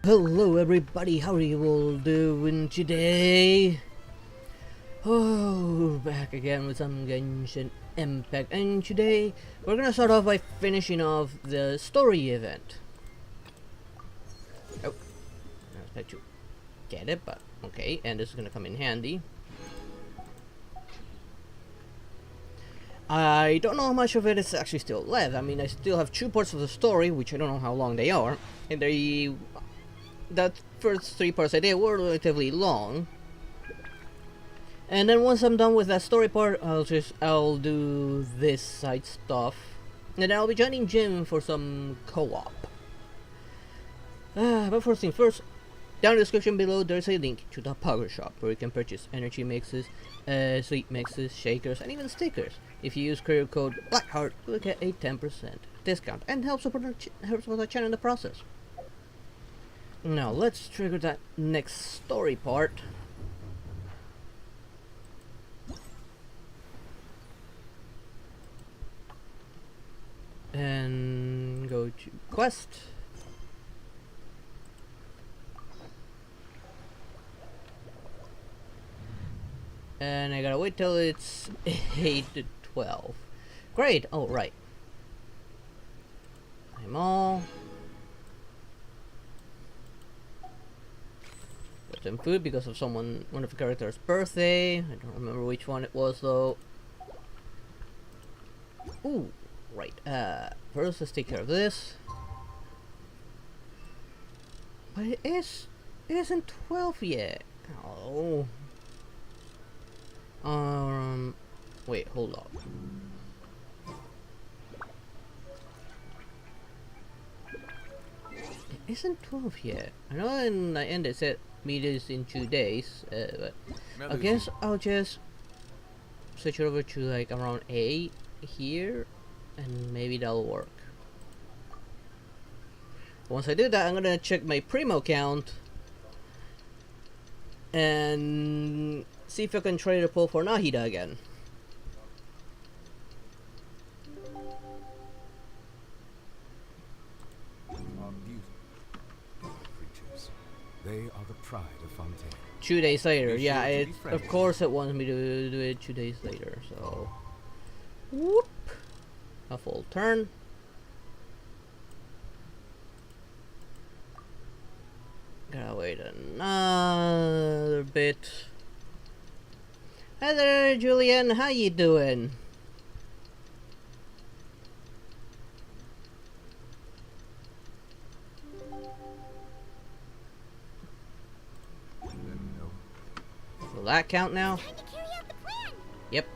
Hello everybody, how are you all doing today? Oh, back again with some Genshin Impact, and today we're gonna start off by finishing off the story event. Oh, I don't expect to get it, but okay, and this is gonna come in handy. I don't know how much of it is actually still left. I mean, I still have 2 parts of the story, which I don't know how long they are, and that first 3 parts I did were relatively long. And then once I'm done with that story part, I'll do this side stuff, and then I'll be joining Jim for some co-op. But first thing first, down in the description below there's a link to the Power Shop where you can purchase energy mixes, sweet mixes, shakers, and even stickers. If you use career code BLACKHEART, you'll get a 10% discount and help support the channel in the process. Now let's trigger that next story part. And go to quest. And I gotta wait till it's 8 to 12. Great! Oh, right. I'm all. Got some food because of one of the characters' birthday. I don't remember which one it was though. Ooh, right. First let's take care of this. But it isn't 12 yet. Oh. Wait, hold up. It isn't 12 yet. I know in the end it said meet us in 2 days, but I guess I'll just switch it over to like around 8 here, and maybe that'll work. Once I do that, I'm gonna check my Primo count and see if I can try to pull for Nahida again. They are the pride of Fontaine. 2 days later, yeah, of course it wants me to do it 2 days later, so whoop, a full turn. Gotta wait another bit. Hi there, Julian, how you doing? Will that count now? Time to carry out the plan. Yep.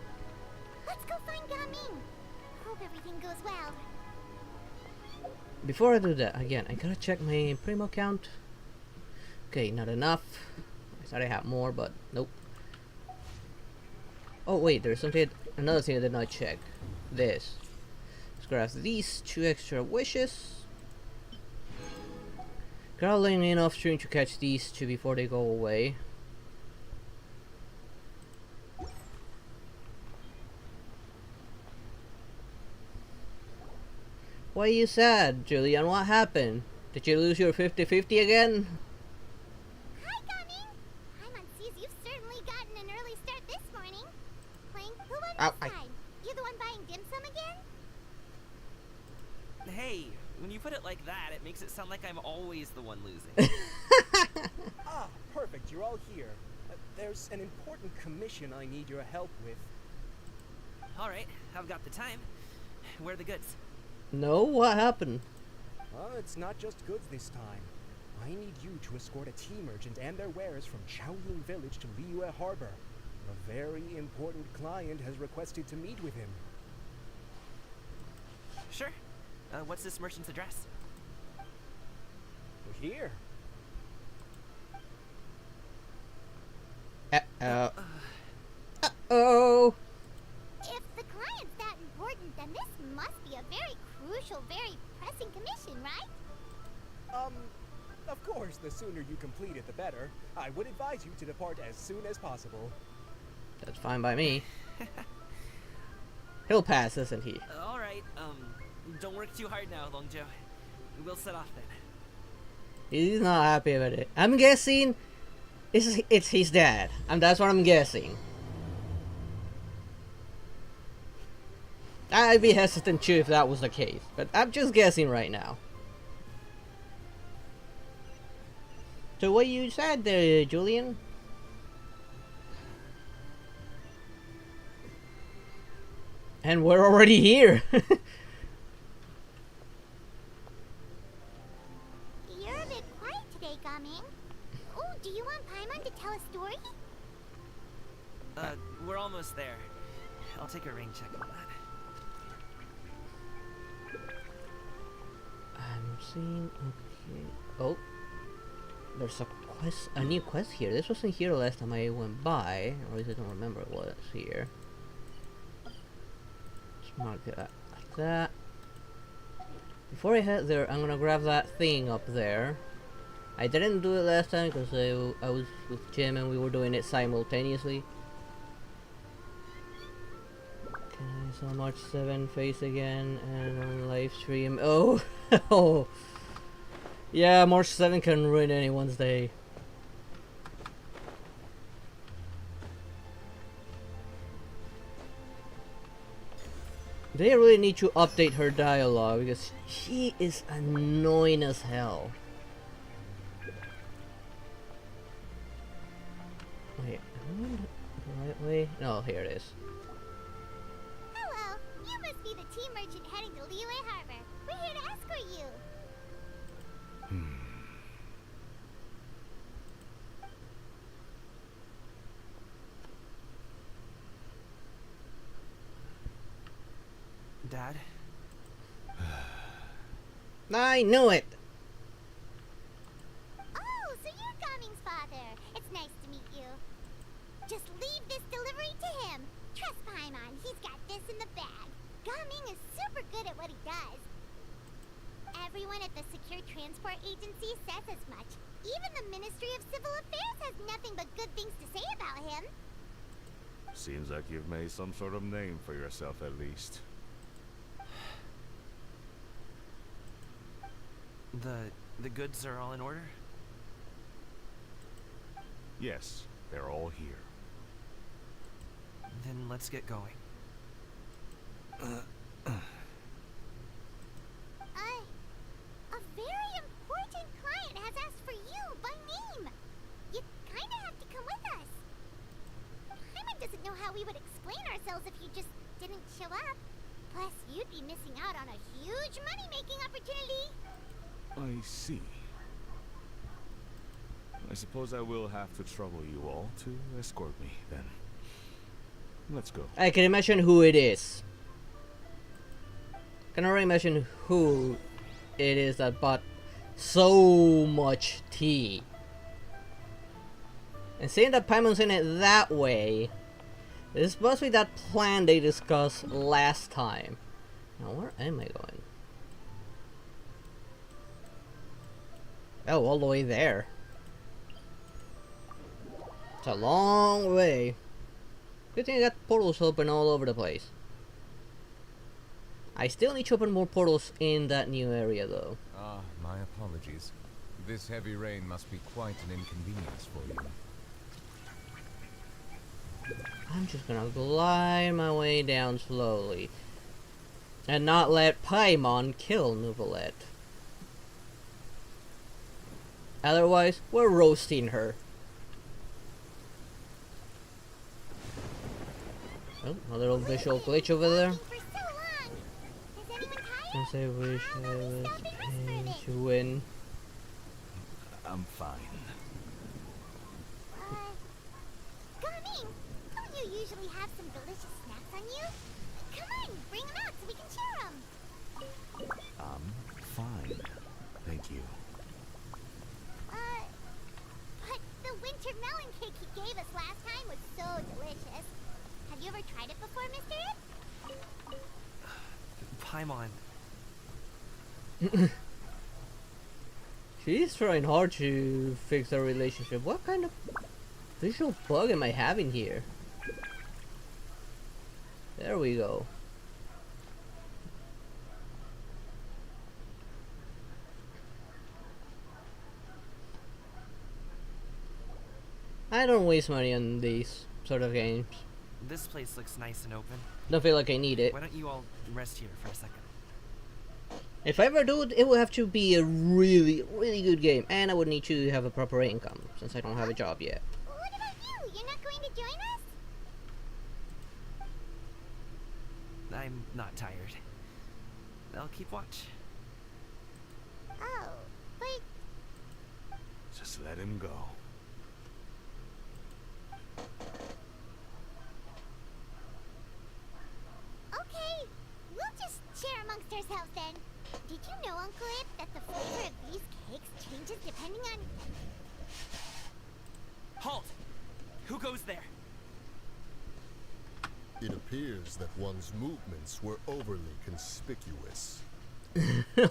Let's go find Gaming. Hope everything goes well. Before I do that, again, I gotta check my Primo count. Okay, not enough. I thought I had more, but nope. Oh wait, there's another thing I did not check. This. Let's grab these 2 extra wishes. Gotta land enough string to catch these 2 before they go away. Why are you sad, Julian? What happened? Did you lose your 50-50 again? Hi, Gaming. I'm on seas. You've certainly gotten an early start this morning. Playing who on this side? You the one buying dim sum again? Hey, when you put it like that, it makes it sound like I'm always the one losing. Ah, perfect. You're all here. There's an important commission I need your help with. All right, I've got the time. Where are the goods? No, what happened? It's not just goods this time. I need you to escort a tea merchant and their wares from Shaolin Village to Liyue Harbor. A very important client has requested to meet with him. Sure. What's this merchant's address? Here. Uh-oh. If the client's that important, then this must be a very crucial, very pressing commission, right? Of course, the sooner you complete it, the better. I would advise you to depart as soon as possible. That's fine by me. He'll pass, isn't he? All right. Don't work too hard now, Longjo. We'll set off then. He's not happy with it. I'm guessing it's his dad, and that's what I'm guessing. I'd be hesitant too if that was the case, but I'm just guessing right now. So what you said there, Julian? And we're already here. You're a bit quiet today, Gaming. Oh, do you want Paimon to tell a story? We're almost there. I'll take a rain check on that. I'm seeing. Okay. Oh, there's a new quest here. This wasn't here last time I went by, or at least I don't remember it was here. Let's mark it like that. Before I head there, I'm gonna grab that thing up there. I didn't do it last time because I was with Jim and we were doing it simultaneously. Can I saw March 7 face again and on live stream? Oh, oh, yeah, March 7 can ruin anyone's day. They really need to update her dialogue because she is annoying as hell. Wait, am I on the right way? No, here it is. Hello, you must be the tea merchant heading to Liyue Harbor. We're here to escort you. Dad? I knew it! Oh, so you're Gaming's father. It's nice to meet you. Just leave this delivery to him. Trust Paimon, he's got this in the bag. Gaming is super good at what he does. Everyone at the Secure Transport Agency says as much. Even the Ministry of Civil Affairs has nothing but good things to say about him. Seems like you've made some sort of name for yourself at least. The goods are all in order? Yes, they're all here. Then let's get going. A very important client has asked for you by name. You kinda have to come with us. Paimon doesn't know how we would explain ourselves if you just didn't show up. Plus, you'd be missing out on a huge money-making opportunity. I see. I suppose I will have to trouble you all to escort me, then. Let's go. I can imagine who it is. Can already imagine who it is that bought so much tea. And seeing that Paimon's in it that way, this must be that plan they discussed last time. Now where am I going? Oh, all the way there. It's a long way. Good thing I got portals open all over the place. I still need to open more portals in that new area though. Ah, my apologies. This heavy rain must be quite an inconvenience for you. I'm just gonna glide my way down slowly. And not let Paimon kill Nuvolette. Otherwise, we're roasting her. Oh, a little visual glitch over there. For so long. Is anyone tired? Guess I wish I was paying to win. I'm fine. Gaming, don't you usually have some delicious snacks on you? Come on, bring them out so we can share them. I'm fine. Thank you. But the winter melon cake he gave us last time was so delicious. Have you ever tried it before, Mr. Ip? Paimon. She's trying hard to fix our relationship. What kind of visual bug am I having here? There we go. I don't waste money on these sort of games. This place looks nice and open. Don't feel like I need it. Why don't you all rest here for a second? If I ever do it, it will have to be a really, really good game, and I would need to have a proper income, since I don't have a job yet. What about you? You're not going to join us? I'm not tired. I'll keep watch. Oh, but Just let him go. okay. We'll just share amongst ourselves then. Did you know, Uncle Ip, that the flavor of these cakes changes depending on... Halt! Who goes there? It appears that one's movements were overly conspicuous.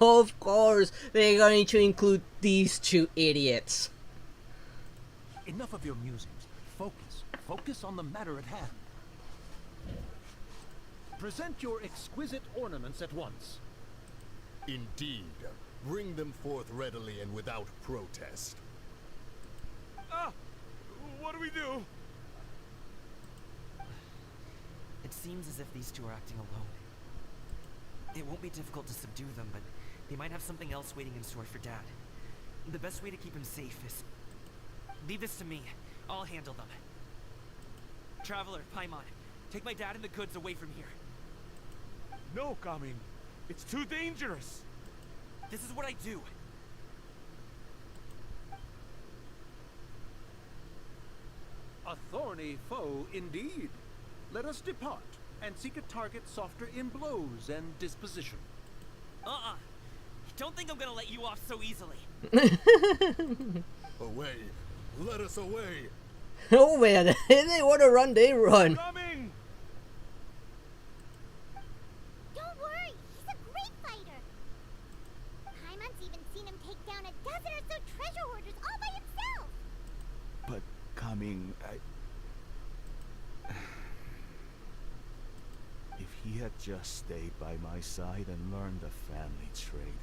Of course, they're going to include these two idiots. Enough of your musings. Focus. Focus on the matter at hand. Present your exquisite ornaments at once. Indeed. Bring them forth readily and without protest. Ah! What do we do? It seems as if these two are acting alone. It won't be difficult to subdue them, but they might have something else waiting in store for Dad. The best way to keep him safe is... leave this to me. I'll handle them. Traveler, Paimon, take my dad and the goods away from here. No, Gaming. It's too dangerous. This is what I do. A thorny foe indeed. Let us depart and seek a target softer in blows and disposition. Don't think I'm gonna let you off so easily. Away! Let us away! Oh man, if they want to run, they run. Coming! Don't worry, he's a great fighter. Paimon's even seen him take down a dozen or so treasure hoarders all by himself. But Coming, if he had just stayed by my side and learned the family trade,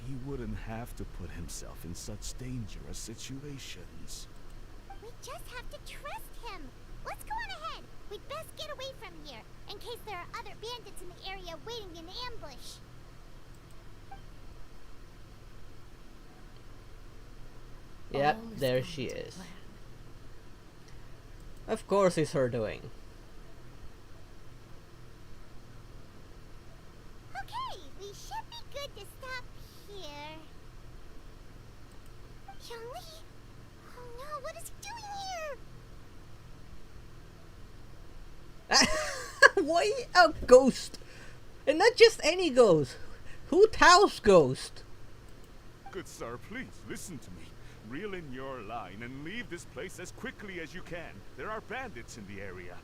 he wouldn't have to put himself in such dangerous situations. We just have to trust him. Let's go on ahead. We'd best get away from here, in case there are other bandits in the area waiting in ambush. Yep, there she is. Of course it's her doing. Okay, we should be good to stop here. Xiangli? Oh no, what is he doing here? Why a ghost? And not just any ghost. Hu Tao's ghost. Good sir, please listen to me. Reel in your line and leave this place as quickly as you can. There are bandits in the area.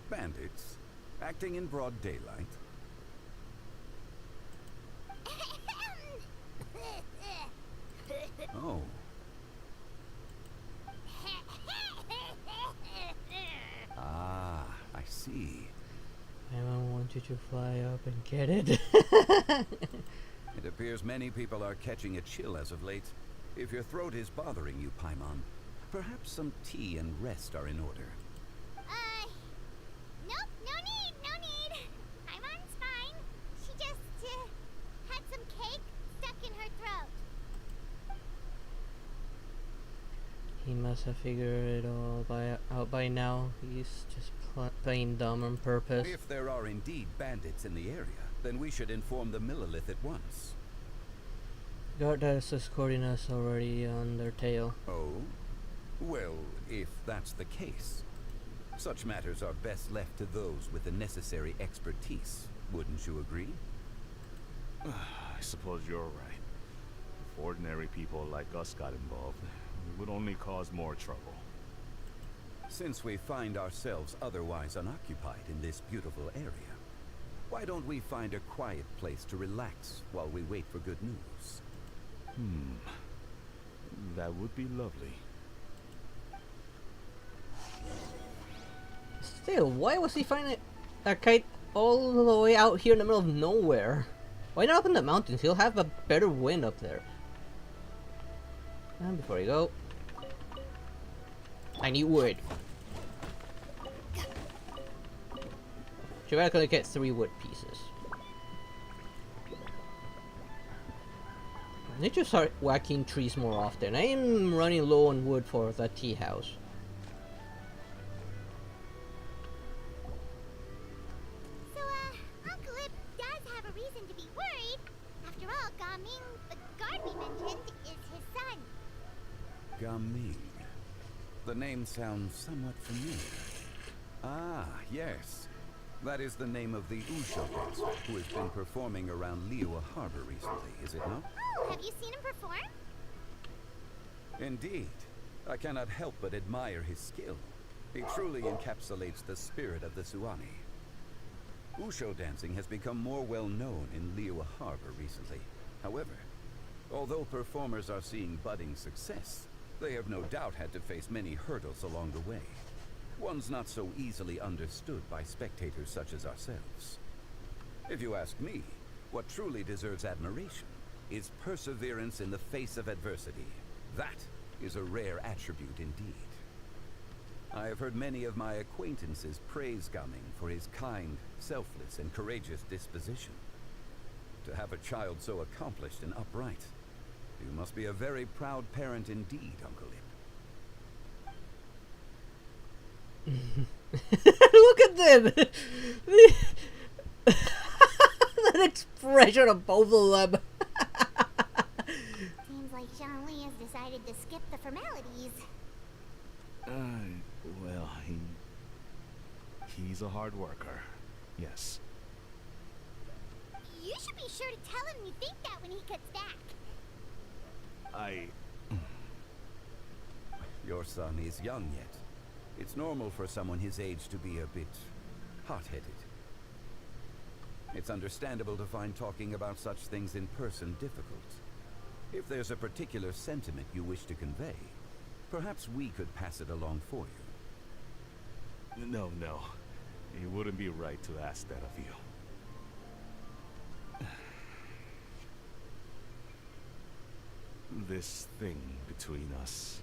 Bandits? Acting in broad daylight? Oh. Ah, I see. I want you to fly up and get it. It appears many people are catching a chill as of late. If your throat is bothering you, Paimon, perhaps some tea and rest are in order. Nope, no need. Paimon's fine. She just, had some cake stuck in her throat. He must have figured it all out by now. He's just playing dumb on purpose. If there are indeed bandits in the area, then we should inform the Millilith at once. Guard that is escorting us already on their tail. Oh? Well, if that's the case, such matters are best left to those with the necessary expertise. Wouldn't you agree? I suppose you're right. If ordinary people like us got involved, it would only cause more trouble. Since we find ourselves otherwise unoccupied in this beautiful area, why don't we find a quiet place to relax while we wait for good news? That would be lovely. Still, why was he finding a kite all the way out here in the middle of nowhere? Why not up in the mountains? He'll have a better wind up there. And before you go, I need wood. Should I gonna get 3 wood pieces? I need to start whacking trees more often. I am running low on wood for the tea house. So, Uncle Ip does have a reason to be worried. After all, Gaming, the guard we mentioned, is his son. Gaming. The name sounds somewhat familiar. Ah, yes. That is the name of the Usho dancer who has been performing around Liyue Harbor recently, is it not? Oh, have you seen him perform? Indeed. I cannot help but admire his skill. He truly encapsulates the spirit of the Suani. Usho dancing has become more well known in Liyue Harbor recently. However, although performers are seeing budding success, they have no doubt had to face many hurdles along the way. One's not so easily understood by spectators such as ourselves. If you ask me, what truly deserves admiration is perseverance in the face of adversity. That is a rare attribute indeed. I have heard many of my acquaintances praise Gaming for his kind, selfless, and courageous disposition. To have a child so accomplished and upright, you must be a very proud parent indeed, Uncle Ip. Look at them! That expression of both of them. Seems like Zhongli has decided to skip the formalities. Well, he's a hard worker. Yes. You should be sure to tell him you think that when he gets back. Your son is young yet. It's normal for someone his age to be a bit hot-headed. It's understandable to find talking about such things in person difficult. If there's a particular sentiment you wish to convey, perhaps we could pass it along for you. No. It wouldn't be right to ask that of you. This thing between us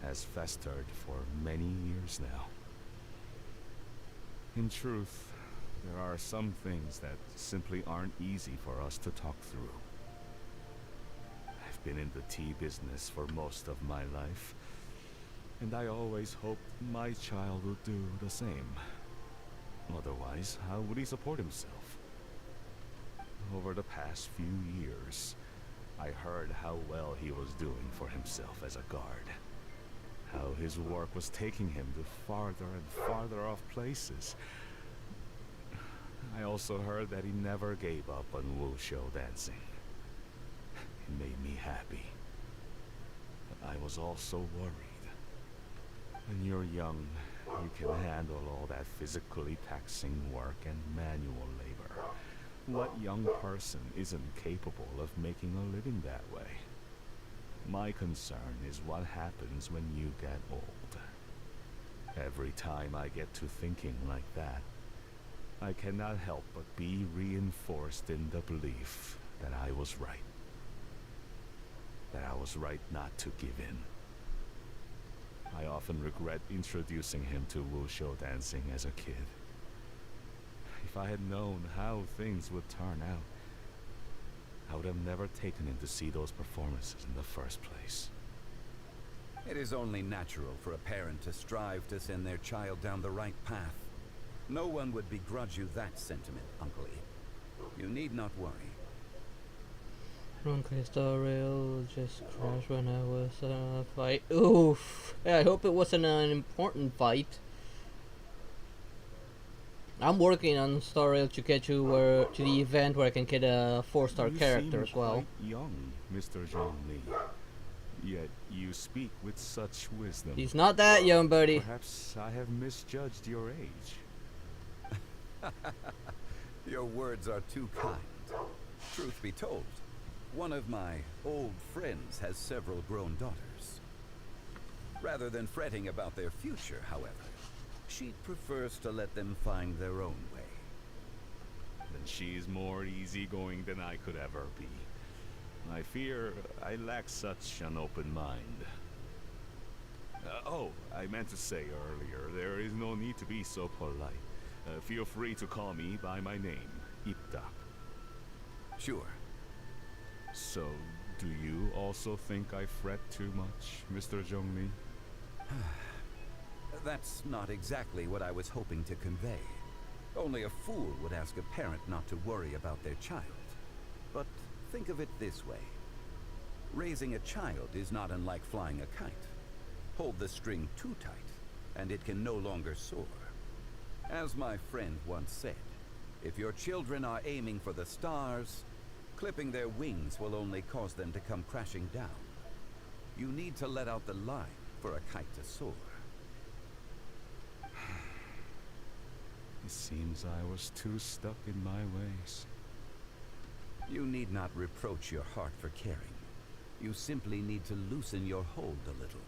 has festered for many years now. In truth, there are some things that simply aren't easy for us to talk through. I've been in the tea business for most of my life, and I always hoped my child would do the same. Otherwise, how would he support himself? Over the past few years, I heard how well he was doing for himself as a guard. How his work was taking him to farther and farther off places. I also heard that he never gave up on Wushu dancing. It made me happy. But I was also worried. When you're young, you can handle all that physically taxing work and manual labor. What young person isn't capable of making a living that way? My concern is what happens when you get old. Every time I get to thinking like that, I cannot help but be reinforced in the belief that I was right. That I was right not to give in. I often regret introducing him to Wushu dancing as a kid. If I had known how things would turn out, I would have never taken him to see those performances in the first place. It is only natural for a parent to strive to send their child down the right path. No one would begrudge you that sentiment, Uncle Ip. You need not worry. Wrong star rail just crashed when I was in a fight. Oof. Yeah, I hope it wasn't an important fight. I'm working on Star Rail to get to the event where I can get a 4-star character as well. You seem quite young, Mr. Zhongli. Yet you speak with such wisdom. He's not that young, buddy. Perhaps I have misjudged your age. Your words are too kind. Truth be told, one of my old friends has several grown daughters. Rather than fretting about their future, however, she prefers to let them find their own way. and she's more easygoing than I could ever be. I fear I lack such an open mind. Oh, I meant to say earlier, there is no need to be so polite. Feel free to call me by my name, Iptak. Sure. So, do you also think I fret too much, Mr. Zhongli? That's not exactly what I was hoping to convey. Only a fool would ask a parent not to worry about their child. But think of it this way. Raising a child is not unlike flying a kite. Hold the string too tight, and it can no longer soar. As my friend once said, if your children are aiming for the stars, clipping their wings will only cause them to come crashing down. You need to let out the line for a kite to soar. It seems I was too stuck in my ways. You need not reproach your heart for caring. You simply need to loosen your hold a little.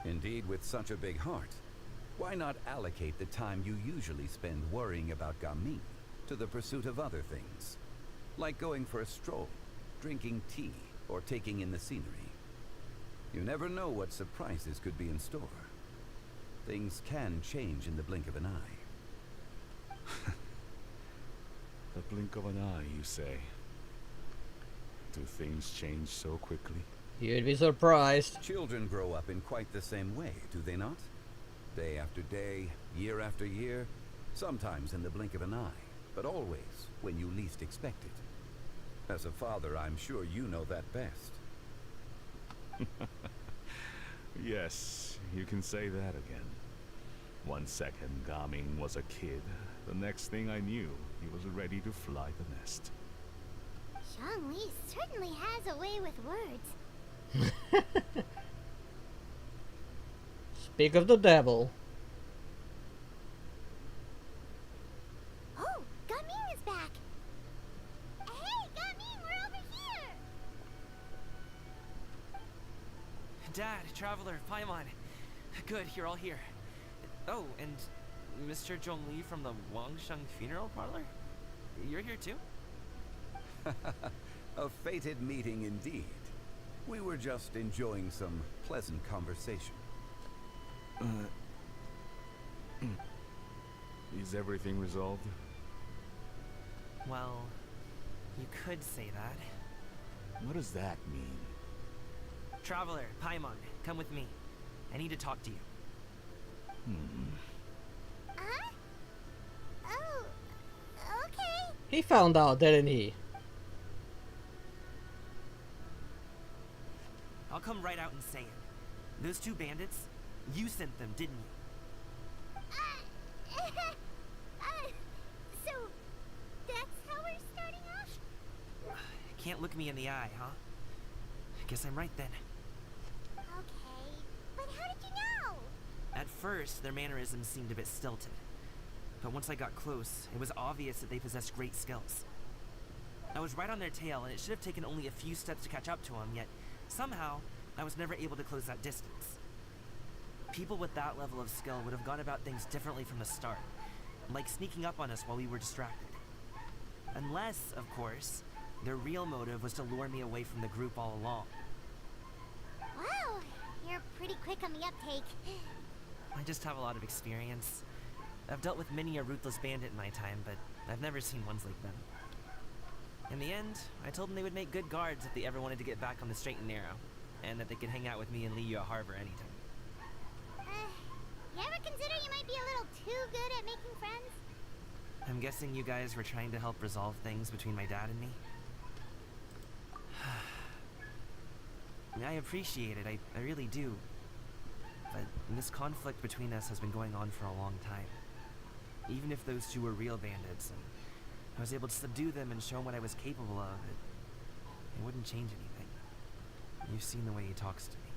Indeed, with such a big heart, why not allocate the time you usually spend worrying about Gaming to the pursuit of other things? Like going for a stroll, drinking tea, or taking in the scenery. You never know what surprises could be in store. Things can change in the blink of an eye. The blink of an eye, you say? Do things change so quickly? You'd be surprised. Children grow up in quite the same way, do they not? Day after day, year after year, sometimes in the blink of an eye, but always when you least expect it. As a father, I'm sure you know that best. Yes, you can say that again. 1 second, Gaming was a kid. The next thing I knew, he was ready to fly the nest. Zhongli certainly has a way with words. Speak of the devil. Oh, Gaming is back. Hey, Gaming, we're over here. Dad, Traveler, Paimon. Good, you're all here. Oh, and Mr. Zhongli from the Wangsheng Funeral Parlor? You're here too? A fated meeting indeed. We were just enjoying some pleasant conversation. Is everything resolved? Well, you could say that. What does that mean? Traveler, Paimon, come with me. I need to talk to you. Huh? Oh, okay. He found out, didn't he? I'll come right out and say it. Those two bandits, you sent them, didn't you? So, that's how we're starting off? Can't look me in the eye, huh? Guess I'm right then. Okay, but how did you know? At first, their mannerisms seemed a bit stilted. But once I got close, it was obvious that they possessed great skills. I was right on their tail, and it should have taken only a few steps to catch up to them, yet somehow, I was never able to close that distance. People with that level of skill would have gone about things differently from the start, like sneaking up on us while we were distracted. Unless, of course, their real motive was to lure me away from the group all along. Wow, you're pretty quick on the uptake. I just have a lot of experience. I've dealt with many a ruthless bandit in my time, but I've never seen ones like them. In the end, I told them they would make good guards if they ever wanted to get back on the straight and narrow, and that they could hang out with me in Liyue Harbor anytime. You ever consider you might be a little too good at making friends? I'm guessing you guys were trying to help resolve things between my dad and me? I appreciate it, I really do. But this conflict between us has been going on for a long time. Even if those two were real bandits, and I was able to subdue them and show them what I was capable of, it wouldn't change anything. You've seen the way he talks to me.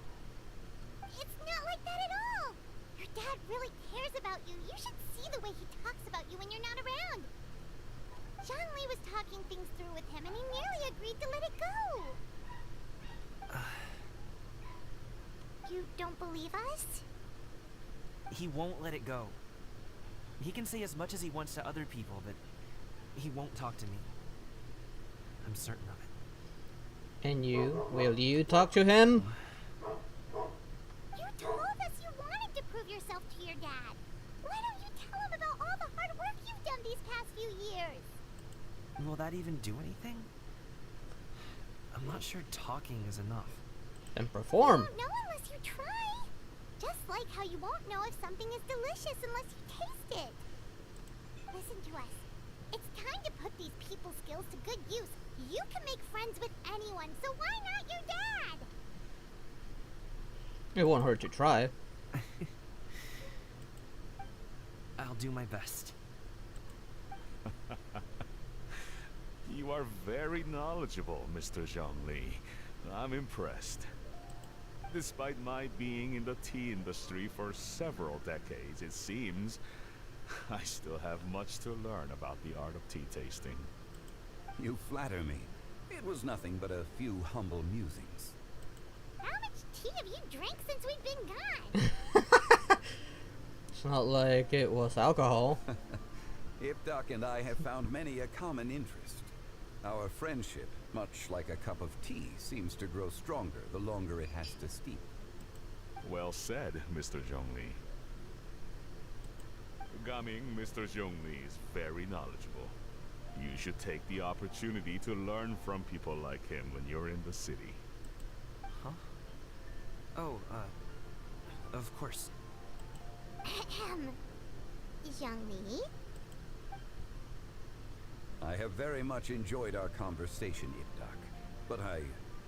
It's not like that at all! Your dad really cares about you. You should see the way he talks about you when you're not around. Zhongli was talking things through with him, and he nearly agreed to let it go. You don't believe us? He won't let it go. He can say as much as he wants to other people, but he won't talk to me. I'm certain of it. And you? Will you talk to him? You told us you wanted to prove yourself to your dad. Why don't you tell him about all the hard work you've done these past few years? Will that even do anything? I'm not sure talking is enough. Then You perform. won't know unless you try. Just like how you won't know if something is delicious unless you taste it. Listen to us. It's time to put these people skills to good use. You can make friends with anyone, so why not your dad? It won't hurt to try. I'll do my best. You are very knowledgeable, Mr. Zhongli. I'm impressed. Despite my being in the tea industry for several decades, it seems I still have much to learn about the art of tea tasting. You flatter me. It was nothing but a few humble musings. How much tea have you drank since we've been gone? It's not like it was alcohol. Ipdak and I have found many a common interest. Our friendship, much like a cup of tea, seems to grow stronger the longer it has to steep. Well said, Mr. Zhongli. Gaming, Mr. Zhongli is very knowledgeable. You should take the opportunity to learn from people like him when you're in the city. Huh? Oh, of course. Zhongli? I have very much enjoyed our conversation, Ipdak, but I,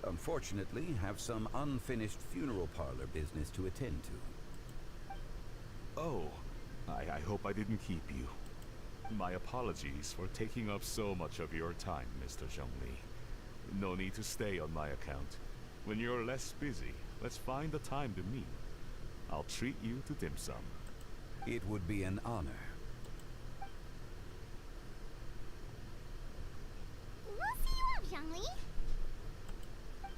unfortunately, have some unfinished funeral parlor business to attend to. Oh, I hope I didn't keep you. My apologies for taking up so much of your time, Mr. Zhongli. No need to stay on my account. When you're less busy, let's find a time to meet. I'll treat you to dim sum. It would be an honor. We'll see you up, Zhongli.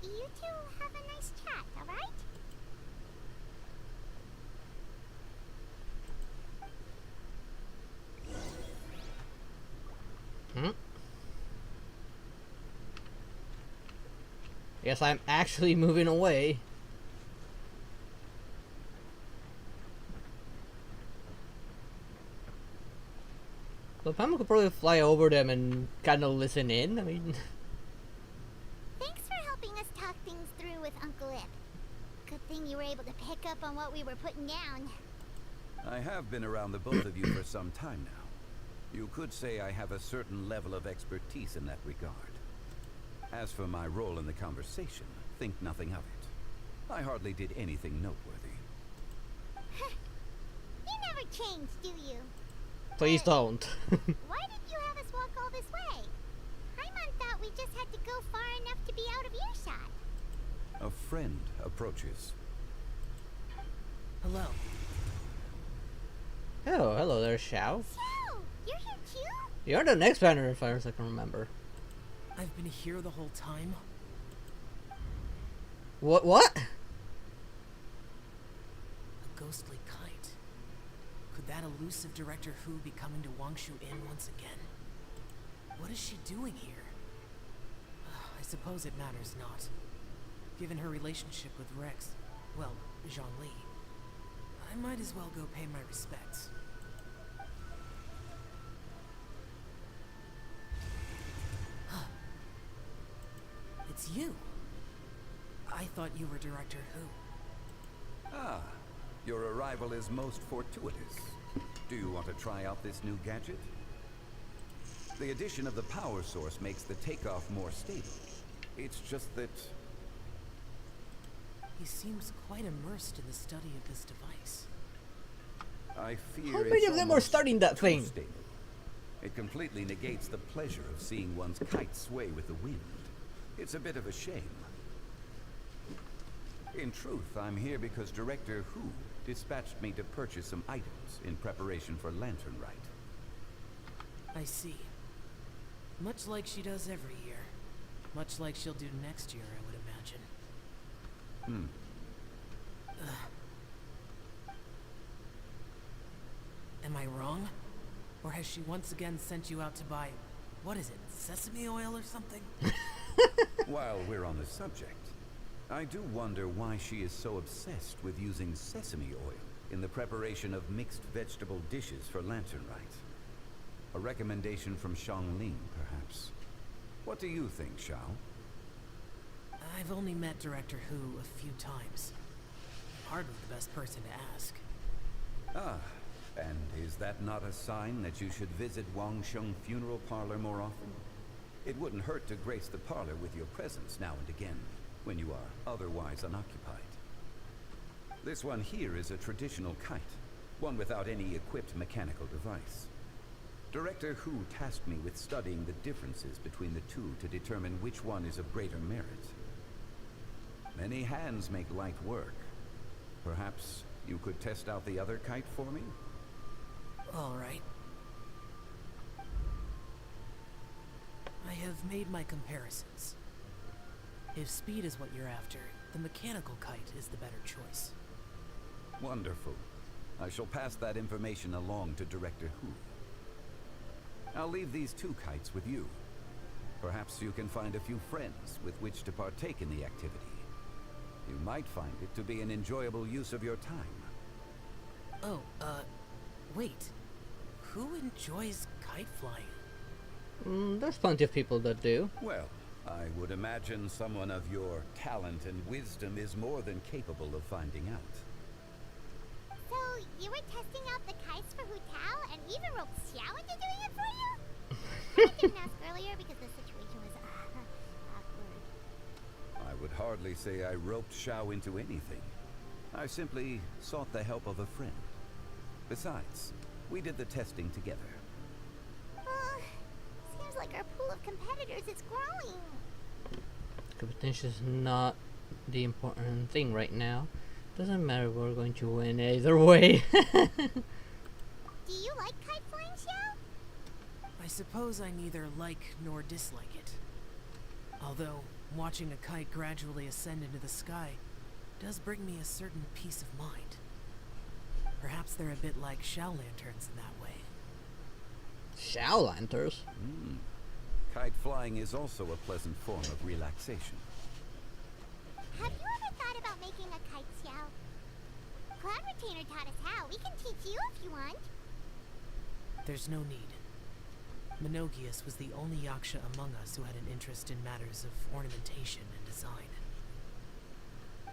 You two have a nice chat, alright? Yes, I'm actually moving away. But Pam could probably fly over them and kind of listen in. I mean, Thanks for helping us talk things through with Uncle Ip. Good thing you were able to pick up on what we were putting down. I have been around the both of you for some time now. You could say I have a certain level of expertise in that regard. As for my role in the conversation, think nothing of it. I hardly did anything noteworthy. You never change, do you? please don't. Why did you have us walk all this way? Paimon thought we just had to go far enough to be out of earshot. A friend approaches. Hello. Hello there, Xiao. So, you're here too? You're the next banner, as far as I can remember. I've been here the whole time. What? A ghostly kite. Could that elusive Director Hu be coming to Wangshu Inn once again? What is she doing here? I suppose it matters not. Given her relationship with Rex, well, Zhongli, I might as well go pay my respects. It's you. I thought you were Director Hu. Ah, your arrival is most fortuitous. Do you want to try out this new gadget? The addition of the power source makes the takeoff more stable. It's just that... He seems quite immersed in the study of this device. I fear How many it's of them are almost studying that too thing? stable. It completely negates the pleasure of seeing one's kite sway with the wind. It's a bit of a shame. In truth, I'm here because Director Hu dispatched me to purchase some items in preparation for Lantern Rite. I see. Much like she does every year. Much like she'll do next year, I would imagine. Am I wrong? Or has she once again sent you out to buy, what is it, sesame oil or something? While we're on the subject, I do wonder why she is so obsessed with using sesame oil in the preparation of mixed vegetable dishes for Lantern Rite. A recommendation from Ling, perhaps. What do you think, Xiao? I've only met Director Hu a few times. Hardly the best person to ask. Ah, and is that not a sign that you should visit Wangsheng Funeral Parlor more often? It wouldn't hurt to grace the parlor with your presence now and again, when you are otherwise unoccupied. This one here is a traditional kite, one without any equipped mechanical device. Director Hu tasked me with studying the differences between the two to determine which one is of greater merit. Many hands make light work. Perhaps you could test out the other kite for me? All right. I have made my comparisons. If speed is what you're after, the mechanical kite is the better choice. Wonderful. I shall pass that information along to Director Hu. I'll leave these two kites with you. Perhaps you can find a few friends with which to partake in the activity. You might find it to be an enjoyable use of your time. Oh, wait. Who enjoys kite flying? There's plenty of people that do. Well, I would imagine someone of your talent and wisdom is more than capable of finding out. So, you were testing out the kites for Hu Tao and even roped Xiao into doing it for you? I didn't ask earlier because the situation was awkward. I would hardly say I roped Xiao into anything. I simply sought the help of a friend. Besides, we did the testing together. Seems like our pool of competitors is growing. Competition is not the important thing right now. Doesn't matter, we're going to win either way. Do you like kite flying, Xiao? I suppose I neither like nor dislike it. Although, watching a kite gradually ascend into the sky does bring me a certain peace of mind. Perhaps they're a bit like shell lanterns in that way. Shell lanterns? Kite flying is also a pleasant form of relaxation. Have you ever thought about making a kite, Xiao? Cloud Retainer taught us how. We can teach you if you want. There's no need. Menogius was the only Yaksha among us who had an interest in matters of ornamentation and design.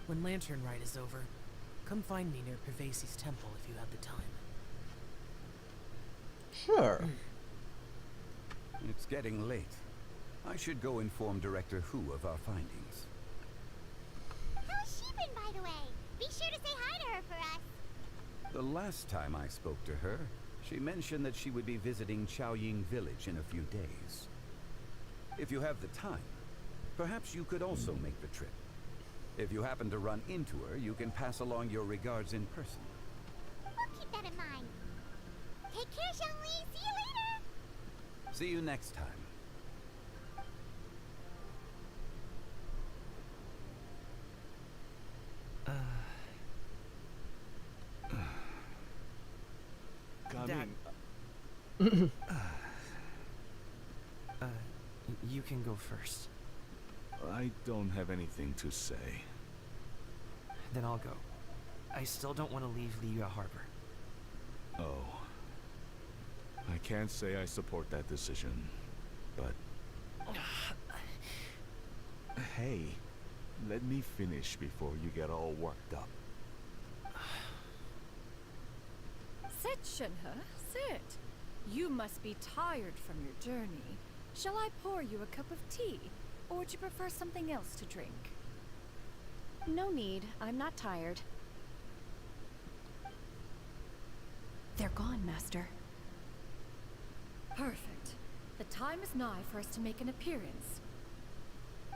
When Lantern Rite is over, come find me near Pervasi's temple if you have the time. Sure. It's getting late. I should go inform Director Hu of our findings. How's she been, by the way? Be sure to say hi to her for us. The last time I spoke to her, she mentioned that she would be visiting Chaoying Village in a few days. If you have the time, perhaps you could also make the trip. If you happen to run into her, you can pass along your regards in person. We'll keep that in mind. Take care, Xiangli. See you later. See you next time. Coming. You can go first. I don't have anything to say. Then I'll go. I still don't want to leave Liyue Harbor. Oh. I can't say I support that decision, but... Hey, let me finish before you get all worked up. Sit, Shenhe, sit. You must be tired from your journey. Shall I pour you a cup of tea? Or would you prefer something else to drink? No need. I'm not tired. They're gone, Master. Perfect. The time is nigh for us to make an appearance.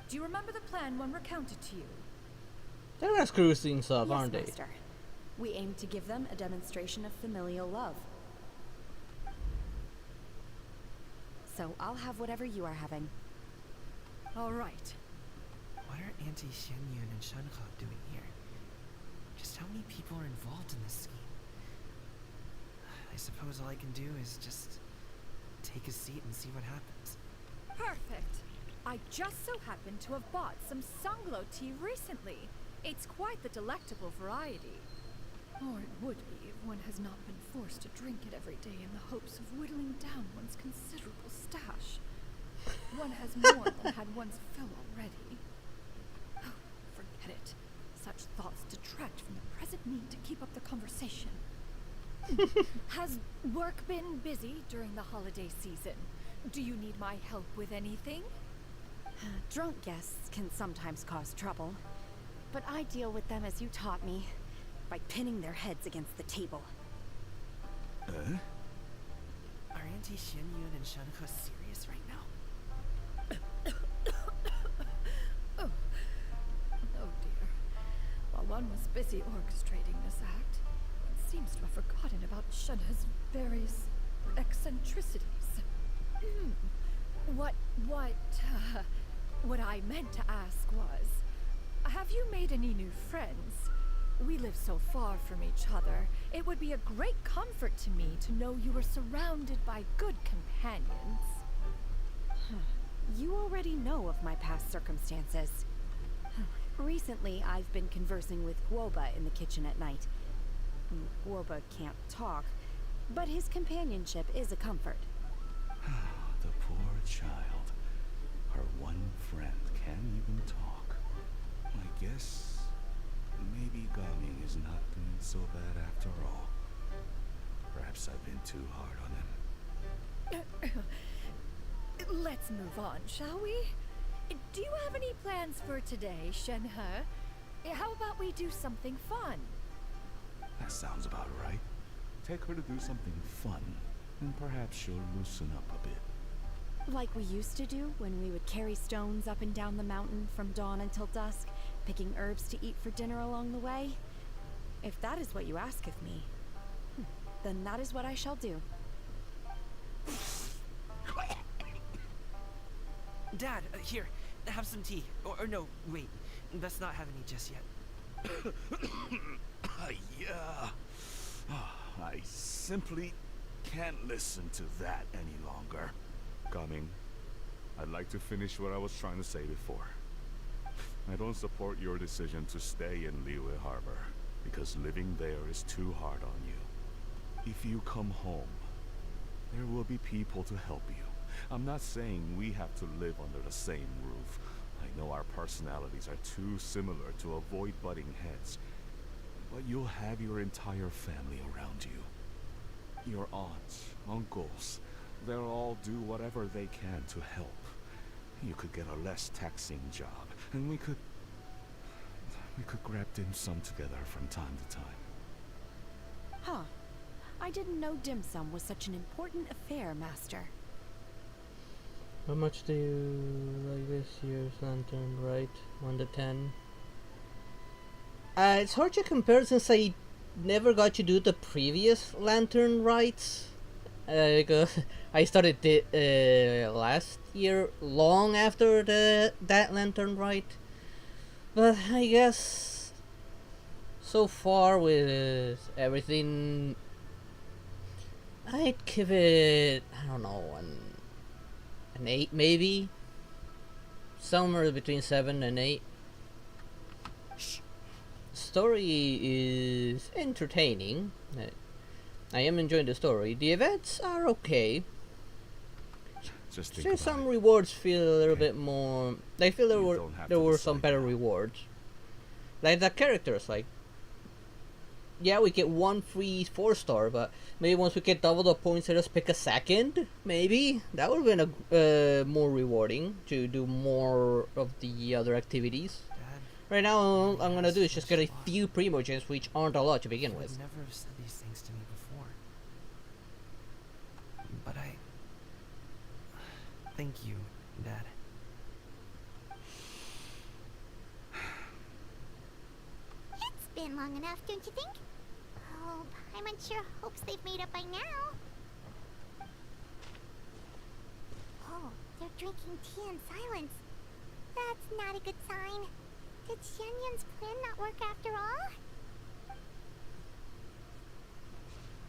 Do you remember the plan one recounted to you? They're gonna screw things up, Yes, aren't they? Master. We aim to give them a demonstration of familial love. So I'll have whatever you are having. All right. What are Auntie Xianyun and Shenhe doing here? Just how many people are involved in this scheme? I suppose all I can do is just take a seat and see what happens. Perfect. I just so happen to have bought some Sanglo tea recently. It's quite the delectable variety. Or it would be if one has not been forced to drink it every day in the hopes of whittling down one's considerable stash. One has more than had one's fill already. Oh, forget it. Such thoughts detract from the present need to keep up the conversation. Has work been busy during the holiday season? Do you need my help with anything? Drunk guests can sometimes cause trouble, but I deal with them as you taught me, by pinning their heads against the table. Are Auntie Xianyun and Shenhe serious right now? Oh dear. While one was busy orchestrating this act, it seems to have forgotten about Shenhe's various eccentricities. What I meant to ask was, have you made any new friends? We live so far from each other. It would be a great comfort to me to know you were surrounded by good companions. You already know of my past circumstances. Recently, I've been conversing with Guoba in the kitchen at night. Guoba can't talk, but his companionship is a comfort. The poor child. Her one friend can't even talk. I guess maybe Gaming is not doing so bad after all. Perhaps I've been too hard on him. Let's move on, shall we? Do you have any plans for today, Shenhe? How about we do something fun? That sounds about right. Take her to do something fun, and perhaps she'll loosen up a bit. Like we used to do when we would carry stones up and down the mountain from dawn until dusk, picking herbs to eat for dinner along the way? If that is what you ask of me, then that is what I shall do. Dad, here, have some tea. Or no, wait, let's not have any just yet. Yeah. I simply can't listen to that any longer. Coming. I'd like to finish what I was trying to say before. I don't support your decision to stay in Liyue Harbor, because living there is too hard on you. If you come home, there will be people to help you. I'm not saying we have to live under the same roof. I know our personalities are too similar to avoid butting heads. But you'll have your entire family around you. Your aunts, uncles, they'll all do whatever they can to help. You could get a less taxing job, and we could grab dim sum together from time to time. Huh. I didn't know dim sum was such an important affair, Master. How much do you like this year's Lantern Rite? 1 to 10? It's hard to compare since I never got to do the previous Lantern Rites. Because I started it last year, long after that Lantern Rite. But I guess so far with everything, I'd give it, I don't know, an 8 maybe? Somewhere between 7 and 8. Story is entertaining. I am enjoying the story. The events are okay. Just think There's about some it. rewards feel a little bit more. I feel You don't have there to were some decide better now. rewards. Like the characters, like yeah, we get 1 free 4-star, but maybe once we get double the points, let us pick a second. Maybe that would have been a more rewarding to do more of the other activities. Dad, Right now, all I'm gonna yes, do is just get a thanks a lot. few Primogens, which aren't a lot to begin You with. would never have said these things to me before. But thank you, Dad. It's been long enough, don't you think? Oh, Paimon sure hopes they've made up by now. Oh, they're drinking tea in silence. That's not a good sign. Did Xianyun's plan not work after all?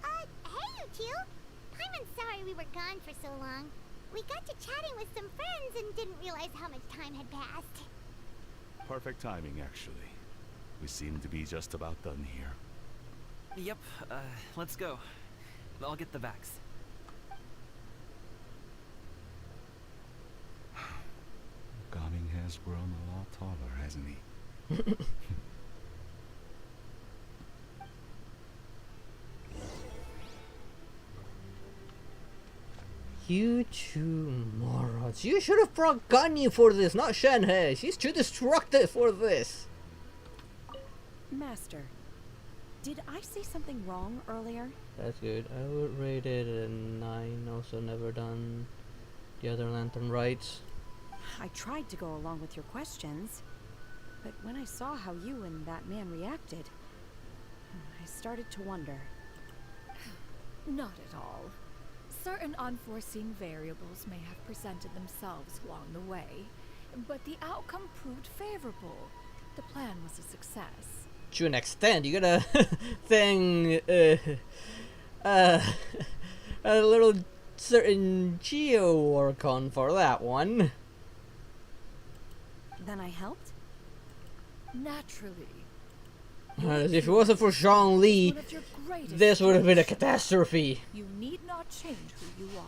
Hey, you two! Paimon's sorry we were gone for so long. We got to chatting with some friends and didn't realize how much time had passed. Perfect timing, actually. We seem to be just about done here. Yep, let's go. I'll get the vax. Gaming has grown a lot taller, hasn't he? You two morons. You should have brought Ganyu for this, not Shenhe. She's too destructive for this. Master, did I say something wrong earlier? That's good. I would rate it a 9. Also never done the other Lantern Rites. I tried to go along with your questions, but when I saw how you and that man reacted, I started to wonder. Not at all. Certain unforeseen variables may have presented themselves along the way, but the outcome proved favorable. The plan was a success. To an extent, you gotta thing a little certain geo work on for that one. Then I helped? Naturally. As if it wasn't for Jean Li, this would have been a catastrophe. You need not change who you are.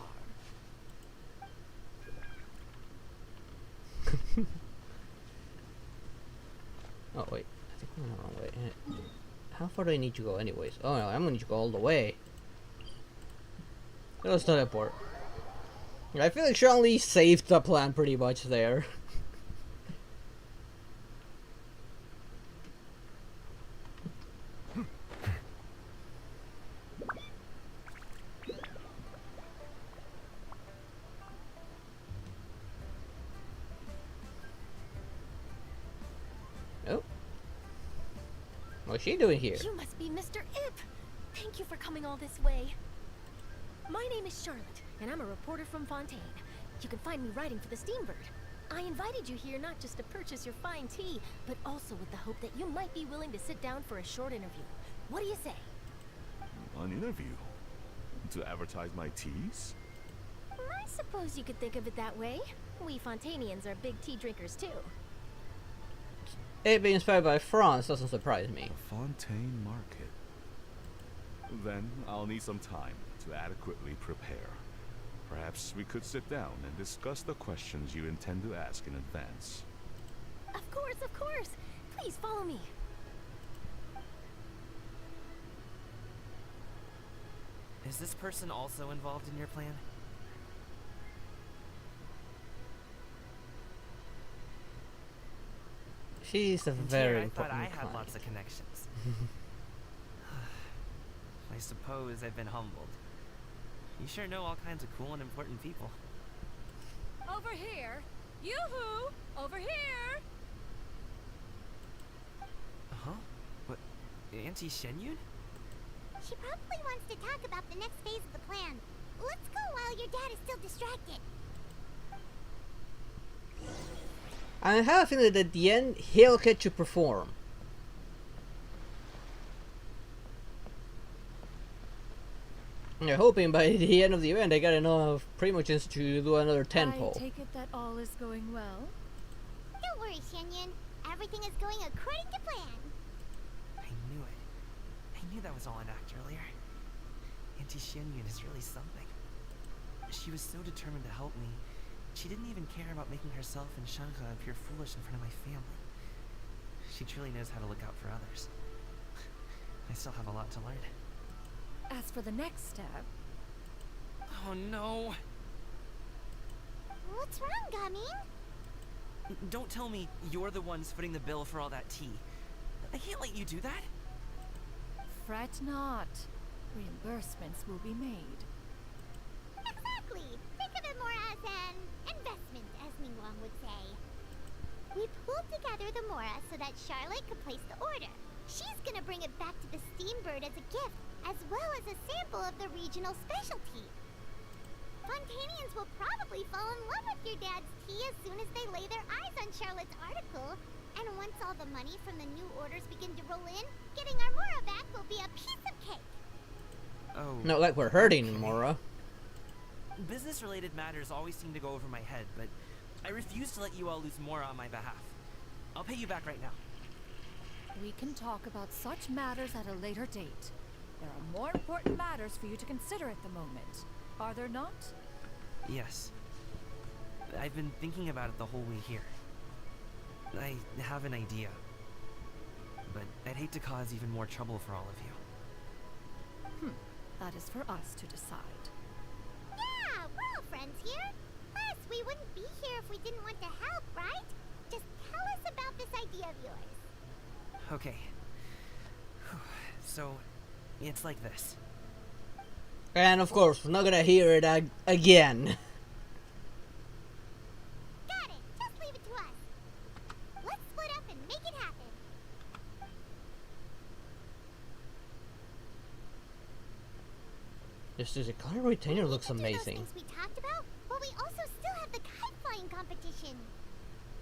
Oh wait, I think I'm the wrong way. How far do I need to go anyways? Oh no, I'm gonna need to go all the way. Let's teleport. I feel like Jean Li saved the plan pretty much there. Oh. What's she doing here? You must be Mr. Ip. Thank you for coming all this way. My name is Charlotte, and I'm a reporter from Fontaine. You can find me writing for the Steambird. I invited you here not just to purchase your fine tea, but also with the hope that you might be willing to sit down for a short interview. What do you say? An interview? To advertise my teas? I suppose you could think of it that way. We Fontainians are big tea drinkers too. It being inspired by France doesn't surprise me. A Fontaine market. Then I'll need some time to adequately prepare. Perhaps we could sit down and discuss the questions you intend to ask in advance. Of course, of course. Please follow me. Is this person also involved in your plan? She's a And very here, I thought important I had client. lots of connections. I suppose I've been humbled. You sure know all kinds of cool and important people. Over here! Yoo-hoo! Over here! Huh? What? Auntie Shenyun? She probably wants to talk about the next phase of the plan. Let's go while your dad is still distracted. I have a feeling that at the end, he'll get to perform. I'm hoping by the end of the event I got enough primogens to do another 10 I pole. take it that all is going well? Don't worry, Shenyun. Everything is going according to plan. I knew it. I knew that was all an act earlier. Auntie Shenyun is really something. She was so determined to help me. She didn't even care about making herself and Shanka appear foolish in front of my family. She truly knows how to look out for others. I still have a lot to learn. As for the next step... Oh no! What's wrong, Gaming? Don't tell me you're the ones footing the bill for all that tea. I can't let you do that. Fret not. Reimbursements will be made. Exactly. Think of it more as an investment, as Ningguang would say. We pooled together the Mora so that Charlotte could place the order. She's gonna bring it back to the Steambird as a gift, as well as a sample of the regional specialty. Fontainians will probably fall in love with your dad's tea as soon as they lay their eyes on Charlotte's article. And once all the money from the new orders begin to roll in, getting our Mora back will be a piece of cake. Oh. Not like we're hurting Mora. Business-related matters always seem to go over my head, but I refuse to let you all lose more on my behalf. I'll pay you back right now. We can talk about such matters at a later date. There are more important matters for you to consider at the moment, are there not? Yes. I've been thinking about it the whole way here. I have an idea, but I'd hate to cause even more trouble for all of you. That is for us to decide. Yeah, we're all friends here. Plus, we wouldn't be here if we didn't want to help, right? Just tell us about this idea of yours. Okay. So, it's like this. And of course, we're not gonna hear it again. Got it. Just leave it to us. Let's split up and make it happen. This is a color retainer looks We need to do those amazing. things we talked about, but we also still have the kite flying competition.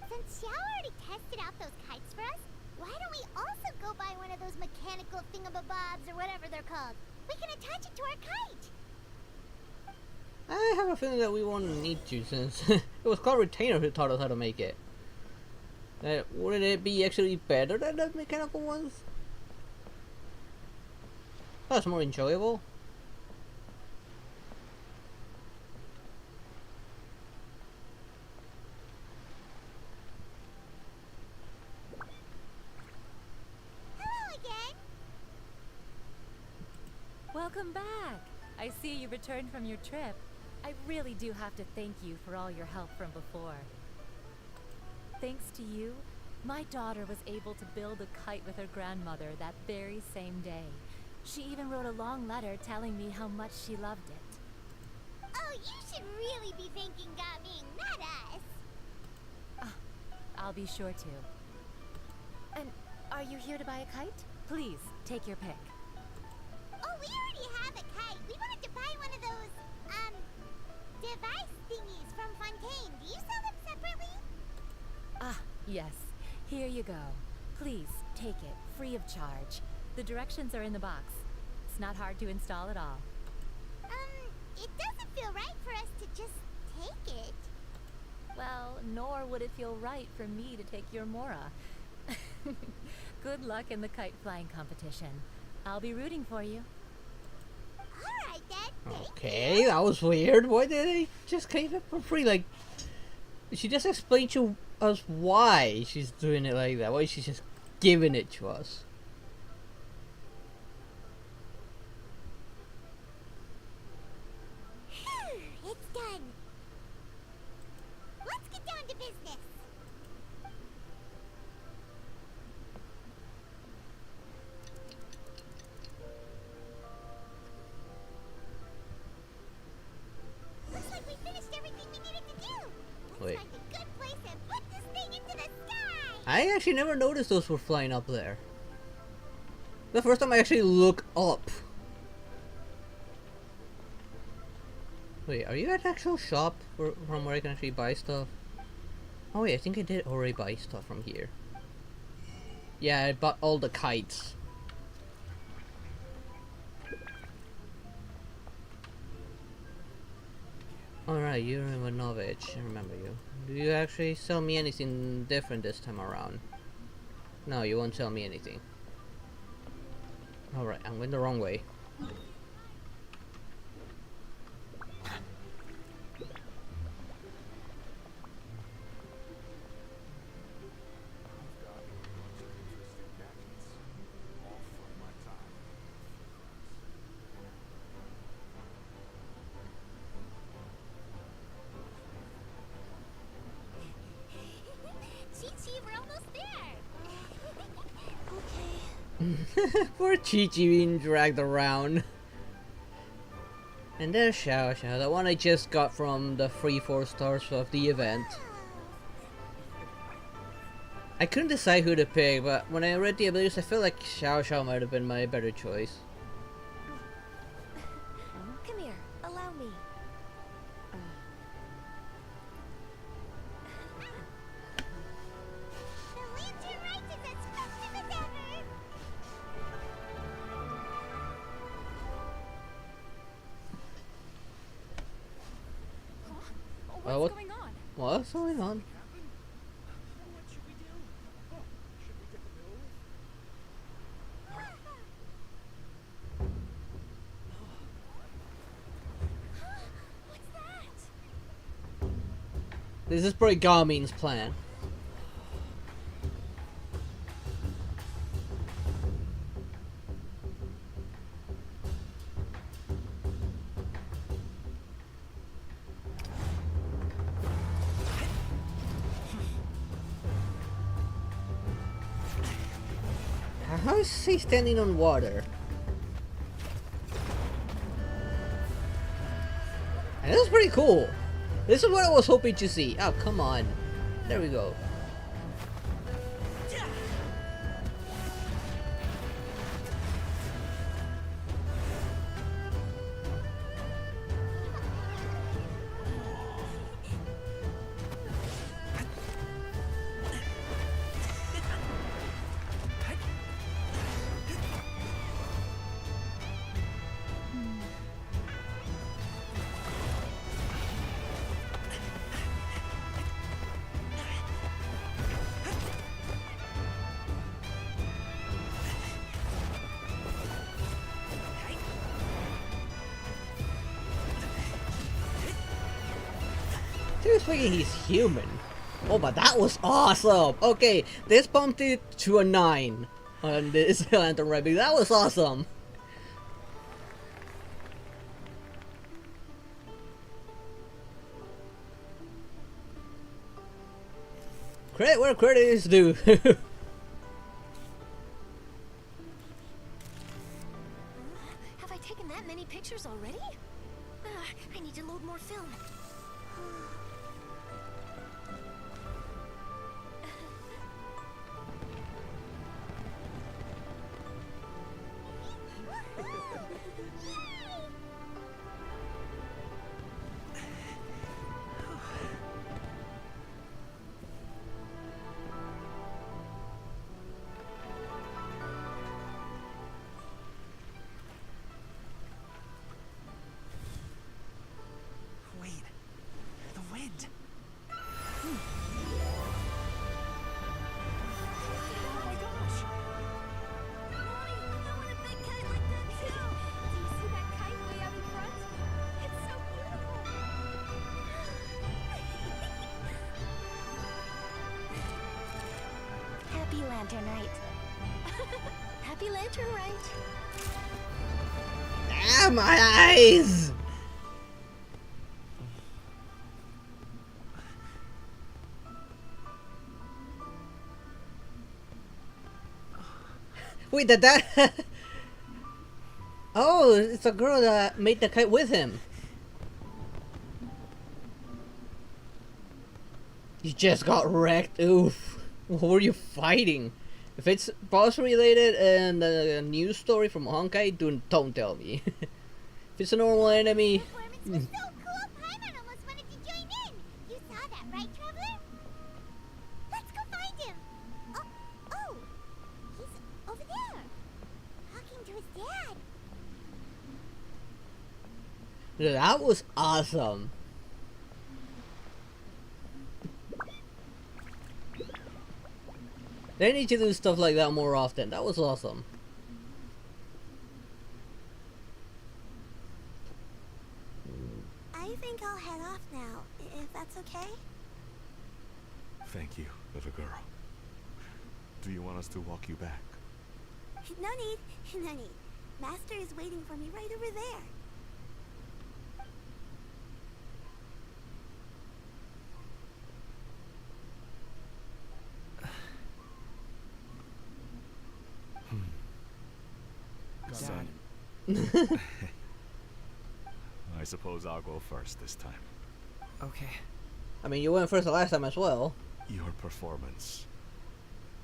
Since Xiao already tested out those kites for us, why don't we also go buy one of those mechanical thingamabobs or whatever they're called? We can attach it to our kite. I have a feeling that we won't need to, since it was Color Retainer who taught us how to make it. Wouldn't it be actually better than the mechanical ones? That's more enjoyable. Hello again. Welcome back. I see you returned from your trip. I really do have to thank you for all your help from before. Thanks to you, my daughter was able to build a kite with her grandmother that very same day. She even wrote a long letter telling me how much she loved it. Oh, you should really be thanking Gaming, not us. I'll be sure to. And are you here to buy a kite? Please, take your pick. Oh, we already have a kite. We wanted to buy one of those, device thingies from Fontaine. Do you sell them separately? Yes. Here you go. Please, take it, free of charge. The directions are in the box. It's not hard to install at all. It doesn't feel right for us to just take it. Well, nor would it feel right for me to take your Mora. Good luck in the kite flying competition. I'll be rooting for you. Alright then. Okay, that was weird. Why did they just give it for free? Like, she just explained to us why she's doing it like that. Why she's just giving it to us. It's done. Let's get down to business. Looks like we finished everything we needed to do. Let's Wait. find a good place and put this thing into the sky. I actually never noticed those were flying up there. The first time I actually look up. Wait, are you at an actual shop from where I can actually buy stuff? Oh wait, I think I did already buy stuff from here. Yeah, I bought all the kites. Alright, you're Ivanovich, I remember you. Do you actually sell me anything different this time around? No, you won't sell me anything. Alright, I'm going the wrong way. Chi-Chi, we're almost there. Poor Chi-Chi being dragged around. And there's Xiao Xiao, the one I just got from the free 4 stars of the event. I couldn't decide who to pick, but when I read the abilities, I feel like Xiao Xiao might have been my better choice. Come here, allow me. The Lantern Rite is as festive as ever. what? going on? What's going on? What should we do? Oh, should we get the bill? What's that? This is probably Garmin's plan. How is he standing on water? And this is pretty cool. This is what I was hoping to see. Oh, come on. There we go. He was thinking he's human. Oh, but that was awesome. Okay, this bumped it to a 9 on this Lantern Rite Event. That was awesome. Credit where credit is due. Have I taken that many pictures already? I need to load more film. Wait. The wind. Oh my gosh! Mommy, I want a big kite like that too! Do you see that kite way out in front? It's so beautiful! Happy Lantern Rite. Happy Lantern Rite. Ah, my eyes! Wait, that oh, it's a girl that made the kite with him. You just got wrecked. Oof. What were you fighting? If it's boss related and a news story from Honkai, don't tell me. If it's a normal enemy. Performance was so cool, Paimon almost wanted to join in. You saw that, right, Traveler? Let's go find him. Oh, he's over there, talking to his dad. That was awesome. They need to do stuff like that more often. That was awesome. I think I'll head off now, if that's okay. Thank you, little girl. Do you want us to walk you back? No need. Master is waiting for me right over there. Son. I suppose I'll go first this time. Okay. I mean, you went first the last time as well. Your performance.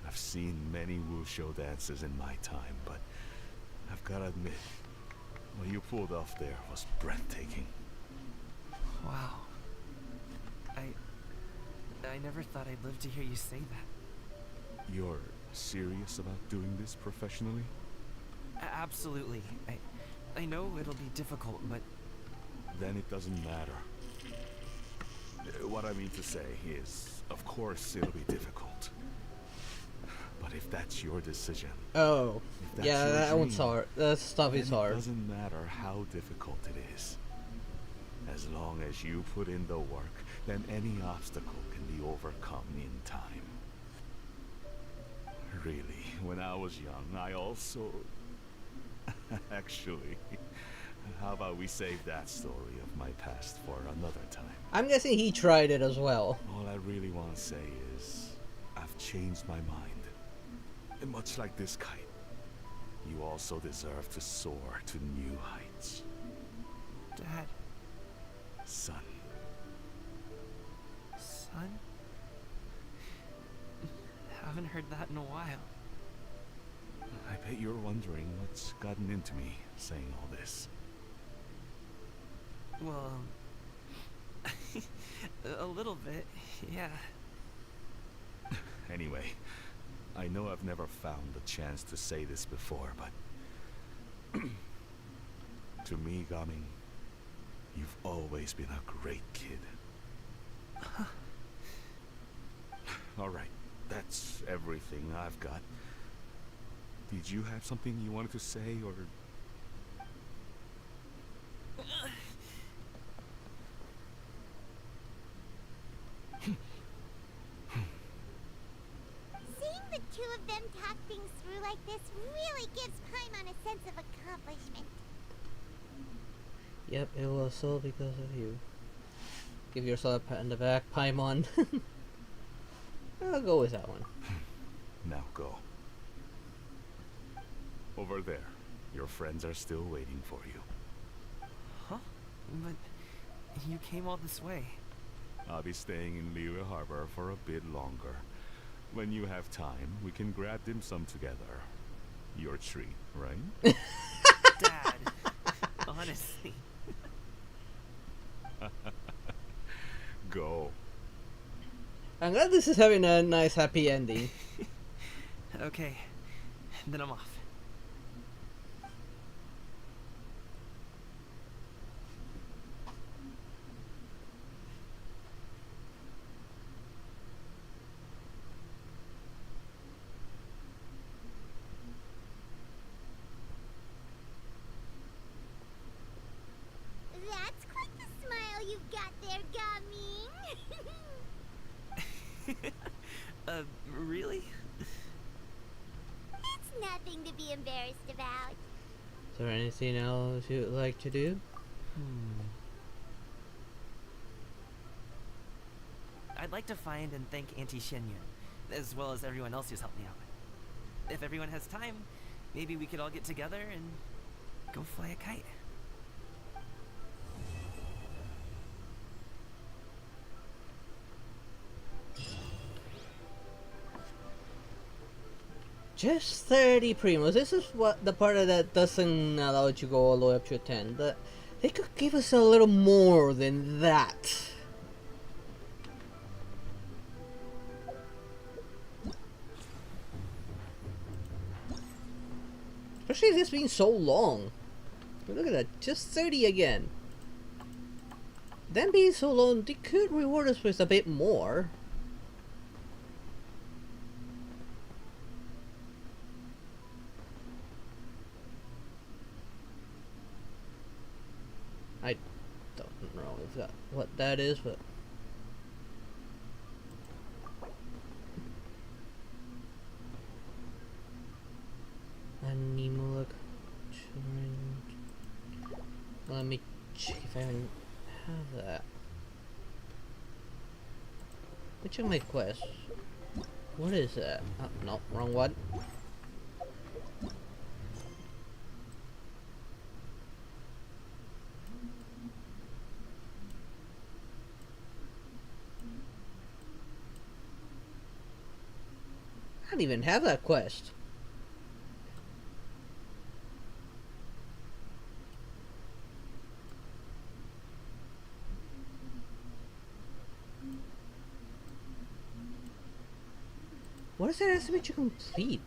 I've seen many wuxia dances in my time, but I've got to admit, what you pulled off there was breathtaking. Wow. I never thought I'd live to hear you say that. You're serious about doing this professionally? Absolutely. I know it'll be difficult, but Then it doesn't matter. What I mean to say is, of course, it'll be difficult. But if that's your decision, Oh, if that's yeah, your that one's dream, hard. That stuff is then hard. It doesn't matter how difficult it is. As long as you put in the work, then any obstacle can be overcome in time. Really, when I was young, I also... Actually, how about we save that story of my past for another time? I'm guessing he tried it as well. All I really want to say is, I've changed my mind. And much like this kite, you also deserve to soar to new heights. Dad. Son. Son? Haven't heard that in a while. I bet you're wondering what's gotten into me saying all this. Well, a little bit, yeah. Anyway, I know I've never found the chance to say this before, but to me, Gaming, you've always been a great kid. Alright, that's everything I've got. Did you have something you wanted to say, or... Seeing the two of them talk things through like this really gives Paimon a sense of accomplishment. Yep, it was all because of you. Give yourself a pat on the back, Paimon. I'll go with that one. Now go. Over there. Your friends are still waiting for you. Huh? But you came all this way. I'll be staying in Liyue Harbor for a bit longer. When you have time, we can grab dim sum together. Your treat, right? Dad, honestly. Go. I'm glad this is having a nice happy ending. Okay, then I'm off. That's quite the smile you've got there, Gummy. Really? It's nothing to be embarrassed about. Is there anything else you'd like to do? I'd like to find and thank Auntie Shenyun, as well as everyone else who's helped me out. If everyone has time, maybe we could all get together and go fly a kite. Just 30 primos. This is what the part that doesn't allow you to go all the way up to 10. They could give us a little more than that. Especially this being so long. Look at that, just 30 again. Them being so long, they could reward us with a bit more. I don't know if that what that is, but Animal. Let me check if I even have that. Which of my quests? What is that? Oh, no, wrong one. I don't even have that quest. What is that estimate to complete?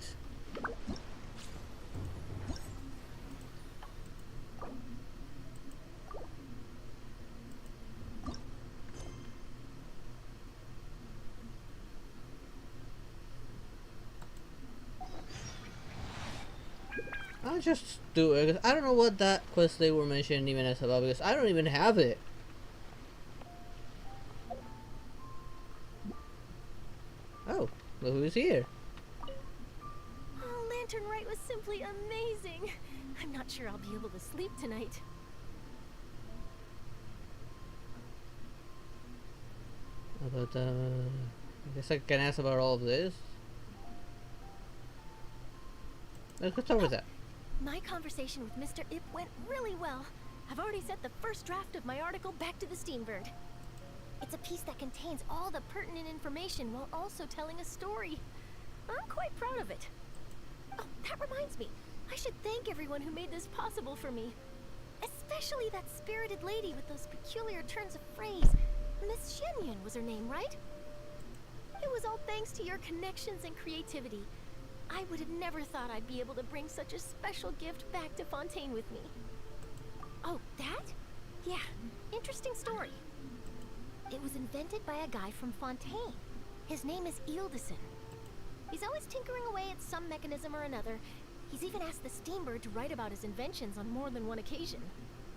I'll just do it. 'Cause I don't know what that quest they were mentioning even as about because I don't even have it. Oh, look who's here. Oh, Lantern Rite was simply amazing. I'm not sure I'll be able to sleep tonight. But I guess I can ask about all of this. Let's start with that. My conversation with Mr. Ip went really well. I've already sent the first draft of my article back to the Steambird. It's a piece that contains all the pertinent information while also telling a story. I'm quite proud of it. Oh, that reminds me. I should thank everyone who made this possible for me. Especially that spirited lady with those peculiar turns of phrase. Miss Shenyun was her name, right? It was all thanks to your connections and creativity. I would have never thought I'd be able to bring such a special gift back to Fontaine with me. Oh, that? Yeah, interesting story. It was invented by a guy from Fontaine. His name is Ildison. He's always tinkering away at some mechanism or another. He's even asked the Steambird to write about his inventions on more than one occasion.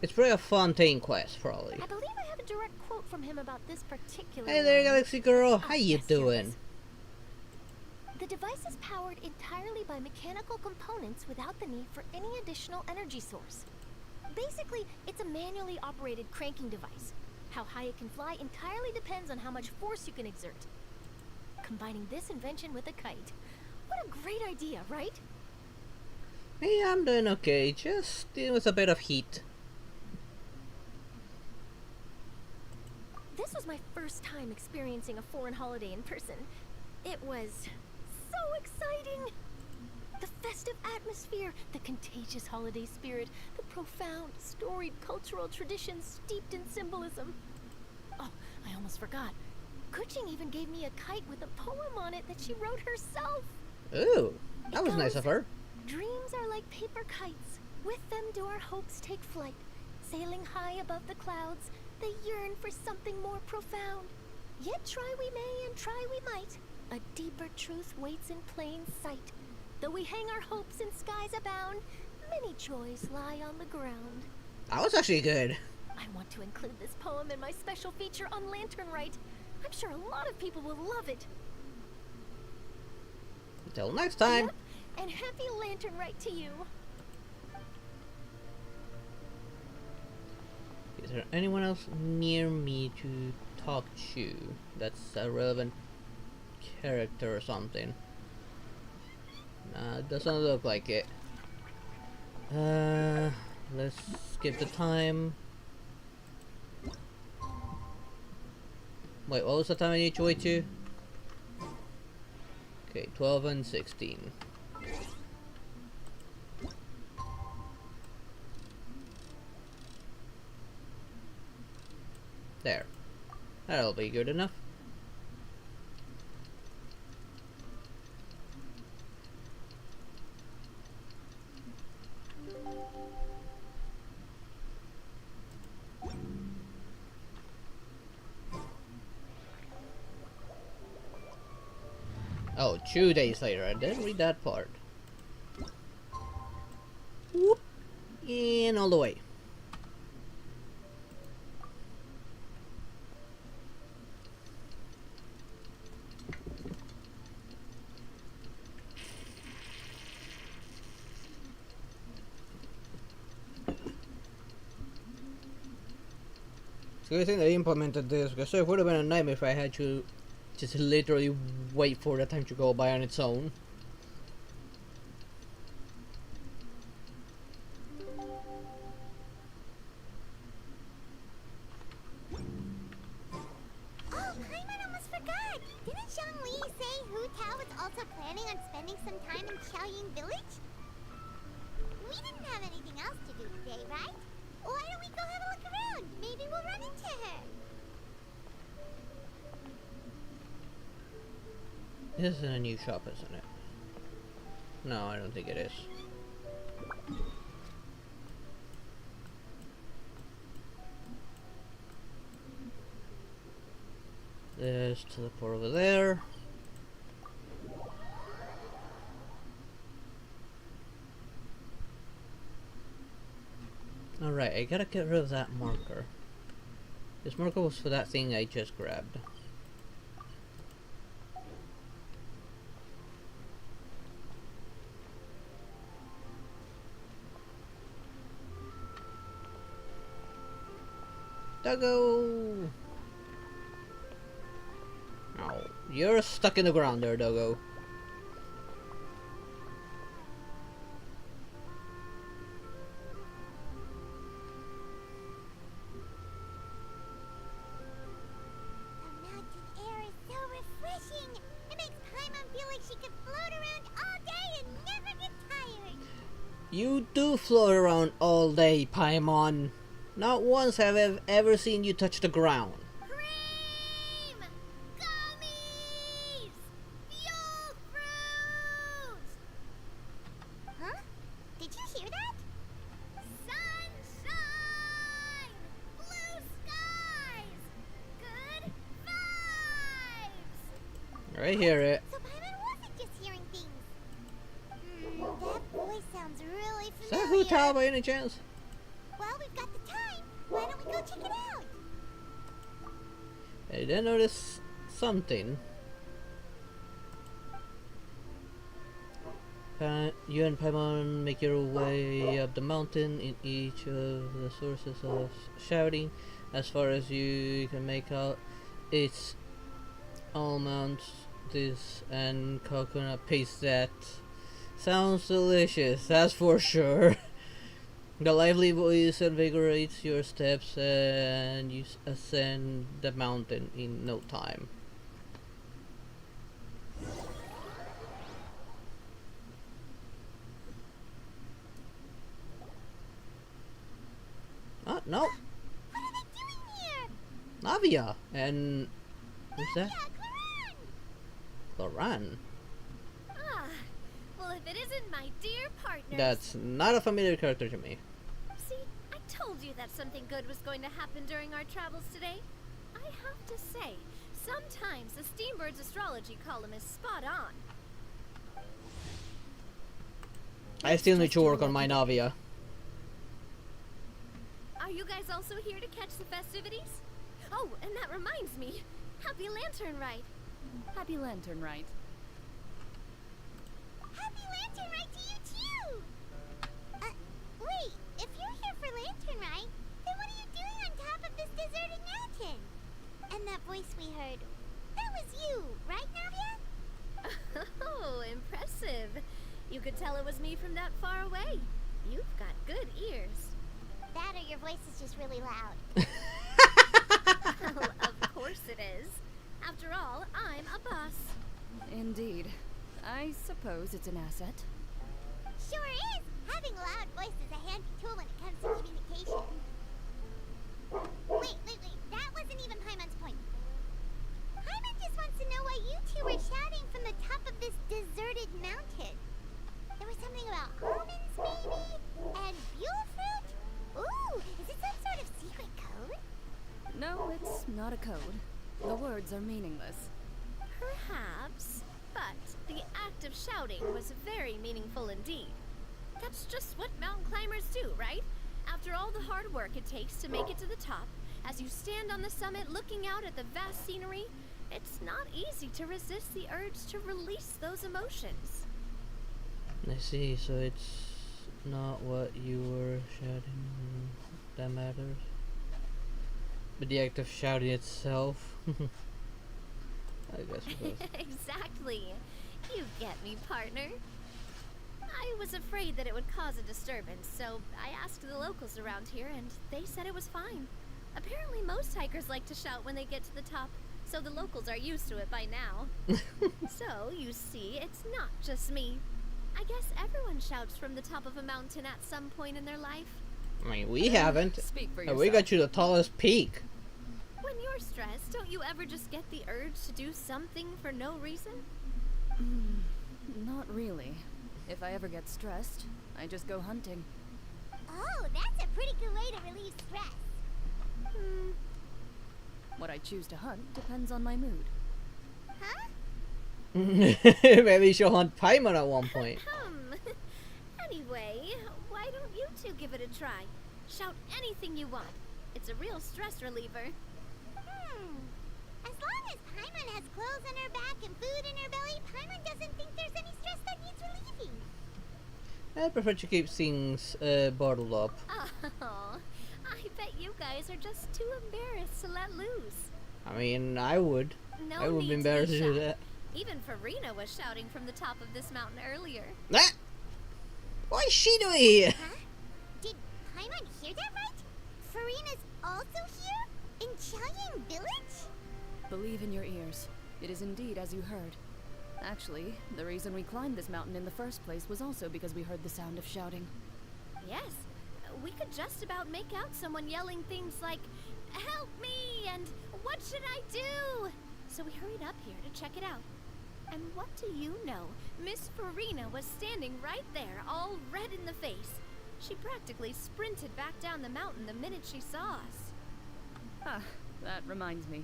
It's probably a Fontaine quest, probably. I believe I have a direct quote from him about this particular Hey there, one. Galaxy Girl. How you yes, here it doing? is. The device is powered entirely by mechanical components without the need for any additional energy source. Basically, it's a manually operated cranking device. How high it can fly entirely depends on how much force you can exert. Combining this invention with a kite. What a great idea, right? Hey, I'm doing okay. Just dealing with a bit of heat. This was my first time experiencing a foreign holiday in person. It was so exciting! The festive atmosphere, the contagious holiday spirit, the profound, storied cultural traditions steeped in symbolism. Oh, I almost forgot. Kuching even gave me a kite with a poem on it that she wrote herself. Ooh, that was nice of her. Dreams are like paper kites. With them do our hopes take flight. Sailing high above the clouds, they yearn for something more profound. Yet try we may and try we might. A deeper truth waits in plain sight. Though we hang our hopes in skies abound, many joys lie on the ground. That was actually good. I want to include this poem in my special feature on Lantern Rite. I'm sure a lot of people will love it. Until next time. Yep, and happy Lantern Rite to you. Is there anyone else near me to talk to that's a relevant character or something? Nah, it doesn't look like it. Let's skip the time. Wait, what was the time I need to wait to? Okay, 12 and 16. There. That'll be good enough. Oh, 2 days later. I didn't read that part. Whoop. And all the way. It's a good thing they implemented this, because it would have been a nightmare if I had to just literally wait for the time to go by on its own. Oh, Paimon almost forgot! Didn't Zhongli say Hu Tao was also planning on spending some time in Xiaoying Village? We didn't have anything else to do today, right? Why don't we go have a look around? Maybe we'll run into her. This isn't a new shop, isn't it? No, I don't think it is. There's teleport over there. Alright, I gotta get rid of that marker. This marker was for that thing I just grabbed. Doggo! Oh, you're stuck in the ground there, Doggo. The mountain air is so refreshing. It makes Paimon feel like she could float around all day and never get tired. You do float around all day, Paimon. Not once have I ever seen you touch the ground. Cream! Gummies! Fuel fruit! Huh? Did you hear that? Sunshine! Blue skies! Good vibes! I hear it. So Paimon wasn't just hearing things. That voice sounds really Is that familiar. Vtuber by any chance? Well, we've got the time. Why don't we go check it out? I did notice something. You and Paimon make your way up the mountain in each of the sources of shouting. As far as you can make out, it's almonds, this, and coconut paste. That sounds delicious, that's for sure. The lively voice invigorates your steps and you ascend the mountain in no time. Oh, no. What are they doing here? Navia and who's that? Claran! Loran. Ah, well, if it isn't my dear partner. That's not a familiar character to me. See, I told you that something good was going to happen during our travels today. I have to say, sometimes the Steambird's astrology column is spot on. I still need to work on my Navia. Are you guys also here to catch the festivities? Oh, and that reminds me. Happy Lantern Rite. Happy Lantern Rite. Happy Lantern Rite to you too! Wait, if you're here for Lantern Rite, then what are you doing on top of this deserted mountain? And that voice we heard, that was you, right, Navia? Oh, impressive. You could tell it was me from that far away. You've got good ears. That or your voice is just really loud. Well, of course it is. After all, I'm a boss. Indeed. I suppose it's an asset. Sure is! Having a loud voice is a handy tool when it comes to communication. Wait. That wasn't even Paimon's point. Paimon just wants to know why you two were shouting from the top of this deserted mountain. There was something about almonds, maybe? And fuel fruit? Ooh, is it some sort of secret code? No, it's not a code. The words are meaningless. Perhaps, but the act of shouting was very meaningful indeed. That's just what mountain climbers do, right? After all the hard work it takes to make it to the top, as you stand on the summit looking out at the vast scenery, it's not easy to resist the urge to release those emotions. I see, so it's not what you were shouting that matters, but the act of shouting itself. I guess it does. Exactly. You get me, partner. I was afraid that it would cause a disturbance, so I asked the locals around here, and they said it was fine. Apparently most hikers like to shout when they get to the top, so the locals are used to it by now. So, you see, it's not just me. I guess everyone shouts from the top of a mountain at some point in their life. I mean, we haven't. Speak for And yourself. we got you the tallest peak. When you're stressed, don't you ever just get the urge to do something for no reason? Not really. If I ever get stressed, I just go hunting. Oh, that's a pretty good way to relieve stress. What I choose to hunt depends on my mood. Huh? Maybe she'll hunt Paimon at one point. Anyway, why don't you two give it a try? Shout anything you want. It's a real stress reliever. As long as Paimon has clothes on her back and food in her belly, Paimon doesn't think there's any stress that needs relieving. I prefer to keep things bottled up. Oh, I bet you guys are just too embarrassed to let loose. I mean, I would. No I would need be embarrassed to to be do shy. that. Even Farina was shouting from the top of this mountain earlier. Ah! What is she doing here? Huh? Did Paimon hear that right? Farina's also here? In Qiaoying Village? Believe in your ears. It is indeed as you heard. Actually, the reason we climbed this mountain in the first place was also because we heard the sound of shouting. Yes, we could just about make out someone yelling things like, "Help me!" and "What should I do?" So we hurried up here to check it out. And what do you know? Miss Farina was standing right there, all red in the face. She practically sprinted back down the mountain the minute she saw us. Ah, that reminds me.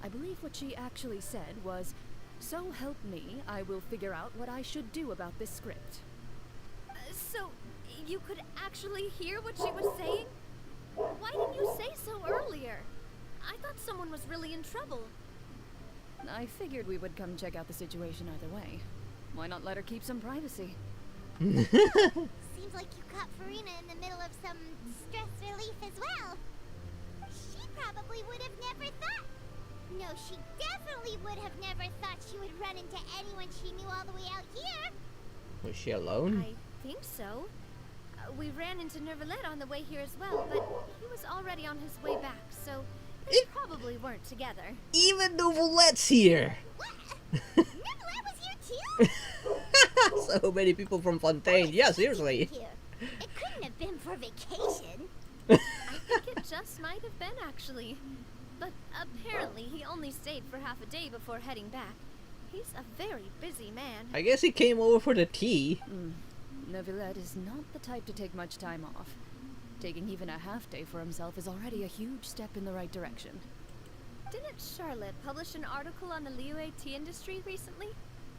I believe what she actually said was, "So help me, I will figure out what I should do about this script." So, you could actually hear what she was saying? Why didn't you say so earlier? I thought someone was really in trouble. I figured we would come check out the situation either way. Why not let her keep some privacy? Seems like you caught Farina in the middle of some stress relief as well. She probably would have never thought. No, she definitely would have never thought she would run into anyone she knew all the way out here. Was she alone? I think so. We ran into Nervalet on the way here as well, but he was already on his way back, so they probably weren't together. Even Novelette's here! Nervalet was here too? So many people from Fontaine. Yeah, seriously. It couldn't have been for vacation. I think it just might have been, actually. But apparently he only stayed for half a day before heading back. He's a very busy man. I guess he came over for the tea. Neuvillette is not the type to take much time off. Taking even a half day for himself is already a huge step in the right direction. Didn't Charlotte publish an article on the Liyue tea industry recently?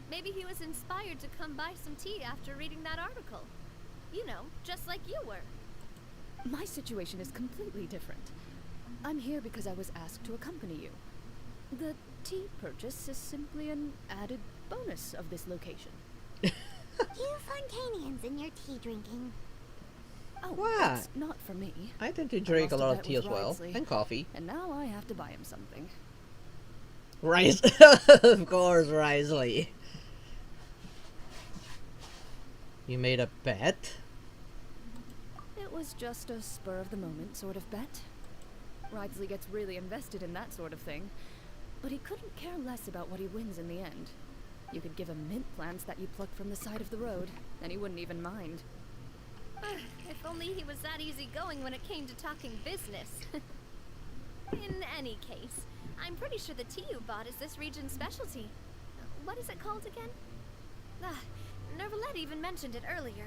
Maybe he was inspired to come buy some tea after reading that article. You know, just like you were. My situation is completely different. I'm here because I was asked to accompany you. The tea purchase is simply an added bonus of this location. You Fontainians and your tea drinking. Oh, What? that's not for me. I tend to drink a lost lot bet of tea with as well. Wriothesley, And coffee. And now I have to buy him something. Rice. Of course, Risley. You made a bet? It was just a spur-of-the-moment sort of bet. Wriothesley gets really invested in that sort of thing, but he couldn't care less about what he wins in the end. You could give him mint plants that you plucked from the side of the road, and he wouldn't even mind. If only he was that easygoing when it came to talking business. In any case, I'm pretty sure the tea you bought is this region's specialty. What is it called again? Nervalet even mentioned it earlier.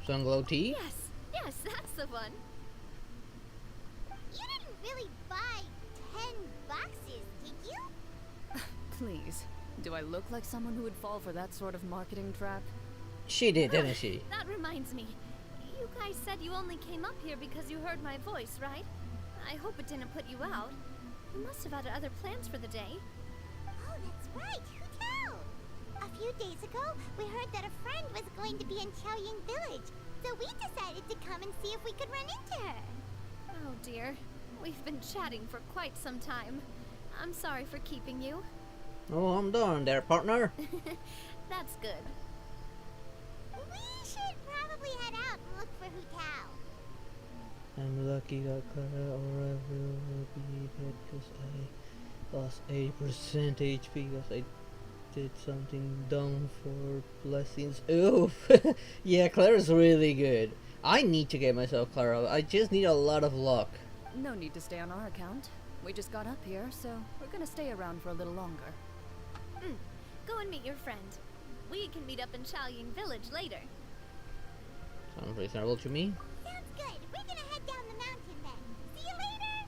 Sunglow tea? Yes, that's the one. You didn't really buy 10 boxes, did you? Please, do I look like someone who would fall for that sort of marketing trap? She did, didn't she? That reminds me. You guys said you only came up here because you heard my voice, right? I hope it didn't put you out. You must have had other plans for the day. Oh, that's right. Who knew? A few days ago, we heard that a friend was going to be in Qiaoying Village, so we decided to come and see if we could run into her. Oh dear. We've been chatting for quite some time. I'm sorry for keeping you. Oh, I'm done there, partner. That's good. We should probably head out and look for Hu Tao. I'm lucky got Clara or I will be dead because I lost 80% HP because I did something dumb for blessings. Oof. Yeah, Clara's really good. I need to get myself Clara. I just need a lot of luck. No need to stay on our account. We just got up here, so we're gonna stay around for a little longer. Go and meet your friend. We can meet up in Qiaoying Village later. Sounds reasonable to me. Sounds good. We're gonna head down the mountain then. See you later.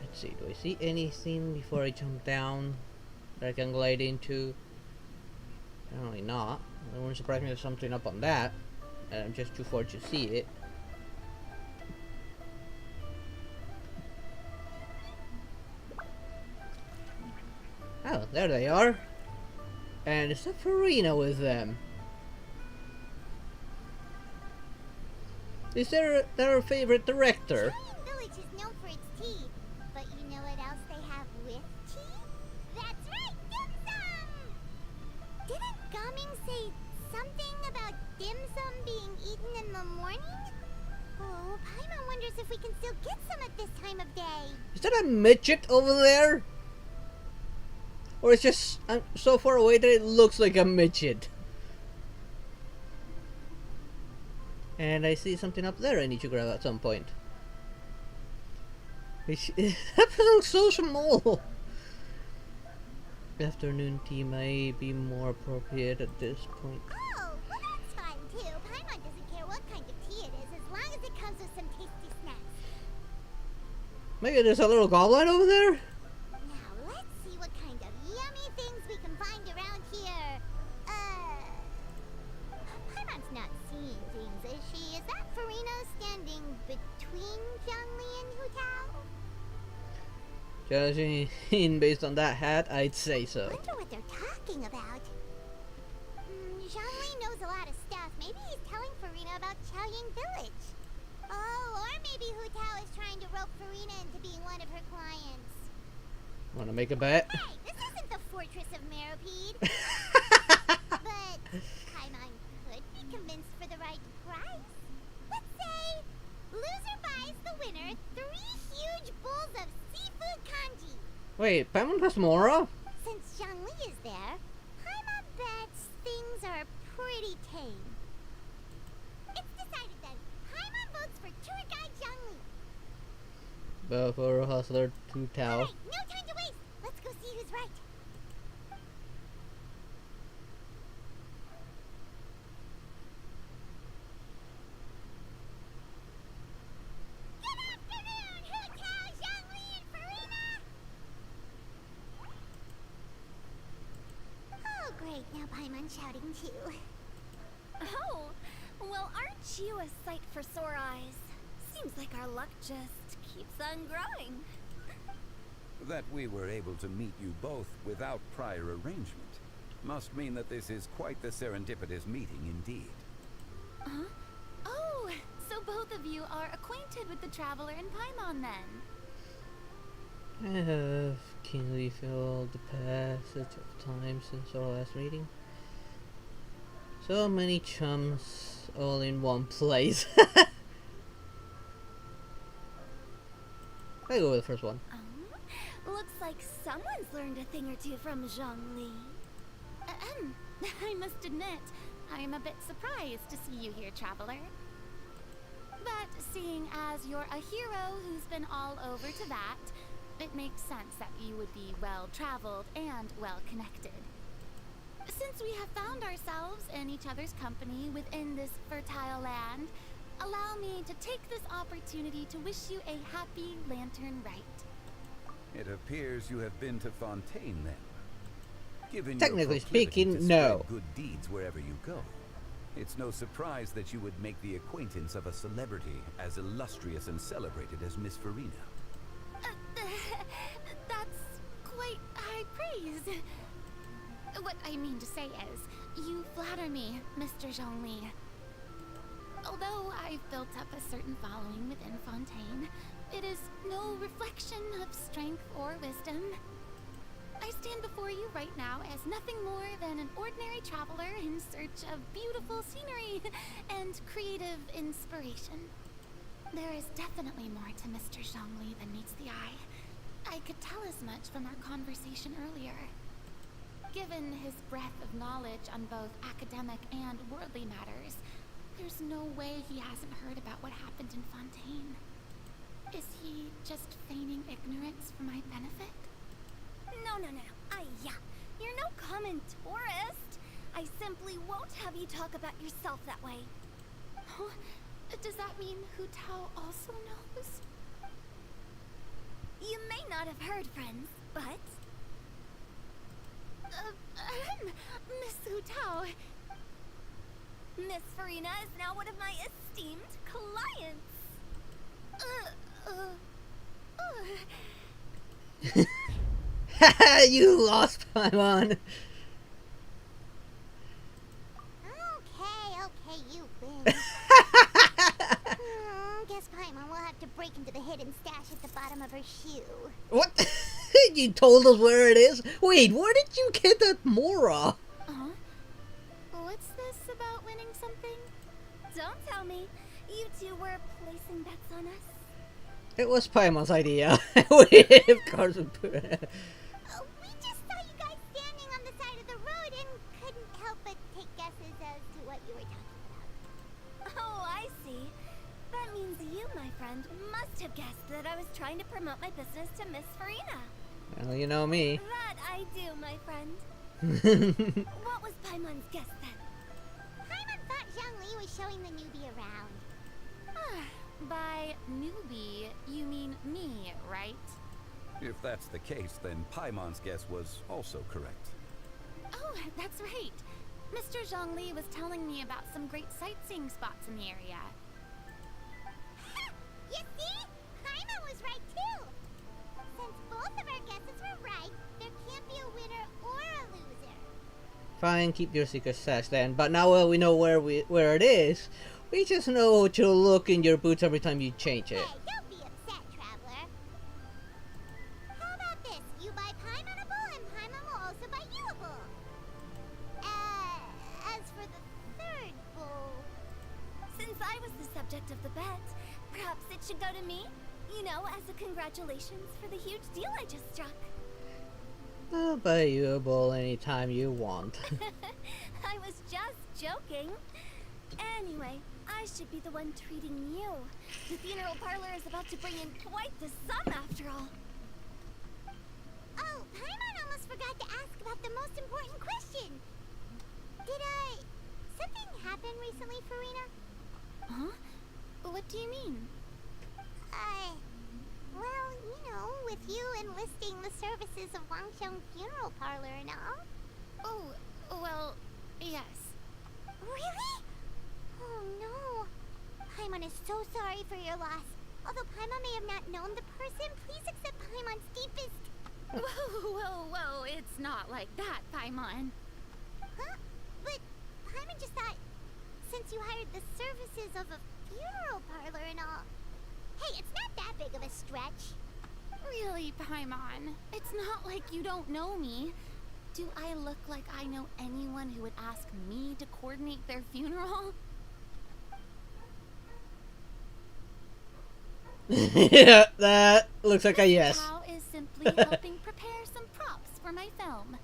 Let's see, do I see anything before I jump down that I can glide into? Apparently not. It wouldn't surprise me if there's something up on that, and I'm just too far to see it. Oh, there they are. And it's a Farina with them. Is there their favorite director? Chowing Village is known for its tea, but you know what else they have with tea? That's right, dim sum! Didn't Gaming say something about dim sum being eaten in the morning? Oh, Paimon wonders if we can still get some at this time of day. Is that a midget over there? Or it's just I'm so far away that it looks like a midget. And I see something up there I need to grab at some point. That looks so small. Afternoon tea may be more appropriate at this point. Oh, well that's fine too. Paimon doesn't care what kind of tea it is as long as it comes with some tasty snacks. Maybe there's a little goblin over there? Now let's see what kind of yummy things we can find around here. Paimon's not seeing things, is she? Is that Farina standing between Zhongli and Hu Tao? Judging based on that hat, I'd say so. Wonder what they're talking about. Zhongli knows a lot of stuff. Maybe he's telling Farina about Chaoying Village. Oh, or maybe Hu Tao is trying to rope Farina into being one of her clients. Wanna make a bet? Hey, this isn't the Fortress of Meropide. But Paimon could be convinced for the right price. Let's say loser buys the winner 3 huge bowls of seafood kanji. Wait, Paimon has Mora? Since Zhongli is there, Paimon bets things are pretty tame. It's decided then. Paimon votes for tour guide Zhongli. But for Hustler to Tao. Alright, no time to waste. Let's go see who's right. Good afternoon, Hu Tao, Zhongli, and Farina. Oh, great. Now Paimon's shouting too. Oh, well, aren't you a sight for sore eyes? Seems like our luck just keeps on growing. That we were able to meet you both without prior arrangement must mean that this is quite the serendipitous meeting indeed. Huh? Oh, so both of you are acquainted with the Traveler and Paimon then? I have keenly felt the passage of time since our last meeting. So many chums all in one place. I go with the first one. Looks like someone's learned a thing or two from Zhongli. I must admit, I'm a bit surprised to see you here, Traveler. But seeing as you're a hero who's been all over to that, it makes sense that you would be well-traveled and well-connected. Since we have found ourselves in each other's company within this fertile land, allow me to take this opportunity to wish you a happy Lantern Rite. It appears you have been to Fontaine then. Given Technically your proclivity speaking, to no. spread good deeds wherever you go, it's no surprise that you would make the acquaintance of a celebrity as illustrious and celebrated as Miss Farina. That's quite high praise. What I mean to say is, you flatter me, Mr. Zhongli. Although I've built up a certain following within Fontaine, it is no reflection of strength or wisdom. I stand before you right now as nothing more than an ordinary traveler in search of beautiful scenery and creative inspiration. There is definitely more to Mr. Zhongli than meets the eye. I could tell as much from our conversation earlier. Given his breadth of knowledge on both academic and worldly matters, there's no way he hasn't heard about what happened in Fontaine. Is he just feigning ignorance for my benefit? No. Yeah. You're no common tourist. I simply won't have you talk about yourself that way. Oh, does that mean Hu Tao also knows? You may not have heard, friends, but... Miss Hu Tao... Miss Farina is now one of my esteemed clients. Haha, you lost, Paimon! Okay, you win. Guess Paimon will have to break into the hidden stash at the bottom of her shoe. What? You told us where it is? Wait, where did you get that Mora? What's this about winning something? Don't tell me. You two were placing bets on us. It was Paimon's idea. Of course. We just saw you guys standing on the side of the road and couldn't help but take guesses as to what you were talking about. Oh, I see. That means you, my friend, must have guessed that I was trying to promote my business to Miss Farina. Well, you know me. That I do, my friend. What was Paimon's guess then? Paimon thought Zhongli was showing the newbie around. By newbie, you mean me, right? If that's the case, then Paimon's guess was also correct. Oh, that's right. Mr. Zhongli was telling me about some great sightseeing spots in the area. You see? Paimon was right too! Since both of our guesses were right, there can't be a winner or a loser. Fine, keep your secret stash then. But now we know where it is. We just know to look in your boots every time you change it. Hey, don't be upset, traveler. How about this? You buy Paimonable and Paimon will also buy you a bowl. As for the third bowl... Since I was the subject of the bet, perhaps it should go to me? You know, as a congratulations for the huge deal I just struck. I'll buy you a bowl anytime you want. I was just joking. Anyway, I should be the one treating you. The funeral parlor is about to bring in quite the sum after all. Oh, Paimon almost forgot to ask about the most important question. Did, something happen recently, Farina? Huh? What do you mean? Well, you know, with you enlisting the services of Wangsheng Funeral Parlor and all. Oh, well, yes. Really? Oh no. Paimon is so sorry for your loss. Although Paimon may have not known the person, please accept Paimon's deepest... Whoa, it's not like that, Paimon. Huh? But Paimon just thought, since you hired the services of a funeral parlor and all... Hey, it's not that big of a stretch. Really, Paimon? It's not like you don't know me. Do I look like I know anyone who would ask me to coordinate their funeral? Yeah, that looks like a yes. How is simply helping prepare some props for my film.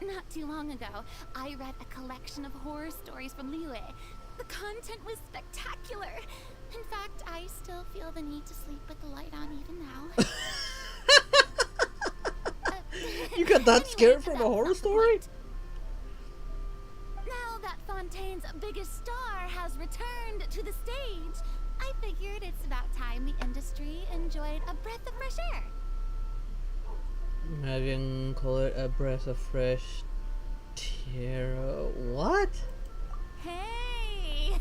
Not too long ago, I read a collection of horror stories from Liyue. The content was spectacular. In fact, I still feel the need to sleep with the light on even now. You got that scared from a horror story? Now that Fontaine's biggest star has returned to the stage, I figured it's about time the industry enjoyed a breath of fresh air. Having call it a breath of fresh air. What? Hey,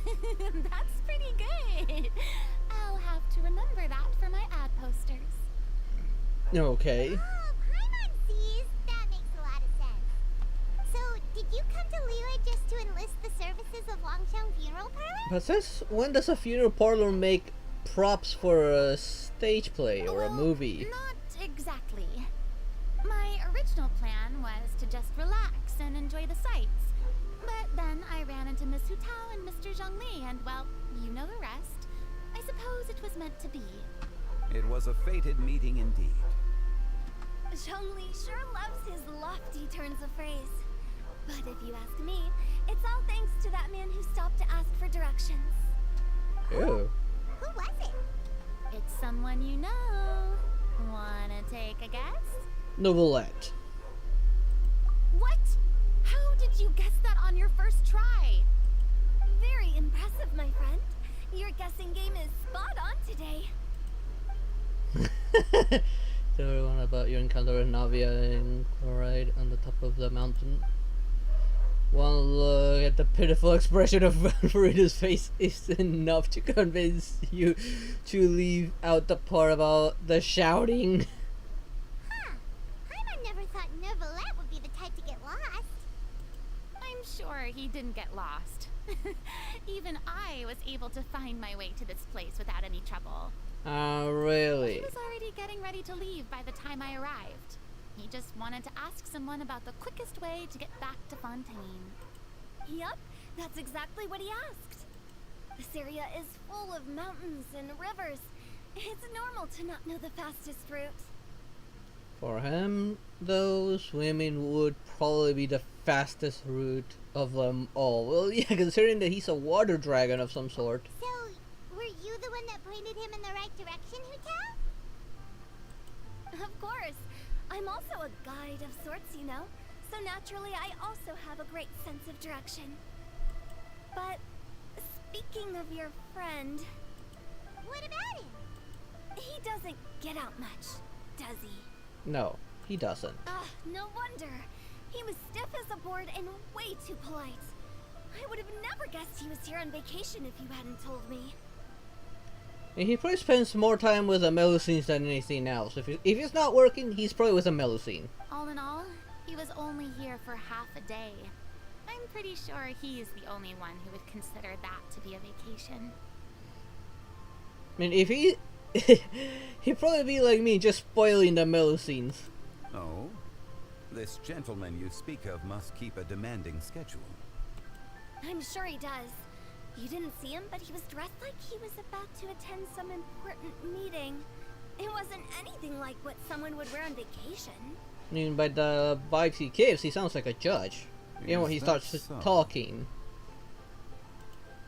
that's pretty good. I'll have to remember that for my ad posters. Okay. Oh, Paimon sees. That makes a lot of sense. So, did you come to Liyue just to enlist the services of Wangsheng Funeral Parlor? But since when does a funeral parlor make props for a stage play or a movie? Not exactly. My original plan was to just relax and enjoy the sights. But then I ran into Miss Hu Tao and Mr. Zhongli, and well, you know the rest. I suppose it was meant to be. It was a fated meeting indeed. Zhongli sure loves his lofty turns of phrase. But if you ask me, it's all thanks to that man who stopped to ask for directions. Ew. Who was it? It's someone you know. Wanna take a guess? Novelette. What? How did you guess that on your first try? Very impressive, my friend. Your guessing game is spot on today. to everyone about your encounter with Navia and Chloride on the top of the mountain. One look at the pitiful expression of Farina's face is enough to convince you to leave out the part about the shouting. Huh. I never thought Neuvillette would be the type to get lost. I'm sure he didn't get lost. Even I was able to find my way to this place without any trouble. Really? He was already getting ready to leave by the time I arrived. He just wanted to ask someone about the quickest way to get back to Fontaine. Yup, that's exactly what he asked. This area is full of mountains and rivers. It's normal to not know the fastest route. For him, though, swimming would probably be the fastest route of them all. Well, yeah, considering that he's a water dragon of some sort. So, were you the one that pointed him in the right direction, Hutel? Of course. I'm also a guide of sorts, you know. So naturally, I also have a great sense of direction. But speaking of your friend... What about him? He doesn't get out much, does he? No, he doesn't. No wonder. He was stiff as a board and way too polite. I would have never guessed he was here on vacation if you hadn't told me. And he probably spends more time with the Melusines than anything else. If he's not working, he's probably with a Melusine. All in all, he was only here for half a day. I'm pretty sure he's the only one who would consider that to be a vacation. I mean, if he... he'd probably be like me, just spoiling the Melusines. Oh? This gentleman you speak of must keep a demanding schedule. I'm sure he does. You didn't see him, but he was dressed like he was about to attend some important meeting. It wasn't anything like what someone would wear on vacation. I mean, by the vibes he gives, he sounds like a judge. You know, when he starts talking.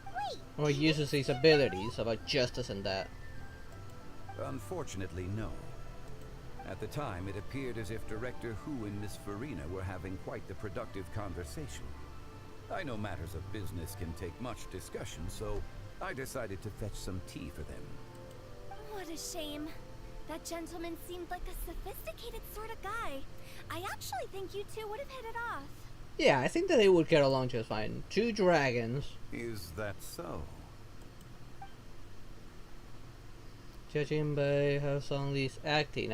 Wait, or he uses his abilities about justice and that. Unfortunately, no. At the time, it appeared as if Director Hu and Miss Farina were having quite the productive conversation. I know matters of business can take much discussion, so I decided to fetch some tea for them. What a shame. That gentleman seemed like a sophisticated sort of guy. I actually think you two would have hit it off. Yeah, I think that they would get along just fine. Two dragons. Is that so? Judging by how strongly he's acting,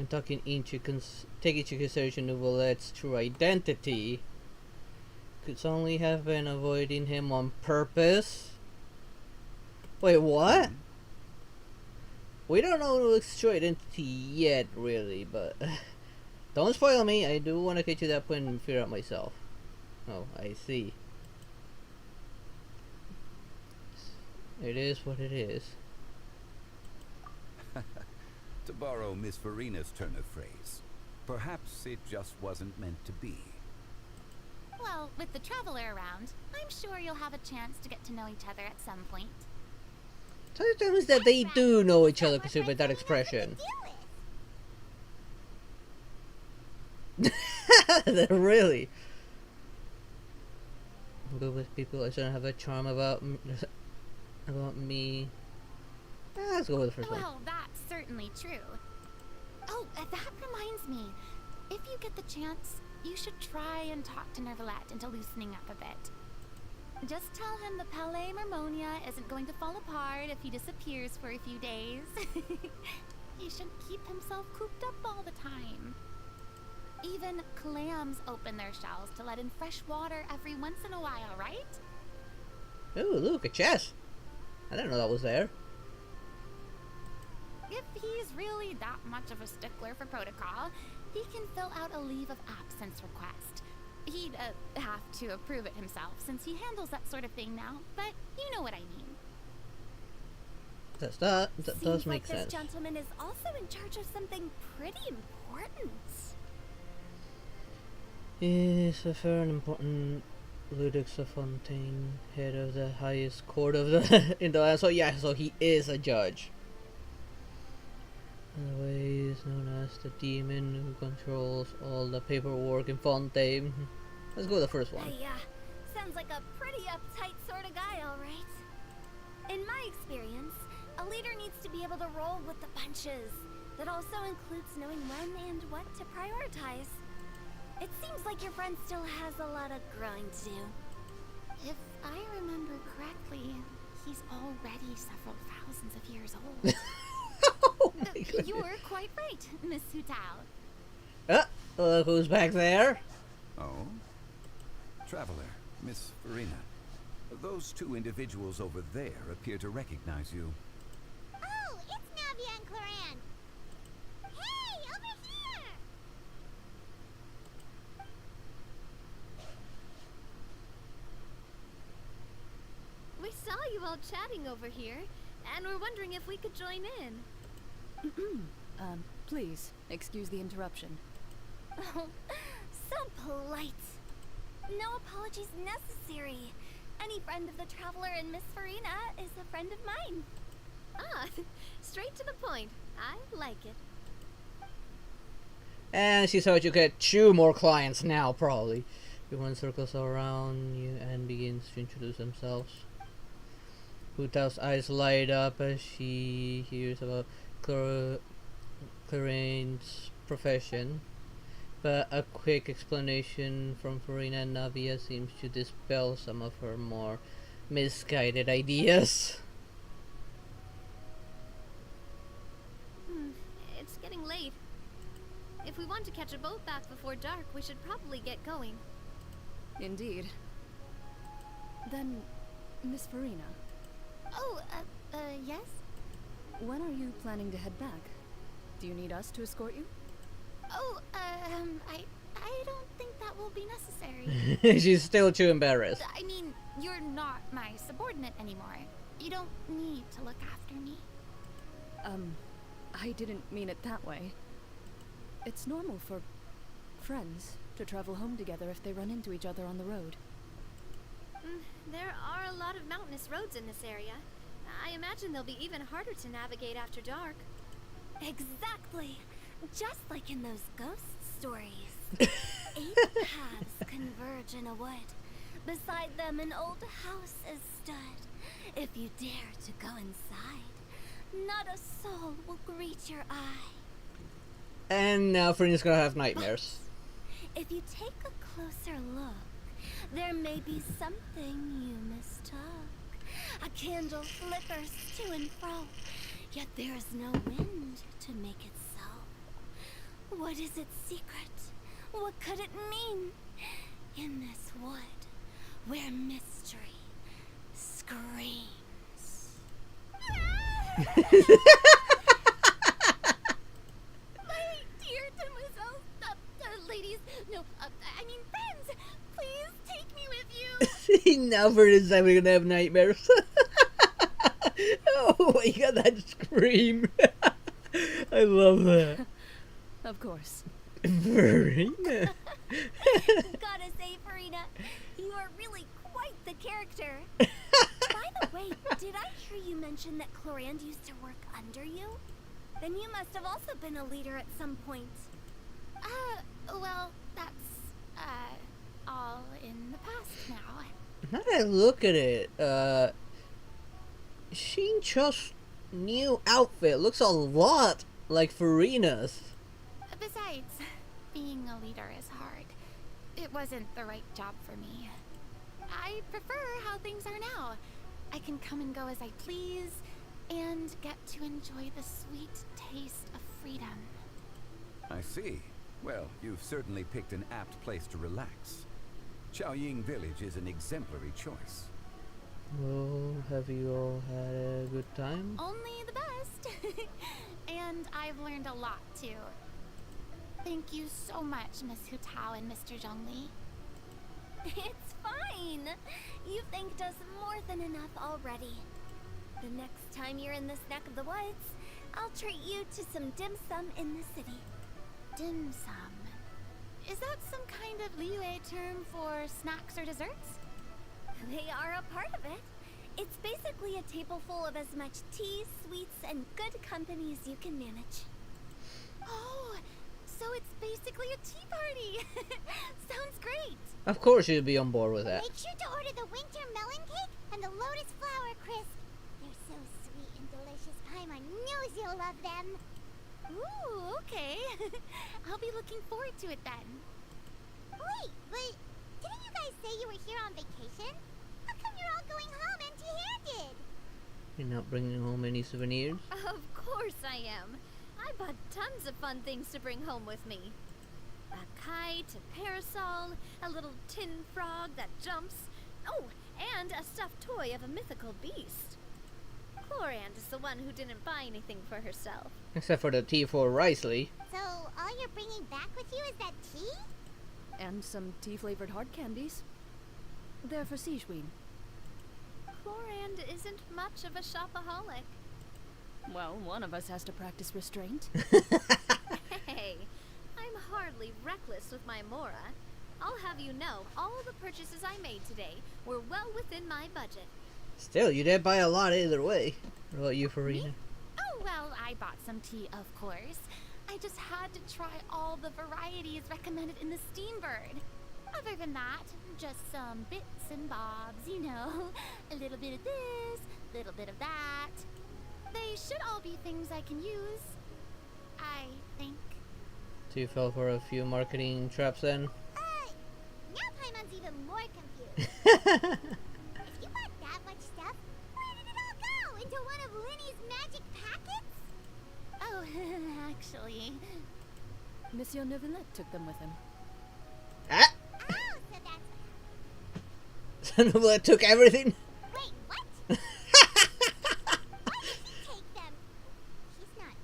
taking into consideration Neuvillette's true identity, could only have been avoiding him on purpose. Wait, what? We don't know his true identity yet, really, but don't spoil me. I do want to get to that point and figure out myself. Oh, I see. It is what it is. To borrow Miss Farina's turn of phrase, perhaps it just wasn't meant to be. Well, with the Traveler around, I'm sure you'll have a chance to get to know each other at some point. So it means that they do know each other considered by that expression. Really? I'm good with people. I shouldn't have a charm about me. Let's go with the first one. Well, that's certainly true. Oh, that reminds me. If you get the chance, you should try and talk to Neuvillette into loosening up a bit. Just tell him the Palais Mermonia isn't going to fall apart if he disappears for a few days. He shouldn't keep himself cooped up all the time. Even clams open their shells to let in fresh water every once in a while, right? Ooh, look, a chest. I didn't know that was there. If he's really that much of a stickler for protocol, he can fill out a leave of absence request. He'd have to approve it himself since he handles that sort of thing now, but you know what I mean. That does make like sense. This gentleman is also in charge of something pretty important. Is a fair and important Ludix of Fontaine, head of the highest court of the in the land. So yeah, so he is a judge. Otherwise known as the demon who controls all the paperwork in Fontaine. Let's go with the first one. Yeah, sounds like a pretty uptight sort of guy, all right. In my experience, a leader needs to be able to roll with the punches. That also includes knowing when and what to prioritize. It seems like your friend still has a lot of growing to do. If I remember correctly, he's already several thousands of years old. Oh my goodness. You were quite right, Miss Hutao. Look who's back there. Oh? Traveler, Miss Farina. Those two individuals over there appear to recognize you. Oh, it's Navia and Cloran. Hey, over here! We saw you all chatting over here, and we're wondering if we could join in. Please, excuse the interruption. Oh, so polite. No apologies necessary. Any friend of the Traveler and Miss Farina is a friend of mine. Ah, straight to the point. I like it. And she's how you get 2 more clients now, probably. Everyone circles around you and begins to introduce themselves. Hutao's eyes light up as she hears about Clarane's profession, but a quick explanation from Farina and Navia seems to dispel some of her more misguided ideas. It's getting late. If we want to catch a boat back before dark, we should probably get going. Indeed. Then, Miss Farina. Oh, yes? When are you planning to head back? Do you need us to escort you? Oh, I don't think that will be necessary. She's still too embarrassed. I mean, you're not my subordinate anymore. You don't need to look after me. I didn't mean it that way. It's normal for friends to travel home together if they run into each other on the road. There are a lot of mountainous roads in this area. I imagine they'll be even harder to navigate after dark. Exactly! Just like in those ghost stories. 8 paths converge in a wood. Beside them an old house is stood. If you dare to go inside, not a soul will greet your eye. And now Farina's gonna have nightmares. If you take a closer look, there may be something you mistook. A candle flickers to and fro, yet there is no wind to make it so. What is its secret? What could it mean? In this wood, where mystery screams. My dear demoiselles, ladies, no, I mean friends, please take me with you. Now Farina's definitely gonna have nightmares. Oh my god, that scream. I love that. Of course. Farina. Gotta say, Farina, you are really quite the character. By the way, did I hear you mention that Cloran used to work under you? Then you must have also been a leader at some point. Well, that's, all in the past now. Now that I look at it, Shincho's new outfit looks a lot like Farina's. Besides, being a leader is hard. It wasn't the right job for me. I prefer how things are now. I can come and go as I please, and get to enjoy the sweet taste of freedom. I see. Well, you've certainly picked an apt place to relax. Chaoying Village is an exemplary choice. Well, have you all had a good time? Only the best. And I've learned a lot, too. Thank you so much, Miss Hutao and Mr. Zhongli. It's fine. You thanked us more than enough already. The next time you're in this neck of the woods, I'll treat you to some dim sum in the city. Dim sum. Is that some kind of Liyue term for snacks or desserts? They are a part of it. It's basically a table full of as much tea, sweets, and good company as you can manage. Oh, so it's basically a tea party. Sounds great. Of course you'd be on board with that. Make sure to order the winter melon cake and the lotus flower crisp. They're so sweet and delicious. Paimon you'll love them. Ooh, okay. I'll be looking forward to it then. Wait, but didn't you guys say you were here on vacation? How come you're all going home empty-handed? You're not bringing home any souvenirs? Of course I am. I bought tons of fun things to bring home with me. A kite, a parasol, a little tin frog that jumps. Oh, and a stuffed toy of a mythical beast. Chlorand is the one who didn't buy anything for herself. Except for the tea for Risley. So, all you're bringing back with you is that tea? And some tea-flavored hard candies. They're for Sigewin. Chlorand isn't much of a shopaholic. Well, one of us has to practice restraint. Hey, I'm hardly reckless with my Mora. I'll have you know, all the purchases I made today were well within my budget. Still, you did buy a lot either way. What about you, Farina? Oh, well, I bought some tea, of course. I just had to try all the varieties recommended in the Steambird. Other than that, just some bits and bobs, you know. A little bit of this, a little bit of that. They should all be things I can use, I think. So you fell for a few marketing traps then? Now Paimon's even more confused. If you bought that much stuff, where did it all go? Into one of Linny's magic packets? Oh, actually... Monsieur Neuvillette took them with him. Ah! Oh, so that's... That took everything? Wait, what? Why did he take them? He's not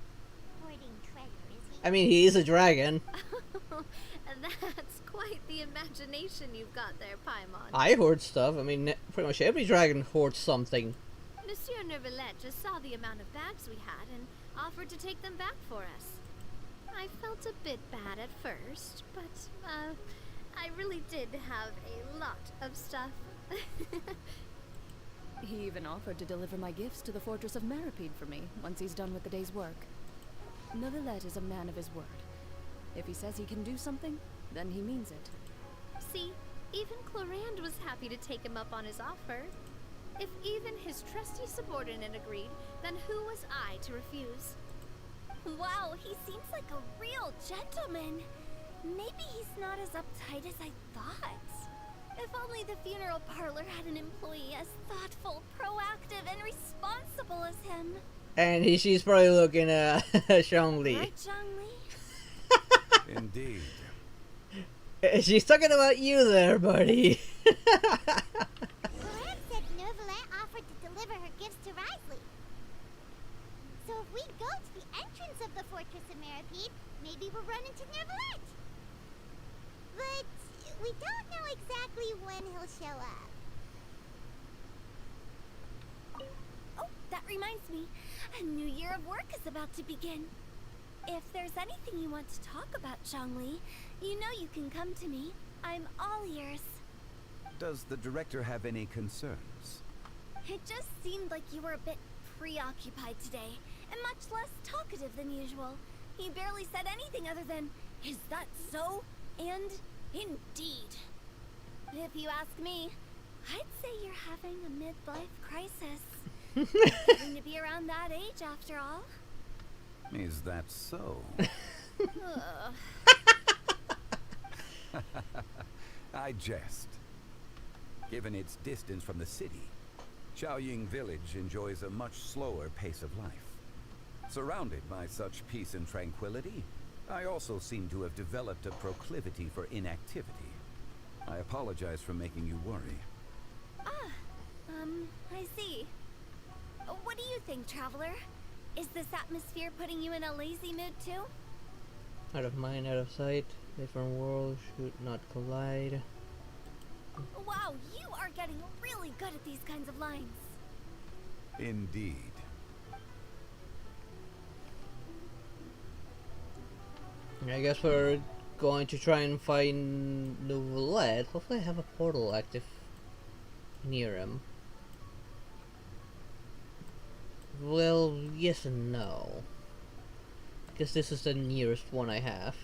hoarding treasure, is he? I mean, he is a dragon. That's quite the imagination you've got there, Paimon. I hoard stuff. I mean, pretty much every dragon hoards something. Monsieur Neuvillette just saw the amount of bags we had and offered to take them back for us. I felt a bit bad at first, but, I really did have a lot of stuff. He even offered to deliver my gifts to the Fortress of Maripede for me, once he's done with the day's work. Neuvillette is a man of his word. If he says he can do something, then he means it. See, even Chlorand was happy to take him up on his offer. If even his trusty subordinate agreed, then who was I to refuse? Wow, he seems like a real gentleman. Maybe he's not as uptight as I thought. If only the funeral parlor had an employee as thoughtful, proactive, and responsible as him. And she's probably looking at Zhongli. Right, Zhongli? Indeed. She's talking about you there, buddy. Chlorand said Neuvillette offered to deliver her gifts to Risley. So if we go to the entrance of the Fortress of Maripede, maybe we'll run into Neuvillette. But we don't know exactly when he'll show up. Oh, that reminds me. A new year of work is about to begin. If there's anything you want to talk about, Zhongli, you know you can come to me. I'm all ears. Does the director have any concerns? It just seemed like you were a bit preoccupied today, and much less talkative than usual. He barely said anything other than, "Is that so?" and "Indeed." If you ask me, I'd say you're having a midlife crisis. Getting to be around that age, after all. Is that so? Ugh. I jest. Given its distance from the city, Xiaoying Village enjoys a much slower pace of life. Surrounded by such peace and tranquility, I also seem to have developed a proclivity for inactivity. I apologize for making you worry. I see. What do you think, Traveler? Is this atmosphere putting you in a lazy mood too? Out of mind, out of sight. Different worlds should not collide. Wow, you are getting really good at these kinds of lines. Indeed. I guess we're going to try and find Neuvillette. Hopefully I have a portal active near him. Well, yes and no. Because this is the nearest one I have.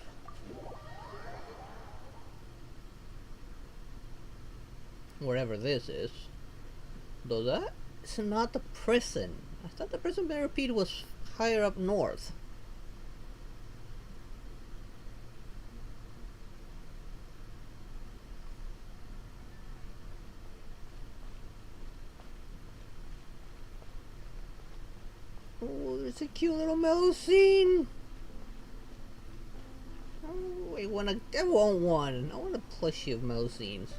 Wherever this is. Though that is not the prison. I thought the prison Maripede was higher up north. Oh, it's a cute little mellow scene. Oh, I want one. I want a plushie of mellow scenes.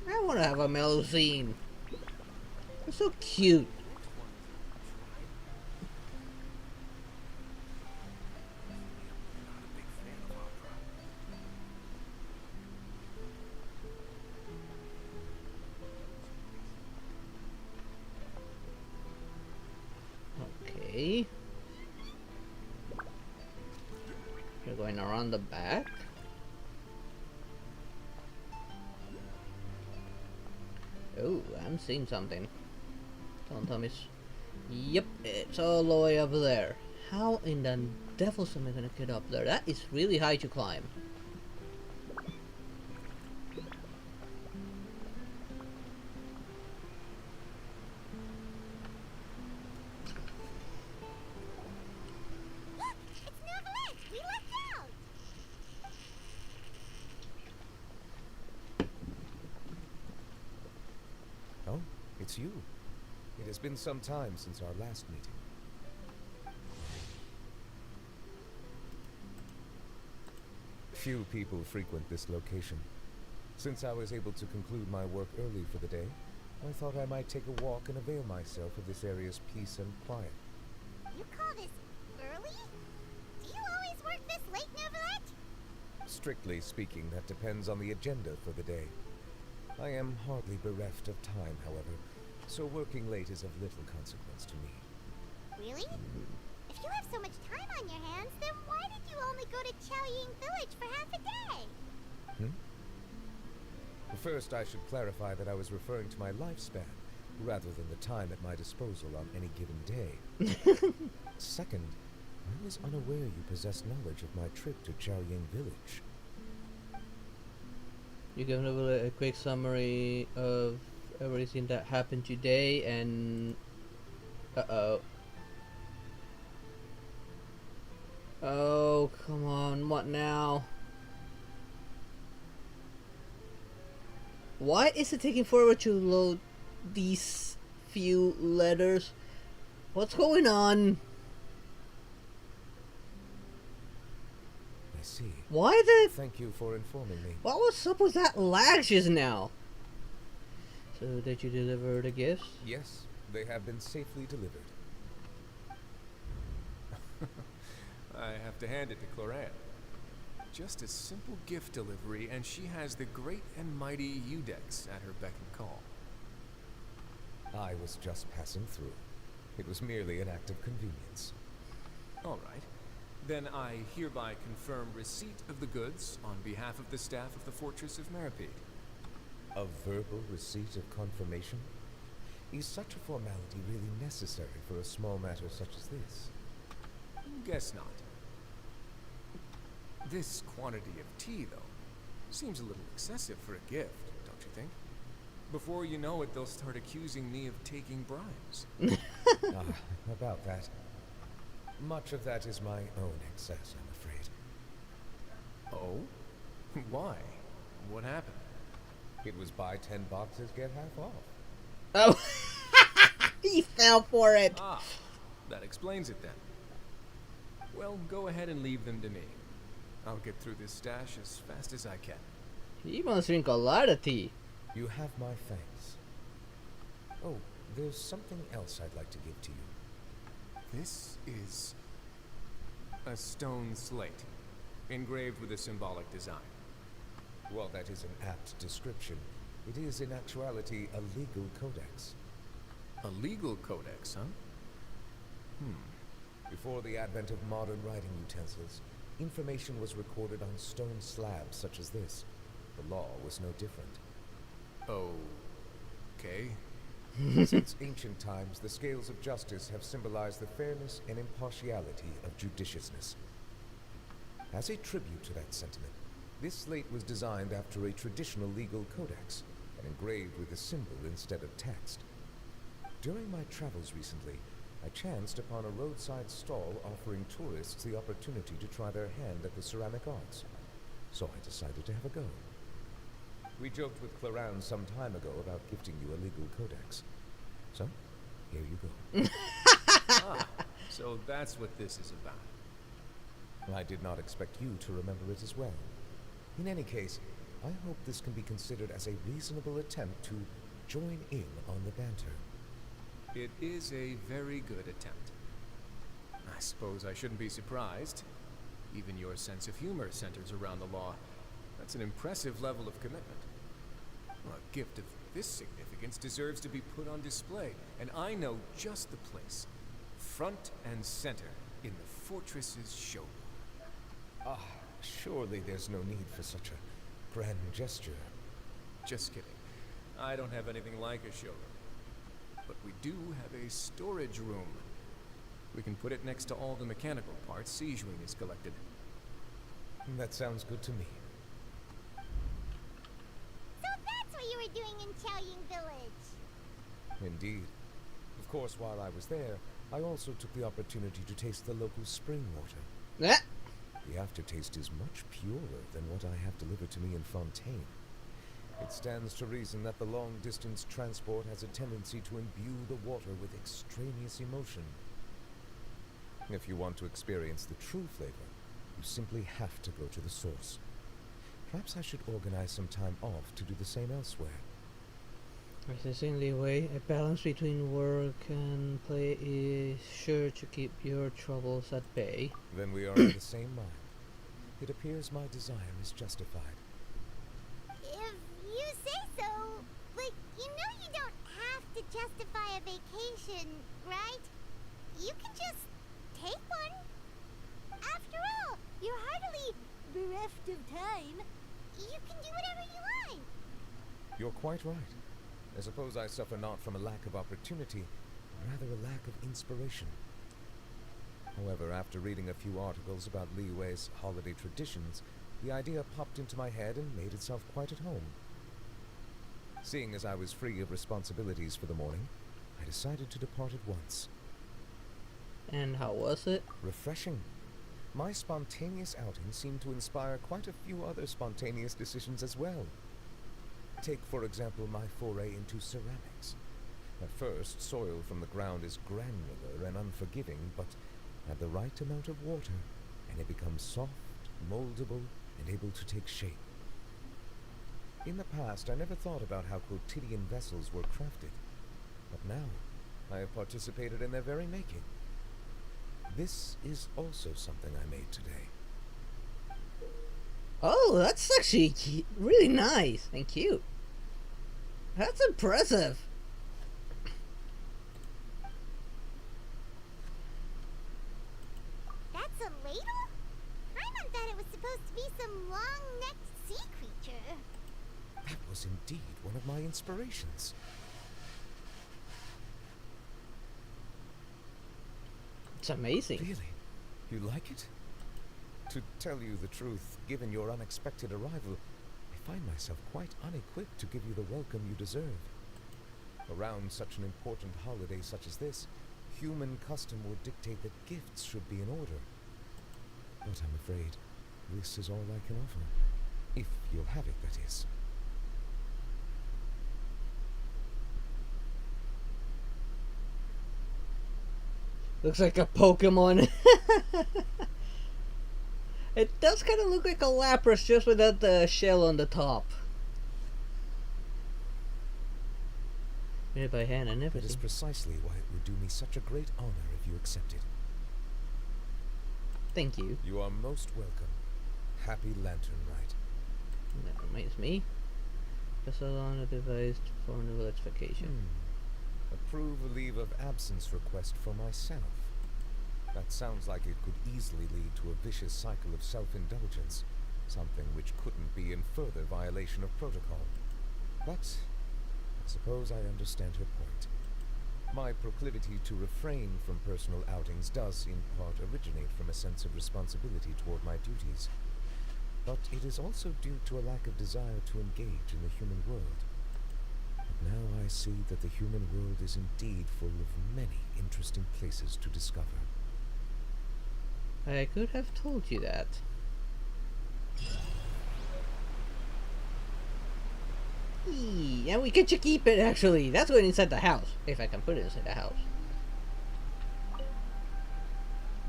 I want to have a mellow scene. They're so cute. Okay. We're going around the back. Oh, I'm seeing something. Don't tell me. Yep, it's all the way up there. How in the devil's am I gonna get up there? That is really high to climb. Oh, it's you. It has been some time since our last meeting. Few people frequent this location. Since I was able to conclude my work early for the day, I thought I might take a walk and avail myself of this area's peace and quiet. You call this early? Do you always work this late, Novelette? Strictly speaking, that depends on the agenda for the day. I am hardly bereft of time, however, so working late is of little consequence to me. Really? If you have so much time on your hands, then why did you only go to Chaoying Village for half a day? First, I should clarify that I was referring to my lifespan, rather than the time at my disposal on any given day. Second, I was unaware you possessed knowledge of my trip to Chaoying Village. You give a quick summary of everything that happened today and... Uh-oh. Oh, come on, what now? Why is it taking forever to load these few letters? What's going on? I see. Why the... Thank you for informing me. What was up with that lag just now? So, did you deliver the gifts? Yes, they have been safely delivered. I have to hand it to Cloran. Just a simple gift delivery, and she has the great and mighty Udex at her beck and call. I was just passing through. It was merely an act of convenience. All right. Then I hereby confirm receipt of the goods on behalf of the staff of the Fortress of Meripede. A verbal receipt of confirmation? Is such a formality really necessary for a small matter such as this? Guess not. This quantity of tea, though, seems a little excessive for a gift, don't you think? Before you know it, they'll start accusing me of taking bribes. About that. Much of that is my own excess, I'm afraid. Oh? Why? What happened? It was buy 10 boxes, get half off. Oh! He fell for it! Ah, that explains it then. Well, go ahead and leave them to me. I'll get through this stash as fast as I can. He must drink a lot of tea. You have my thanks. Oh, there's something else I'd like to give to you. This is a stone slate, engraved with a symbolic design. While that is an apt description, it is in actuality a legal codex. A legal codex, huh? Before the advent of modern writing utensils, information was recorded on stone slabs such as this. The law was no different. Okay. Since ancient times, the scales of justice have symbolized the fairness and impartiality of judiciousness. As a tribute to that sentiment, this slate was designed after a traditional legal codex and engraved with a symbol instead of text. During my travels recently, I chanced upon a roadside stall offering tourists the opportunity to try their hand at the ceramic arts, so I decided to have a go. We joked with Claran some time ago about gifting you a legal codex. So, here you go. Ah, so that's what this is about. I did not expect you to remember it as well. In any case, I hope this can be considered as a reasonable attempt to join in on the banter. It is a very good attempt. I suppose I shouldn't be surprised. Even your sense of humor centers around the law. That's an impressive level of commitment. A gift of this significance deserves to be put on display, and I know just the place. Front and center in the fortress's showroom. Ah, surely there's no need for such a grand gesture. Just kidding. I don't have anything like a showroom. But we do have a storage room. We can put it next to all the mechanical parts Siegewein has collected. That sounds good to me. So that's what you were doing in Chaoying Village. Indeed. Of course, while I was there, I also took the opportunity to taste the local spring water. The aftertaste is much purer than what I have delivered to me in Fontaine. It stands to reason that the long-distance transport has a tendency to imbue the water with extraneous emotion. If you want to experience the true flavor, you simply have to go to the source. Perhaps I should organize some time off to do the same elsewhere. Increasingly way, a balance between work and play is sure to keep your troubles at bay. Then we are of the same mind. It appears my desire is justified. If you say so, but you know you don't have to justify a vacation, right? You can just take one. After all, you're hardly bereft of time. You can do whatever you want. You're quite right. I suppose I suffer not from a lack of opportunity, but rather a lack of inspiration. However, after reading a few articles about Liyue's holiday traditions, the idea popped into my head and made itself quite at home. Seeing as I was free of responsibilities for the morning, I decided to depart at once. And how was it? Refreshing. My spontaneous outing seemed to inspire quite a few other spontaneous decisions as well. Take, for example, my foray into ceramics. At first, soil from the ground is granular and unforgiving, but add the right amount of water, and it becomes soft, moldable, and able to take shape. In the past, I never thought about how quotidian vessels were crafted, but now I have participated in their very making. This is also something I made today. Oh, that's actually really nice and cute. That's impressive. That's a ladle? Paimon thought it was supposed to be some long-necked sea creature. That was indeed one of my inspirations. It's amazing. Really? You like it? To tell you the truth, given your unexpected arrival, I find myself quite unequipped to give you the welcome you deserve. Around such an important holiday such as this, human custom would dictate that gifts should be in order. But I'm afraid this is all I can offer. If you'll have it, that is. Looks like a Pokemon. It does kind of look like a Lapras, just without the shell on the top. Made by hand and everything. That is precisely why it would do me such a great honor if you accepted. Thank you. You are most welcome. Happy Lantern Rite. That reminds me. Vessel on a device for new electrification. Approve a leave of absence request for myself. That sounds like it could easily lead to a vicious cycle of self-indulgence, something which couldn't be in further violation of protocol. But I suppose I understand your point. My proclivity to refrain from personal outings does, in part, originate from a sense of responsibility toward my duties. But it is also due to a lack of desire to engage in the human world. But Now I see that the human world is indeed full of many interesting places to discover. I could have told you that. And we get to keep it, actually. That's going inside the house. If I can put it inside the house.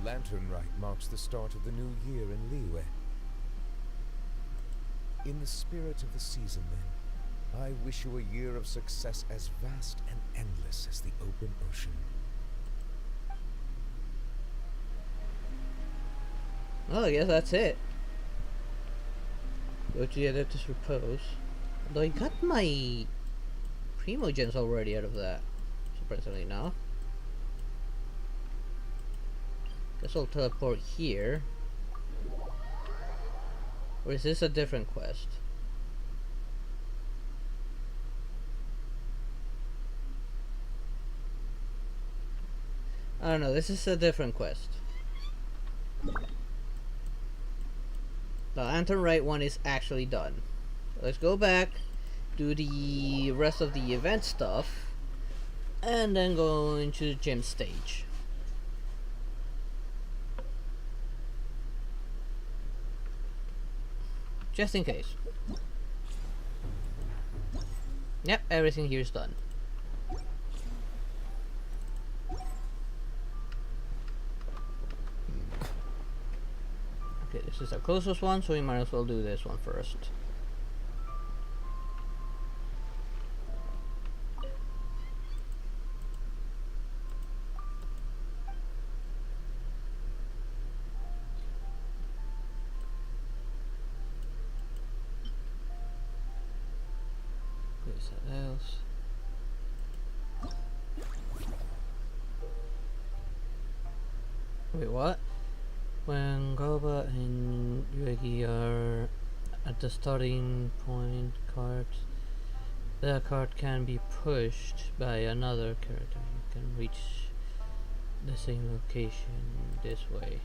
Lantern Rite marks the start of the new year in Liyue. In the spirit of the season, then, I wish you a year of success as vast and endless as the open ocean. Well, I guess that's it. Go to the Adeptus Repose. Although I got my Primogens already out of that. Surprisingly enough. Guess I'll teleport here. Or is this a different quest? I don't know, this is a different quest. The Lantern Rite one is actually done. Let's go back, do the rest of the event stuff, and then go into the gym stage. Just in case. Yep, everything here is done. Okay, this is the closest one, so we might as well do this one first. Else. Wait, what? When Goba and Yuegi are at the starting point cards, the card can be pushed by another character. You can reach the same location this way.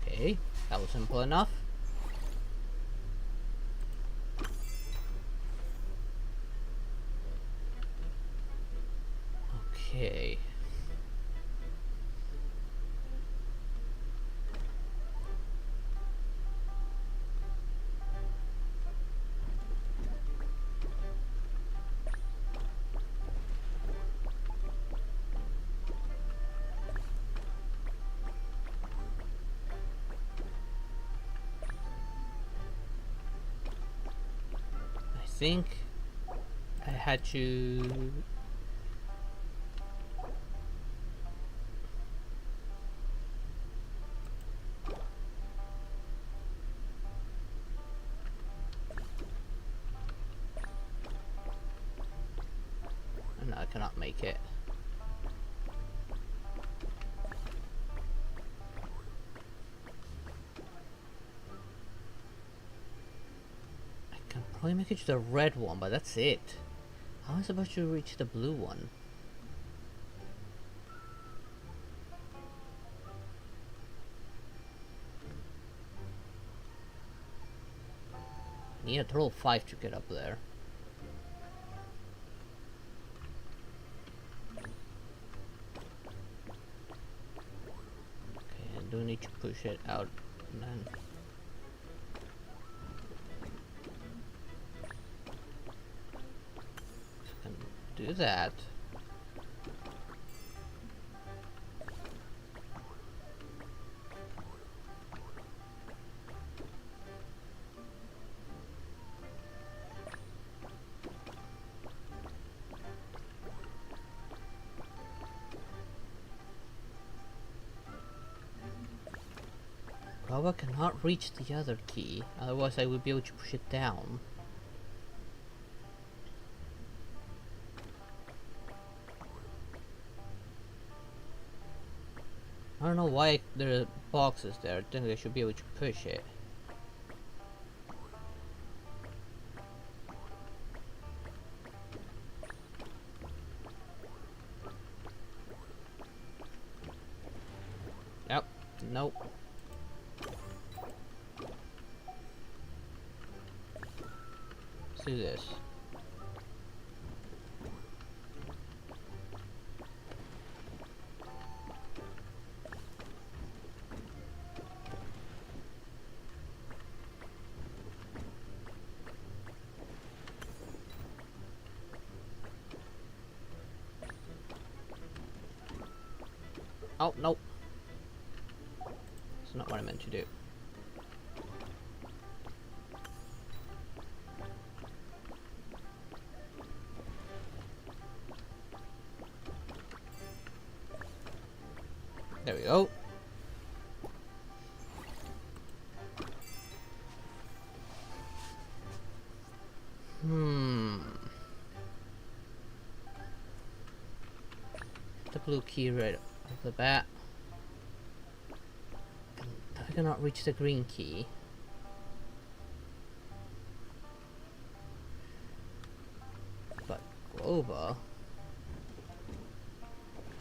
Okay, that was simple enough. Okay. I think I had to no, I cannot make it. Probably make it to the red one, but that's it. How am I supposed to reach the blue one? I need a total of 5 to get up there. Okay, I do need to push it out and then. Do that. Gawa cannot reach the other key, otherwise I would be able to push it down. I don't know why there are boxes there. I think I should be able to push it. Yep. Nope. Let's do this. Oh, nope. That's not what I meant to do. There we go. The blue key right off the bat. I cannot reach the green key. But Glova,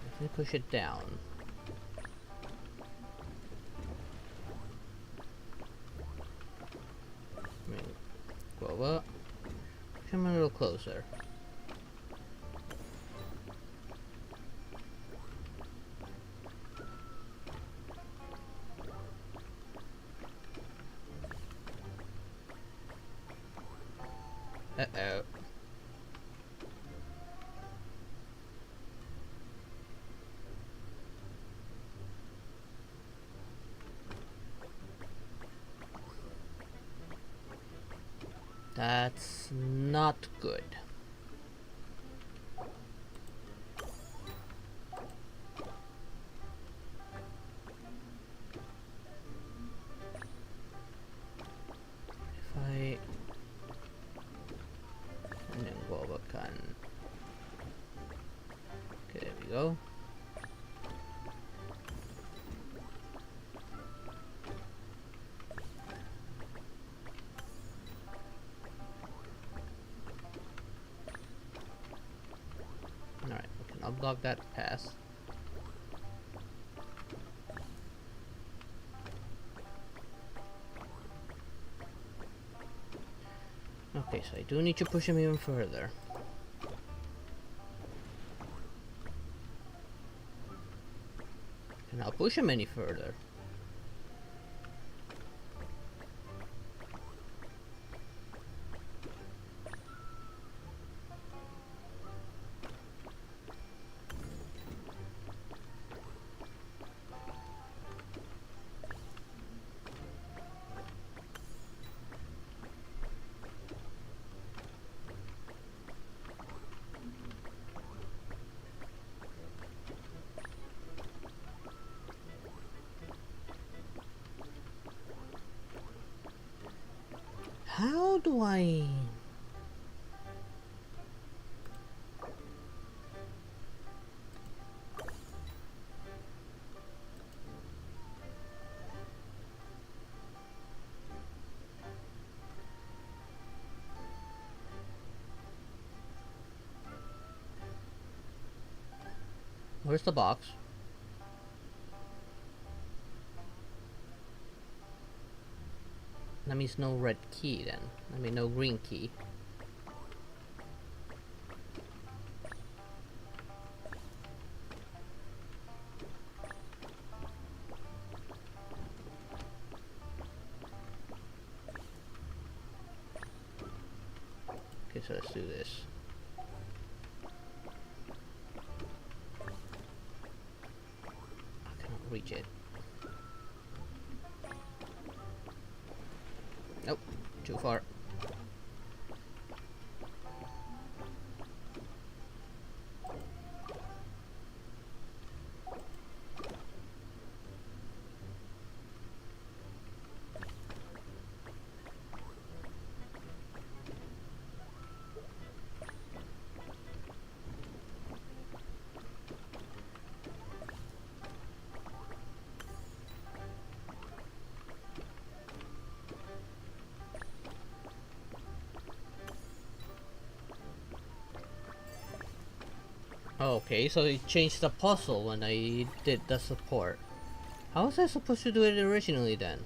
if we push it down. I mean, Glova, come a little closer. Uh-oh. That's not good. If I... and then Guava can... Okay, there we go. Alright, we can unblock that pass. Okay, so I do need to push him even further. And I'll push him any further. How do I... Where's the box? That means no red key then. I mean no green key. Okay, so let's do this. I cannot reach it. Nope, too far. Okay, so it changed the puzzle when I did the support. How was I supposed to do it originally then?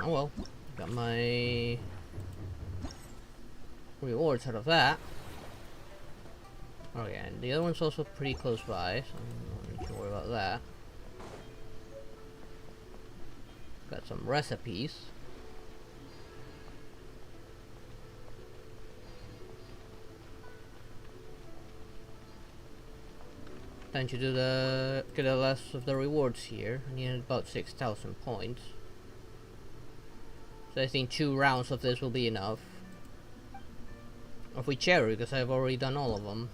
Oh well, got my rewards out of that. Okay, and the other one's also pretty close by, so I don't need to worry about that. Got some recipes. Time to do get the last of the rewards here. I need about 6,000 points. So I think 2 rounds of this will be enough. Of whichever, because I've already done all of them.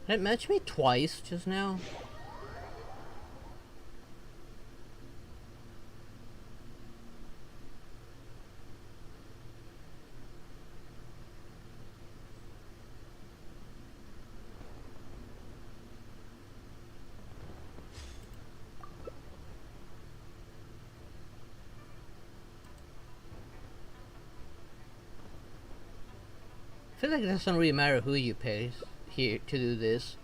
Did it match me twice just now? I feel like it doesn't really matter who you pay here to do this.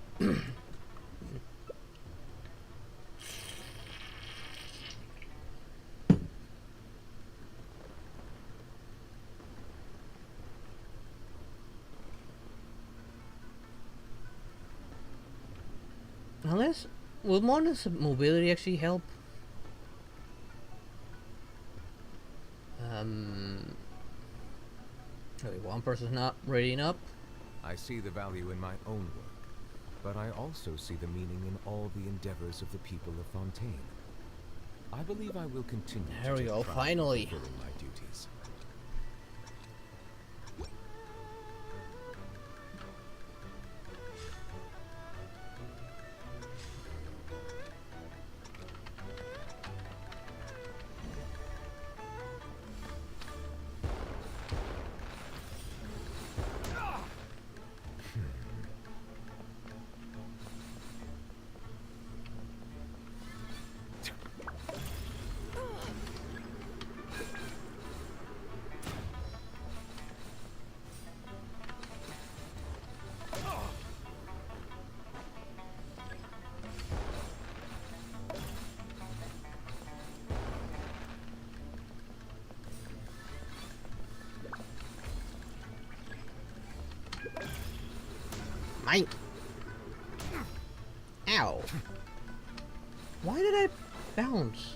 Unless, will modus mobility actually help? Really, one person's not reading up. I see the value in my own work, but I also see the meaning in all the endeavors of the people of Fontaine. I believe I will continue There we to go, take pride in finally. fulfilling my duties. Mine. Ow. Why did I bounce?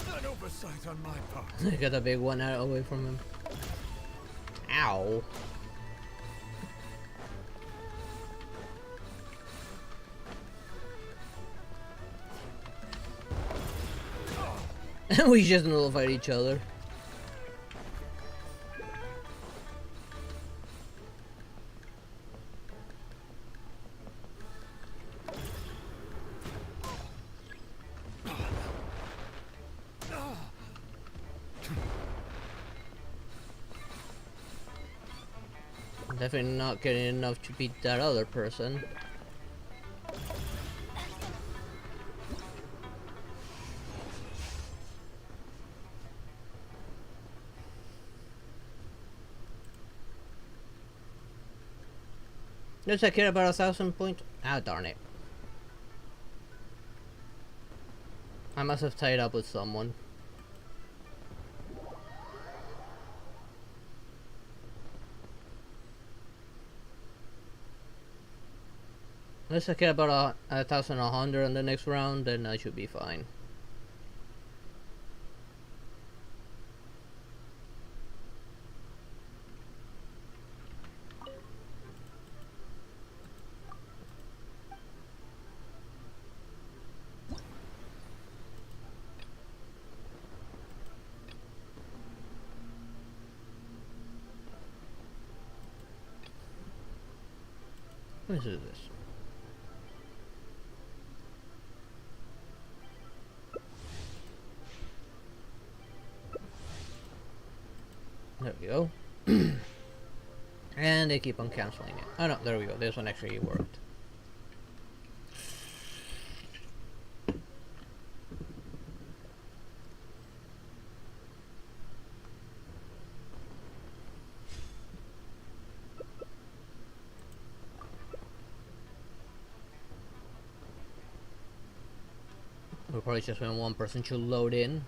An oversight on my part. I got a big one out away from him. Ow. We just nullified each other. Definitely not getting enough to beat that other person. Does I care about 1,000 points? Ah, darn it. I must have tied up with someone. Unless I get about 1,100 on the next round, then I should be fine. Let's do this. There we go. And they keep on canceling it. Oh no, there we go. This one actually worked. We'll probably just when one person should load in.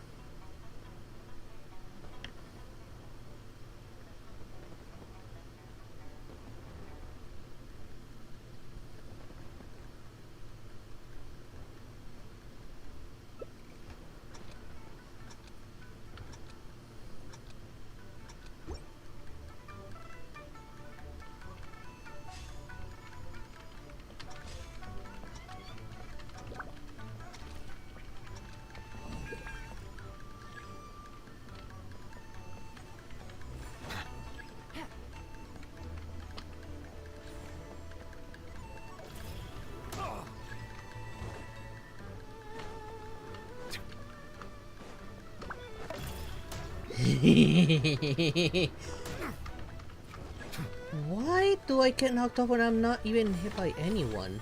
Why do I get knocked off when I'm not even hit by anyone?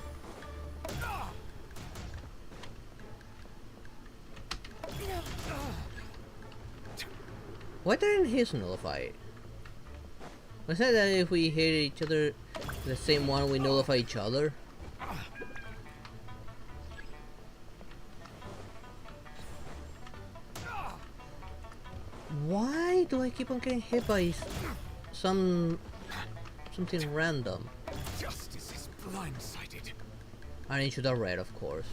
Why didn't his nullify it? Was it that if we hit each other, the same one, we nullify each other? Why do I keep on getting hit by something random? Justice is blindsided. I need to the red, of course.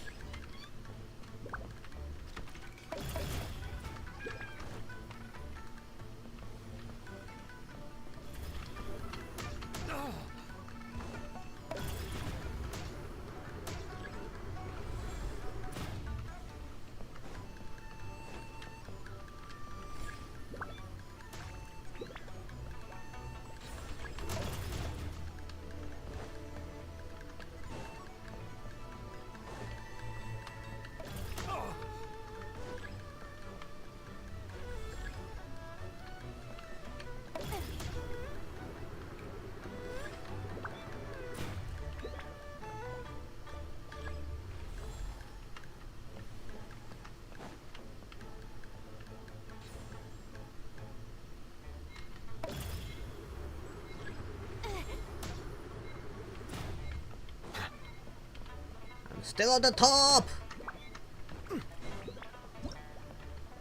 Still at the top!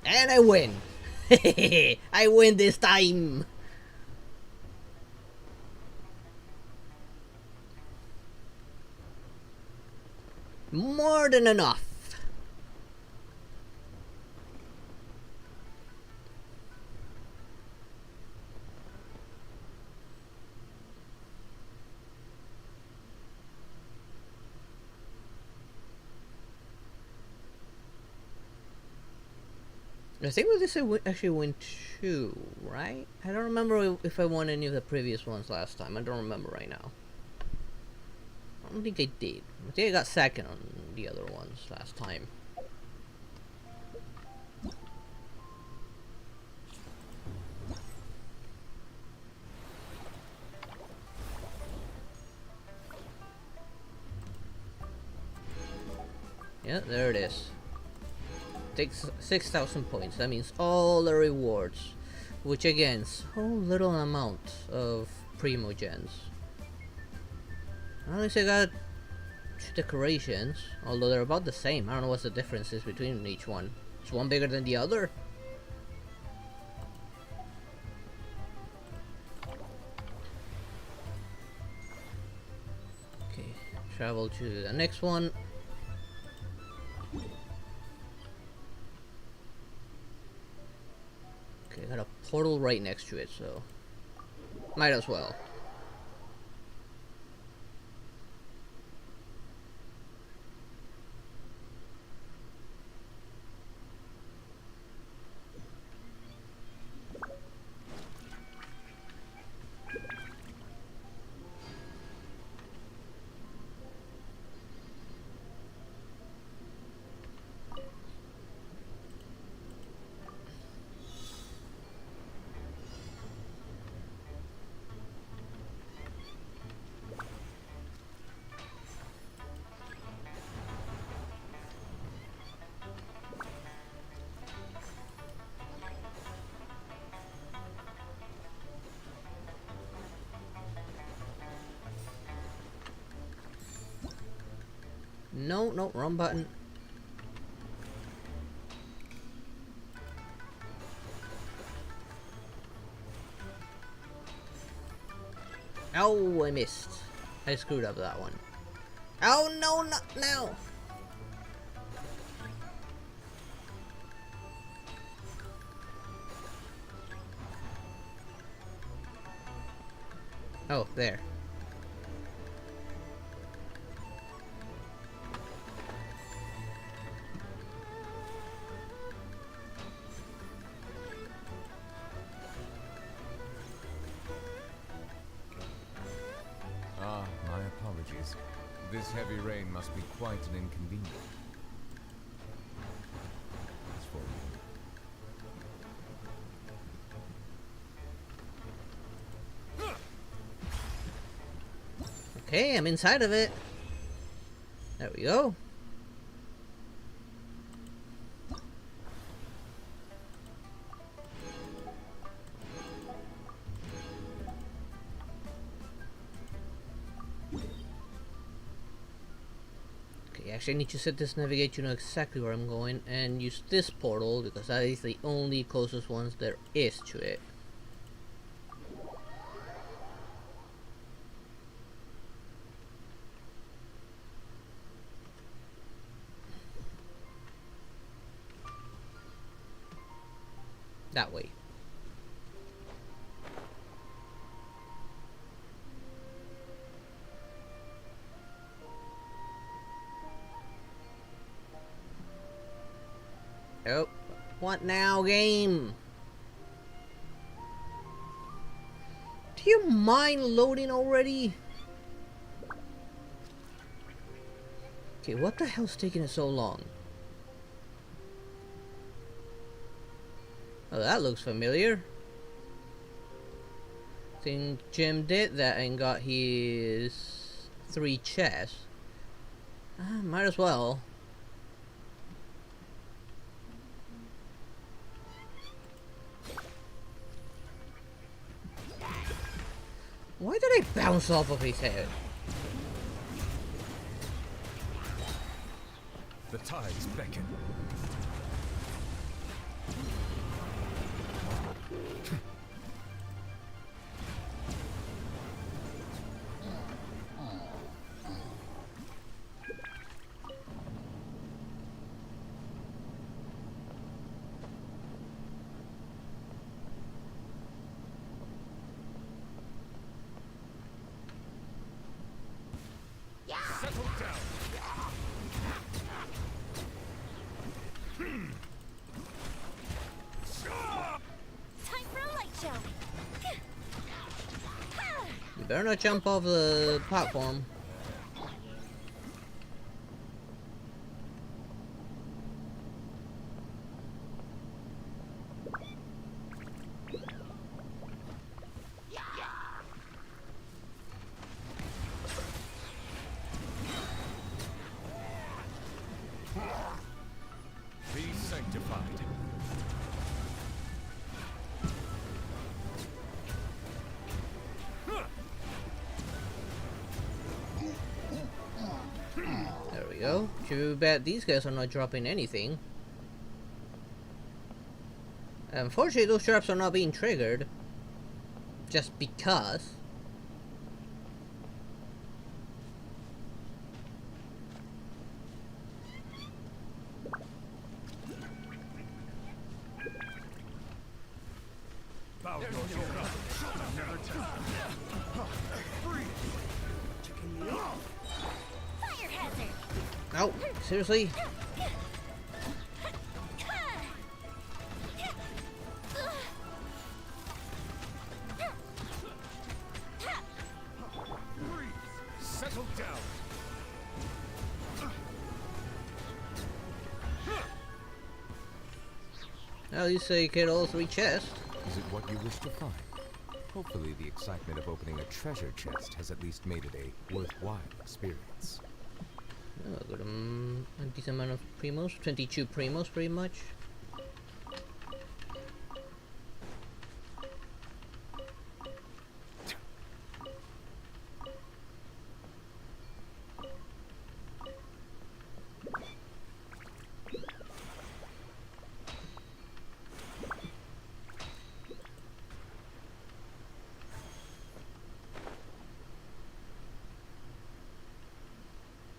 And I win! I win this time! More than enough! I think with this I actually win 2, right? I don't remember if I won any of the previous ones last time. I don't remember right now. I don't think I did. I think I got second on the other ones last time. Yeah, there it is. Takes 6,000 points. That means all the rewards, which again, so little amount of primogens. At least I got 2 decorations, although they're about the same. I don't know what's the differences between each one. Is one bigger than the other? Okay, travel to the next one. Okay, got a portal right next to it, so might as well. No, no, wrong button. Oh, I missed. I screwed up that one. Oh no, not now. Oh, there. Ah, my apologies. This heavy rain must be quite an inconvenience. As for you. Okay, I'm inside of it. There we go. Okay, actually I need to set this navigate to know exactly where I'm going and use this portal because that is the only closest ones there is to it. That way. Oh, what now, game? Do you mind loading already? Okay, what the hell's taking it so long? Oh, that looks familiar. Think Jim did that and got his 3 chests. Might as well. Why did I bounce off of his head? The tides beckon. Settle down. Time for a light show. You better not jump off the platform. Be sanctified. There we go. Too bad these guys are not dropping anything. Unfortunately, those traps are not being triggered. Just because. Fire hazard! Ow, seriously? Settle down. Well, you say you get all 3 chests. Is it what you wish to find? Hopefully the excitement of opening a treasure chest has at least made it a worthwhile experience. Oh, got a decent amount of primos, 22 primos pretty much.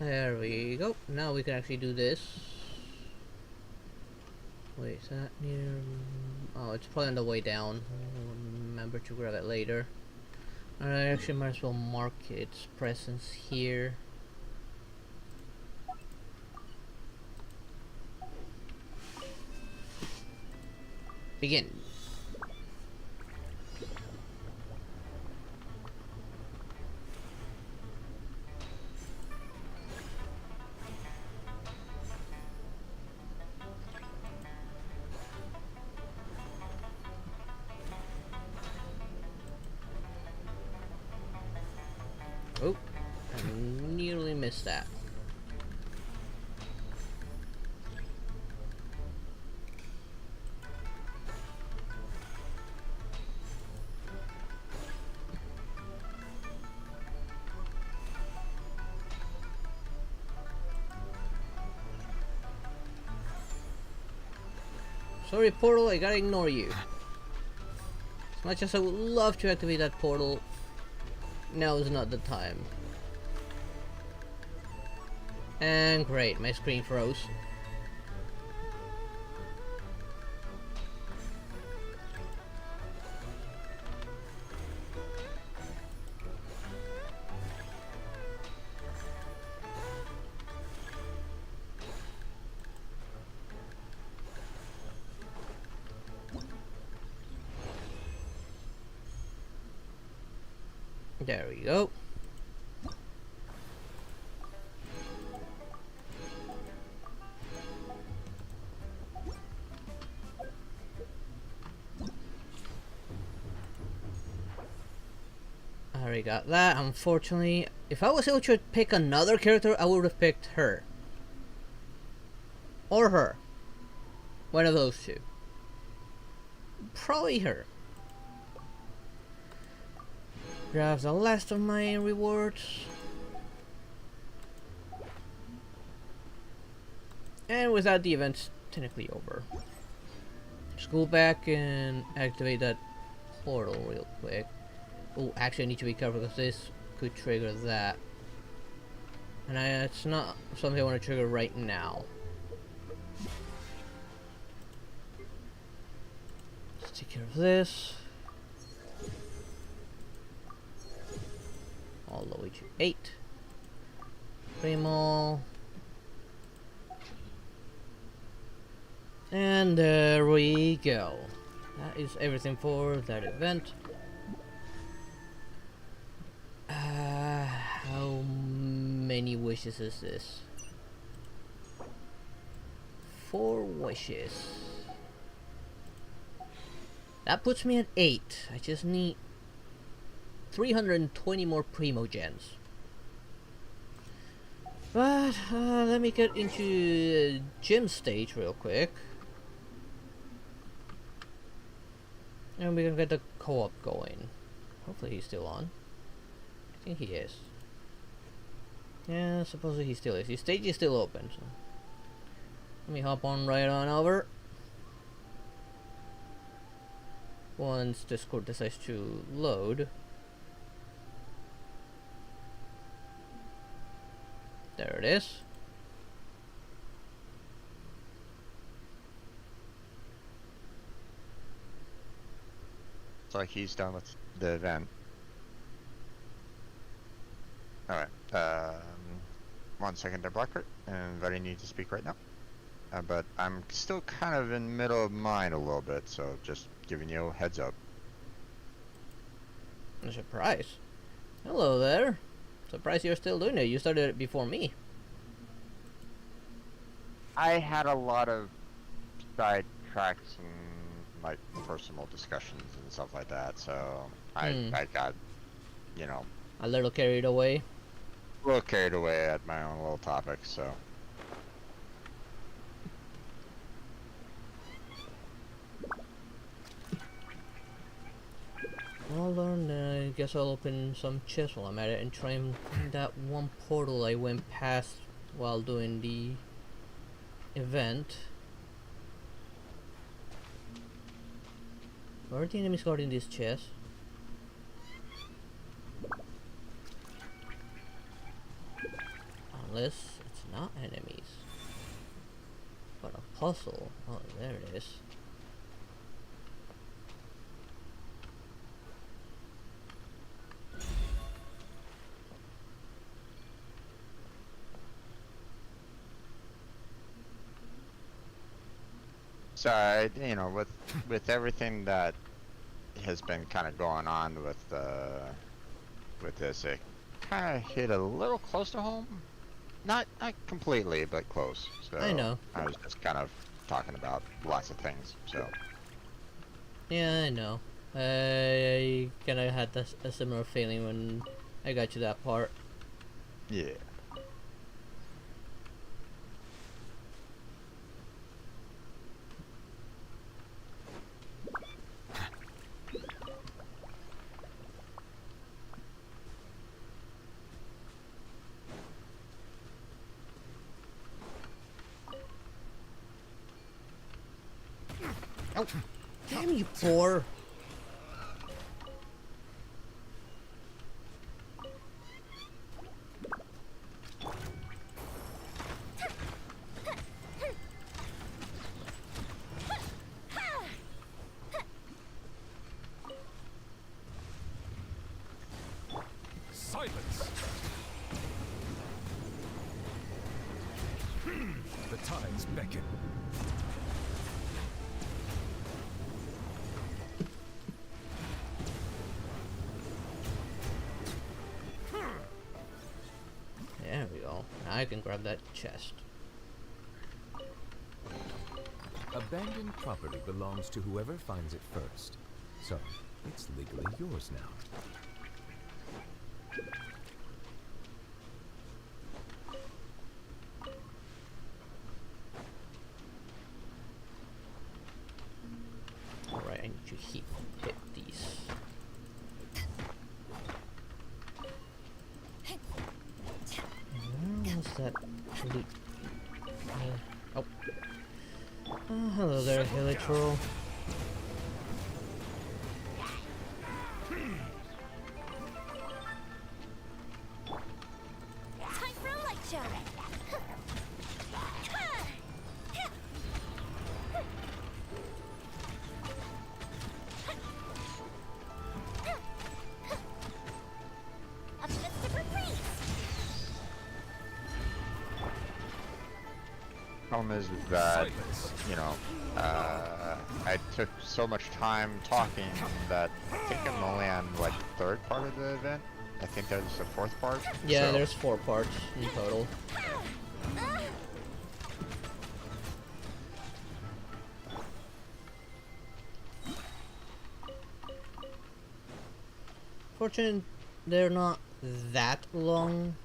There we go. Now we can actually do this. Wait, is that near? Oh, it's probably on the way down. I'll remember to grab it later. I actually might as well mark its presence here. Begin. Oh, I nearly missed that. Sorry, portal, I gotta ignore you. As much as I would love to activate that portal, now is not the time. And great, my screen froze. There we go. I already got that. Unfortunately, if I was able to pick another character, I would have picked her. Or her. One of those two. Probably her. Grab the last of my rewards. And with that, the event's technically over. Just go back and activate that portal real quick. Oh, actually I need to be careful because this could trigger that. And it's not something I want to trigger right now. Let's take care of this. All the way to 8. Primo. And there we go. That is everything for that event. How many wishes is this? 4 wishes. That puts me at 8. I just need 320 more primogens. But let me get into gym stage real quick. And we can get the co-op going. Hopefully he's still on. I think he is. Yeah, supposedly he still is. The stage is still open, so let me hop on right on over. Once Discord decides to load. There it is. It's like he's done with the event. Alright. 1 second there, Blackheart. And I need to speak right now. But I'm still kind of in middle of mine a little bit, so just giving you a heads up. A surprise. Hello there. Surprised you're still doing it. You started it before me. I had a lot of side tracks and like personal discussions and stuff like that, so I got, you know, a little carried away. A little carried away at my own little topic, so. Well then, I guess I'll open some chests while I'm at it and try and find that one portal I went past while doing the event. Where are the enemies guarding this chest? Unless it's not enemies, but a puzzle. Oh, there it is. So, you know, with everything that has been kind of going on with this, it kind of hit a little close to home. Not completely, but close. So I know. I was just kind of talking about lots of things. So. Yeah, I know. I kind of had a similar feeling when I got to that part. Yeah. Oh, damn you, poor. Silence! The tides beckon. There we go. Now I can grab that chest. Abandoned property belongs to whoever finds it first. So, it's legally yours now. Alright, I need to hit these. Where was that loot? Oh. Hello there, Helitro. Time for a light show. A fist of reprieve. Problem is that, you know, I took so much time talking that I think I'm only on like the third part of the event. I think there's the fourth part. Yeah, so. there's 4 parts in total. Fortunately, they're not that long.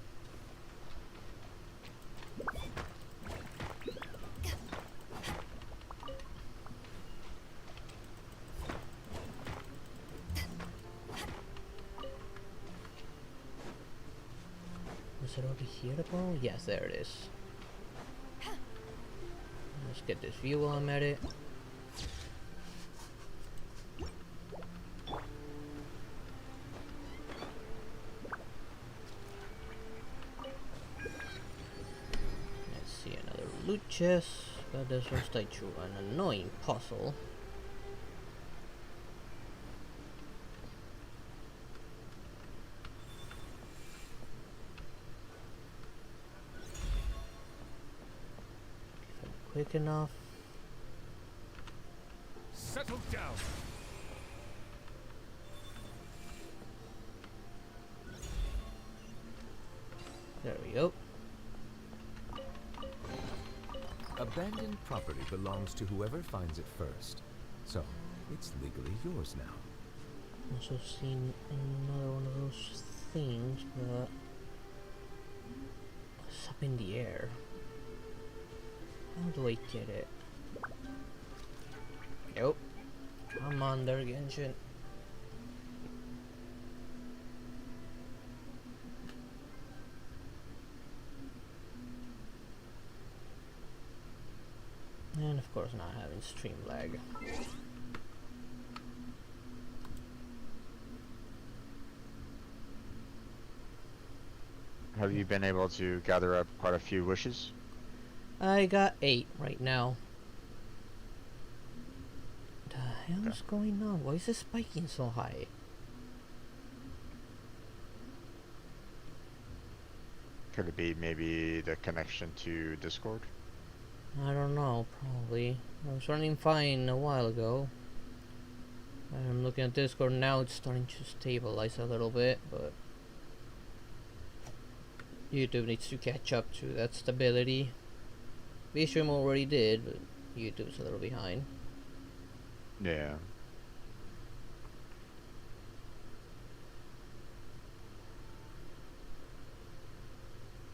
Is it over here, the ball? Yes, there it is. Let's get this view while I'm at it. Let's see, another loot chest, but this one's tied to an annoying puzzle. quick enough. Settle down. There we go. Abandoned property belongs to whoever finds it first, so it's legally yours now. Also seen another one of those things, but it's up in the air. How do I get it? Nope. I'm on there, Genshin. And of course not having stream lag. Have you been able to gather up quite a few wishes? I got 8 right now. The hell is going on? Why is it spiking so high? Could it be maybe the connection to Discord? I don't know, probably. I was running fine a while ago. I'm looking at Discord now, it's starting to stabilize a little bit, but YouTube needs to catch up to that stability. VStream already did, but YouTube's a little behind. Yeah.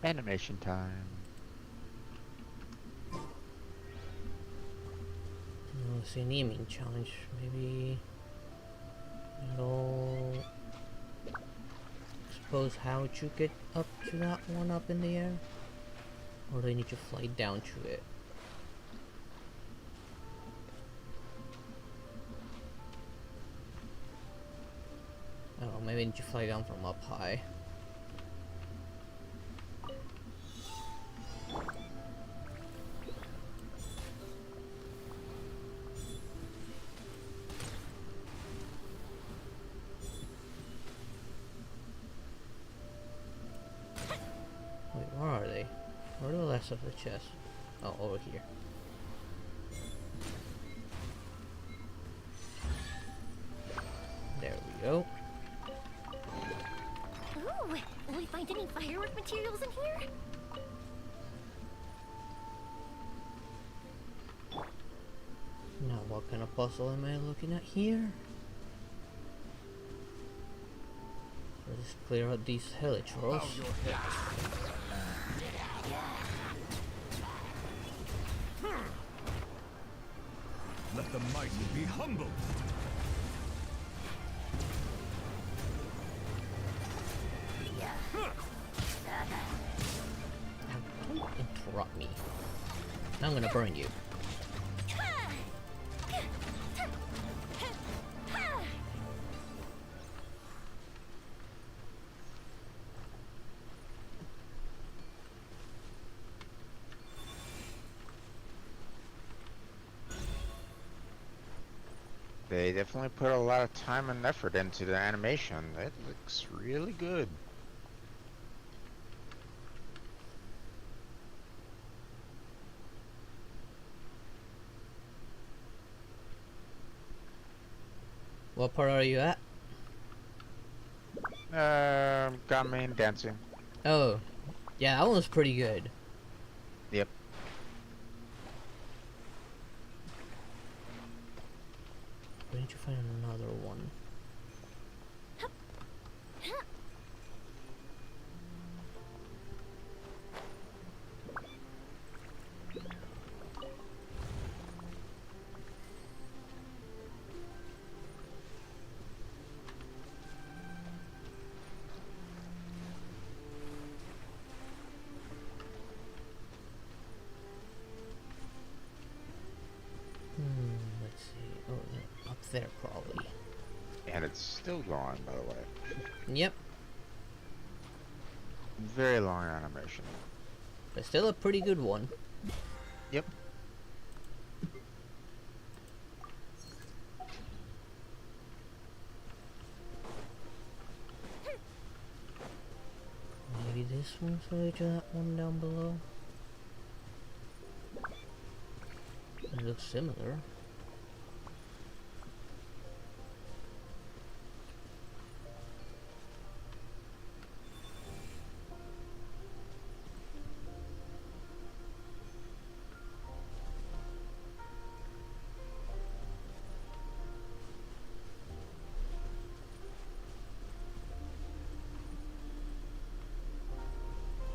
Animation time. It's a naming challenge. Maybe it'll expose how to get up to that one up in the air, or do I need to fly down to it? Oh, maybe I need to fly down from up high. Wait, where are they? Where are the rest of the chest? Oh, over here. There we go. Ooh, will we find any firework materials in here? Now, what kind of puzzle am I looking at here? Let's clear out these helitrolls. Let the mighty be humbled. Don't interrupt me. I'm gonna burn you. They definitely put a lot of time and effort into the animation. It looks really good. What part are you at? Got me in dancing. Oh, yeah, that one was pretty good. Yep. We need to find another one. Let's see. Oh, no, up there probably. And it's still going, by the way. Yep. Very long animation. But still a pretty good one. Yep. Maybe this one's related to that one down below. It looks similar.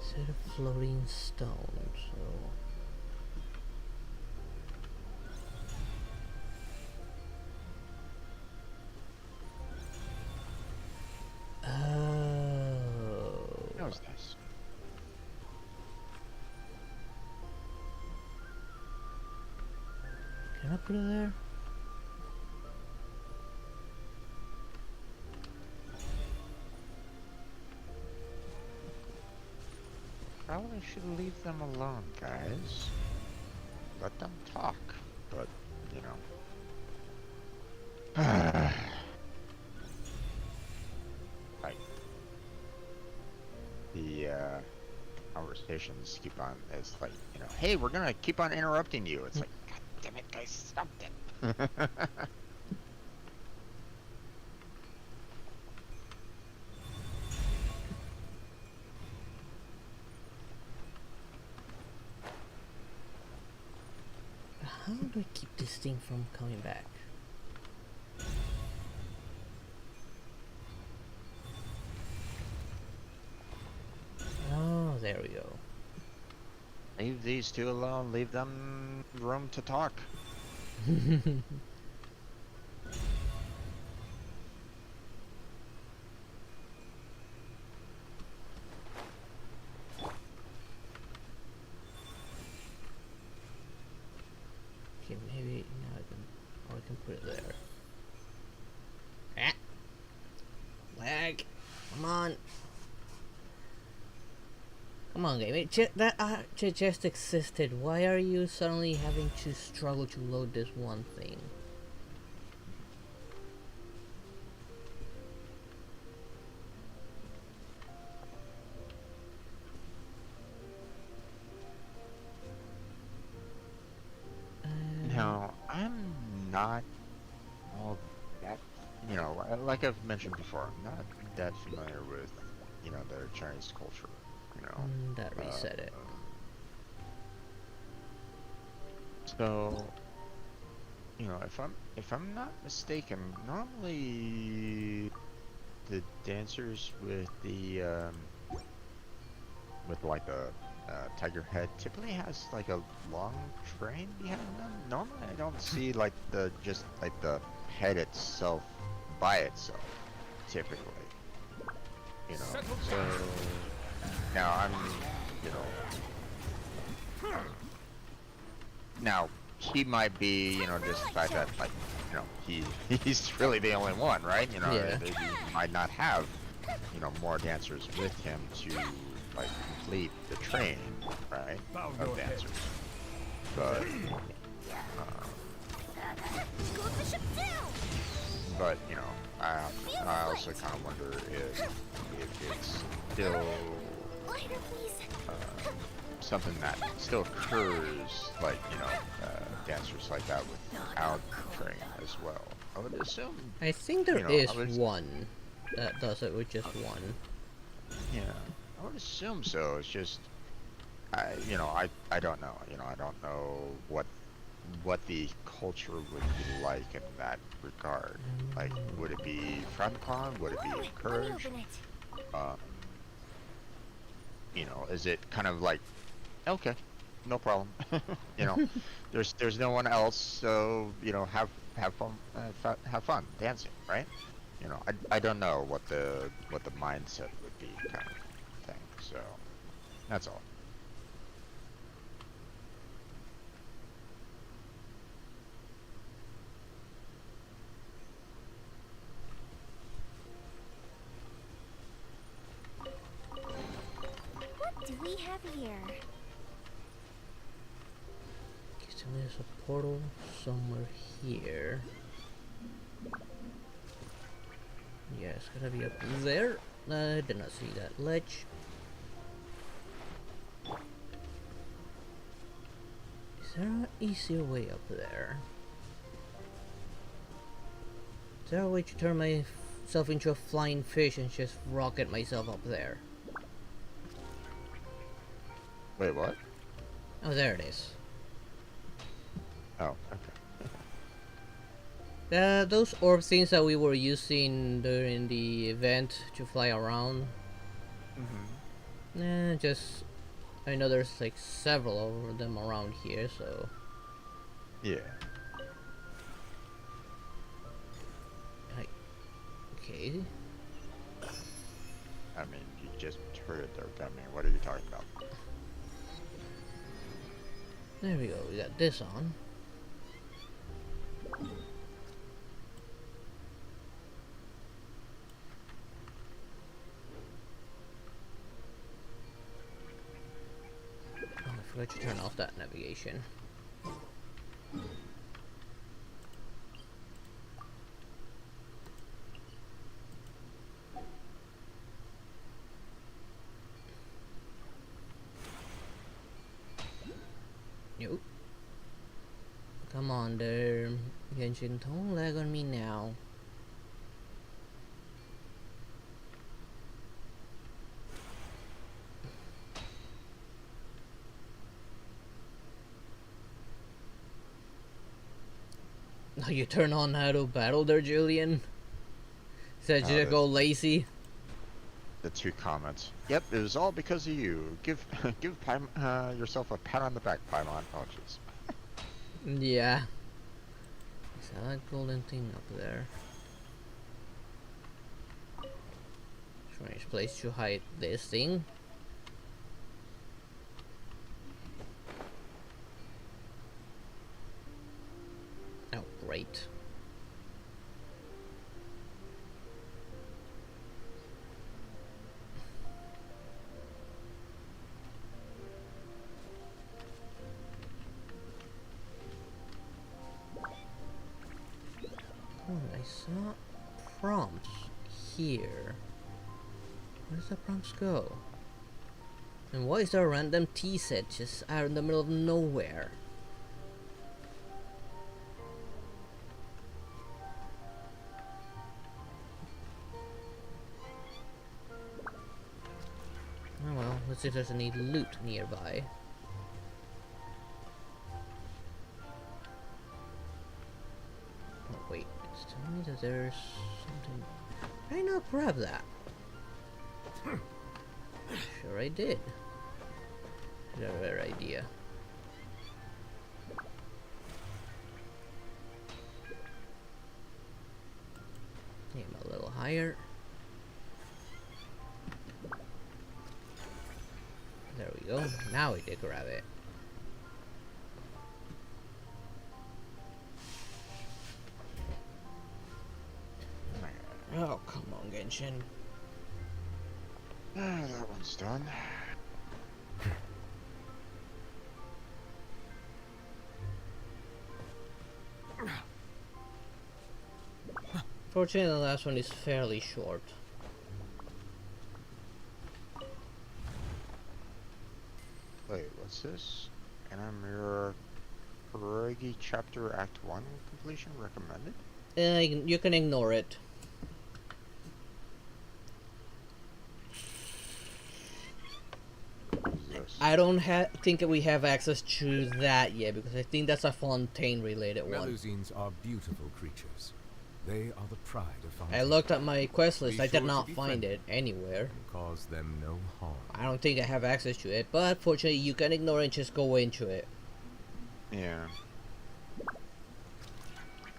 Set of floating stone, so that was nice. can I put it there? Probably should leave them alone, guys. Let them talk, but, you know. Like, the, conversations keep on, it's like, you know, hey, we're gonna keep on interrupting you. It's like, God damn it, guys, stop it. How do I keep this thing from coming back? Oh, there we go. Leave these two alone, leave them room to talk. Okay, maybe now I can put it there. Ah! Lag! Come on! Come on, game. That just existed. Why are you suddenly having to struggle to load this one thing? No, I'm not all that, you know, like I've mentioned before, I'm not that familiar with, you know, their Chinese culture, you know. That reset it. So, you know, if I'm not mistaken, normally the dancers with the with like a tiger head typically has like a long train behind them. Normally I don't see like the just like the head itself by itself typically, you know. So now I'm, you know, now he might be, you know, just the fact that like, you know, he's really the only one, right? You know, Yeah. he might not have, you know, more dancers with him to like complete the train, right, of dancers. But you know, I also kind of wonder if it's still something that still occurs, like, you know, dancers like that without train as well. I would assume. I think there you know, is one that does it with just one. Yeah, I would assume so. It's just, you know, I don't know. You know, I don't know what the culture would be like in that regard. Like, would it be frowned upon? Would it be encouraged? You know, is it kind of like, okay, no problem. You know, there's no one else, so you know, have fun, have fun dancing, right? You know, I don't know what the mindset would be, kind of thing. So that's all. What do we have here? Okay, so there's a portal somewhere here. Yeah, it's gotta be up there. I did not see that ledge. Is there an easier way up there? Is there a way to turn myself into a flying fish and just rocket myself up there? Wait, what? Oh, there it is. Oh, okay. Those orb things that we were using during the event to fly around. Just I know there's like several of them around here, so Yeah. Okay. I mean, you just heard it there, I mean, what are you talking about? There we go, we got this on. Oh, I forgot to turn off that navigation. Nope. Come on there, Genshin, don't lag on me now. Now you turn on how to battle there, Julian? Said you to go lazy? The two comments. Yep, it was all because of you. Give yourself a pat on the back, Paimon. Apologies. Yeah. Is that golden thing up there? Strange place to hide this thing. Oh, great. Oh, I saw prompts here. Where does the prompts go? And why is there a random tea set just out in the middle of nowhere? Oh well, let's see if there's any loot nearby. Oh wait, it's telling me that there's something. Why not grab that? Sure I did. Clever idea. Aim a little higher. There we go. Now we did grab it. Oh, come on, Genshin. That one's done. Fortunately, the last one is fairly short. Wait, what's this? Anamura Kuragi Chapter Act 1 completion recommended? You can ignore it. I don't think we have access to that yet because I think that's a Fontaine related one. Melusines are beautiful creatures. They are the pride of Fontaine. I looked at my quest list, Be I did sure not to find befriend it anywhere. and cause them no harm. I don't think I have access to it, but fortunately you can ignore it and just go into it. Yeah.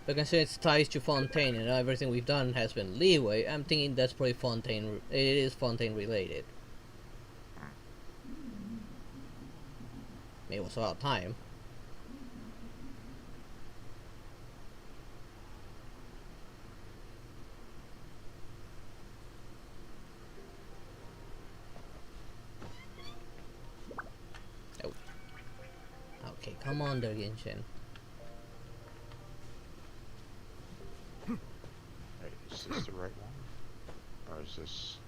But considering it's ties to Fontaine and everything we've done has been leeway, I'm thinking that's probably Fontaine. It is Fontaine related. It was about time. Oh. Okay, come on there, Genshin. Wait, is this the right one? Or is this...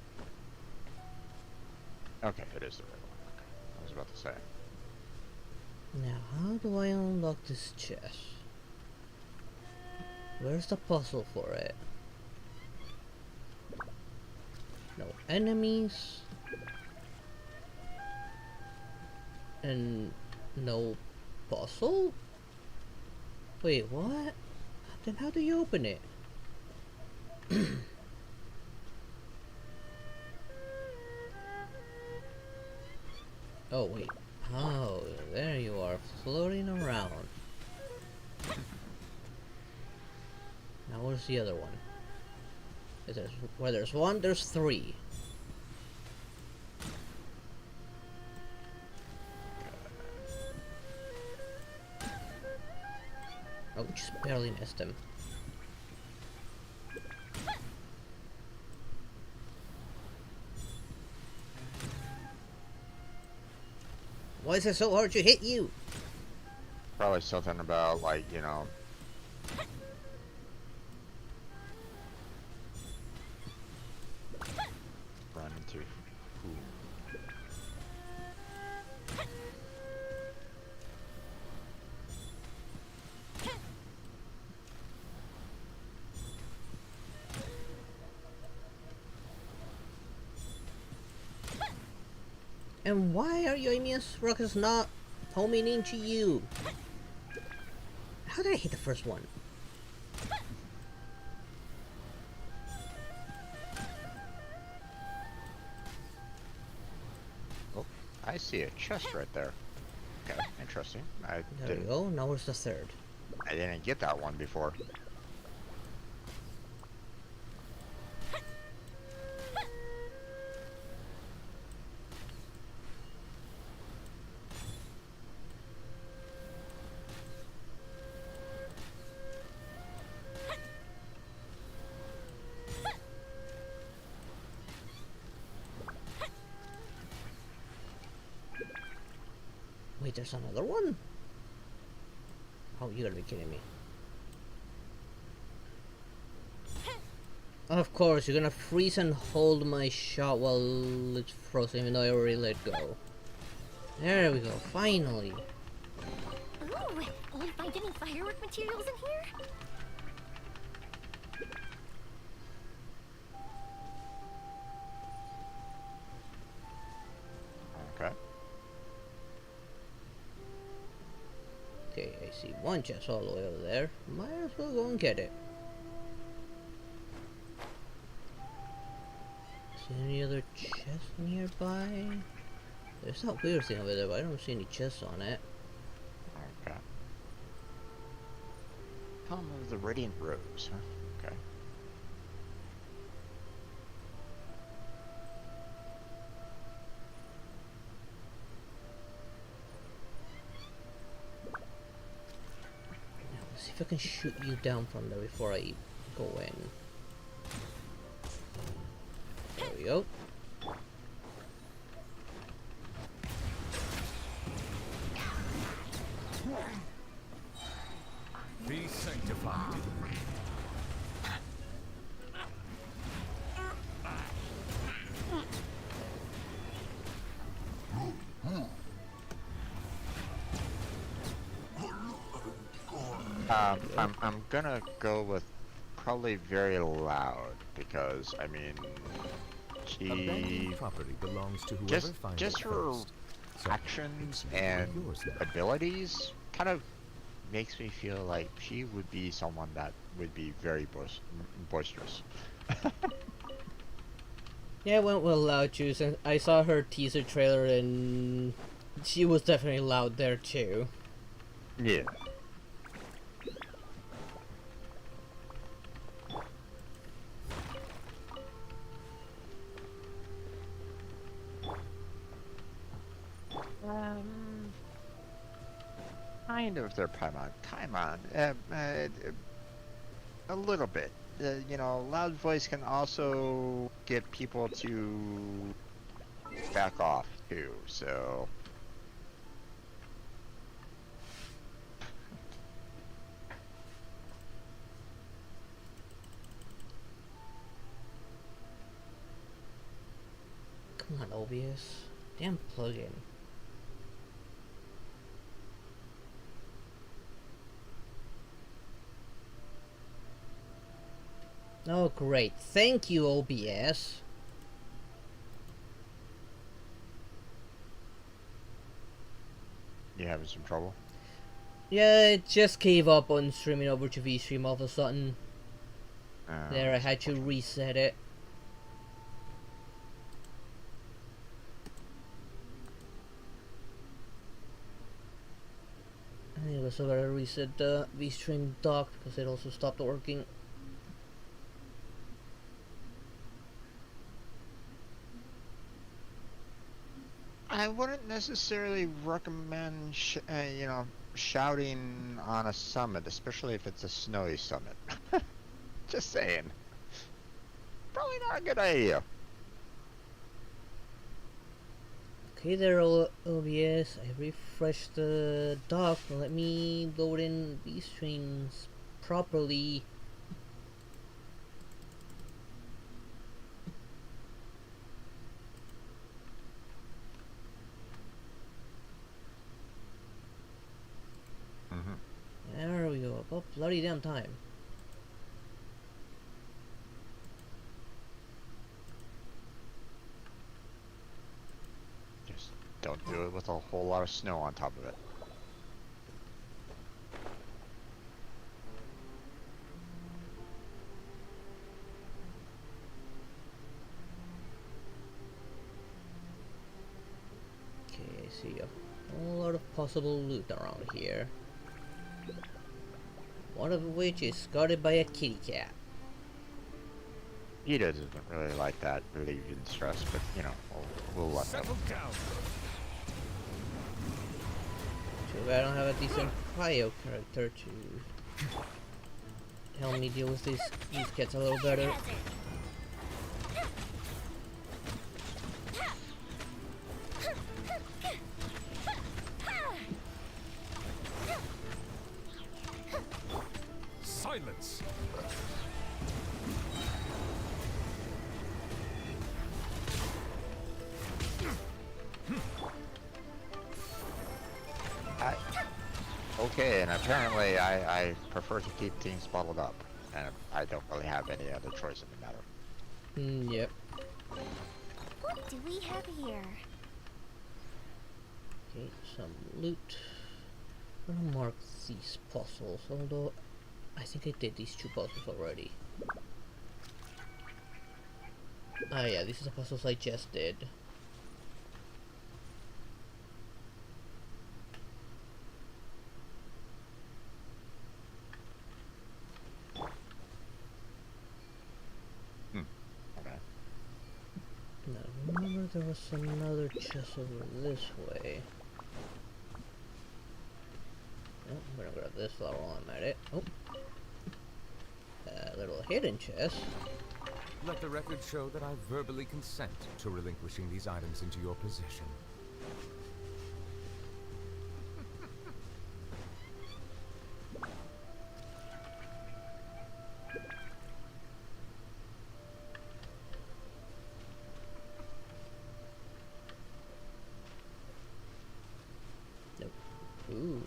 Okay, it is the right one. Okay. I was about to say. Now, how do I unlock this chest? Where's the puzzle for it? No enemies. And no puzzle? Wait, what? Then how do you open it? Oh wait. Oh, there you are, floating around. Now where's the other one? Where there's one, there's three. Oh, just barely missed him. Why is it so hard to hit you? Probably something about, like, you know... run into... Ooh. And why are your immune rockets not homing into you? How did I hit the first one? Oh, I see a chest right there. Okay, interesting. There we go, now where's the third? I didn't get that one before. Wait, there's another one? Oh, you gotta be kidding me. Of course, you're gonna freeze and hold my shot while it's frozen, even though I already let go. There we go, finally. Ooh, will we find any firework materials in here? Okay. Okay, I see one chest all the way over there. Might as well go and get it. See any other chests nearby? There's that weird thing over there, but I don't see any chests on it. Okay. Home of the Radiant Rose, huh? Okay. Now, let's see if I can shoot you down from there before I go in. There we go. Be sanctified. I'm gonna go with probably very loud because I mean she Abandoned property belongs to whoever finds just it her first. actions and abilities kind of makes me feel like she would be someone that would be very boisterous. Yeah, I went with loud choose, and I saw her teaser trailer and she was definitely loud there too. Yeah. Kind of their Paimon. A little bit. You know, loud voice can also get people to back off too, so. Come on, OBS. Damn plugin. Oh, great. Thank you, OBS. You having some trouble? Yeah, it just gave up on streaming over to VStream all of a sudden. There, I had to reset it. I also gotta reset the VStream dock because it also stopped working. I wouldn't necessarily recommend, you know, shouting on a summit, especially if it's a snowy summit. Just saying. Probably not a good idea. Okay, there, OBS. I refreshed the dock. Let me load in VStreams properly. There we go. About bloody damn time. Just don't do it with a whole lot of snow on top of it. Okay, I see a whole lot of possible loot around here. One of which is guarded by a kitty cat. He doesn't really like that relieving stress, but you know, we'll let him. Too bad I don't have a decent cryo character to help me deal with these cats a little better. Silence! Okay, and apparently I prefer to keep things bottled up, and I don't really have any other choice in the matter. Yep. What do we have here? Okay, some loot. I'm gonna mark these puzzles, although I think I did these two puzzles already. Ah yeah, these are the puzzles I just did. Now, remember there was another chest over this way. Oh, I'm gonna grab this flower while I'm at it. Oh. A little hidden chest. Let the record show that I verbally consent to relinquishing these items into your possession. Ooh,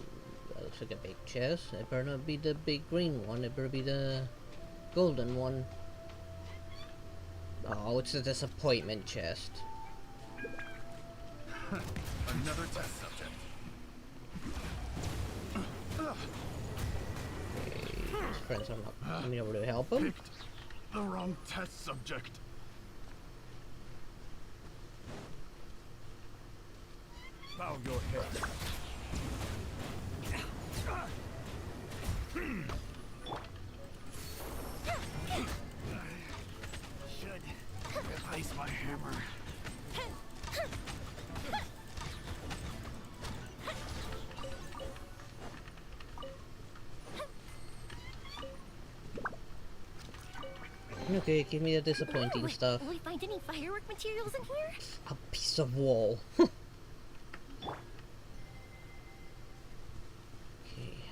that looks like a big chest. It better not be the big green one, it better be the golden one. Oh, it's a disappointment chest. Another test subject. Okay, his friends are not coming over to help him. Picked the wrong test subject. Bow your head. Should replace my hammer. Okay, give me the disappointing stuff. Will we find any firework materials in here? A piece of wall. Okay,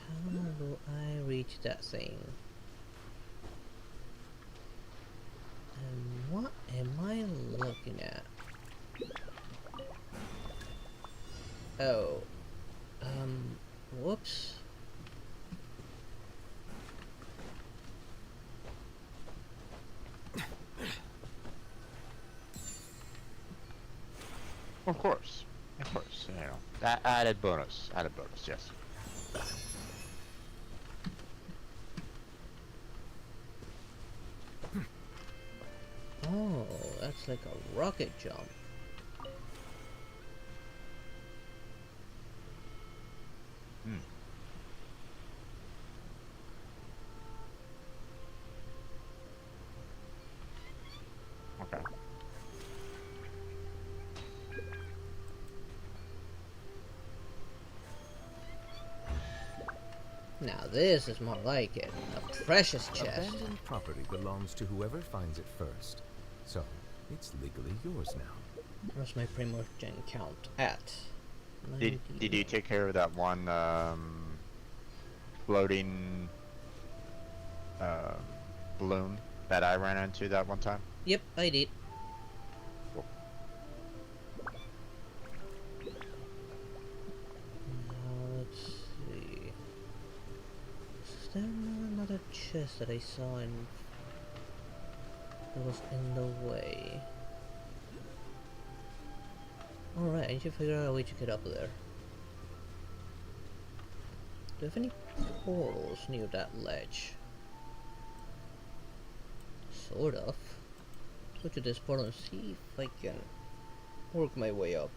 how do I reach that thing? And what am I looking at? Oh. Whoops. Of course. Of course. You know, that added bonus. Added bonus, yes. Oh, that's like a rocket jump. Hmm. Okay. Now this is more like it. A precious chest. Abandoned property belongs to whoever finds it first. So, it's legally yours now. Where's my primordial count at? Did you take care of that one floating balloon that I ran into that one time? Yep, I did. Cool. Now let's see. Is there another chest that I saw in that was in the way? Alright, I need to figure out a way to get up there. Do I have any portals near that ledge? Sort of. Let's go to this portal and see if I can work my way up.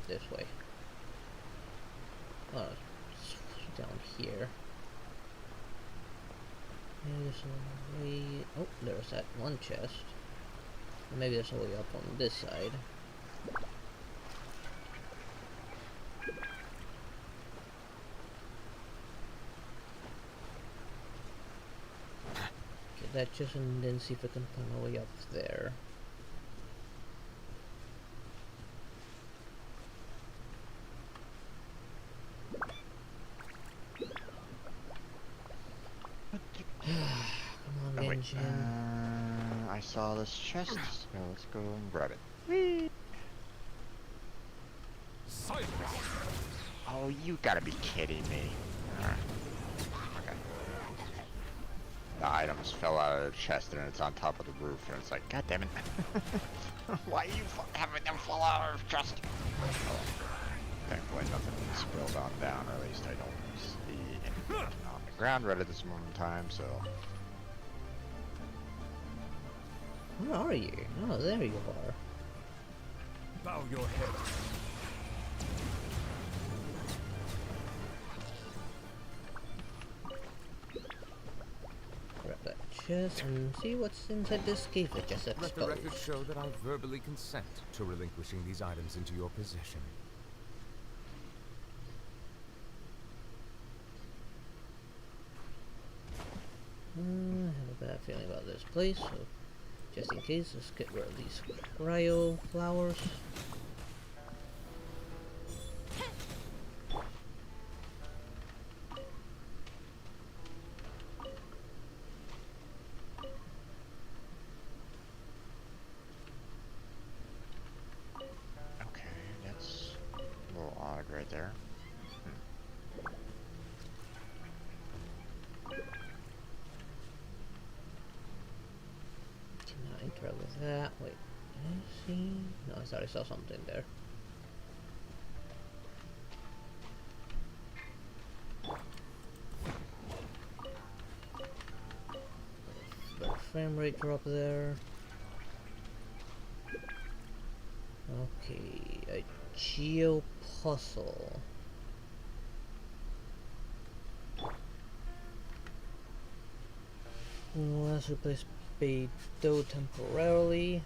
This way. Oh, it's down here. Maybe there's a way. Oh, there's that one chest. Maybe there's a way up on this side. Get that chest and then see if I can find a way up there. Come on, Genshin. I saw this chest, so let's go and grab it. Whee! Silence! Oh, you gotta be kidding me. Okay. The items fell out of the chest and it's on top of the roof, and it's like, god damn it. Why are you having them fall out of the chest? Oh, thankfully nothing spilled on down, or at least I don't see anything on the ground right at this moment in time, so... Where are you? Oh, there you are. Bow your head. Grab that chest and see what's inside this cave that just Let the record exposed. show that I verbally consent to relinquishing these items into your possession. I have a bad feeling about this place, so just in case, let's get rid of these cryo flowers. Okay, that's a little odd right there. Cannot interact with that. Wait, did I see? No, I thought I saw something there. Better frame rate drop there. Okay, a geo puzzle. Let's replace Beidou temporarily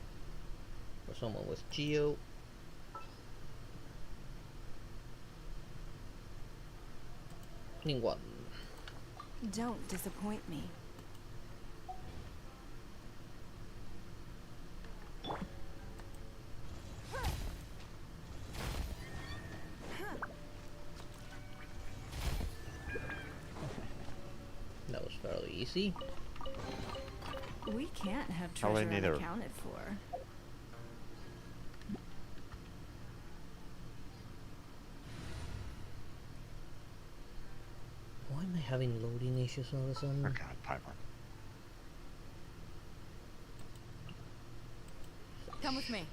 for someone with geo. Ningguan. Don't disappoint me. That was fairly easy. We can't have Probably treasure neither. unaccounted for. having loading issues all of a sudden? Oh god, pipeline. Come with me.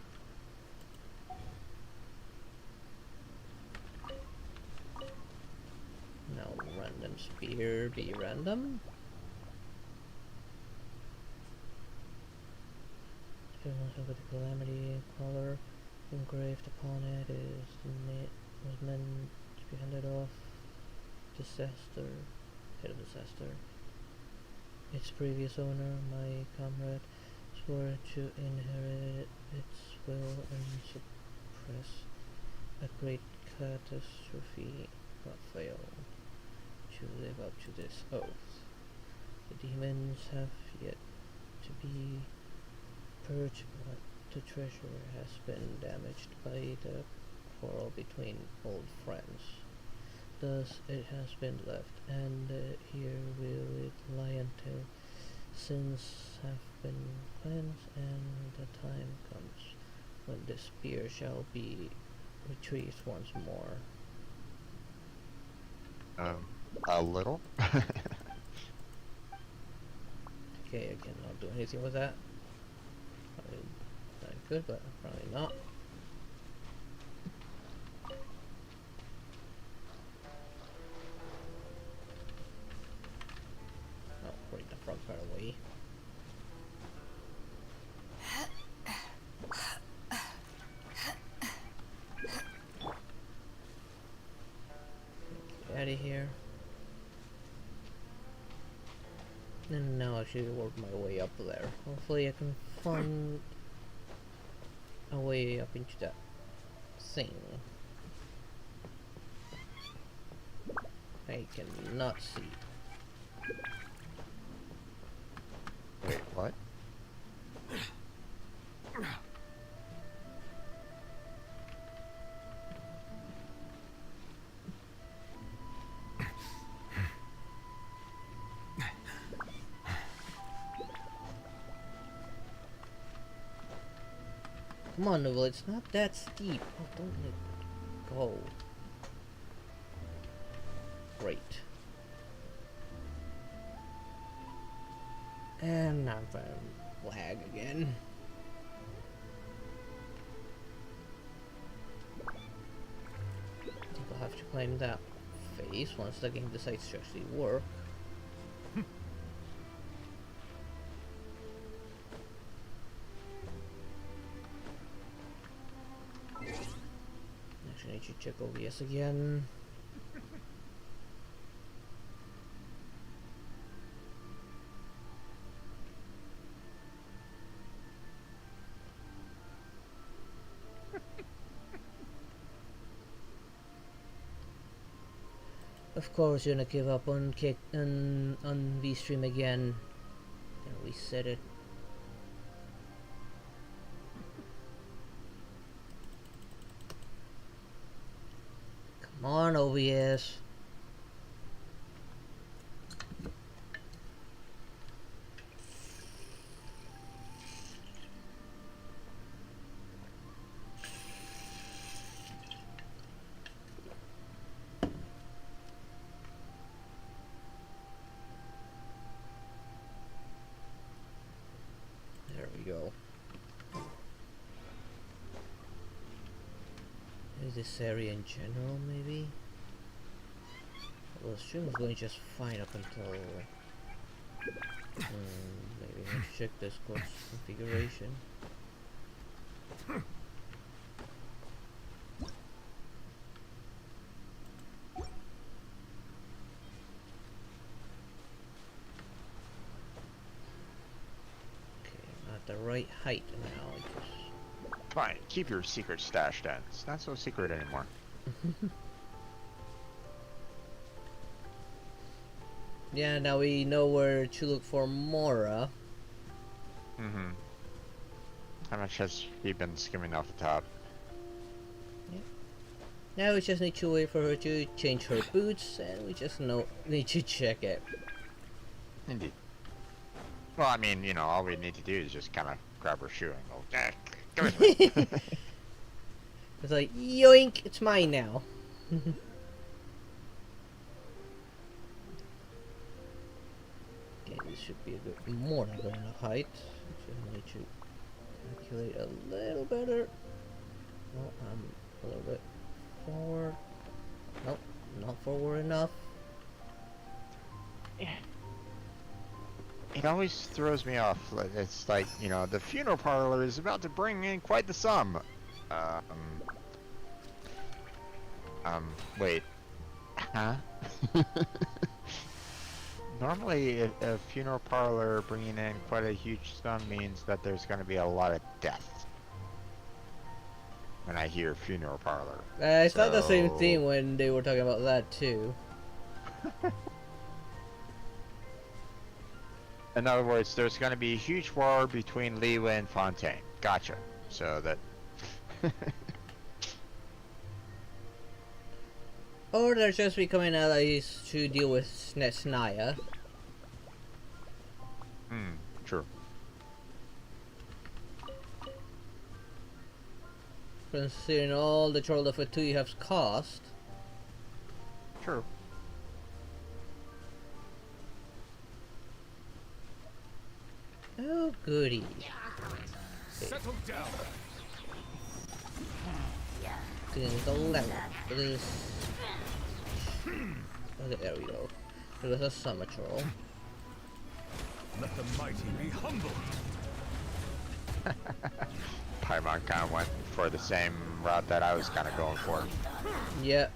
No random spear be random. With the calamity color engraved upon it was meant to be handed off. Disaster, head of disaster. Its previous owner, my comrade, swore to inherit its will and suppress a great catastrophe, but failed to live up to this oath. The demons have yet to be purged, but the treasure has been damaged by the quarrel between old friends. Thus it has been left, and here will it lie until sins have been cleansed, and the time comes when the spear shall be retrieved once more. A little? Okay, I cannot do anything with that. I could, but probably not. Oh, bring the front part away. Get out of here. And now I should work my way up there. Hopefully I can find a way up into that thing. I cannot see. Wait, what? Come on, Noble, it's not that steep. Oh, don't let go. Great. And now I'm gonna lag again. I think I'll have to climb that face once the game decides to actually work. Actually, I need to check OBS again. Of course, you're gonna give up on V-Stream again. And we said it. Come on, OBS. There we go. Is this area in general, maybe? Well, the stream is going just fine up until... maybe let's check this course configuration. The right height now. Fine, keep your secret stash then. It's not so secret anymore. Yeah, now we know where to look for Mora. Mm-hmm. How much has he been skimming off the top? Yeah. Now we just need to wait for her to change her boots, and we just need to check it. Indeed. Well, I mean, you know, all we need to do is just kind of grab her shoe and go, give it to me. It's like, yoink, it's mine now. should be a good, more than good enough height. Actually, I need to calculate a little better. No, I'm a little bit forward. Nope, not forward enough. Yeah. It always throws me off. It's like, you know, the funeral parlor is about to bring in quite the sum. Wait. Huh? Normally, a funeral parlor bringing in quite a huge sum means that there's going to be a lot of death. When I hear funeral parlor. I thought the same thing when they were talking about that too. In other words, there's going to be a huge war between Liyue and Fontaine. Gotcha. So that... Or they're just becoming allies to deal with Snaya. True. Considering all the trouble that Vtuber has cost. True. Oh, goody. Settle down. The level. Okay, there we go. It was a summer troll. Let the mighty be humbled. Paimon kind of went for the same route that I was kind of going for. Yeah.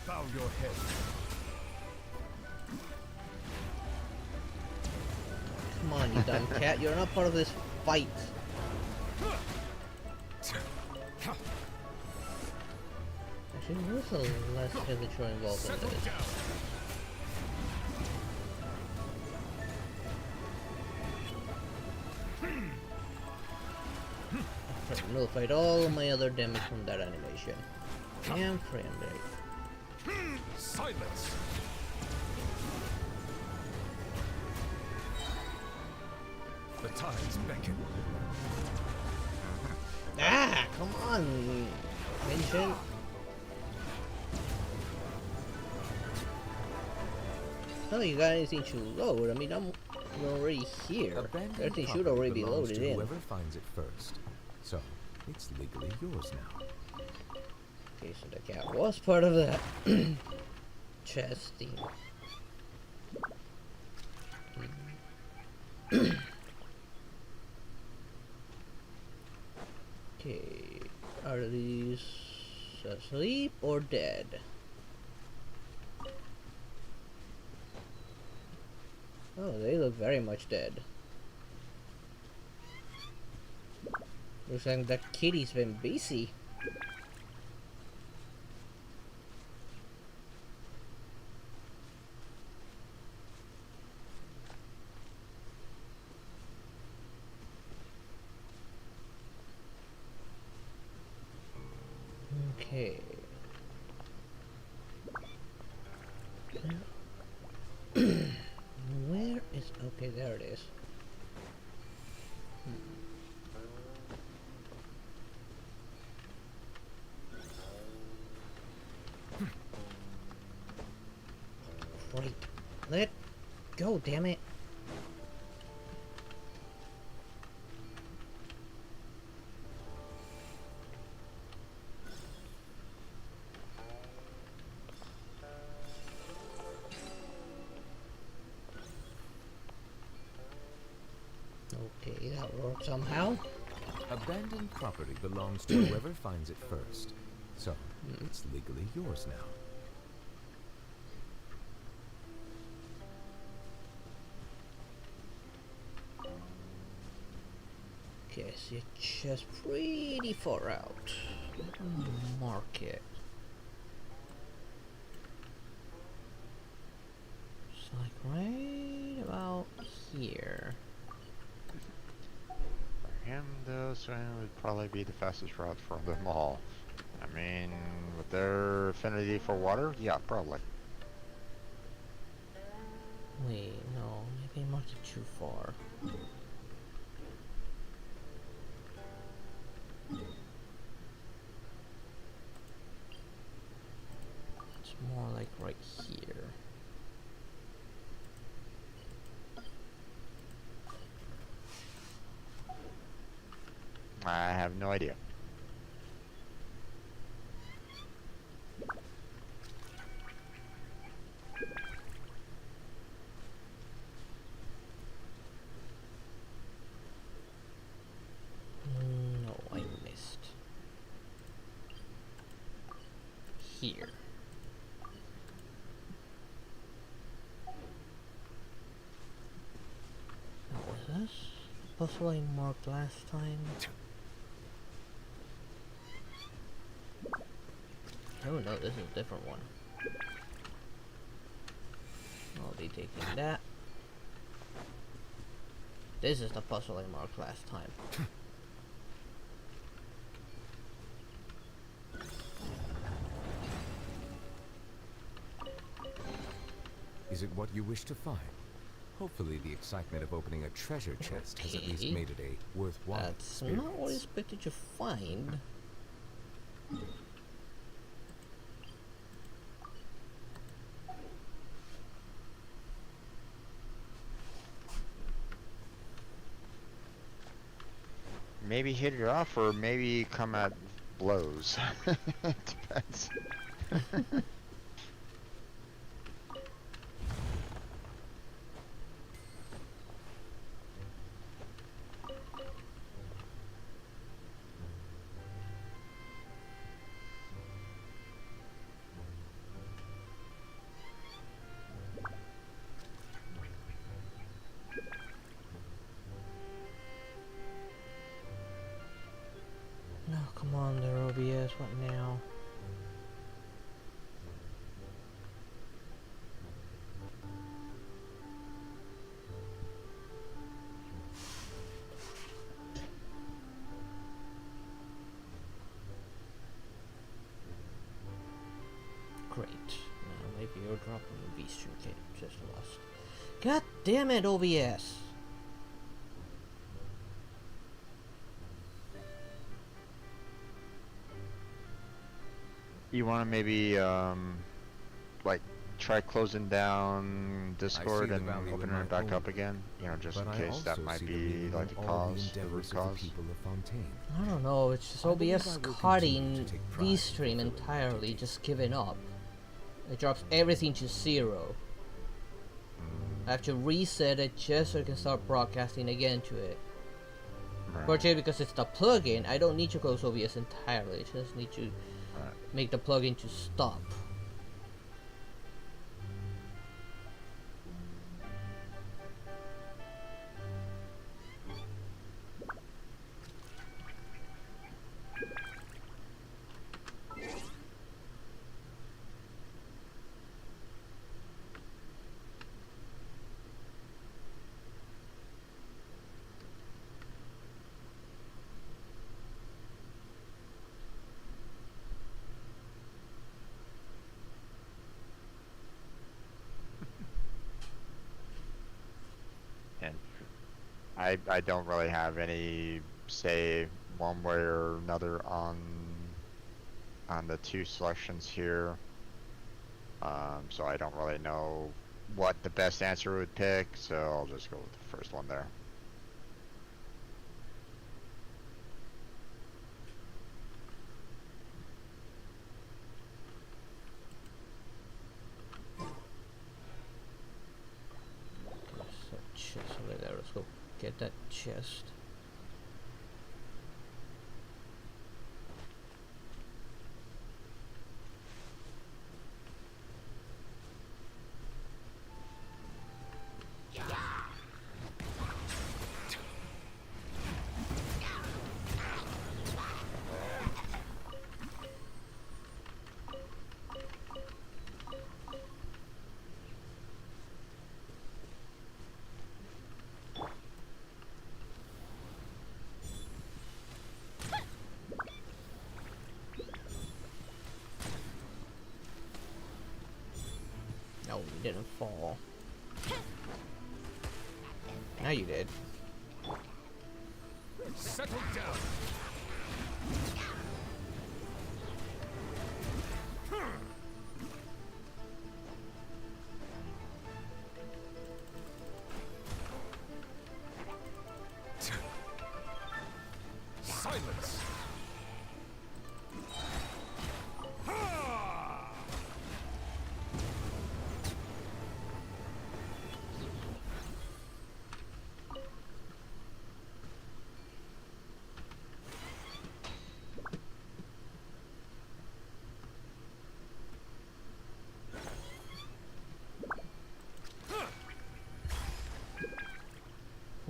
Bow your head. Come on, you dumb cat. You're not part of this fight. Actually, there's a less heavy troll involved in this. I nullified all of my other damage from that animation. And frame rate. Silence. The tides beckon. Ah, come on, Genshin. Oh, you got anything to load? I mean, I'm already here. Everything should already be loaded in. Whoever finds it first. So, it's legally yours now. Okay, so the cat was part of that chest theme. Okay, are these asleep or dead? Oh, they look very much dead. Looks like that kitty's been busy. Okay. Where is... Okay, there it is. Great. Let go, damn it. Okay, that worked somehow. Abandoned property belongs to whoever finds it first. So, it's legally yours now. Okay, so you're just pretty far out. Mark it. It's like right about here. For him, though, swimming would probably be the fastest route for them all. I mean, with their affinity for water, yeah, probably. Wait, no, maybe I marked it too far. More like right here. I have no idea. No, I missed. Here. What was this? Puzzle I marked last time? Oh no, this is a different one. I'll be taking that. This is the puzzle I marked last time. Is it what you wish to find? Hopefully the excitement of opening a treasure chest has at least made it a worthwhile That's experience. not what I expected to find. Maybe hit it off, or maybe come at blows. Depends. No, come on there, OBS, what now? Great. Now maybe you're dropping the V-stream. Okay, just lost. God damn it, OBS! You want to maybe like try closing down Discord and opening it back up again? You know, just in case that might be like the cause, the root cause. I don't know, it's just OBS cutting V-stream entirely, just giving up. It drops everything to 0. I have to reset it just so I can start broadcasting again to it. Fortunately, because it's the plugin, I don't need to close OBS entirely, I just need to make the plugin to stop. I don't really have any say one way or another on the two selections here, so I don't really know what the best answer would pick, so I'll just go with the first one there. So chest over there, let's go get that chest. No, you didn't fall. Now you did. Settle down.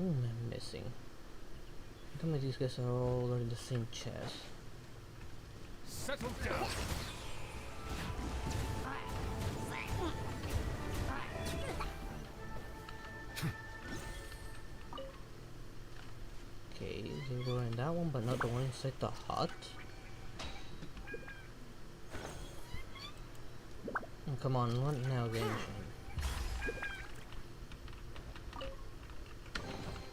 Who am I missing? How come these guys are all in the same chest? Settle down. Okay, you can go in that one, but not the one inside the hut. Oh, come on, what now, Genshin?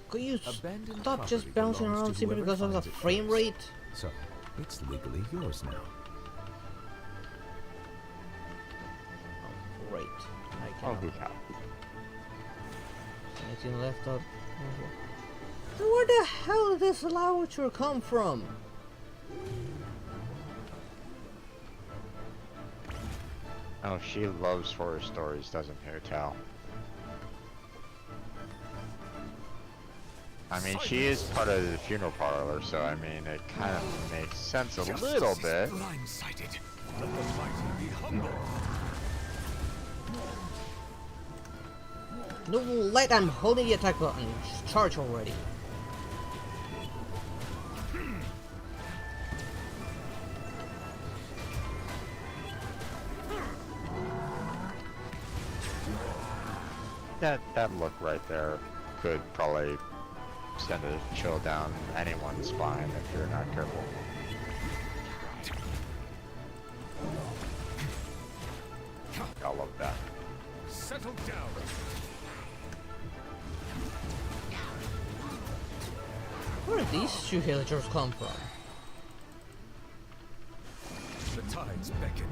Could you Abandoned stop just property bouncing belongs around to simply whoever because of the finds it frame first. rate? So, it's legally yours now. Oh, great. I Oh, cannot. who cow. Anything left up? Where the hell did this lavatory come from? Oh, she loves horror stories, doesn't her, Tal? I mean, she is part of the funeral parlor, so I mean, it kind of makes sense a little bit. Blindsided. Let the mighty be humble. No, let I'm holding the attack button. Just charge already. That look right there could probably send a chill down anyone's spine if you're not careful. I love that. Settle down. Where did these two villagers come from? The tides beckon.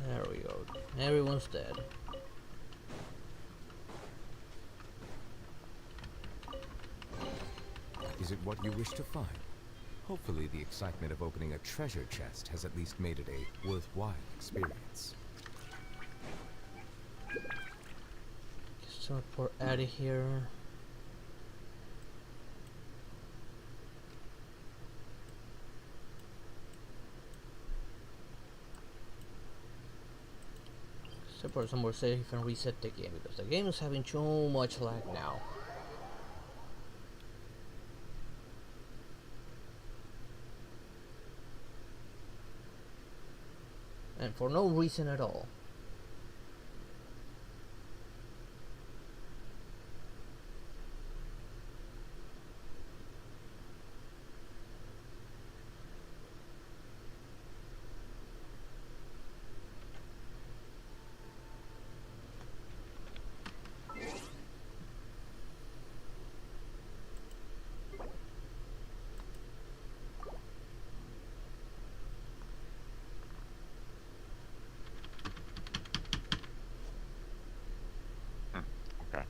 There we go. Everyone's dead. Is it what you wish to find? Hopefully the excitement of opening a treasure chest has at least made it a worthwhile experience. Just teleport out of here. Support somewhere safe and reset the game because the game is having too much lag now. And for no reason at all. Okay.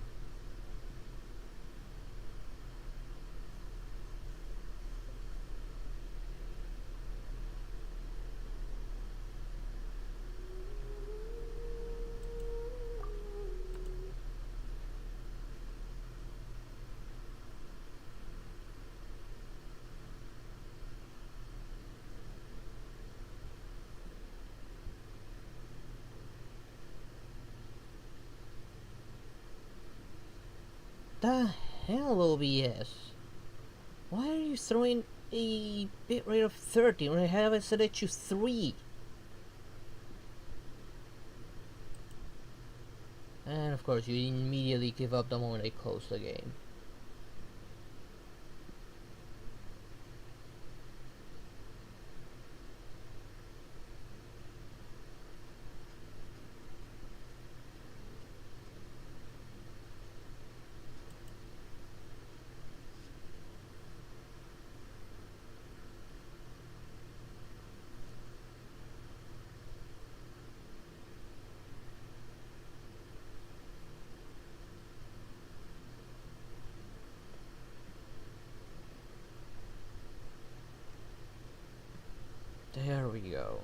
The hell, OBS? Why are you throwing a bitrate of 30 when I have it set it to 3? And of course you immediately give up the moment I close the game. There we go.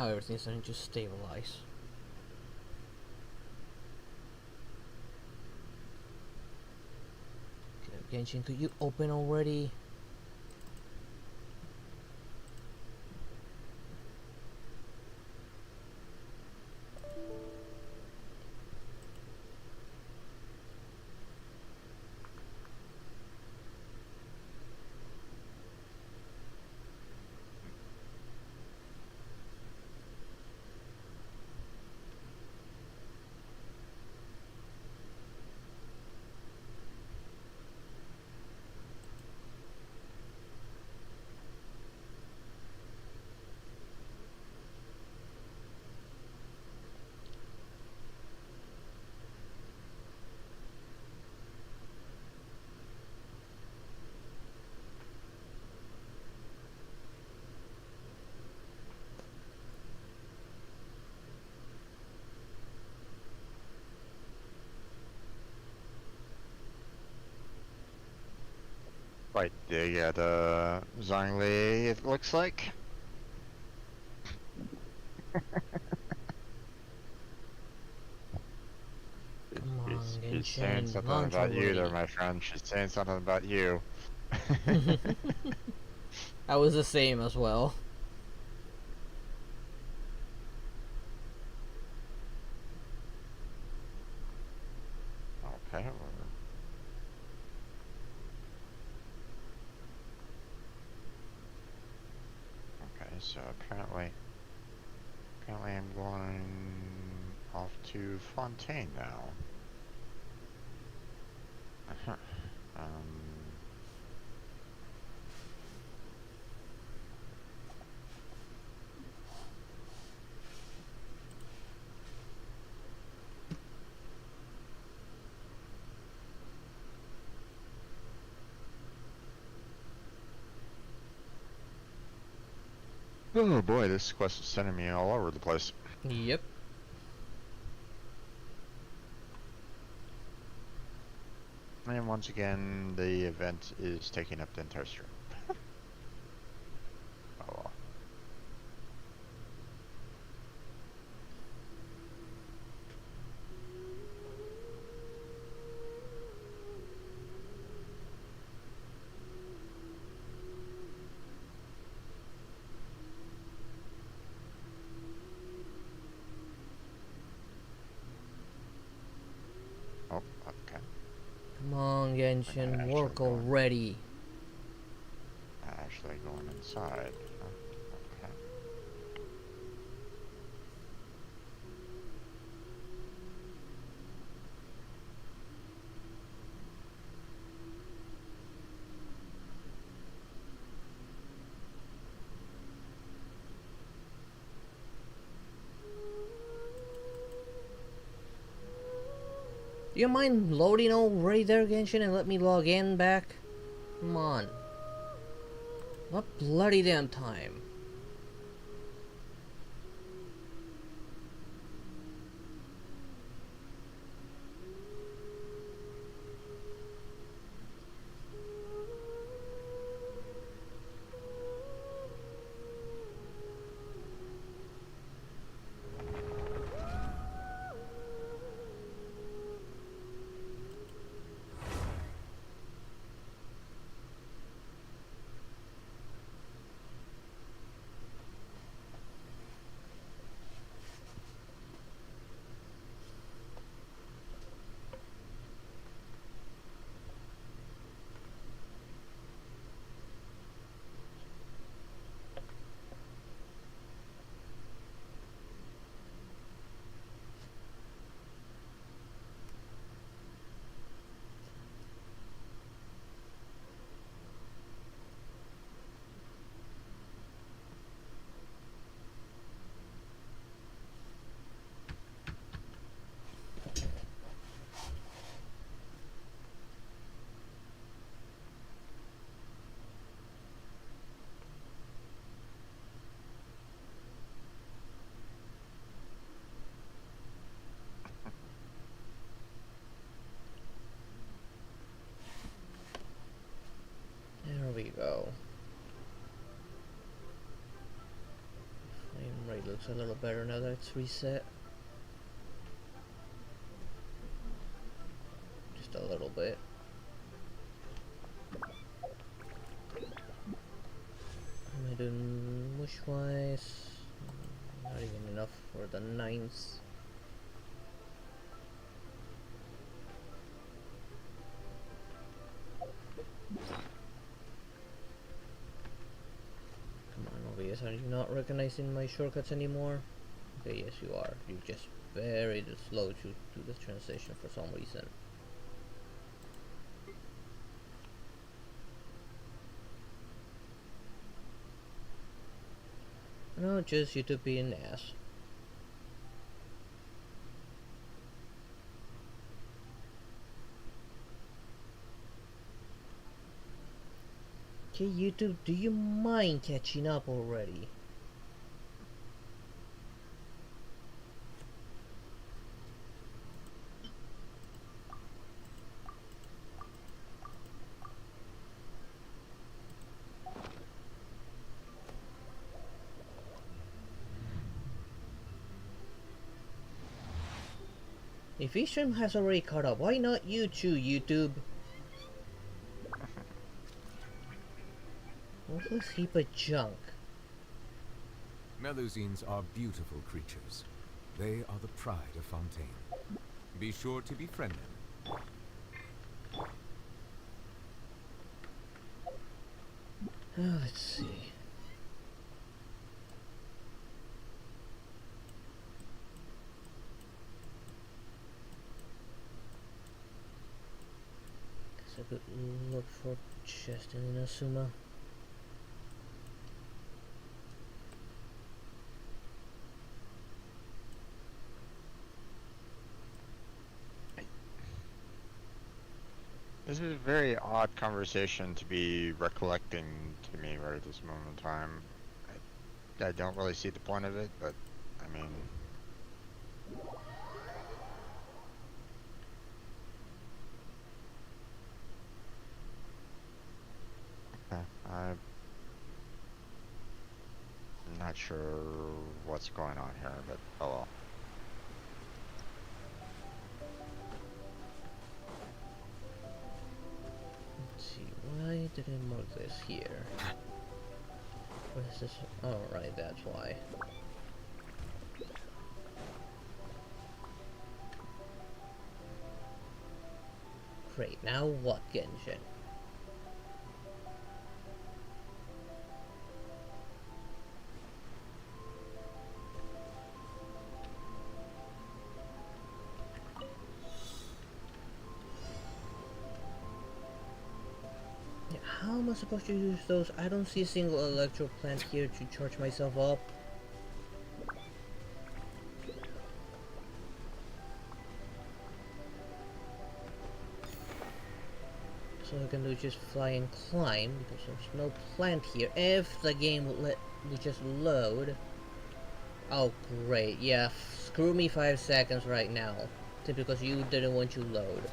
now everything's starting to stabilize. Okay, Genshin, could you open already? Right there, yeah, the Zhongli, it looks like. Come on, She's saying Genshin, something launch about you there, already. my friend. She's saying something about you. I was the same as well. Okay. Okay, so apparently I'm going off to Fontaine now. Oh boy, this quest is sending me all over the place. Yep. And once again, the event is taking up the entire stream. Oh well. Oh, okay. Come on, Genshin, work already. Actually going inside. Huh? Okay. Do you mind loading already there, Genshin, and let me log in back? Come on. What bloody damn time. There we go. Flame rate looks a little better now that it's reset. Just a little bit. Am I doing mush wise? Not even enough for the 9s. Come on, OBS, are you not recognizing my shortcuts anymore? Okay, yes you are. You're just very slow to do the transition for some reason. No, just YouTube being an ass. Okay, YouTube, do you mind catching up already? If Isham has already caught up, why not you too, YouTube? Worthless heap of junk. Melusines are beautiful creatures. They are the pride of Fontaine. Be sure to befriend them. Let's see. Guess I could look for chest in Inazuma. This is a very odd conversation to be recollecting to me right at this moment in time. I don't really see the point of it, but I mean... I'm not sure what's going on here, but oh well. Let's see, why did I mark this here? What is this? Oh, right, that's why. Great, now what, Genshin? How am I supposed to use those? I don't see a single electro plant here to charge myself up. So I can do is just fly and climb because there's no plant here. If the game would just load. Oh great, yeah, screw me 5 seconds right now. Simply because you didn't want to load.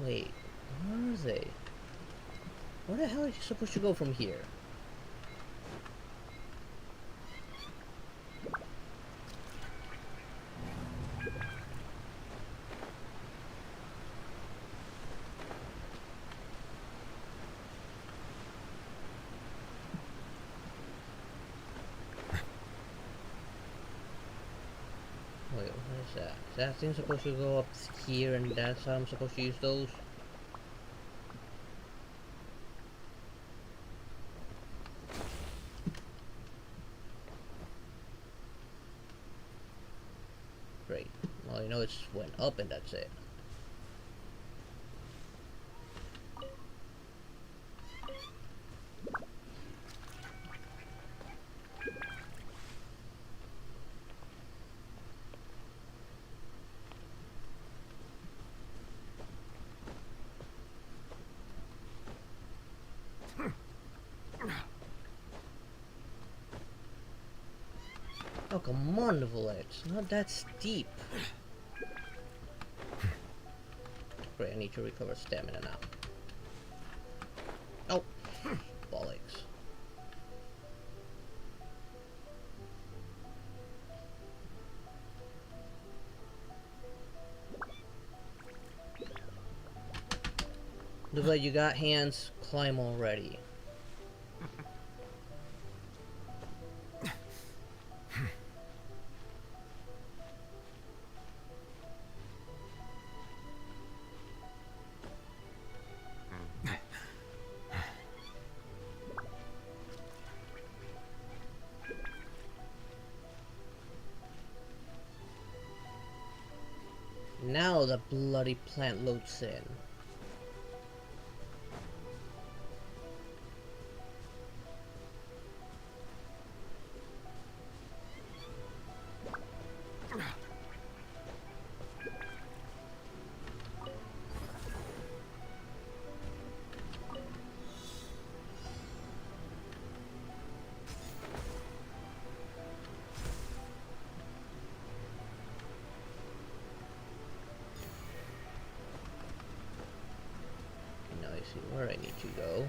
Wait, where are they? Where the hell are you supposed to go from here? Wait, what is that? Is that thing supposed to go up here and that's how I'm supposed to use those? Great. Well, you know it's went up and that's it. come on, Village. It's not that steep. Great, I need to recover stamina now. Oh, bollocks. Looks like you got hands, climb already. Now the bloody plant loads in. Now I see where I need to go.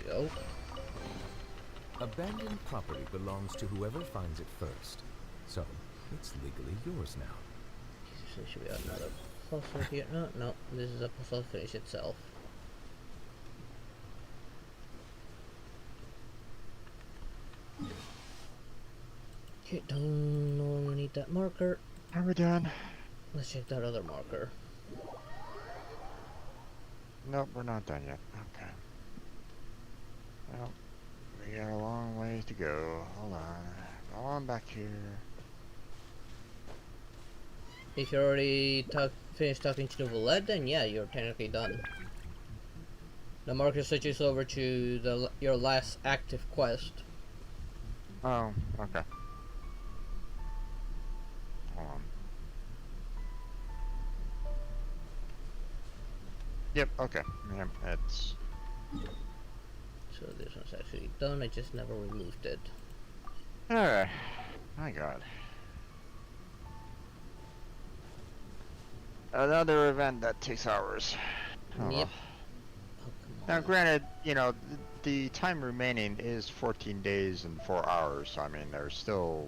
Go. Abandoned property belongs to whoever finds it first, so it's legally yours now. So should we have another puzzle here? No, this is a puzzle finish itself. Okay, don't no longer need that marker. Are we done? Let's check that other marker. Nope, we're not done yet. Okay. Well, we got a long ways to go. Hold on. Go on back here. If you already finished talking to the Valette, then yeah, you're technically done. The marker switches over to your last active quest. Oh, okay. Hold on. Yep, okay. Yep, it's... So this one's actually done, I just never removed it. Alright. My god. Another event that takes hours. Oh, yep. well. Now granted, you know, the time remaining is 14 days and 4 hours, so I mean, there's still,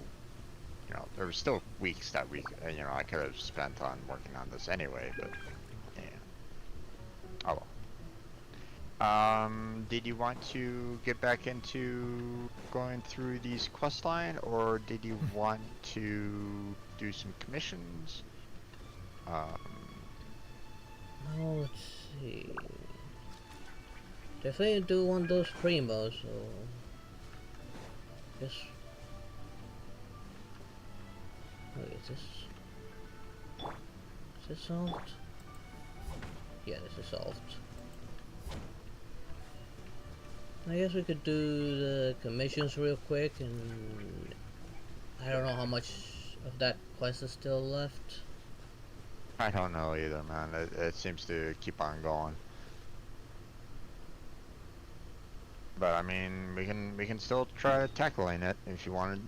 you know, there's still weeks that we, you know, I could have spent on working on this anyway, but, yeah. Oh well. Did you want to get back into going through these quest line, or did you want to do some commissions? Now let's see. Definitely do want those primos, so just wait, is this solved? Yeah, this is solved. I guess we could do the commissions real quick, and I don't know how much of that quest is still left. I don't know either, man. It seems to keep on going. But I mean, we can still try tackling it if you wanted.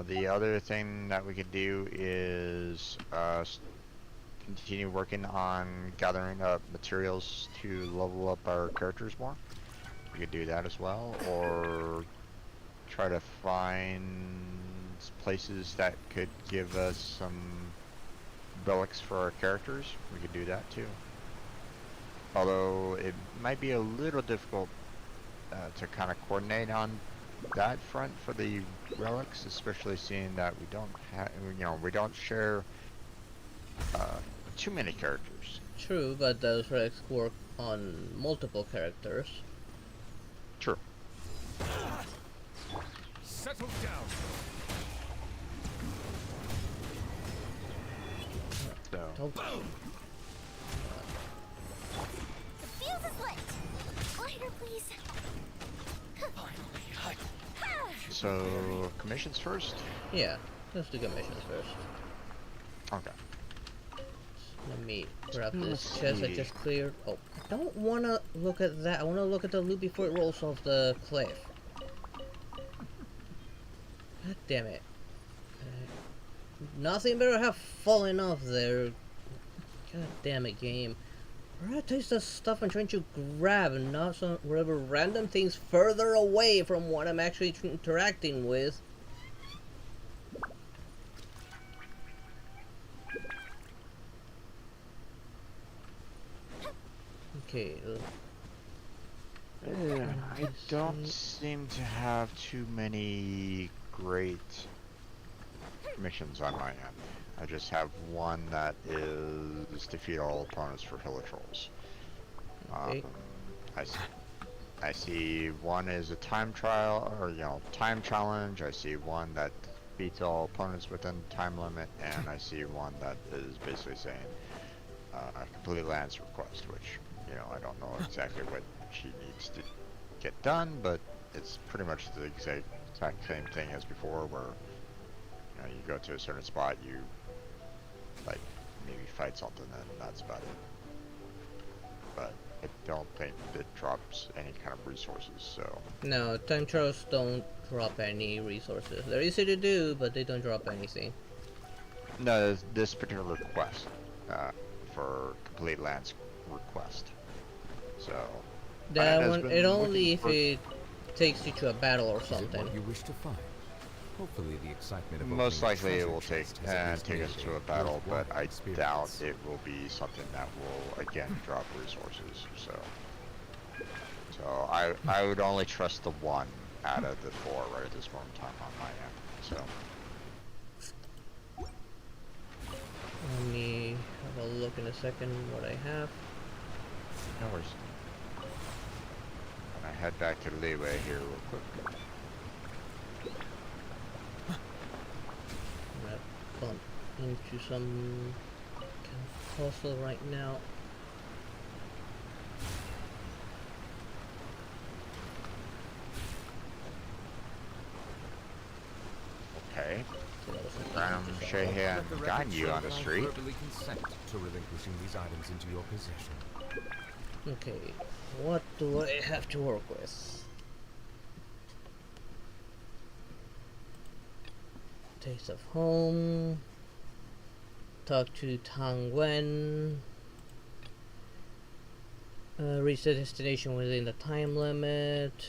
The other thing that we could do is continue working on gathering up materials to level up our characters more. We could do that as well, or try to find places that could give us some relics for our characters. We could do that too. Although it might be a little difficult to kind of coordinate on that front for the relics, especially seeing that we don't have, we don't share too many characters. True, but those relics work on multiple characters. True. Settle down. So. The fuse is lit. Lighter, please. So, commissions first? Yeah, let's do commissions first. Okay. Let me grab Let's this chest I see. just cleared. Oh, I don't want to look at that. I want to look at the loot before it rolls off the cliff. God damn it. Nothing better have fallen off there. God damn it, game. Prioritize the stuff I'm trying to grab and not some whatever random things further away from what I'm actually interacting with. Okay. I don't seem to have too many great missions on my end. I just have one that is defeat all opponents for Hill Trolls. Okay. I see one is a time trial, or time challenge. I see one that beats all opponents within time limit, and I see one that is basically saying complete lands request, which I don't know exactly what she needs to get done, but it's pretty much the exact same thing as before, where you go to a certain spot, you like maybe fight something, and that's about it. But I don't think it drops any kind of resources, so. No, time trials don't drop any resources. They're easy to do, but they don't drop anything. No, this particular quest for complete lands request. So. That one, it only if it takes you to a battle or Is it something. what you wish to find? Hopefully the excitement of Most opening a likely it treasure will take chest has at take least us made to a it battle, but worthwhile I doubt experience. it will be something that will again drop resources. So I would only trust the one out of the four right at this moment in time on my end. So. Let me have a look in a second what I have. No worries. And I head back to Leeway here real quick. I'm gonna bump into some kind of puzzle right now. Okay. Shahan got you on the street. Verbally consent to relinquishing these items into your possession. Okay, what do I have to work with? Taste of home. Talk to Tang Wen. Reach the destination within the time limit.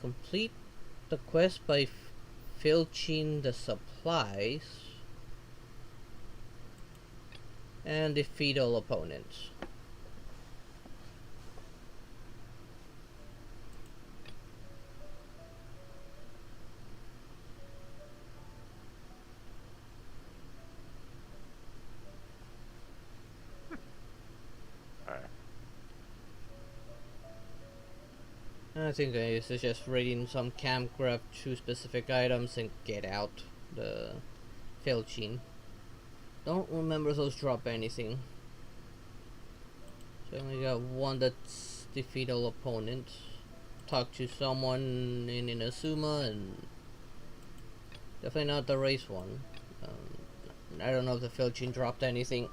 Complete the quest by filching the supplies. And defeat all opponents. I think this is just raiding some camp, grab 2 specific items and get out the filching. Don't remember those drop anything. So I only got one that's defeat all opponents. Talk to someone in Inazuma, and definitely not the race one. I don't know if the filching dropped anything.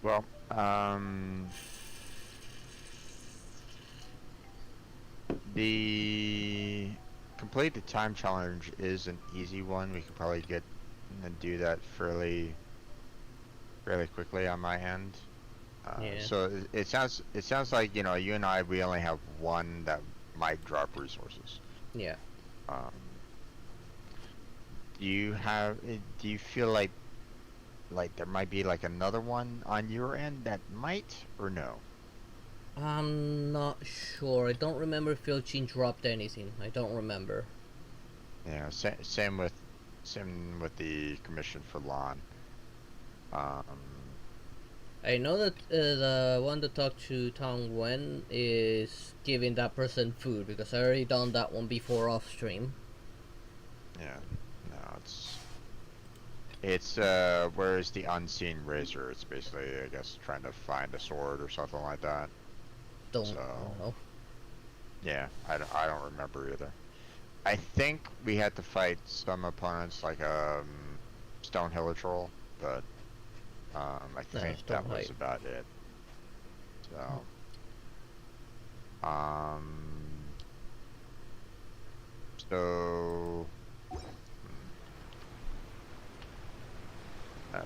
Well, the complete the time challenge is an easy one. We could probably get and do that fairly quickly on my end. Yeah. So it sounds like you and I, we only have one that might drop resources. Yeah. Do you feel like there might be like another one on your end that might, or no? I'm not sure. I don't remember if Filchin dropped anything. I don't remember. Yeah, same with the commission for Lon. I know that the one to talk to Tong Wen is giving that person food because I already done that one before off stream. Yeah, no, it's where's the unseen razor? It's basically, I guess, trying to find a sword or something like that. Don't know. Yeah, I don't remember either. I think we had to fight some opponents like Stone Troll, but I think that was about it. So so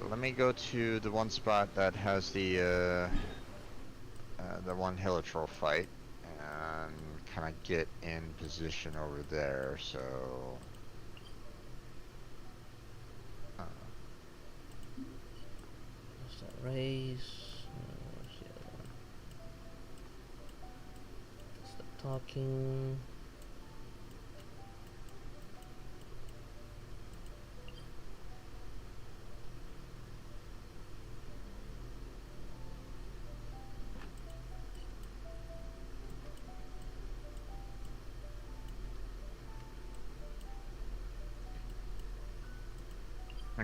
let me go to the one spot that has the one Troll fight and kind of get in position over there. So raise. Where's the other one? Stop talking.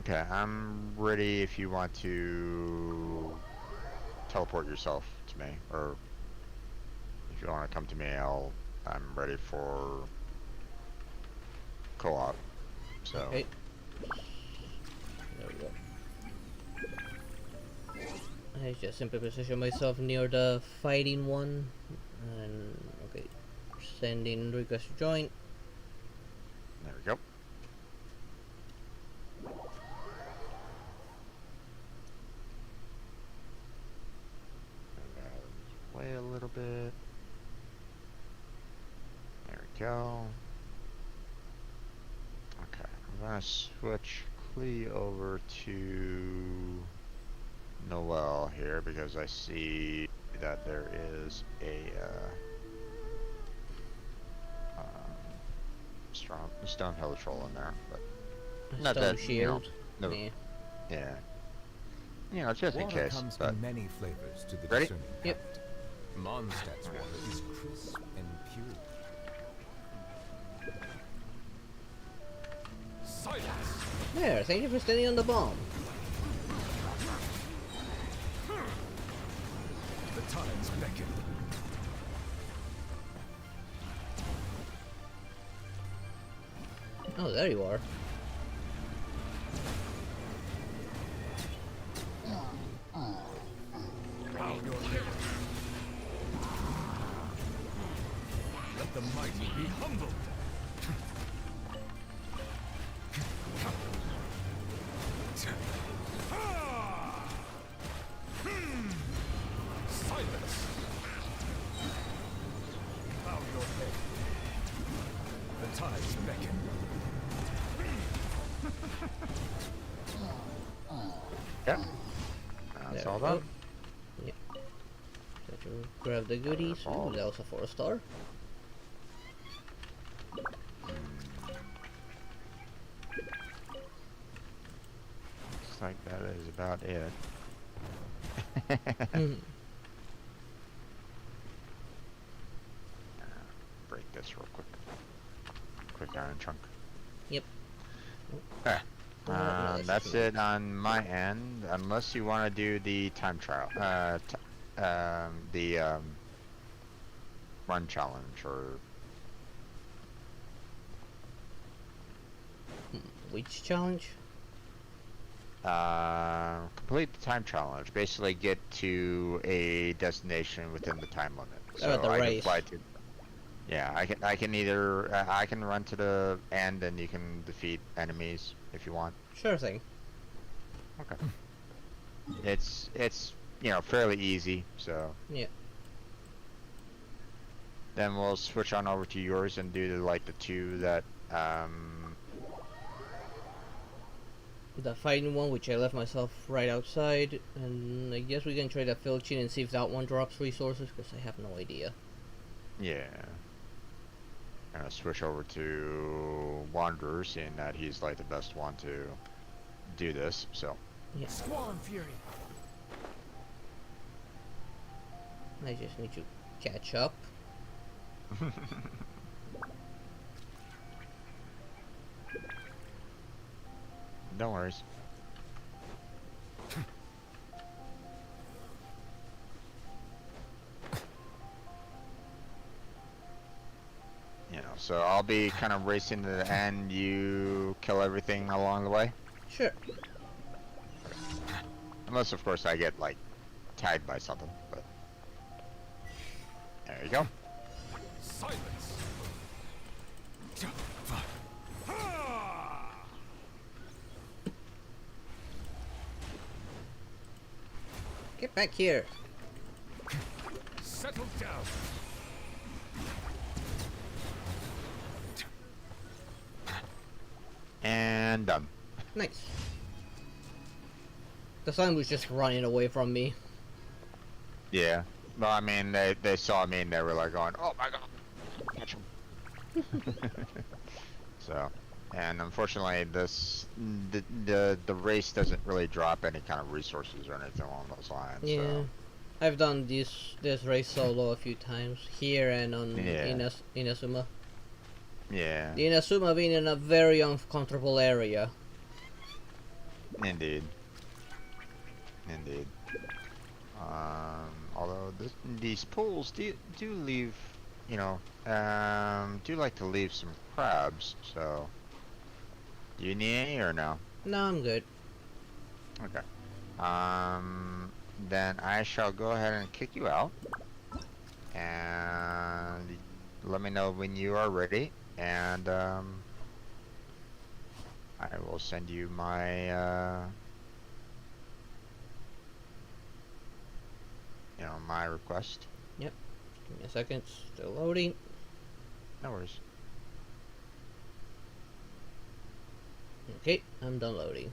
okay, I'm ready if you want to teleport yourself to me, or if you want to come to me, I'm ready for co-op. So okay. There we go. I just simply position myself near the fighting one, and okay, sending request to join. There we go. Wait a little bit. There we go. Okay, I'm gonna switch Klee over to Noel here because I see that there is a Stone Troll in there, but not Stone that shield. No, Yeah. Yeah. You know, just in Water case. comes But in many flavors to the ready? discerning Yep. palate. Mondstadt's water is crisp and pure. Silence! There, thank you for standing on the bomb. The tides beckon. Oh, there you are. Bow your head. Let the mighty be humbled. Silence. Bow your head. The tides beckon. Yeah. That's all done. Yep. So to grab the goodies. Ooh, that was a 4-star. Looks like that is about it. Break this real quick. Quick iron chunk. Yep. Okay. That's it on my end, unless you want to do the time trial, the run challenge, or which challenge? Complete the time challenge. Basically, get to a destination within the time limit. So the I race. can fly to. Yeah, I can either I can run to the end, and you can defeat enemies if you want. Sure thing. Okay. It's you know, fairly easy, so. Yeah. Then we'll switch on over to yours and do like the two that the fighting one, which I left myself right outside, and I guess we can try the Filchin and see if that one drops resources, because I have no idea. Yeah. Gonna switch over to Wanderer, seeing that he's like the best one to do this, so. Yeah. Squall Fury. I just need to catch up. No worries. You know, so I'll be kind of racing to the end. You kill everything along the way. Sure. Unless, of course, I get like tagged by something. But there you go. Silence. Get back here. Settle down. And done. Nice. The sun was just running away from me. Yeah. Well, I mean, they saw me and they were like going, "Oh my god, catch him!" So, and unfortunately, the race doesn't really drop any kind of resources or anything along those lines. Yeah. So. I've done this race solo a few times here and on Yeah. Inazuma. Yeah. The Inazuma being in a very uncomfortable area. Indeed. Indeed. Although these pools do leave, you know, do like to leave some crabs. So, do you need any or no? No, I'm good. Okay. Then I shall go ahead and kick you out, and let me know when you are ready, and I will send you my you know, my request. Yep. Give me a second. Still loading. No worries. Okay, I'm done loading.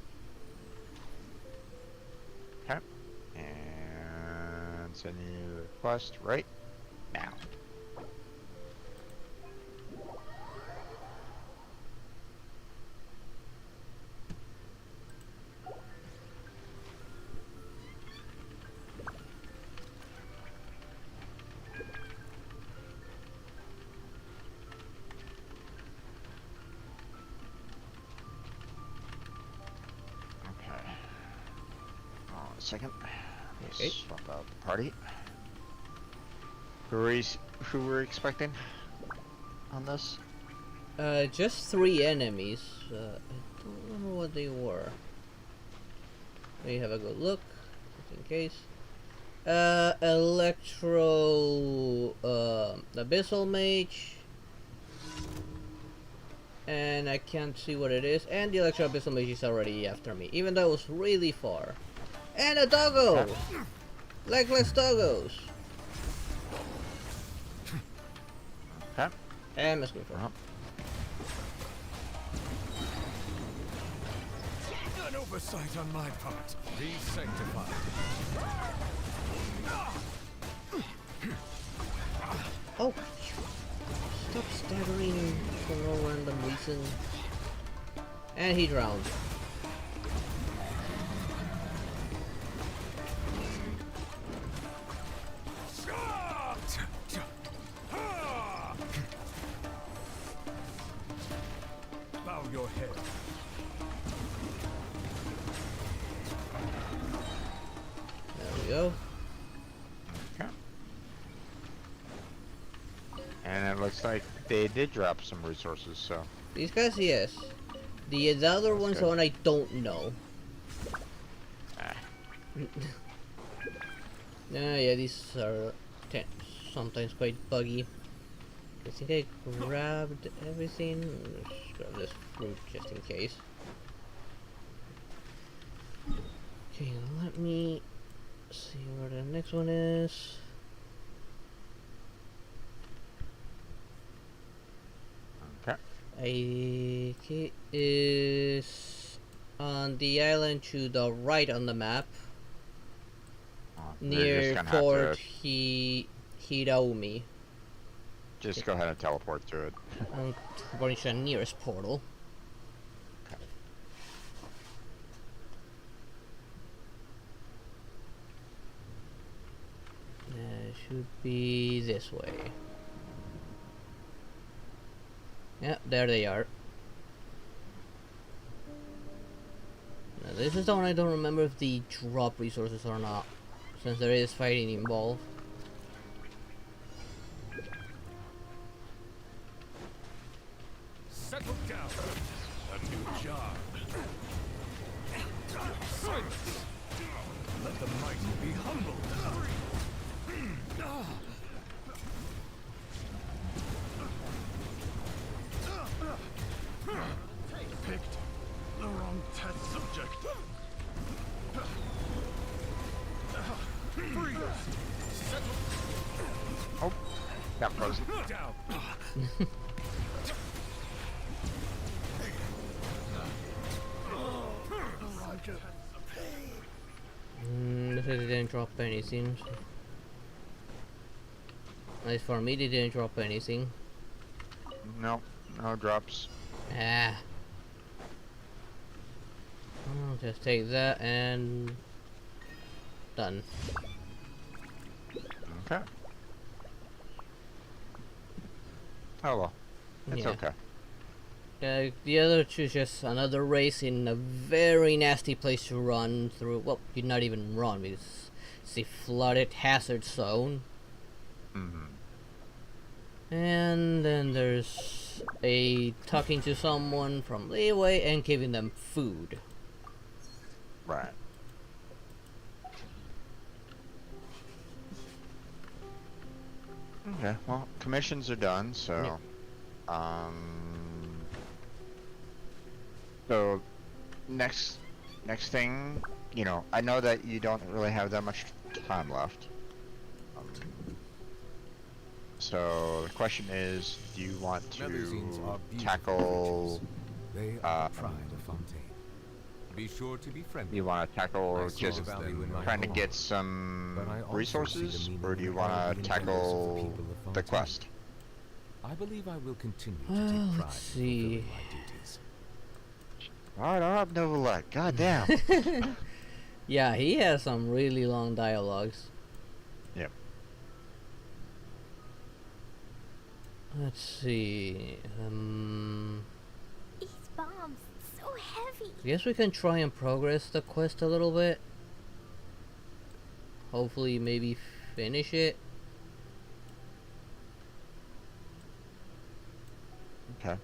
Okay. And send you the request right now. Second. Okay. Swap out the party. Who we're expecting on this? Just 3 enemies. I don't remember what they were. Let me have a good look, just in case. Electro, Abyssal Mage. And I can't see what it is. And the Electro Abyssal Mage is already after me, even though it was really far. And a doggo! Legless doggos! Okay. And Miss Goofer. An oversight on my part. Be sanctified. Oh! Stop staggering for no random reason. And he drowned. Bow your head. There we go. Okay. And it looks like they did drop some resources, so. These guys, yes. The other one's good. the one I don't know. Yeah, these are sometimes quite buggy. I think I grabbed everything. Let's grab this fruit just in case. Okay, let me see where the next one is. Okay. I think it is on on the island to the right on the map, You're near just gonna Fort have to Hiromi. just go ahead and teleport to it. I'm going to the nearest portal. Should be this way. Yeah, there they are. Now, this is the one I don't remember if they drop resources or not, since there is fighting involved. Settle down. A new job. Silence. Let the mighty be humbled. Picked the wrong test subject. Freeze. Settle. Oh, got frozen. Down. Looks like they didn't drop anything. At least for me, they didn't drop anything. No, no drops. Ah. I'll just take that and done. Okay. Oh well, it's Yeah. okay. The other two is just another race in a very nasty place to run through. Well, you not even run because it's a flooded hazard zone. And then there's a talking to someone from Leeway and giving them food. Right. Okay, well, commissions are done, so... So, next thing, you know, I know that you don't really have that much time left. So, the question is, do you want to tackle... They are the pride of Fontaine. Be sure to be friendly. You want to tackle just trying to get some resources, or do you want to tackle the quest? I believe I will continue to take pride Let's in see. fulfilling my duties. Alright, up Novelette, goddamn. Yeah, he has some really long dialogues. Yep. Let's see. These bombs, so heavy. I guess we can try and progress the quest a little bit. Hopefully, maybe finish it. Okay.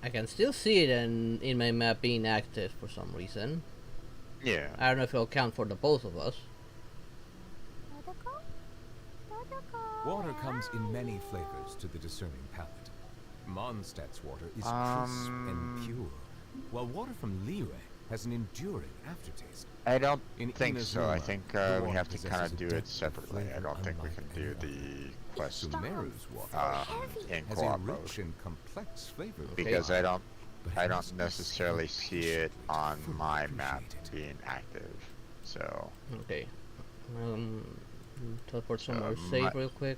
I can still see it in my map being active for some reason. Yeah. I don't know if it'll count for the both of us. Water comes in many flavors to the discerning palate. Mondstadt's water is crisp and pure, while water from Liyue has an enduring aftertaste. I don't In think so. I Inazuma, think the we water have to kind possesses of a do it depth of separately. I flavor don't think we unlike can do any the quest Sumeru's water in has a co-op mode, rich and complex flavor. because I don't necessarily see it on my map being active. So. Okay. Teleport somewhere safe real quick.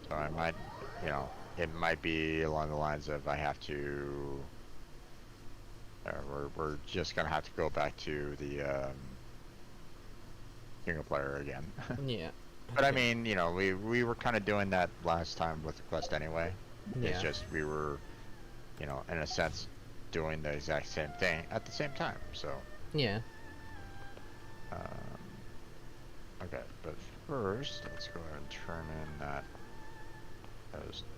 So I might, you know, it might be along the lines of I have to. We're just gonna have to go back to the single player again. Yeah. But I mean, you know, we were kind of doing that last time with the quest anyway. Yeah. It's just we were, you know, in a sense, doing the exact same thing at the same time. So. Yeah. Okay, but first, let's go ahead and turn in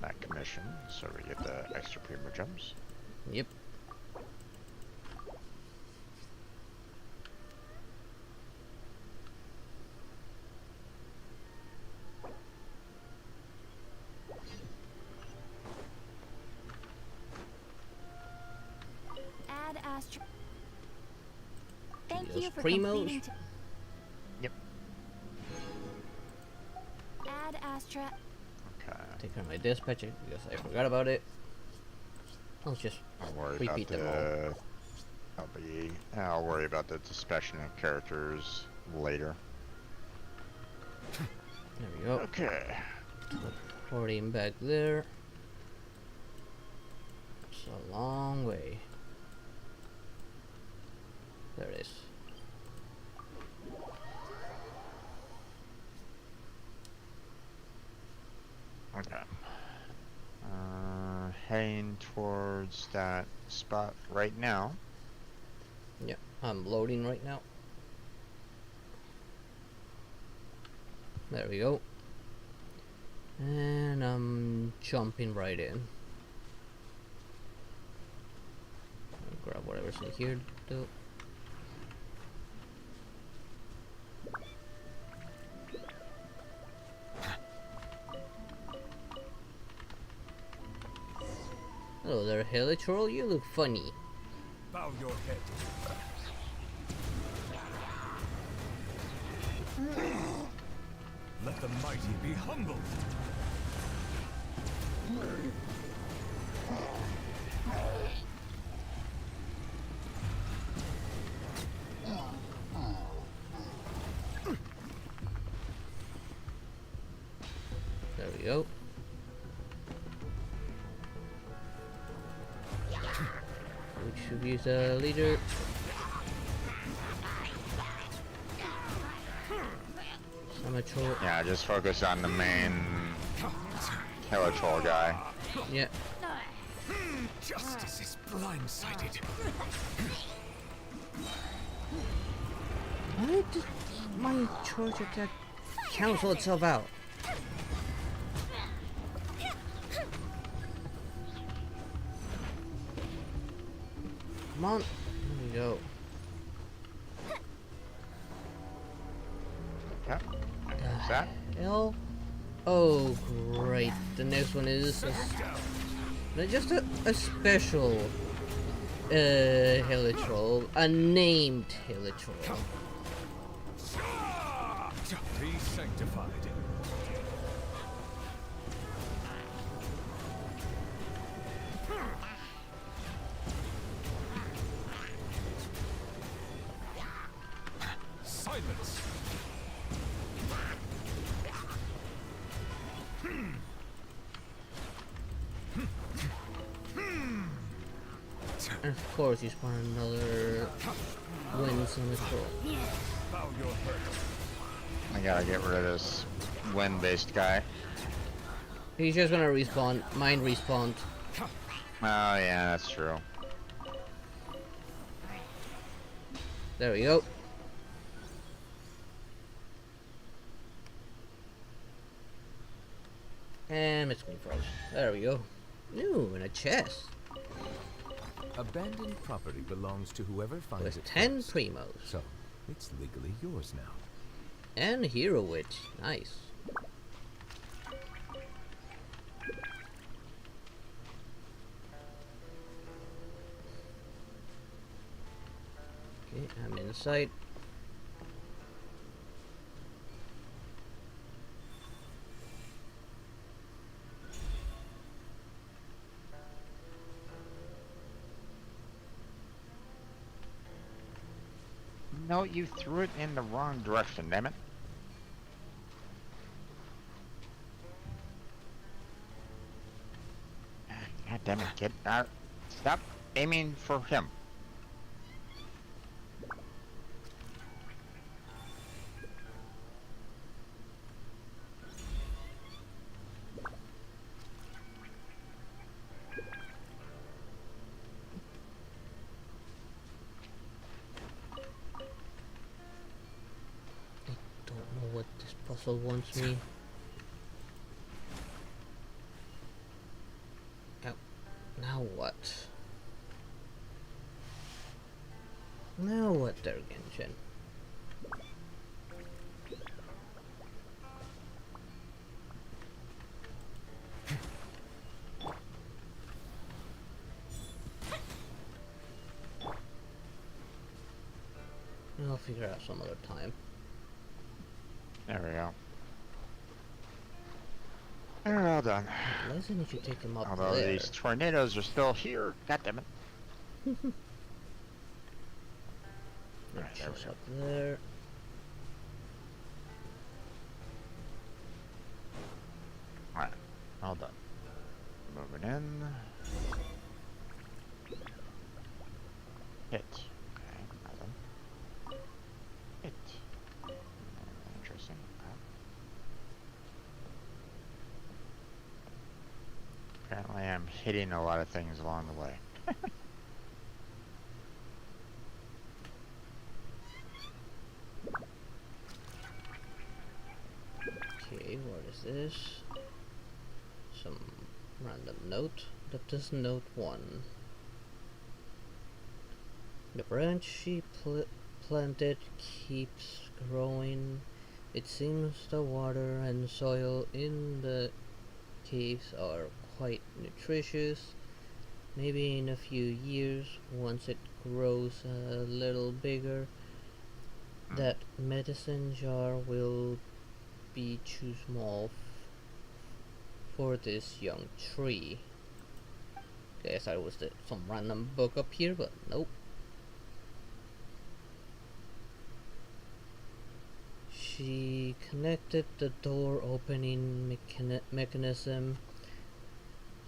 that commission, so we get the extra primo gems. Yep. Add Astra. Thank Those you for primos. completing. Yep. Add Astra. Okay. Take care of my dispatch because I forgot about it. Let's just Don't worry repeat about them all. I'll worry about the dispassionate characters later. There we go. Okay. Teleporting back there. It's a long way. There it is. Okay. Heading towards that spot right now. Yeah, I'm loading right now. There we go. And I'm jumping right in. I'll grab whatever's in here though. Hello there, Helitroll. You look funny. Bow your head. Let the mighty be humbled. There we go. We should use a leader. Amateur. Yeah, just focus on the main Helitroll guy. Yeah. Justice is blindsided. Why did my charge attack cancel itself out? Come on. There we go. Yeah. What's that? Hell? Oh, great. The next one is just a special Helitroll. A named Helitroll. Be sanctified. Silence. And of course, you spawn another Winds on the troll. Bow your head. I gotta get rid of this wind-based guy. He's just gonna respawn. Mine respawned. Oh yeah, that's true. There we go. And my screen froze. There we go. Ooh, and a chest. Abandoned property belongs to whoever finds With it 10 first. primos. So, it's legally yours now. And Hero Witch. Nice. Okay, I'm inside. No, you threw it in the wrong direction, damn it. God damn it, kid. Stop aiming for him. Don't know what this puzzle wants me. Oh, now what? Now what there, Genshin? I'll figure out some other time. There we go. And all done. Listen, if you take him up Although there. these tornadoes are still here, god damn it. Alright, there we Just go. up there. Alright, all done. Moving in. Hit. Okay, nothing. Hit. Interesting. Okay. Apparently I'm hitting a lot of things along the way. Okay, what is this? Some random note. That is note 1. The branch she planted keeps growing. It seems the water and soil in the caves are quite nutritious. Maybe in a few years, once it grows a little bigger, that medicine jar will be too small for this young tree. Okay, I thought it was some random book up here, but nope. She connected the door opening mechanism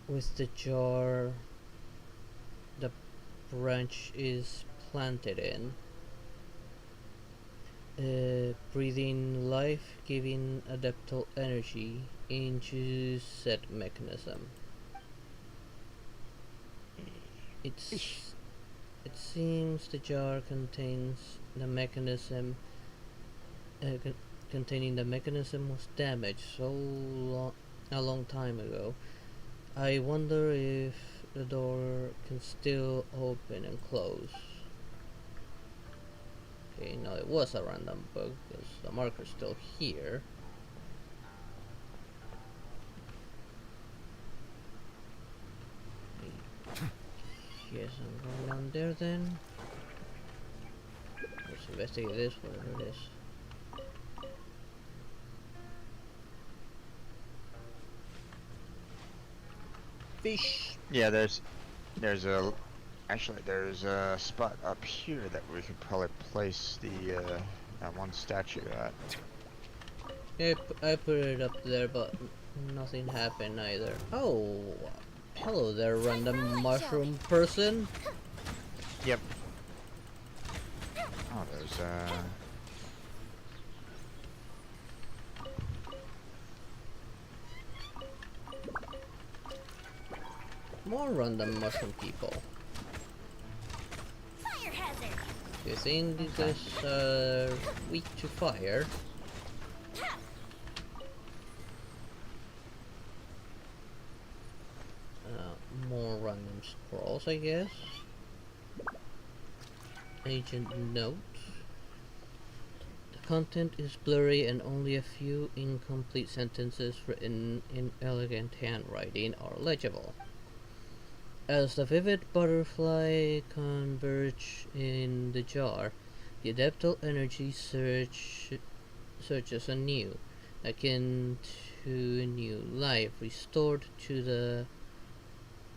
with the jar the branch is planted in. Breathing life-giving adaptal energy into said mechanism. It seems the jar contains the mechanism. Containing the mechanism was damaged a long time ago. I wonder if the door can still open and close. Okay, no, it was a random bug because the marker's still here. Yes, I'm going down there then. Let's investigate this, whatever it is. Fish! Yeah, there's a spot up here that we could probably place the that one statue at. Yeah, I put it up there, but nothing happened either. Oh, hello there, random mushroom person. Yep. Oh, there's more random mushroom people. Fire hazard. You think this is weak to fire? More random scrolls, I guess. Agent note. The content is blurry and only a few incomplete sentences written in elegant handwriting are legible. As the vivid butterfly converge in the jar, the adaptal energy searches anew, akin to new life restored to the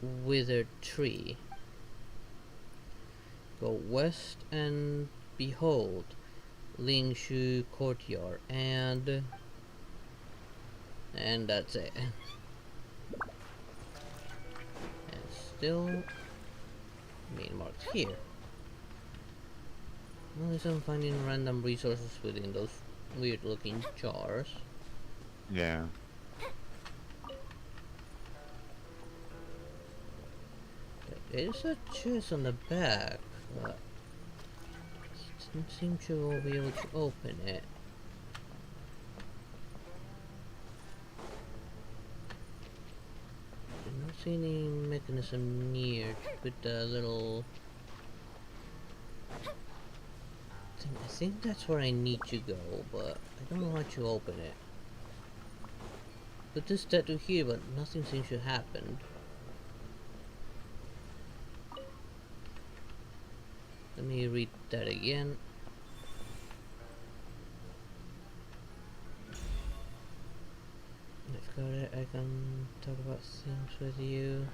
withered tree. Go west and behold Lingshu Courtyard, and that's it. And still main marked here. Unless I'm finding random resources within those weird looking jars. yeah. There is a chest on the back, but didn't seem to be able to open it. I don't see any mechanism near with the little thing. I think that's where I need to go, but I don't know how to open it. Put this statue here, but nothing seems to happen. Let me read that again. I've got it. I can talk about things with you.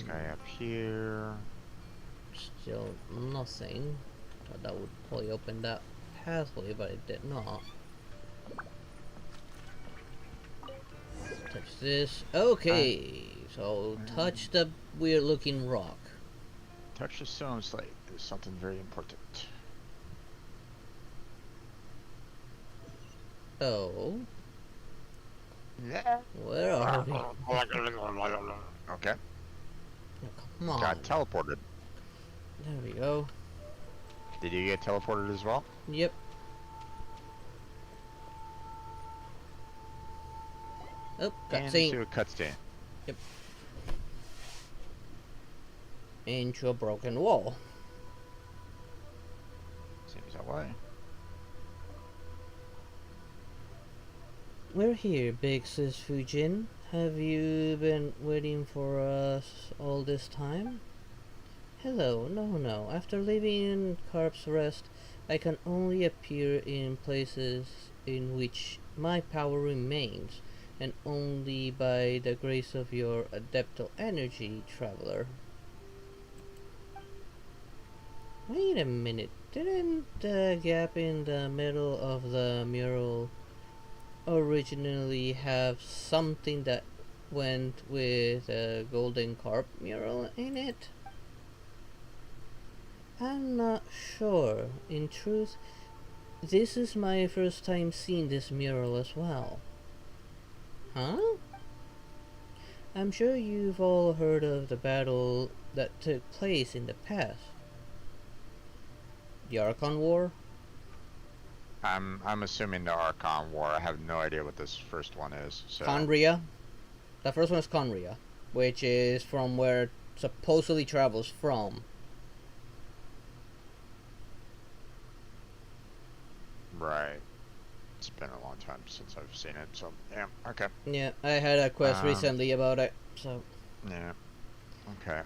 this guy up here. Still nothing. Thought that would probably open that pathway, but it did not. Touch this. Okay, so touch the weird looking rock. Touch the stone slate. There's something very important. Oh. Yeah. Where are we? Okay. Oh, come on. Got teleported. There we go. Did you get teleported as well? Yep. Oh, cutscene. Into a cutscene. Yep. Into a broken wall. Seems that way. We're here, Big Sis Fujin. Have you been waiting for us all this time? Hello, no. After leaving in Carp's Rest, I can only appear in places in which my power remains, and only by the grace of your adeptal energy, traveler. Wait a minute, didn't the gap in the middle of the mural originally have something that went with a golden carp mural in it? I'm not sure. In truth, this is my first time seeing this mural as well. Huh? I'm sure you've all heard of the battle that took place in the past. The Archon War? I'm assuming the Archon War. I have no idea what this first one is. So. Conria. The first one is Conria, which is from where it supposedly travels from. Right. It's been a long time since I've seen it, so yeah, okay. Yeah, I had a quest recently about it, so. Yeah. Okay.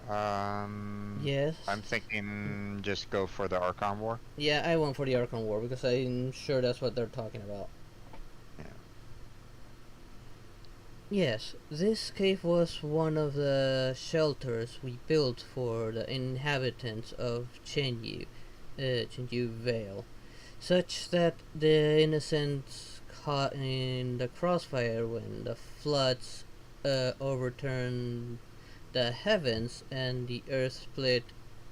Yes. I'm thinking just go for the Archon War. Yeah, I went for the Archon War because I'm sure that's what they're talking about. Yeah. Yes, this cave was one of the shelters we built for the inhabitants of Chenyu Vale, such that the innocents caught in the crossfire when the floods overturned the heavens and the earth split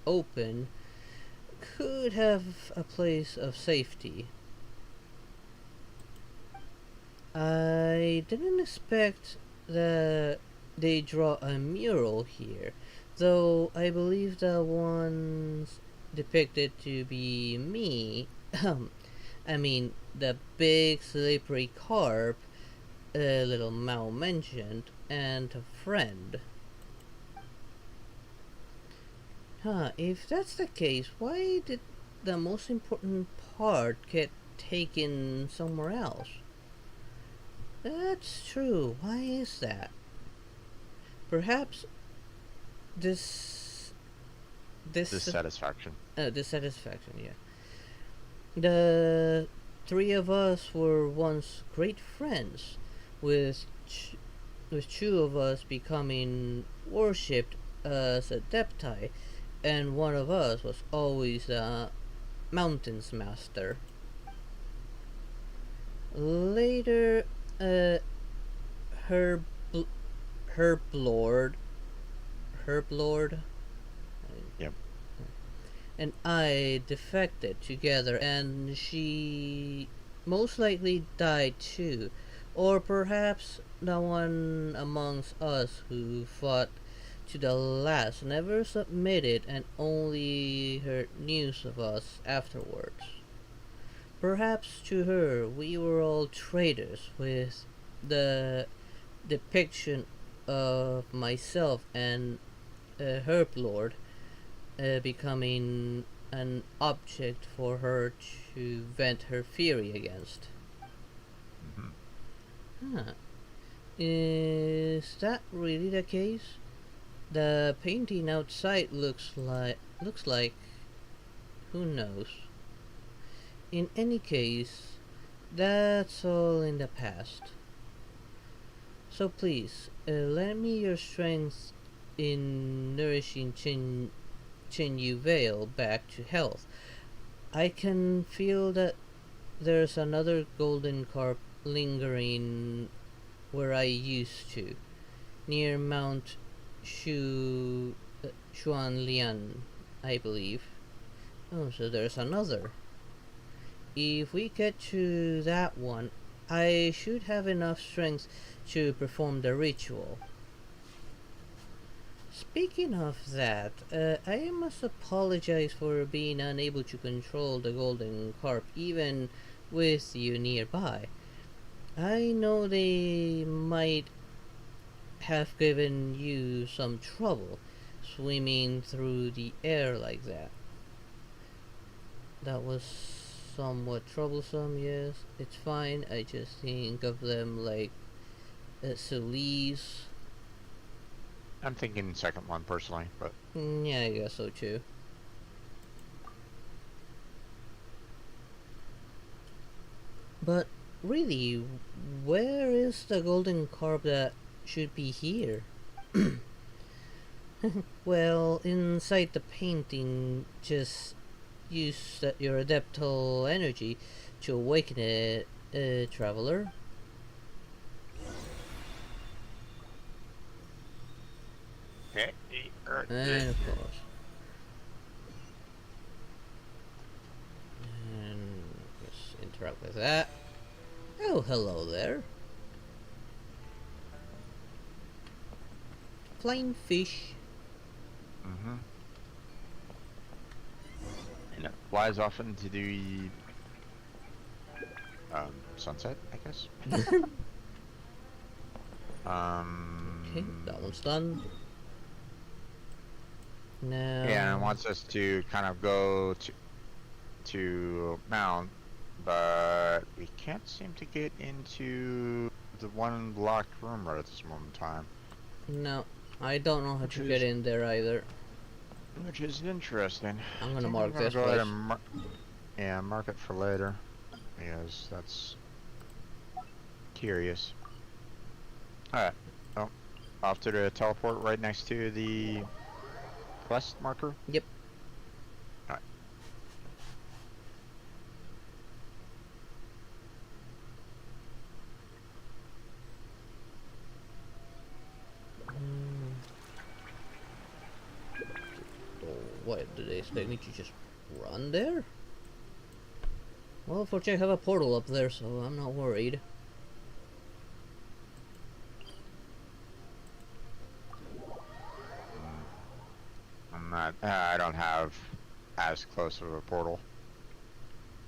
open could have a place of safety. I didn't expect that they draw a mural here, though I believe the ones depicted to be me, I mean the big slippery carp, little Mao mentioned, and a friend. If that's the case, why did the most important part get taken somewhere else? That's true. Why is that? Perhaps dissatisfaction. Dissatisfaction, yeah. The three of us were once great friends, with two of us becoming worshipped as adepti, and one of us was always a mountains master. Later, Herblord, yep, and I defected together, and she most likely died too, or perhaps the one amongst us who fought to the last never submitted and only heard news of us afterwards. Perhaps to her we were all traitors, with the depiction of myself and Herblord becoming an object for her to vent her fury against. Is that really the case? The painting outside looks like who knows. In any case, that's all in the past. So please, lend me your strength in nourishing Chin Yu Vale back to health. I can feel that there's another golden carp lingering where I used to, near Mount Xuanlian, I believe. Oh, so there's another. If we get to that one, I should have enough strength to perform the ritual. Speaking of that, I must apologize for being unable to control the golden carp even with you nearby. I know they might have given you some trouble swimming through the air like that. That was somewhat troublesome, yes. It's fine, I just think of them like Celise. I'm thinking second one personally, but Yeah, I guess so too. But really, where is the golden carp that should be here? Well, inside the painting, just use your adeptal energy to awaken it, traveler. And of course. And just interact with that. Oh, hello there. Flying fish. mm-hmm. And it flies off into the sunset, I guess. Okay, that one's done. Now. Yeah, and wants us to kind of go to Mount, but we can't seem to get into the one locked room right at this moment in time. No, I don't know how to get in there either. Which is interesting. I'm gonna mark this go ahead place. and mark it for later, because that's curious. Alright, oh, off to the teleport right next to the quest marker? Yep. Alright. What, do they expect me to just run there? Well, fortunately I have a portal up there, so I'm not worried. I don't have as close of a portal.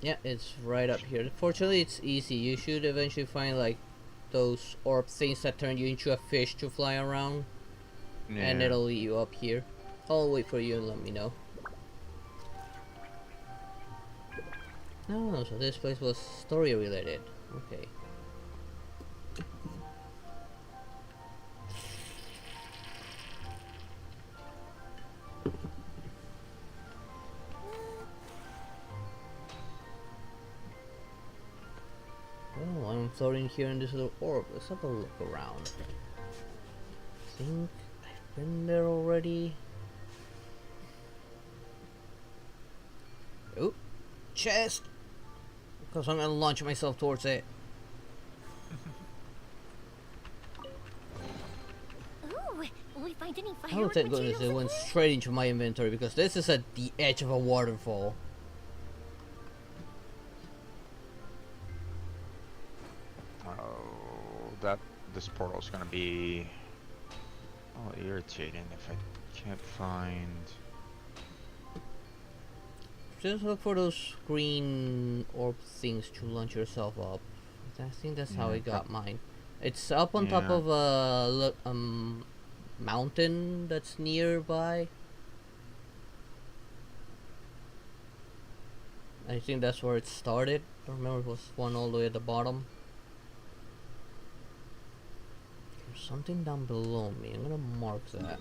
Yeah, it's right up here. Fortunately, it's easy. You should eventually find like those orb things that turn you into a fish to fly around. Yeah. And it'll lead you up here. I'll wait for you and let me know. No, so this place was story related. Okay. Oh, I'm floating here in this little orb. Let's have a look around. I think I've been there already. Oh, chest! Because I'm gonna launch myself towards it. Ooh, will we find any Oh, firework thank materials goodness it in went here? straight into my inventory because this is at the edge of a waterfall. Oh, this portal is gonna be irritating if I can't find. Just look for those green orb things to launch yourself up. I think that's how I got mine. It's up on top of a mountain that's nearby. I think that's where it started. I remember it was one all the way at the bottom. There's something down below me. I'm gonna mark that.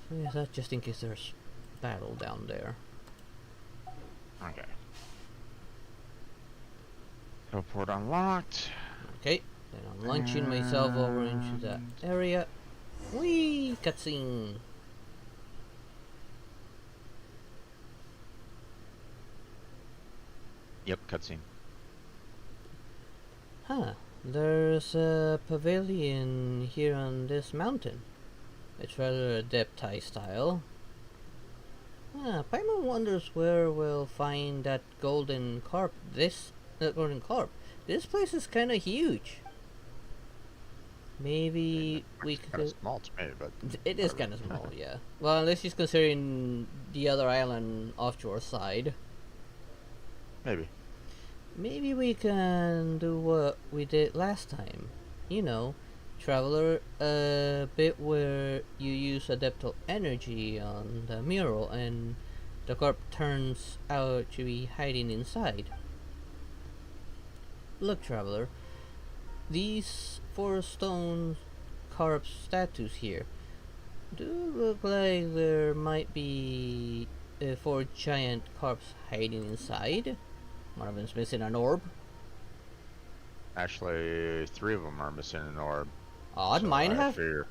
So yeah, that's just in case there's battle down there. Okay. Teleport unlocked. Okay, then I'm launching myself over into that area. Whee! Cutscene! Yep, cutscene. Huh. There's a pavilion here on this mountain. It's rather Adepti style. Paimon wonders where we'll find that golden carp. That golden carp. This place is kind of huge. Maybe we could. Kind of small to me, but it is kind of small, yeah. Well, unless she's considering the other island offshore side. Maybe. Maybe we can do what we did last time. You know, Traveler, a bit where you use adeptal energy on the mural and the carp turns out to be hiding inside. Look, Traveler, these 4 stone carp statues here do look like there might be 4 giant carps hiding inside. One of them's missing an orb. Actually, 3 of them are missing an orb. Odd, so mine have. Fear.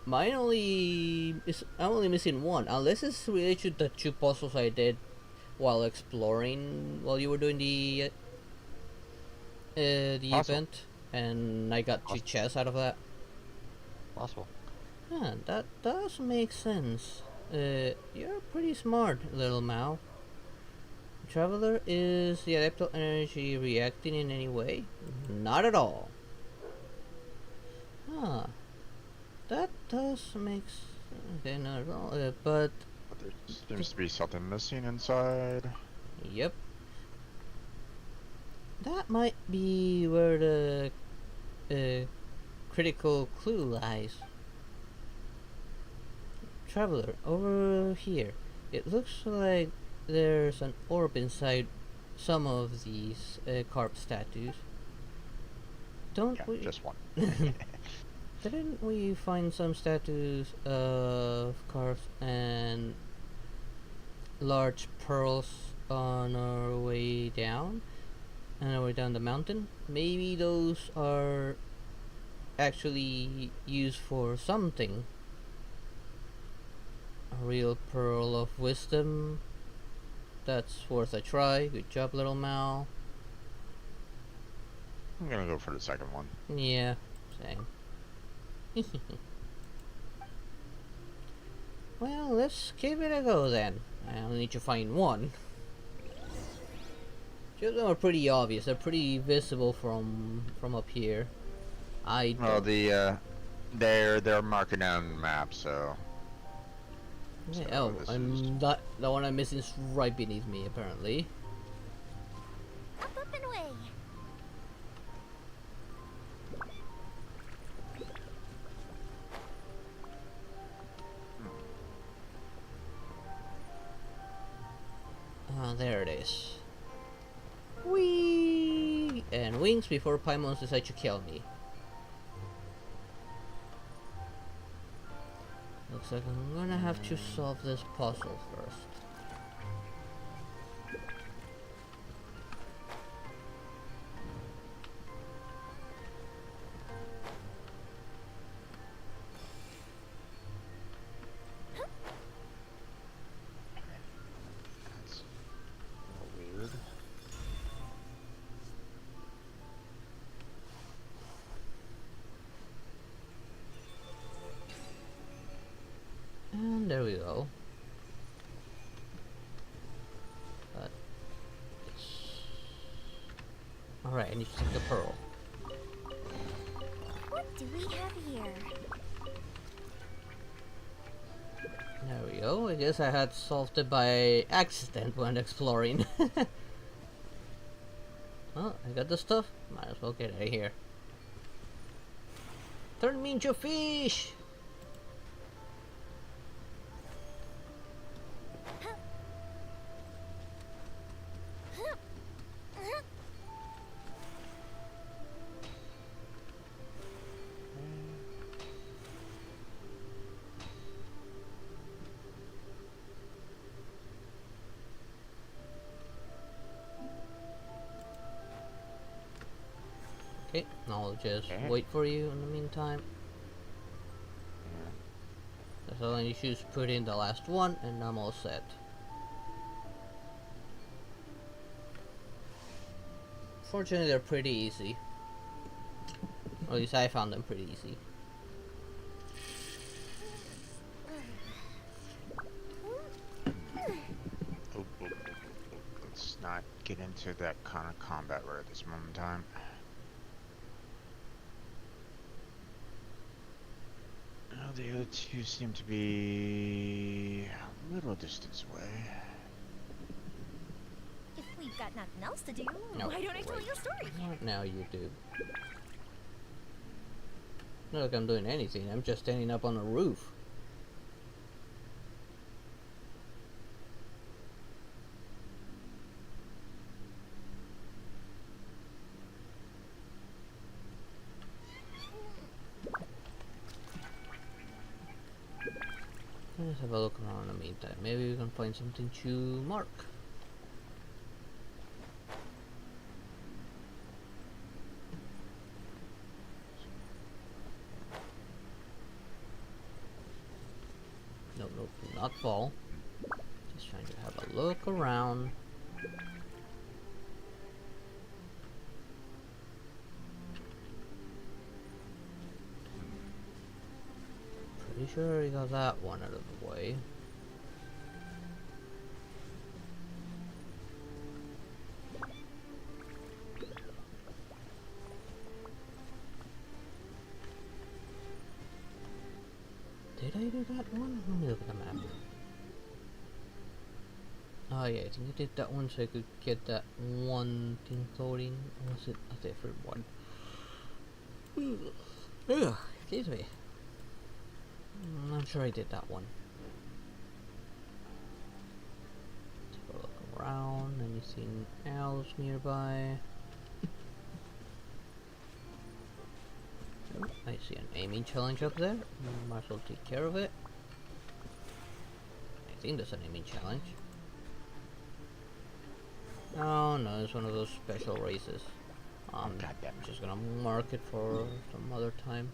Mine only is. I'm only missing 1. Unless it's related to the 2 puzzles I did while exploring, while you were doing the event, and I got 2 chests out of that. Possible. Yeah, that does make sense. You're pretty smart, little Mao. Traveler, is the adeptal energy reacting in any way? Not at all. Huh. That does make okay, not at all. But there seems to be something missing inside. Yep. That might be where the critical clue lies. Traveler, over here. It looks like there's an orb inside some of these carp statues. Don't we? Just one. Didn't we find some statues of carps and large pearls on our way down? On our way down the mountain? Maybe those are actually used for something. A real pearl of wisdom. That's worth a try. Good job, little Mal. I'm gonna go for the second one. Yeah, same. Well, let's give it a go then. I only need to find 1. Two of them are pretty obvious. They're pretty visible from up here. Well, they're marking down the map, so. Yeah, the one I'm missing is right beneath me, apparently. Up and away. There it is. Whee! And wings before Paimons decide to kill me. Looks like I'm gonna have to solve this puzzle first. That's a little weird. And there we go. But alright, I need to take the pearl. What do we have here? There we go. I guess I had solved it by accident when exploring. Well, I got the stuff. Might as well get out of here. Turn me into a fish! Okay, I'll just wait for you in the meantime. That's all I need to do is put in the last one and I'm all set. Fortunately, they're pretty easy. Or at least I found them pretty easy. Let's not get into that kind of combat right at this moment in time. The other two seem to be a little distance away. If we've got nothing else to do, No, why don't I tell you a story? What now, you do? Not like I'm doing anything, I'm just standing up on a roof. Let's have a look around in the meantime. Maybe we can find something to mark. No, no, do not fall. Just trying to have a look around. Pretty sure we got that one out of the way. Did I do that one? Let me look at the map. Oh yeah, I think I did that one so I could get that one thing floating. Or was it a different one? Ugh, excuse me. I'm sure I did that one. Take a look around. Anything else nearby? Oh, I see an aiming challenge up there. Might as well take care of it. I think that's an aiming challenge. Oh no, it's one of those special races. I'm just gonna mark it for some other time.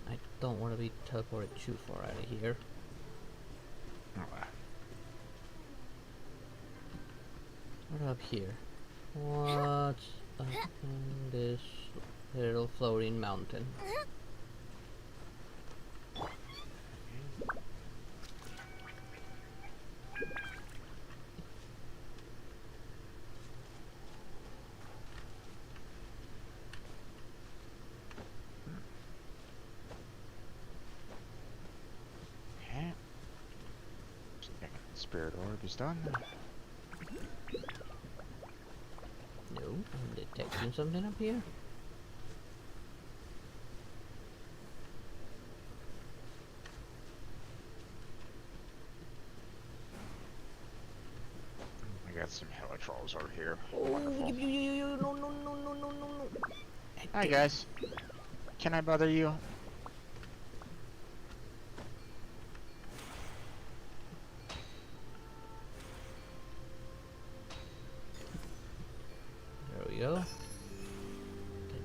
I don't want to be teleported too far out of here. What up here? What's up in this little floating mountain? Okay. Spirit orb is done. No, I'm detecting something up here. I got some helitrolls over here. Oh, Wonderful. no. Hi guys. Can I bother you? There we go. Time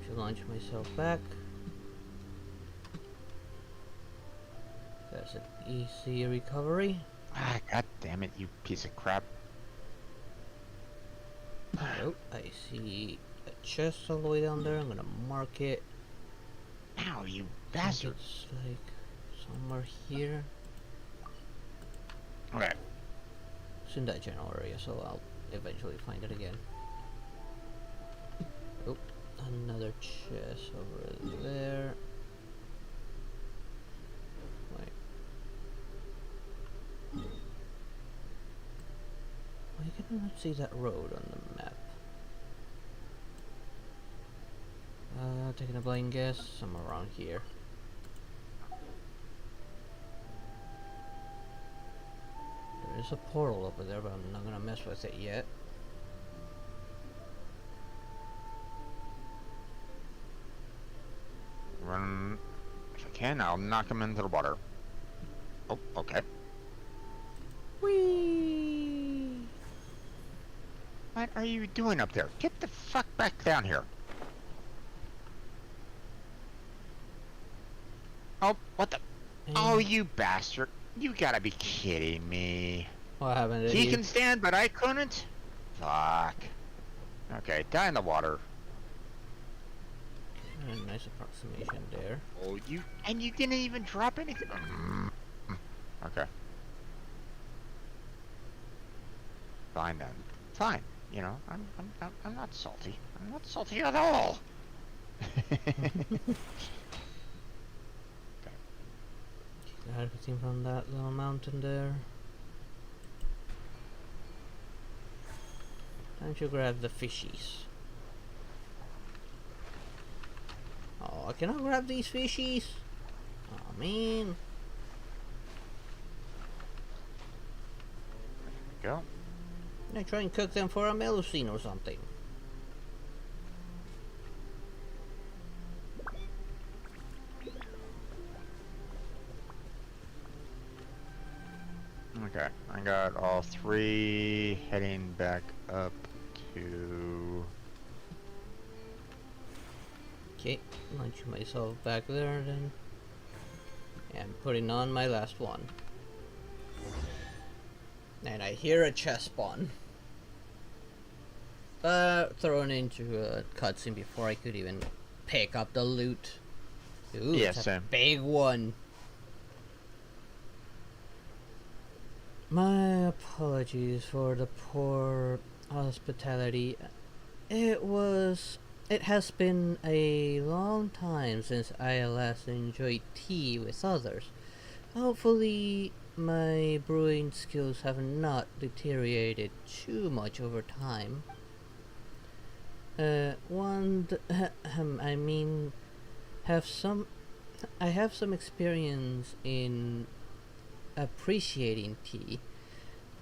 to launch myself back. That's an easy recovery. Ah, god damn it, you piece of crap. Oh, I see a chest all the way down there. I'm gonna mark it. Ow, you bastard. It's like somewhere here. Okay. It's in that general area, so I'll eventually find it again. Oh, another chest over there. Wait. Why can I not see that road on the map? Taking a blind guess, somewhere around here. There is a portal over there, but I'm not gonna mess with it yet. Run. If I can, I'll knock him into the water. Oh, okay. Whee! What are you doing up there? Get the fuck back down here. Oh, what the? Oh, you bastard. You gotta be kidding me. What happened? He can stand, but I couldn't? Fuck. Okay, die in the water. A nice approximation there. Oh, you didn't even drop anything. Okay. Fine then. Fine. You know, I'm not salty. I'm not salty at all. Everything from that little mountain there. Time to grab the fishies. Oh, I cannot grab these fishies. Oh man. Go. I try and cook them for a melusine or something. Okay, I got all three heading back up to... Okay, launch myself back there then. And putting on my last one. And I hear a chest spawn. Thrown into a cutscene before I could even pick up the loot. Ooh, yeah, it's a same. big one. My apologies for the poor hospitality. It has been a long time since I last enjoyed tea with others. Hopefully my brewing skills have not deteriorated too much over time. I have some experience in appreciating tea.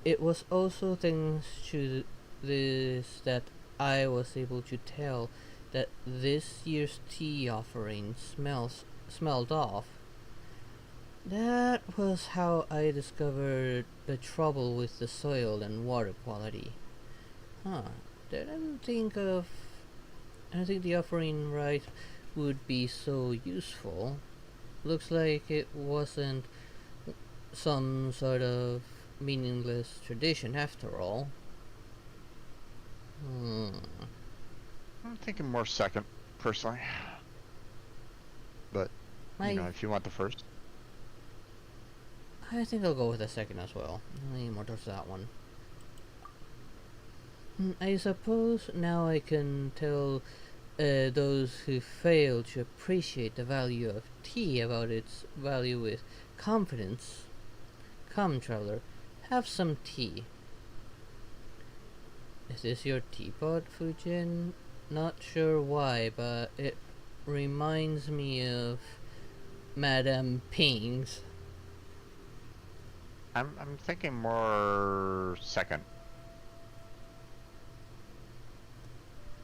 It was also thanks to this that I was able to tell that this year's tea offering smelled off. That was how I discovered the trouble with the soil and water quality. Huh. I didn't think the offering right would be so useful. Looks like it wasn't some sort of meaningless tradition after all. I'm thinking more second, personally. But, you know, if you want the first. I think I'll go with the second as well. I lean more towards that one. I suppose now I can tell those who fail to appreciate the value of tea about its value with confidence. Come, traveler, have some tea. Is this your teapot, Fujin? Not sure why, but it reminds me of Madame Ping's. I'm thinking more second.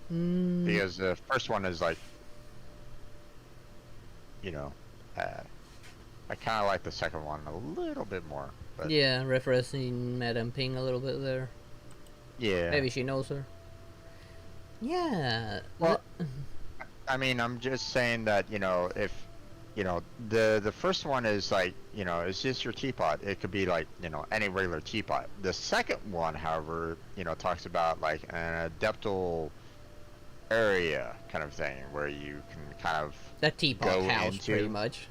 Because the first one is like, you know, I kind of like the second one a little bit more. But yeah, referencing Madame Ping a little bit there. Yeah. Maybe she knows her. Yeah. Well, I mean, I'm just saying that, you know, if, you know, the first one is like, you know, it's just your teapot. It could be like, you know, any regular teapot. The second one, however, you know, talks about like an adeptal area kind of thing where you can kind of that teapot house pretty much.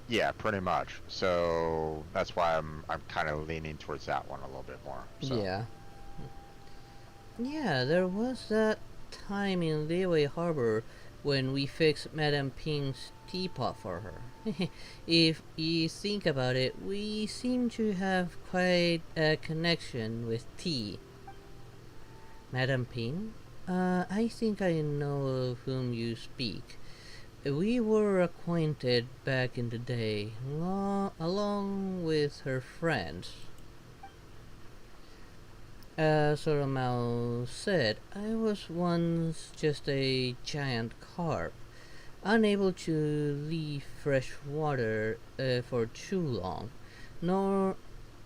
Yeah, pretty much. So that's why I'm kind of leaning towards that one a little bit more. So. Yeah. Yeah, there was that time in Liyue Harbor when we fixed Madame Ping's teapot for her. If you think about it, we seem to have quite a connection with tea. Madame Ping? I think I know of whom you speak. We were acquainted back in the day, along with her friends. As Soromao said, I was once just a giant carp, unable to leave fresh water for too long, nor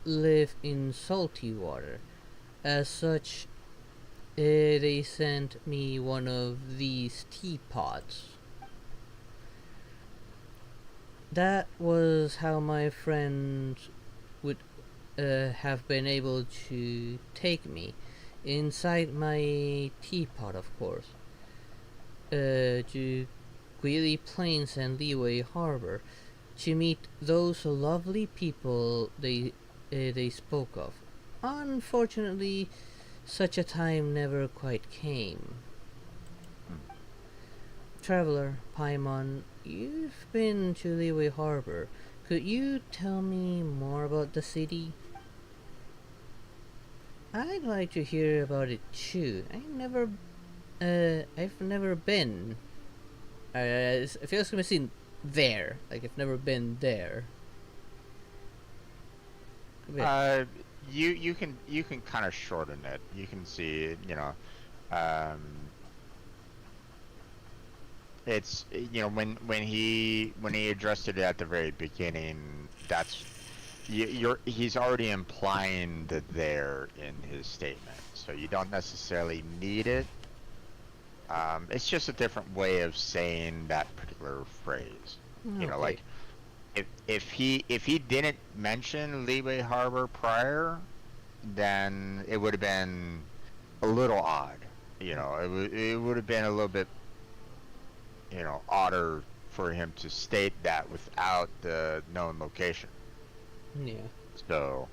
live in salty water. As such, they sent me one of these teapots. That was how my friends would have been able to take me inside my teapot, of course, to Greeley Plains and Leeway Harbor to meet those lovely people they spoke of. Unfortunately, such a time never quite came. Traveler, Paimon, you've been to Leeway Harbor. Could you tell me more about the city? I'd like to hear about it too. I've never been. It feels like I've seen there. Like I've never been there. You can kind of shorten it. You can see, um, it's when he addressed it at the very beginning. That's he's already implying the there in his statement, so you don't necessarily need it. It's just a different way of saying that particular phrase. Like if he didn't mention Leeway Harbor prior, then it would have been a little odd. It would have been a little bit odder for him to state that without the known location. Yeah. So,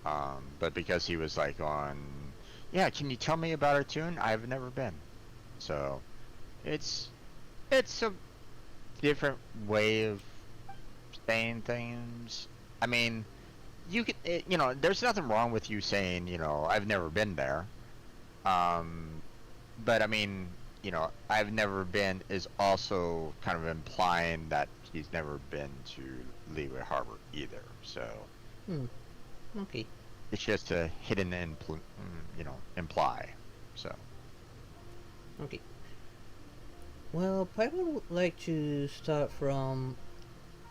but because he was like yeah, can you tell me about Artoon? I've never been. So, it's a different way of saying things. I mean, you could, there's nothing wrong with you saying, I've never been there. But I mean, I've never been is also kind of implying that he's never been to Leeway Harbor either. So, okay. It's just a hidden imply. So. Okay. Well, I would like to start from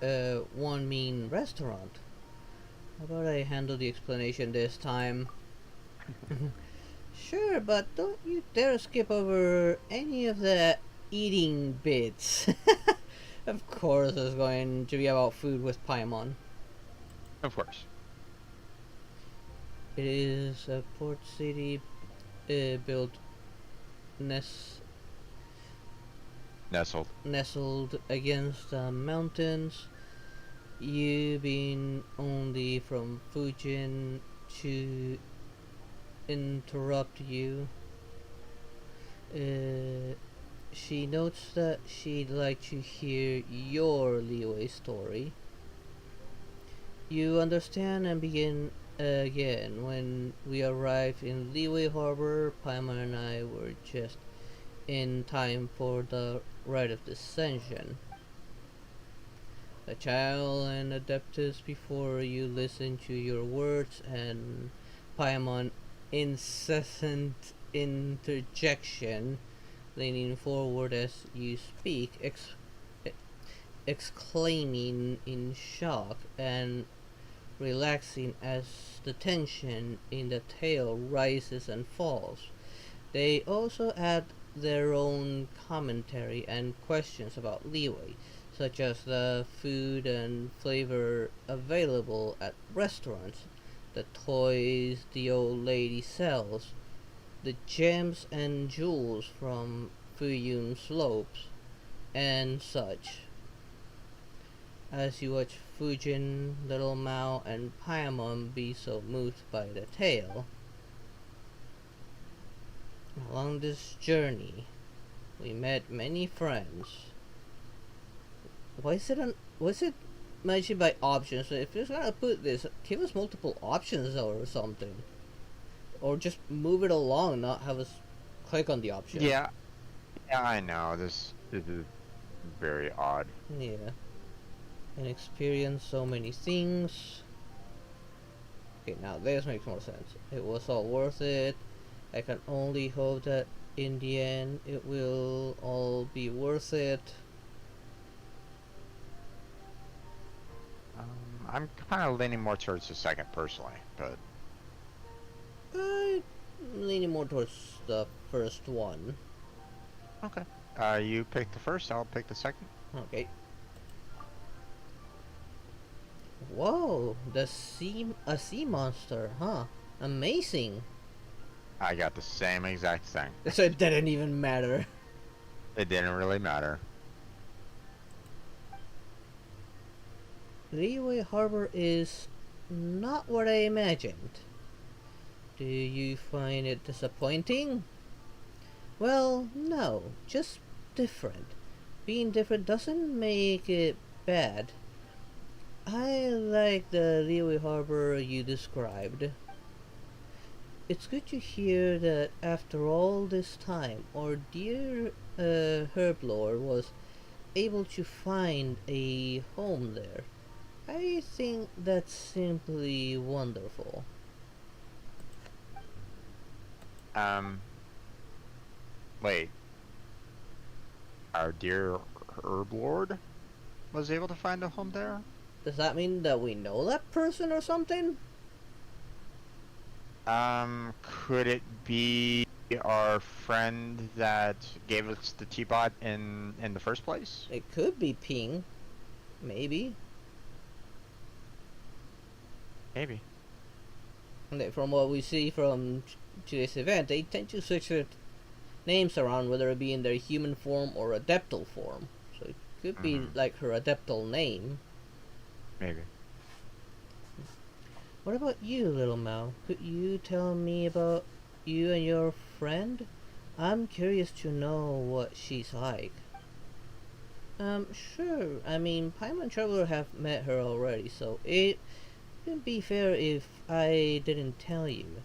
one main restaurant. How about I handle the explanation this time? Sure, but don't you dare skip over any of the eating bits. Of course it's going to be about food with Paimon. Of course. It is a port city built nestled against the mountains. You being only from Fujin to interrupt you. She notes that she'd like to hear your Leeway story. You understand and begin again. When we arrived in Leeway Harbor, Paimon and I were just in time for the rite of descension. A child and Adeptus before you listen to your words, and Paimon incessant interjection, leaning forward as you speak, exclaiming in shock and relaxing as the tension in the tale rises and falls. They also add their own commentary and questions about Leeway, such as the food and flavor available at restaurants, the toys the old lady sells, the gems and jewels from Fuyun slopes, and such. As you watch Fujin, Little Mao, and Paimon be so moved by the tale, along this journey, we met many friends. Why is it mentioned by options? If you're gonna put this, give us multiple options or something. Or just move it along, not have us click on the option. Yeah, I know. This is very odd. Yeah. And experience so many things. Okay, now this makes more sense. It was all worth it. I can only hope that in the end it will all be worth it. I'm kind of leaning more towards the second personally, but leaning more towards the first one. Okay. You pick the first, I'll pick the second. Okay. Whoa, a sea monster, huh? Amazing. I got the same exact thing. So it didn't even matter. It didn't really matter. Liyue Harbor is not what I imagined. Do you find it disappointing? Well, no, just different. Being different doesn't make it bad. I like the Liyue Harbor you described. It's good to hear that after all this time, our dear Herblore was able to find a home there. I think that's simply wonderful. Wait. Our dear Herb Lord was able to find a home there? Does that mean that we know that person or something? Could it be our friend that gave us the T-Bot in the first place? It could be Ping. Maybe. Maybe. And from what we see from today's event, they tend to switch their names around, whether it be in their human form or adeptal form. So it could be like her adeptal name. Maybe. What about you, little Mao? Could you tell me about you and your friend? I'm curious to know what she's like. Sure. I mean, Paimon and Traveler have met her already, so it wouldn't be fair if I didn't tell you.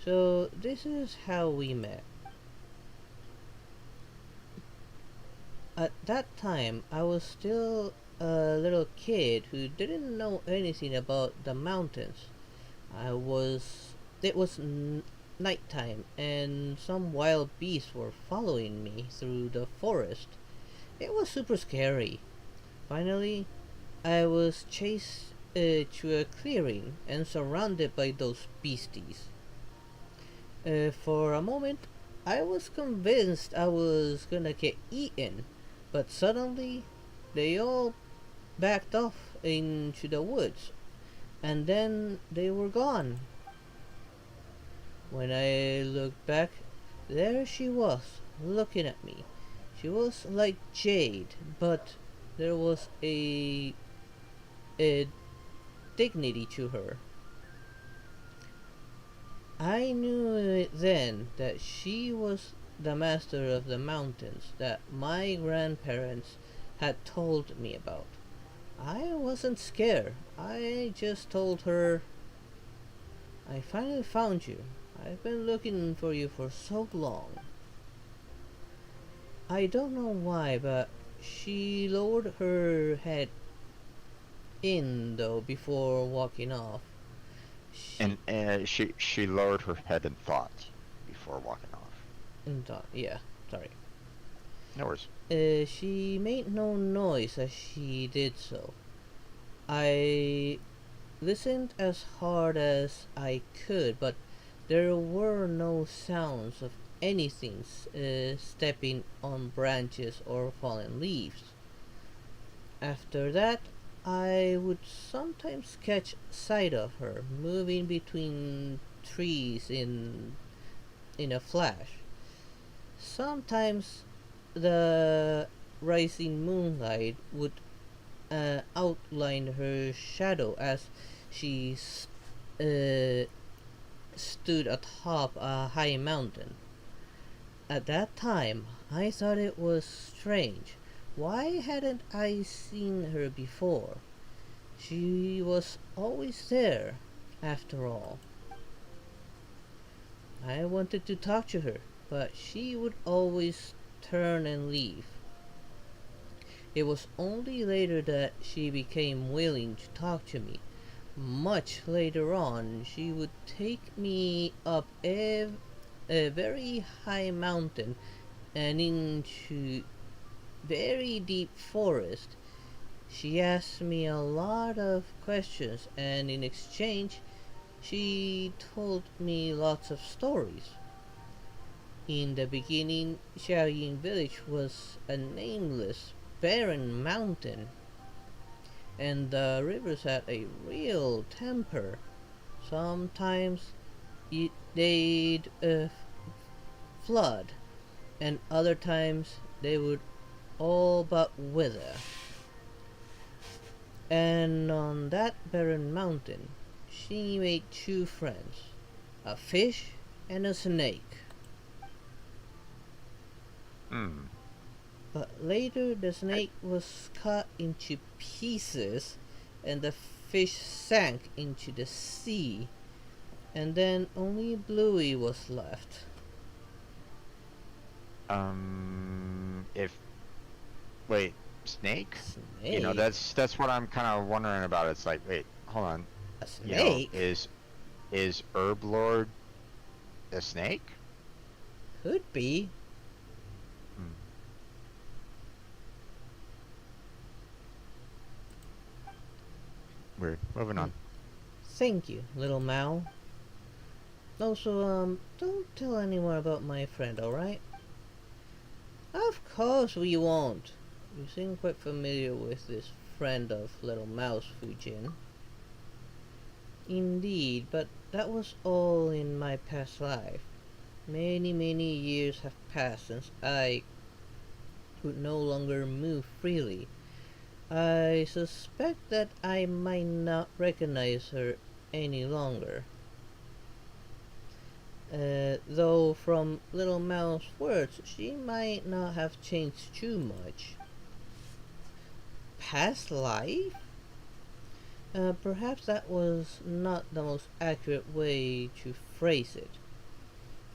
So, this is how we met. At that time, I was still a little kid who didn't know anything about the mountains. It was nighttime and some wild beasts were following me through the forest. It was super scary. Finally, I was chased to a clearing and surrounded by those beasties. For a moment, I was convinced I was gonna get eaten, but suddenly they all backed off into the woods, and then they were gone. When I looked back, there she was, looking at me. She was like jade, but there was a dignity to her. I knew then that she was the master of the mountains that my grandparents had told me about. I wasn't scared. I just told her, I finally found you. I've been looking for you for so long. I don't know why, but she lowered her head in though before walking off. She lowered her head in thought before walking off. In thought, yeah, sorry. No worries. She made no noise as she did so. I listened as hard as I could, but there were no sounds of anything stepping on branches or fallen leaves. After that, I would sometimes catch sight of her moving between trees in a flash. Sometimes the rising moonlight would outline her shadow as she stood atop a high mountain. At that time, I thought it was strange. Why hadn't I seen her before? She was always there, after all. I wanted to talk to her, but she would always turn and leave. It was only later that she became willing to talk to me. Much later on, she would take me up a very high mountain and into very deep forest. She asked me a lot of questions, and in exchange, She told me lots of stories. In the beginning, Xiaoying village was a nameless, barren mountain, and the rivers had a real temper. Sometimes they'd flood, and other times they would all but wither. And on that barren mountain, she made two friends, a fish and a snake. Hmm. But later the snake was cut into pieces and the fish sank into the sea, and then only Bluey was left. If wait, snake? You know, Snake? that's what I'm kind of wondering about. It's like, wait, hold on. A You know, snake? is Herb Lord a snake? Could be. Hmm. Weird. Moving on. Thank you, little Mao. Also, don't tell anyone about my friend, alright? Of course we won't. You seem quite familiar with this friend of little Mouse, Fujin. Indeed, but that was all in my past life. Many years have passed since I could no longer move freely. I suspect that I might not recognize her any longer. Though from Little Mouse's words, she might not have changed too much. Past life? Perhaps that was not the most accurate way to phrase it.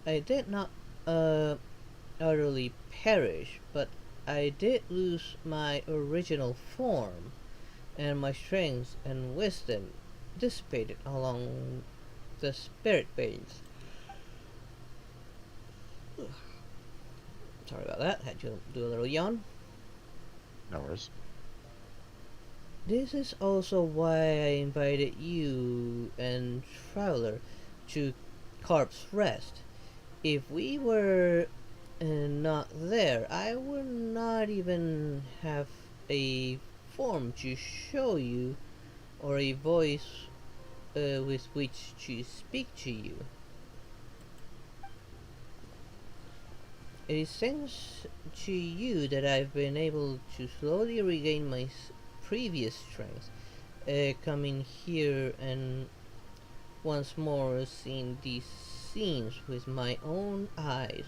I did not utterly perish, but I did lose my original form, and my strength and wisdom dissipated along the spirit base. Sorry about that, had to do a little yawn. No worries. This is also why I invited you and Traveler to Carp's Rest. If we were not there, I would not even have a form to show you or a voice with which to speak to you. It is thanks to you that I've been able to slowly regain my previous strength, coming here and once more seeing these scenes with my own eyes,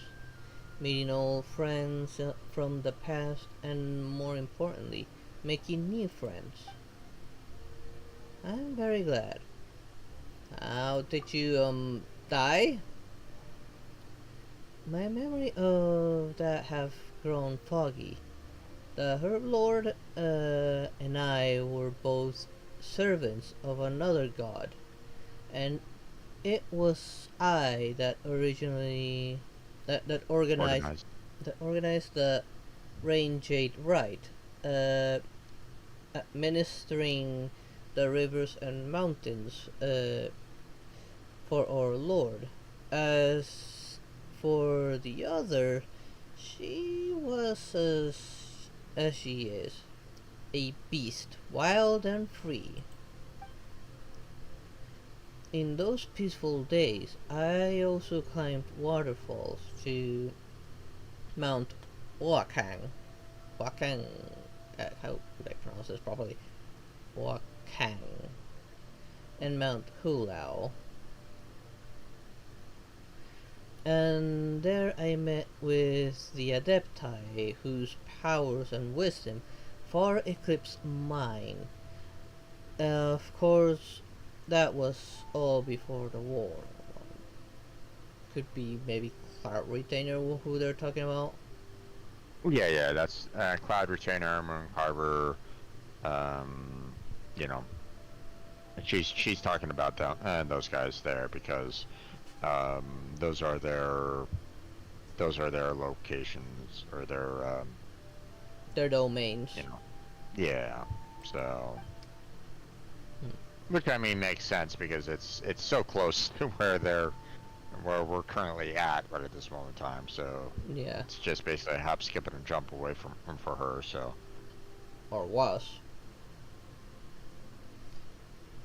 meeting old friends from the past, and more importantly, making new friends. I'm very glad. How did you, die? My memory of that have grown foggy. The Herb Lord and I were both servants of another god, and it was I that originally that organized the Rain Jade Rite, administering the rivers and mountains for our Lord. As for the other, she was as she is, a beast, wild and free. In those peaceful days, I also climbed waterfalls to Mount Wakang. Wakang, how would I pronounce this properly? Wakang. And Mount Hulao. And there I met with the Adepti, whose powers and wisdom far eclipsed mine. Of course, that was all before the war. Could be maybe Cloud Retainer who they're talking about. Yeah, that's Cloud Retainer, Moon Carver. You know, she's talking about those guys there because those are their locations or their domains. You know, yeah. So Which I mean makes sense because it's so close to where we're currently at right at this moment in time. So Yeah. it's just basically a hop, skip, and a jump away from for her. So. Or was.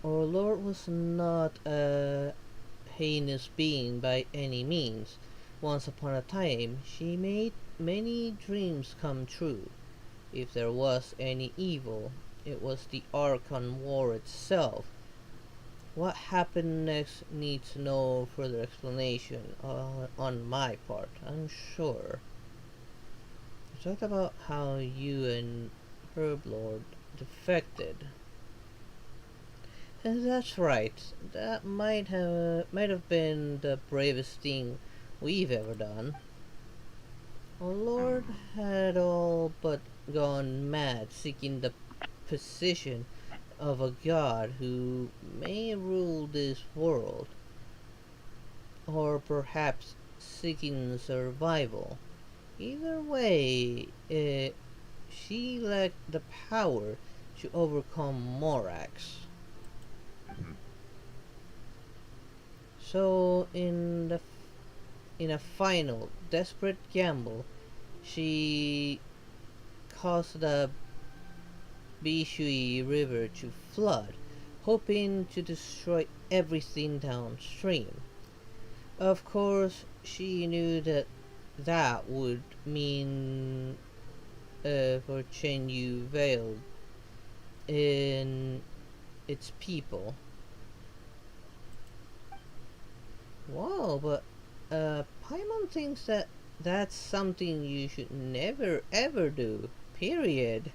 Our Lord was not a heinous being by any means. Once upon a time, she made many dreams come true. If there was any evil, it was the Archon War itself. What happened next needs no further explanation on my part, I'm sure. You talked about how you and Herblord defected. And that's right. That might have been the bravest thing we've ever done. Our Lord had all but gone mad seeking the position of a god who may rule this world, or perhaps seeking survival. Either way, she lacked the power to overcome Morax. So in a final desperate gamble, she caused the Bishui River to flood, hoping to destroy everything downstream. Of course, she knew that would mean for Chen Vale in its people. Wow, but Paimon thinks that that's something you should never ever do. Period.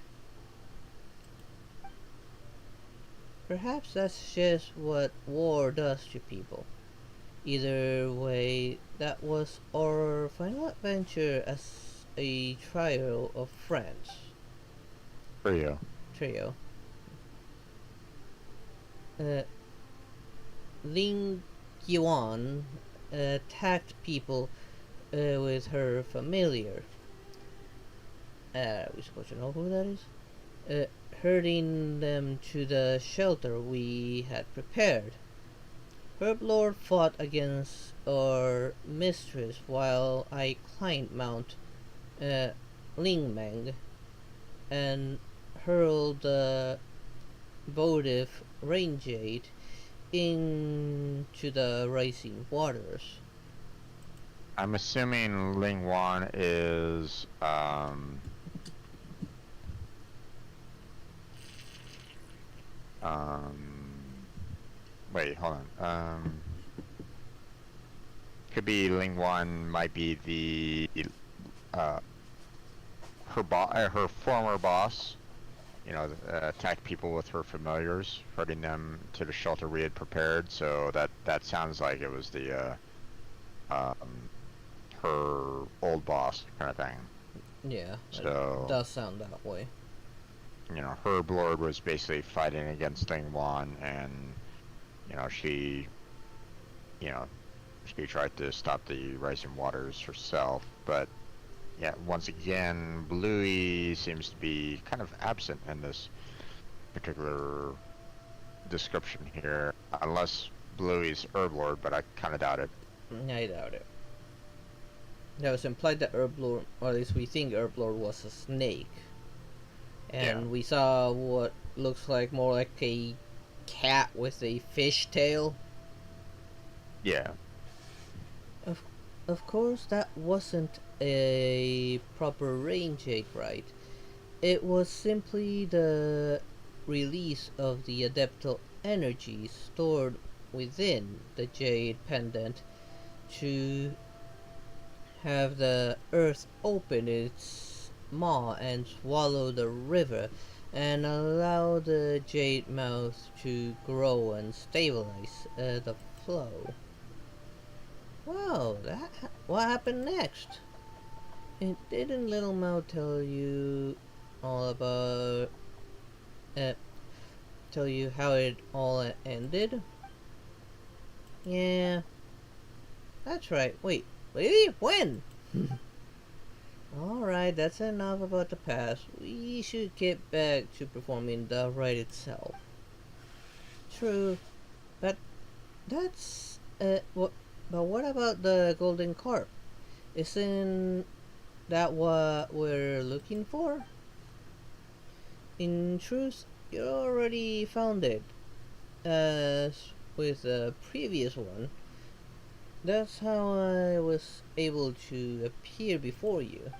Perhaps that's just what war does to people. Either way, that was our final adventure as a trio of friends. Trio. Ling Yuan attacked people with her familiar. Are we supposed to know who that is? Herding them to the shelter we had prepared. Herblord fought against our mistress while I climbed Mount Lingmeng and hurled the votive rainjade into the rising waters. I'm assuming Ling Wan is wait, hold on. Could be Ling Wan might be the her former boss. You know, attacked people with her familiars, herding them to the shelter we had prepared. So that sounds like it was the her old boss kind of thing. Yeah, so it does sound that way. You know, her Lord was basically fighting against Ling Wan, and she tried to stop the rising waters herself, but yeah, once again, Bluey seems to be kind of absent in this particular description here, unless Bluey's Herblord, but I kind of doubt it. I doubt it. That was implied that Herblord, or at least we think Herblord was a snake. And we saw what looks like more like a cat with a fish tail. Yeah. Of course, that wasn't a proper rainjade, right? It was simply the release of the adeptal energy stored within the jade pendant to have the earth open its maw and swallow the river and allow the jade mouth to grow and stabilize the flow. Wow, what happened next? And didn't Little Mouth tell you all about tell you how it all ended? Yeah, that's right. Wait, really? When? Alright, that's enough about the past. We should get back to performing the rite itself. true, but that's what? But what about the golden carp? Isn't that what we're looking for? In truth, you already found it. As with the previous one, that's how I was able to appear before you.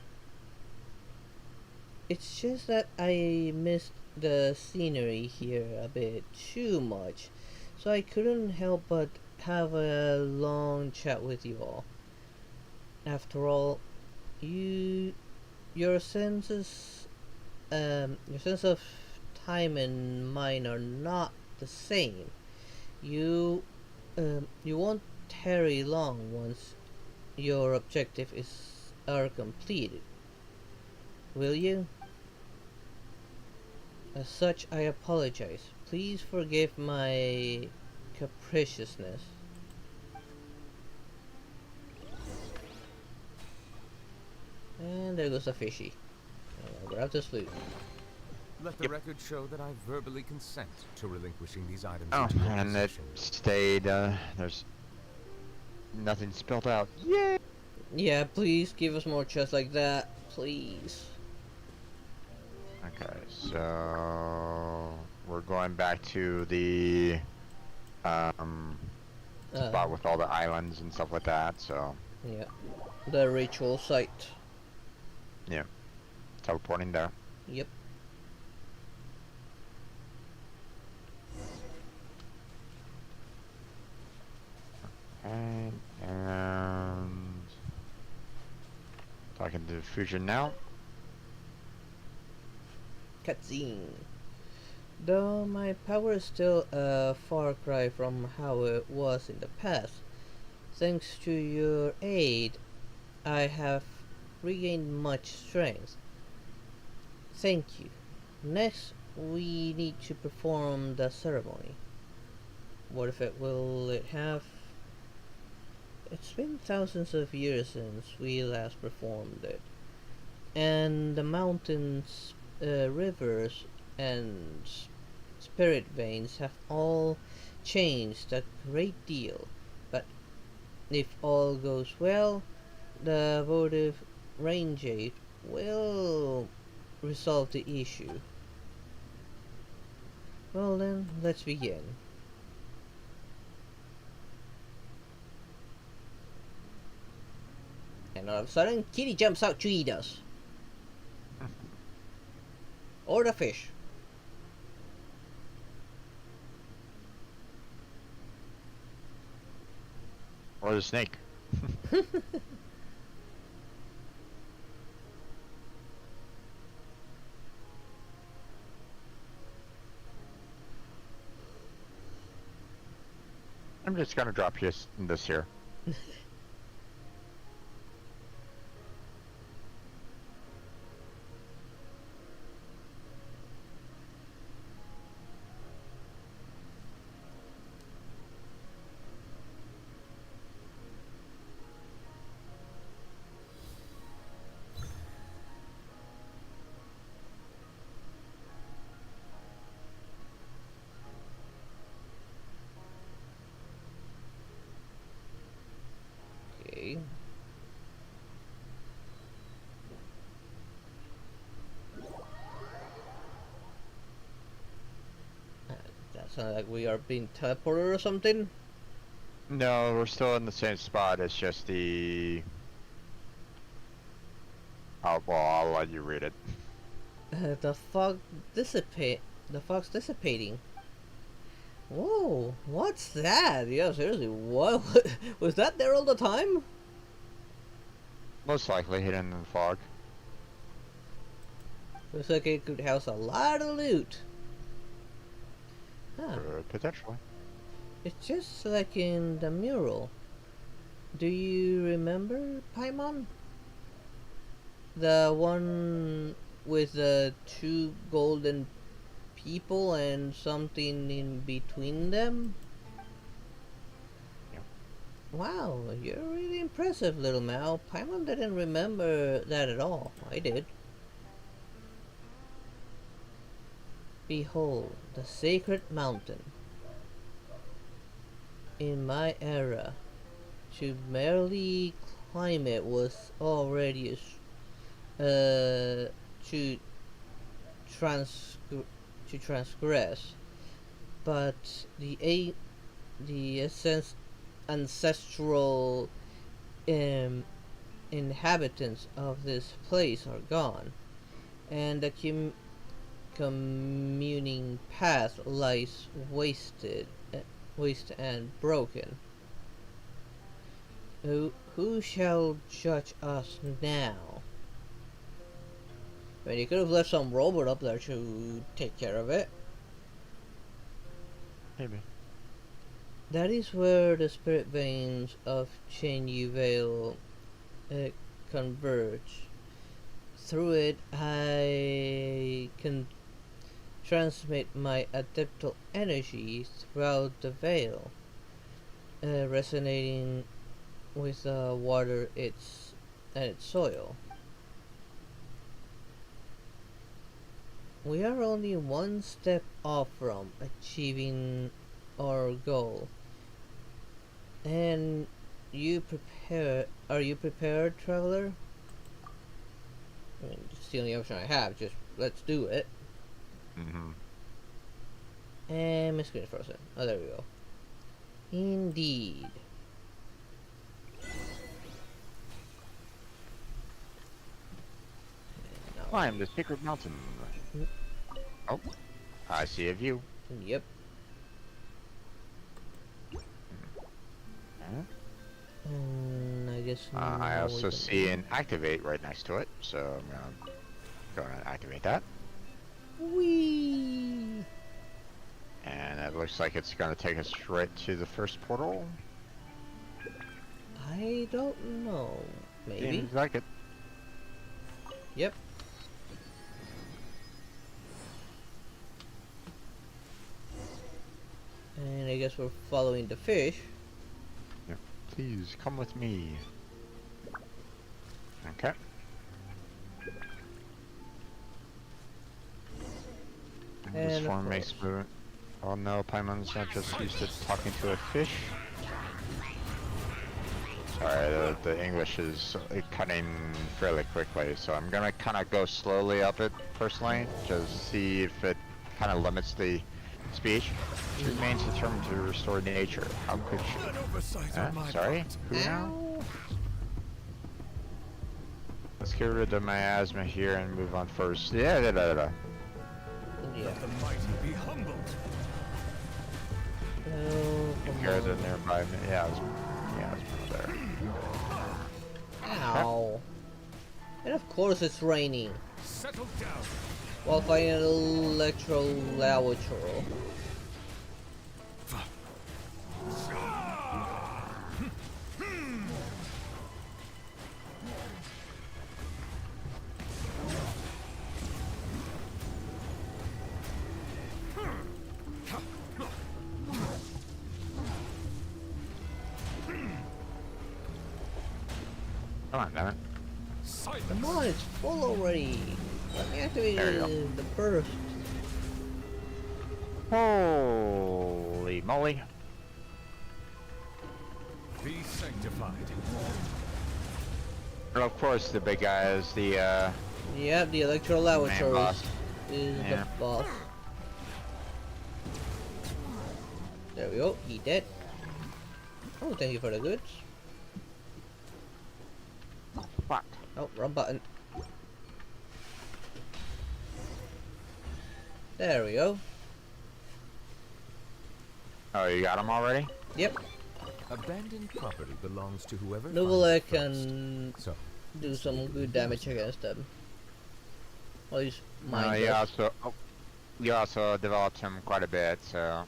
It's just that I missed the scenery here a bit too much, so I couldn't help but have a long chat with you all. After all, you, your senses, your sense of time and mine are not the same. You won't tarry long once your objective is are completed, will you? As such, I apologize. Please forgive my capriciousness. And there goes a fishy. I'll grab this loot. Let the record show that I verbally consent to relinquishing these items Oh, into your and it possession. stayed, there's nothing spelled out. Yay! Yeah, please give us more chests like that, please. Okay, so we're going back to the spot with all the islands and stuff like that, so Yeah, the ritual site. yeah, teleporting there. Yep. Okay, and talking to Fusion now. Cutscene. Though my power is still a far cry from how it was in the past, thanks to your aid, I have regained much strength. Thank you. Next, we need to perform the ceremony. What if it will it have? It's been thousands of years since we last performed it, and the mountains, rivers, and spirit veins have all changed a great deal. But if all goes well, the votive range will resolve the issue. Well then, let's begin. And all of a sudden, Kitty jumps out to eat us. Or the fish. Or the snake. I'm just gonna drop this here. Okay. That sounds like we are being teleported or something. No, we're still in the same spot. It's just the. Oh well, I'll let you read it. The fog dissipate. The fog's dissipating. Whoa! What's that? Yeah, seriously, what was that there all the time? Most likely hidden in the fog. Looks like it could house a lot of loot. Huh. Potentially. It's just like in the mural. Do you remember Paimon? The one with the two golden people and something in between them? Yeah. Wow, you're really impressive, little Mao. Paimon didn't remember that at all. I did. Behold, the sacred mountain. in my era, to merely climb it was already to transgress, but the ancestral inhabitants of this place are gone, and the communing path lies waste and broken. Who shall judge us now? I mean, you could have left some robot up there to take care of it. Maybe. That is where the spirit veins of Chenyu Vale converge. Through it, I can transmit my adeptal energy throughout the veil, resonating with the water and its soil. We are only one step off from achieving our goal. And are you prepared, traveler? I mean, it's the only option I have, just let's do it. Mm-hmm. And my screen is frozen. Oh, there we go. Indeed. Climb the secret mountain. Oh, I see a view. Yep. I guess. I also see an activate right next to it, so I'm gonna go and activate that. Whee! And it looks like it's gonna take us right to the first portal. I don't know. Maybe. Seems like it. Yep. And I guess we're following the fish. Yep. Please come with me. Okay. And this one makes me. Oh no, Paimon's not just used to talking to a fish. Sorry, the English is cutting fairly quickly, so I'm gonna kind of go slowly up it personally, just see if it kind of limits the speech. She remains determined to restore nature. How could she? Sorry? Who now? Let's get rid of my asthma here and move on first. Yeah. Let the mighty be humbled. Take care of the nearby. Yeah, it's there. Ow. And of course it's raining. Settle down. While fighting an electro laboratory. Come on, damn it. Come on, it's full already. Let me activate the burst. Holy moly. Be sanctified. And of course, the big guy is the, yeah, the Electro Laboratory is Yeah. the boss. There we go, he dead. Oh, thank you for the goods. Fuck. Oh, wrong button. There we go. Oh, you got him already? Yep. Abandoned property belongs to whoever. Nubelek finds it can first. So, do some good damage against them. At least mine you also developed him quite a bit, so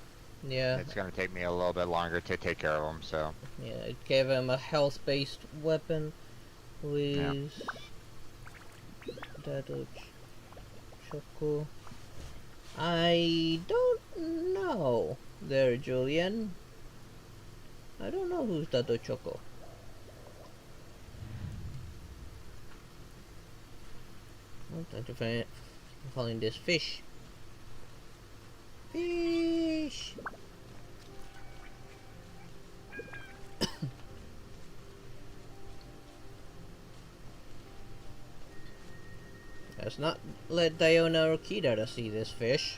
yeah, it's gonna take me a little bit longer to take care of him. So yeah, it gave him a health-based weapon with Dato Choco. I don't know there, Julian. I don't know who's Dato Choco. Oh, time to find this fish. Fish! Let's not let Diona or Kidara see this fish.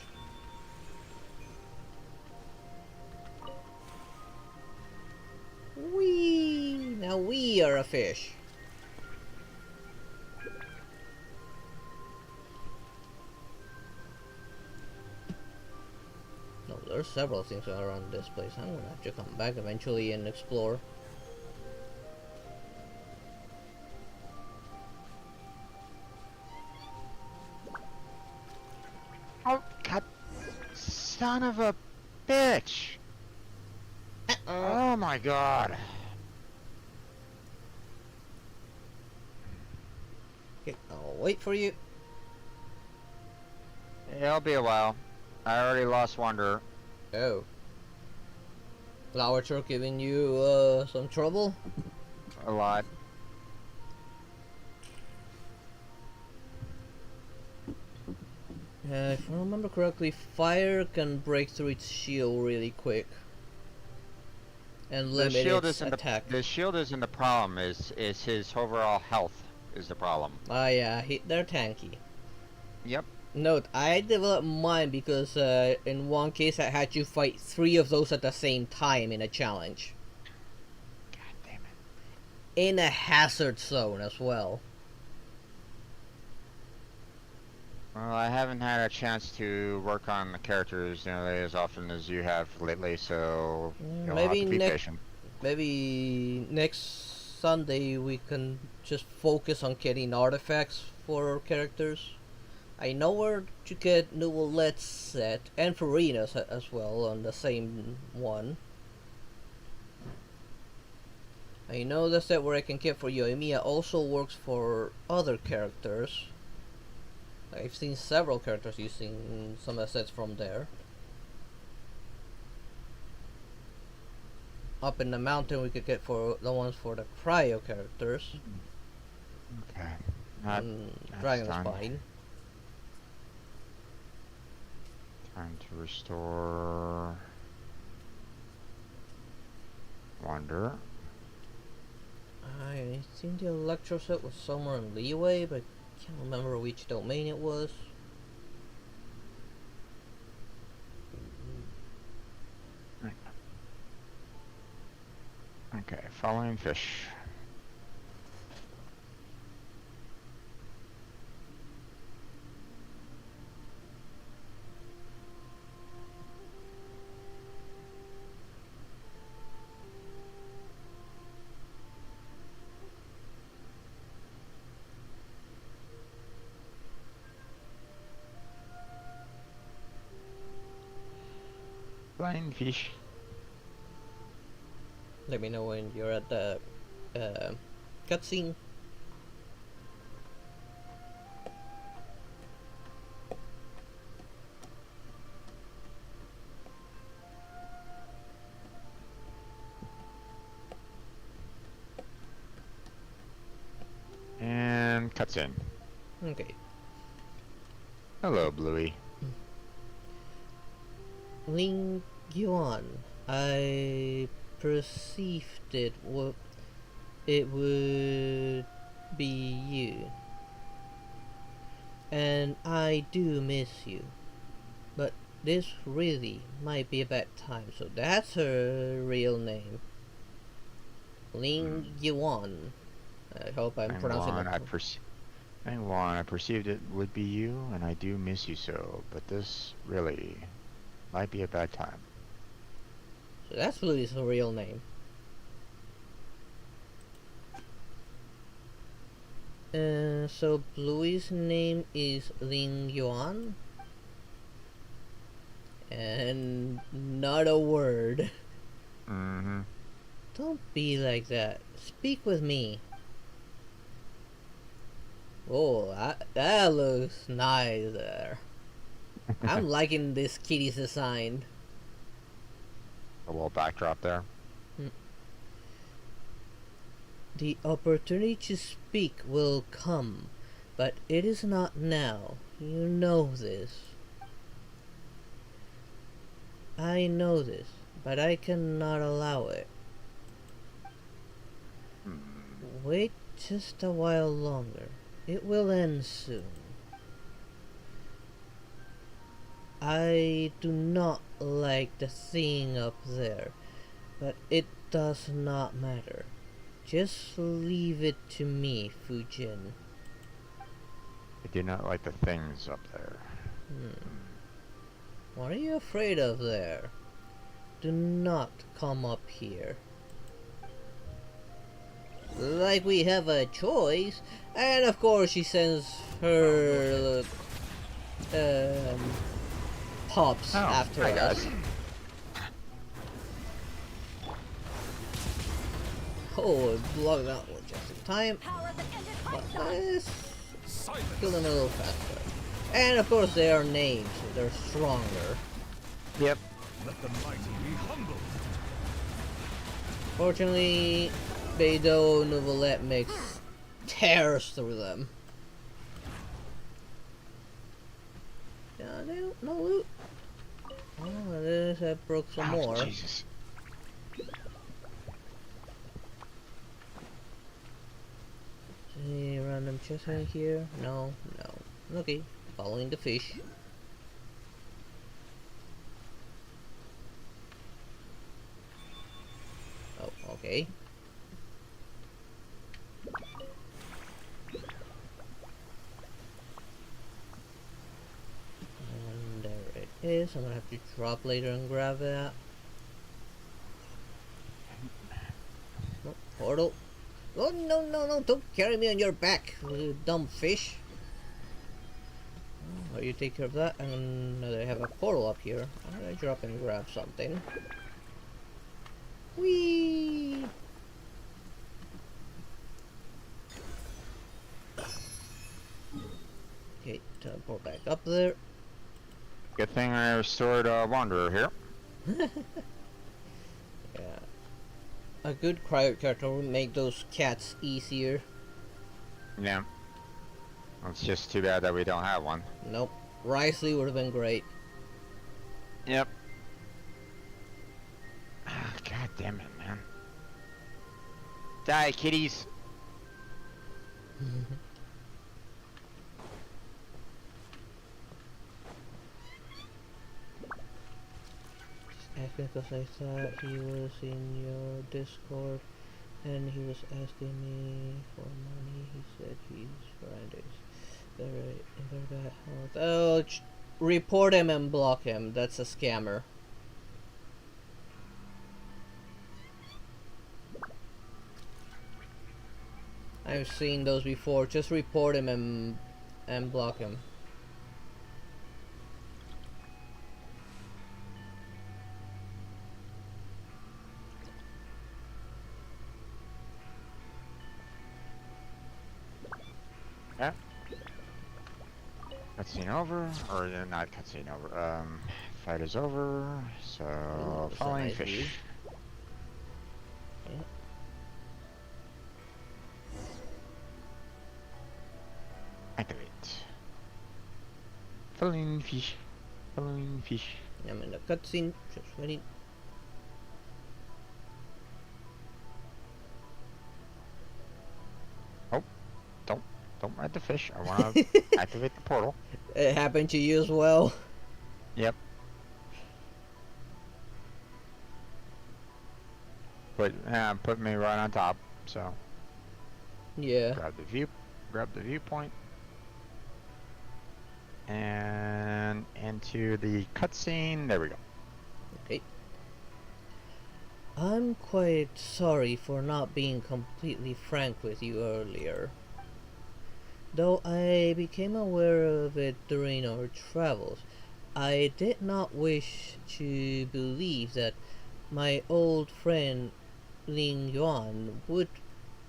Whee! Now we are a fish. No, there's several things around this place. I'm gonna have to come back eventually and explore. Oh, God. Son of a bitch! Oh my god. Okay, I'll wait for you. It'll be a while. I already lost Wanderer. Oh. Flower truck giving you some trouble? A lot. If I remember correctly, fire can break through its shield really quick. And limit its attack. The shield isn't the problem, is his overall health is the problem. Ah yeah, they're tanky. Yep. Note, I developed mine because in one case I had to fight 3 of those at the same time in a challenge. God damn it. In a hazard zone as well. Well, I haven't had a chance to work on the characters nearly as often as you have lately, so you'll have to be patient. Maybe next Sunday we can just focus on getting artifacts for our characters. I know where to get Let's set, and Farina's as well on the same one. I know the set where I can get for Yoimiya also works for other characters. I've seen several characters using some assets from there. Up in the mountain we could get for the ones for the cryo characters. Okay. Dragon's Spine. Time to restore Wander. I think the Electro set was somewhere in Leeway, but I can't remember which domain it was. Okay, following fish. Flying fish. Let me know when you're at the cutscene. And cutscene. Okay. Hello, Bluey. Ling Yuan, I perceived it would be you, and I do miss you, but this really might be a bad time. So that's her real name, Ling Yuan. I hope I'm pronouncing it. I perceived it would be you, and I do miss you so, but this really might be a bad time. So that's Bluey's real name. So Bluey's name is Ling Yuan? And not a word. Mm-hmm. Don't be like that. Speak with me. Oh, that looks nice there. I'm liking this kitty's design. A little backdrop there. The opportunity to speak will come, but it is not now. You know this. I know this, but I cannot allow it. Wait just a while longer. It will end soon. I do not like the thing up there, but it does not matter. Just leave it to me, Fujin. I do not like the things up there. What are you afraid of there? Do not come up here. Like we have a choice. And of course she sends her pups after us. Guys. Oh, block that one just in time. But let's kill them a little faster. And of course they are named, so they're stronger. Yep. Let the mighty be humble. Fortunately, Beidou Nouvellette makes tears through them. Yeah, no loot. Oh, this I broke some more. Jesus. Any random chest in here? No, no. Okay, following the fish. Oh, okay. And there it is. I'm gonna have to drop later and grab that. Oh, portal. Oh, no, no, no, don't carry me on your back, you dumb fish. Oh, you take care of that, and they have a portal up here. I'm gonna drop and grab something. Whee! Okay, teleport back up there. Good thing I restored Wanderer here. Yeah. A good cryo character would make those cats easier. Yeah. It's just too bad that we don't have one. Nope. Risley would have been great. Yep. God damn it, man. Die, kitties! Asking because I thought he was in your Discord and he was asking me for money. He said he's Fridays. Oh, report him and block him. That's a scammer. I've seen those before. Just report him and block him. Yeah. Cutscene over, or not cutscene over. Fight is over. So ooh, following nice fish. view. Yeah. Activate. Following fish. Following fish. I'm in the cutscene. Just waiting. Oh, don't ride the fish. I want to activate the portal. It happened to you as well. Yep. Put me right on top. So. Yeah. Grab the viewpoint. And into the cutscene. There we go. Okay. I'm quite sorry for not being completely frank with you earlier. Though I became aware of it during our travels, I did not wish to believe that my old friend Ling Yuan would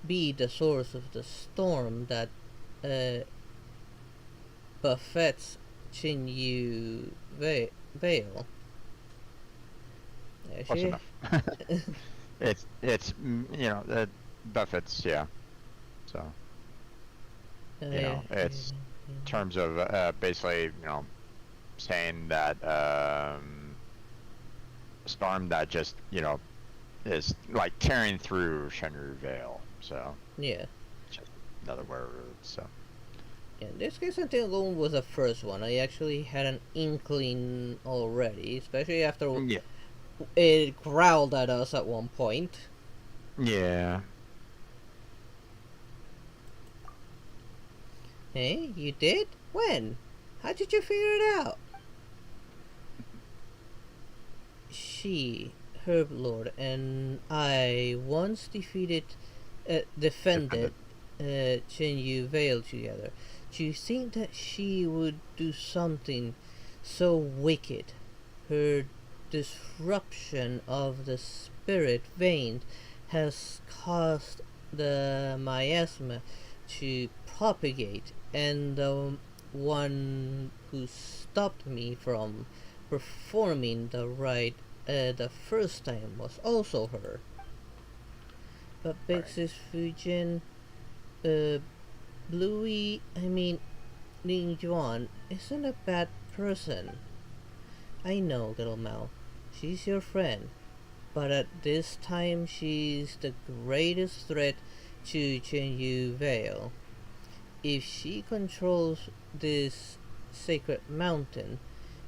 be the source of the storm that buffets Qinyu Vale. Close enough. it's you know, buffets, yeah. So you know, it's in terms of basically, you know, saying that storm that just, you know, is like tearing through Shenru Vale. So yeah, just another word. So In this case, Antilope was the first one. I actually had an inkling already, especially after it growled at us at one point. Yeah. Hey, you did? When? How did you figure it out? She, Herb Lord, and I once defended Chen Yu Vale together. Do you think that she would do something so wicked? Her disruption of the spirit veins has caused the miasma to propagate, and the one who stopped me from performing the rite the first time was also her. But Bix's Fujin, Bluey, Ling Yuan isn't a bad person. I know, little Mao. She's your friend. But at this time, she's the greatest threat to Chen Yu Vale. If she controls this sacred mountain,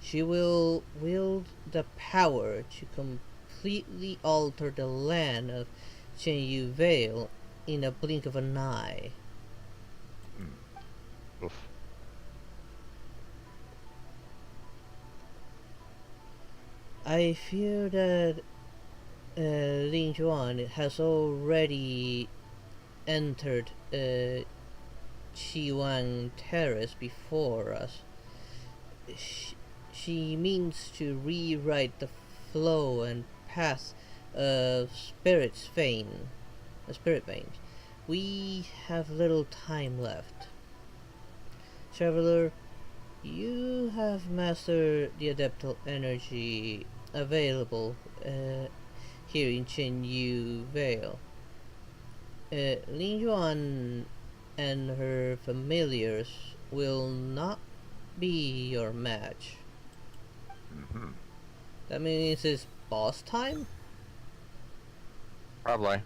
she will wield the power to completely alter the land of Chen Yu Vale in a blink of an eye. Oof. I fear that Ling Juan has already entered Chiwang Terrace before us. She means to rewrite the flow and path of spirit veins. We have little time left. Traveler, you have mastered the adeptal energy available here in Chen Yu Vale. Ling Yuan and her familiars will not be your match. That means it's boss time? Probably.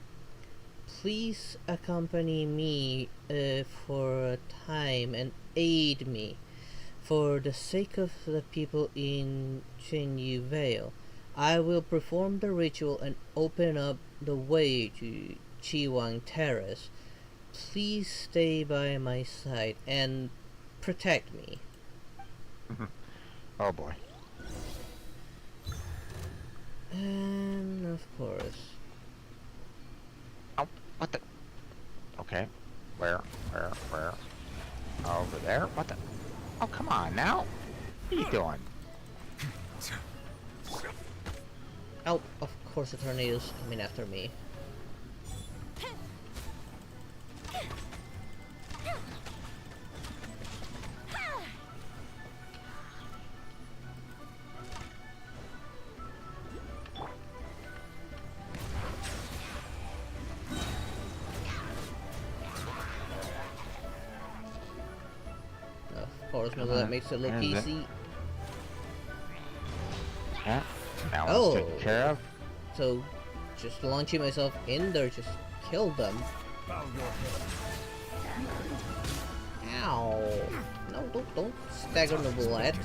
Please accompany me for a time and aid me. For the sake of the people in Chen Yu Vale, I will perform the ritual and open up the way to Chiwang Terrace. Please stay by my side and protect me. Oh boy. And of course. Oh, what the? Okay. Where? Over there? What the? Oh, come on now. What are you doing? Oh, of course the tornado's coming after me. Of course, maybe that makes it look easy. Yeah, that one's taken care of. So, just launching myself in there just killed them. Ow! No, don't stagger the bullet.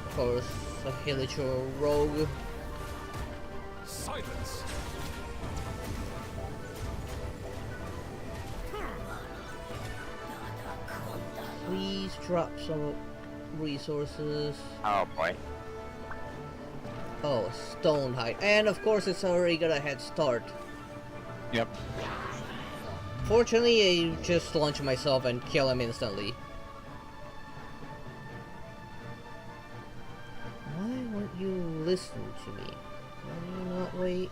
Of course, a Hilichur rogue. Silence! Please drop some resources. Oh boy. Oh, stone height. And of course it's already got a head start. Yep. Fortunately, I just launch myself and kill him instantly. Why won't you listen to me? Why do you not wait?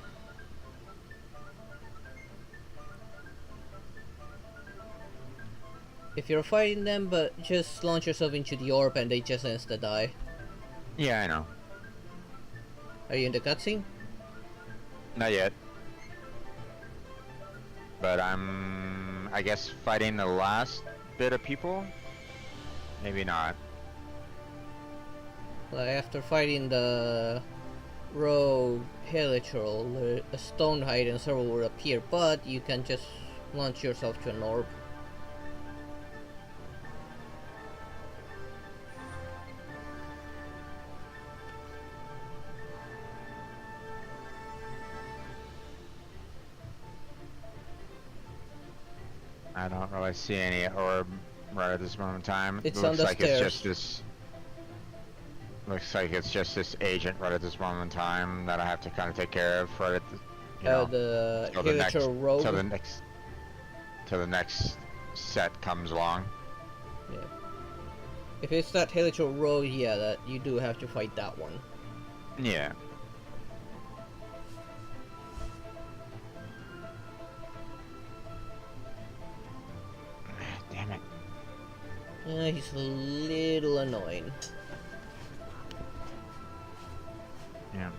If you're fighting them, but just launch yourself into the orb and they just insta die. Yeah, I know. Are you in the cutscene? Not yet. But I guess, fighting the last bit of people? Maybe not. Like after fighting the rogue helitrol, a stone hidden server will appear, but you can just launch yourself to an orb. I don't really see any orb right at this moment in time. It's Looks on the like stairs. it's just this. Looks like it's just this agent right at this moment in time that I have to kind of take care of right at the, The till the next, rogue. till the next set comes along. Yeah. If it's that helitrol rogue, yeah, that you do have to fight that one. Yeah. Damn it. Yeah, he's a little annoying. Yeah.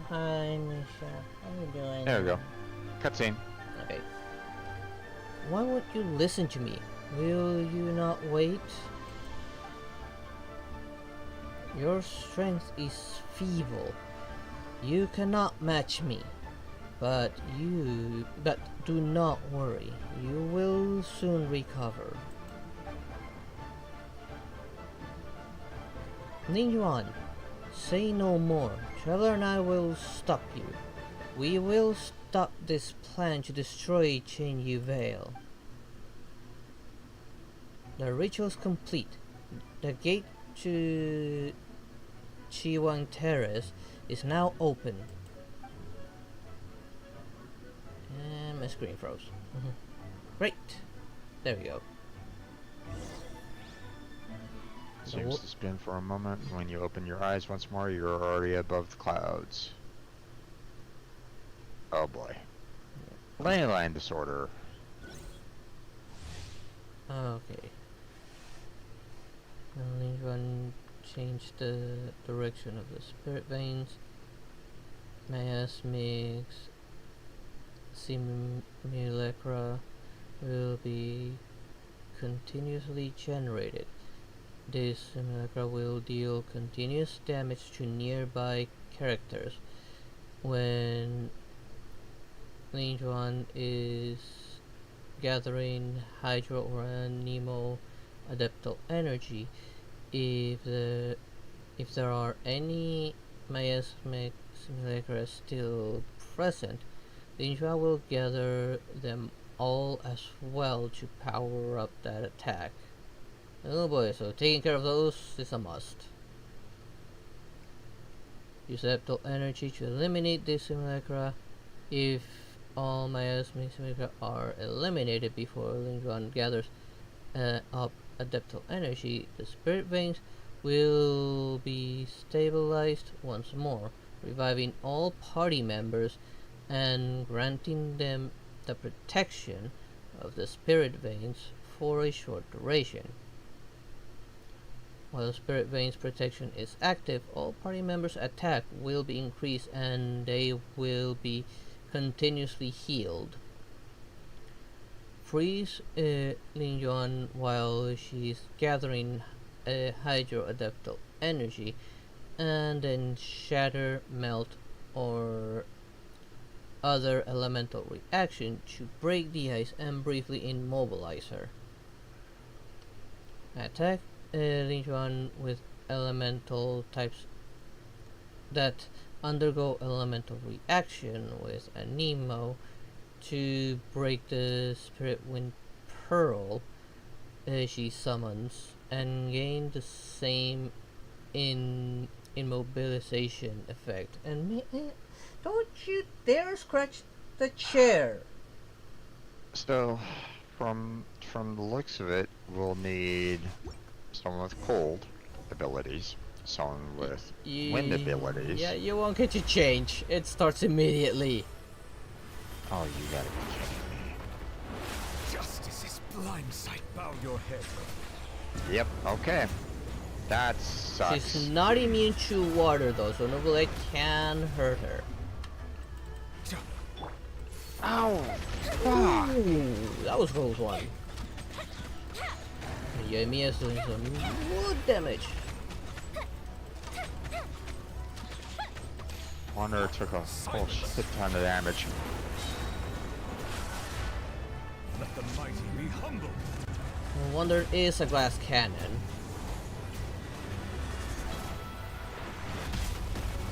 Hi, Misha. How you doing? There we go. Cutscene. Okay. Why won't you listen to me? Will you not wait? Your strength is feeble. You cannot match me. But do not worry. You will soon recover. Ninjuan, say no more. Traveler and I will stop you. We will stop this plan to destroy Chen Veil. The ritual is complete. The gate to Chiwang Terrace is now open. And my screen froze. Great. There we go. Seems to spin for a moment. When you open your eyes once more, you're already above the clouds. Oh boy. Ley line disorder. Okay. Now Ninjuan change the direction of the spirit veins. Miasmics simulacra will be continuously generated. This simulacra will deal continuous damage to nearby characters. When Ninjuan is gathering Hydro or Nemo adeptal energy, if there are any miasmic simulacra still present, Ninjuan will gather them all as well to power up that attack. Oh boy, so taking care of those is a must. Use adeptal energy to eliminate the simulacra. If all miasmic simulacra are eliminated before Ninjuan gathers up adeptal energy, the spirit veins will be stabilized once more, reviving all party members and granting them the protection of the spirit veins for a short duration. While Spirit Veins protection is active, all party members' attack will be increased and they will be continuously healed. Freeze Linjuan while she's gathering hydroadeptal energy, and then shatter, melt, or other elemental reaction to break the ice and briefly immobilize her. Attack Linjuan with elemental types that undergo elemental reaction with a Nemo to break the Spirit Wind Pearl she summons and gain the same immobilization effect. And don't you dare scratch the chair! So, from the looks of it, we'll need someone with cold abilities, someone with wind abilities. Yeah, you won't get your change. It starts immediately. Oh, you gotta be kidding me. Justice is blindsight. Bow your head. Yep, okay. That sucks. She's not immune to water though, so nobody can hurt her. Ow! Fuck! Ooh, that was close one. Yeah, Mia's doing some wood damage. Wanderer took a whole shit ton of damage. Let the mighty be humble. Wanderer is a glass cannon.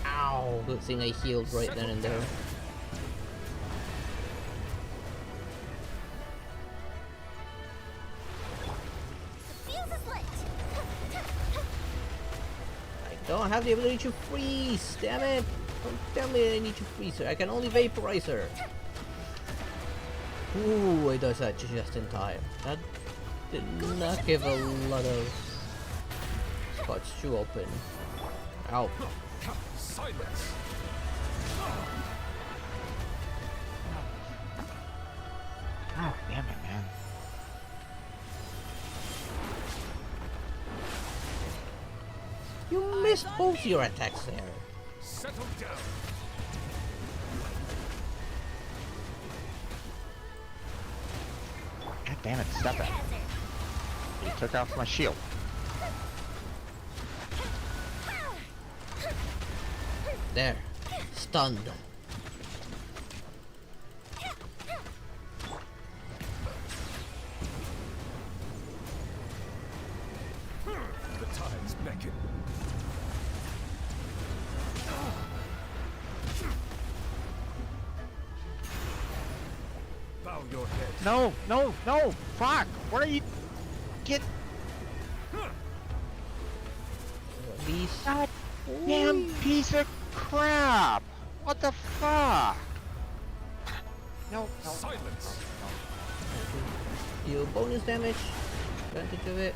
Ow! Good thing I healed right then and there. I don't have the ability to freeze, damn it! Don't tell me I need to freeze her, I can only vaporize her. Ooh, I dodged that just in time. That did not give a lot of spots to open. Ow. Silence. Oh, damn it, man. You missed both your attacks there. Settle down. God damn it, stop it. You took off my shield. There. Stunned. The tides beckon. Bow your head. No, no, no! Fuck! What are you... Get... These... God damn piece of crap! What the fuck? No, no. Silence. Deal bonus damage. Advantage of it.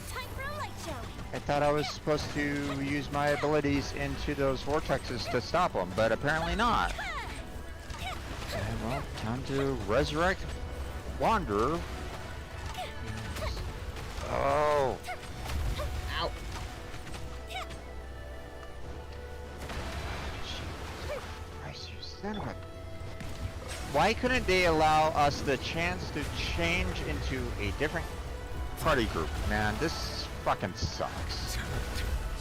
Time for a light show. I thought I was supposed to use my abilities into those vortexes to stop them, but apparently not. Well, time to resurrect Wanderer. Oh. Ow. Christ, you son of a... Why couldn't they allow us the chance to change into a different party group? Man, this fucking sucks.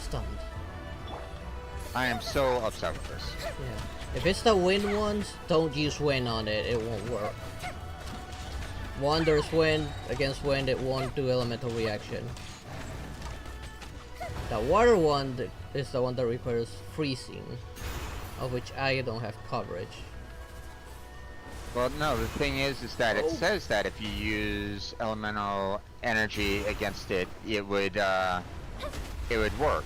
Stunned. I am so upset with this. Yeah. If it's the wind ones, don't use wind on it, it won't work. Wanderer's wind against wind, it won't do elemental reaction. The water one is the one that requires freezing, of which I don't have coverage. Well, no, the thing is that it says that if you use elemental energy against it, it would work.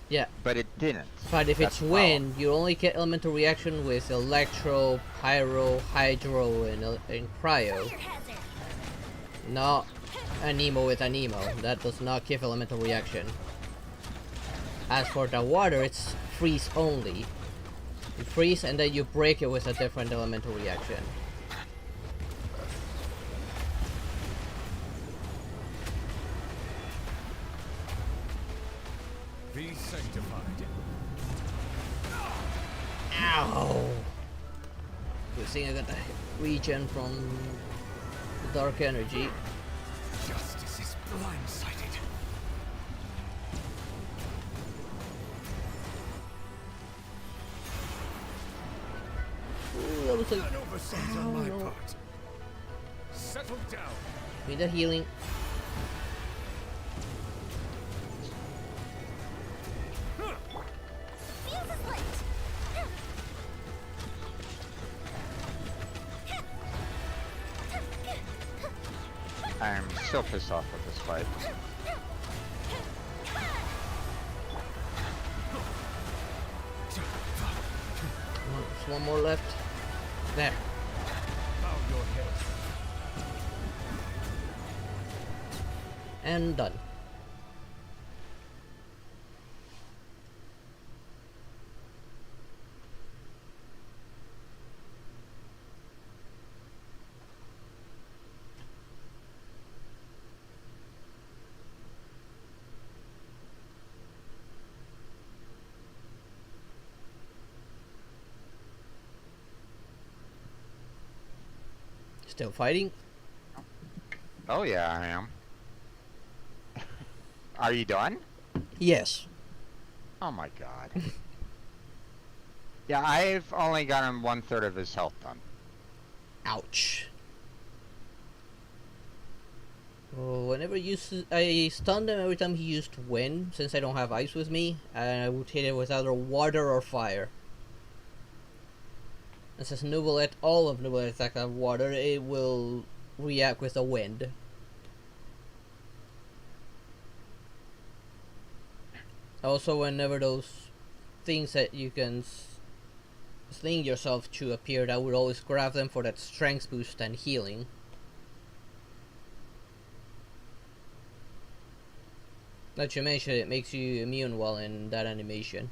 Yeah. But it didn't. But if That's it's the wind, you only get elemental reaction with electro, pyro, hydro, and cryo. Not anemo with anemo. That does not give elemental reaction. As for the water, it's freeze only. You freeze and then you break it with a different elemental reaction. Be sanctified. Ow! Good thing I got the regen from the dark energy. Justice is blindsided. Ooh, that was like... An oversight on my part. Settle down. Need the healing. I'm so pissed off with this fight. There's one more left. There. Bow your head. And done. Still fighting? Oh yeah, I am. Are you done? Yes. Oh my god. Yeah, I've only gotten 1/3 of his health done. Ouch. Oh, I stunned him every time he used wind, since I don't have ice with me, and I would hit it with either water or fire. And since all of Nuvolet attack have water, it will react with the wind. Also, whenever those things that you can sling yourself to appeared, I would always grab them for that strength boost and healing. Not to mention, it makes you immune while in that animation.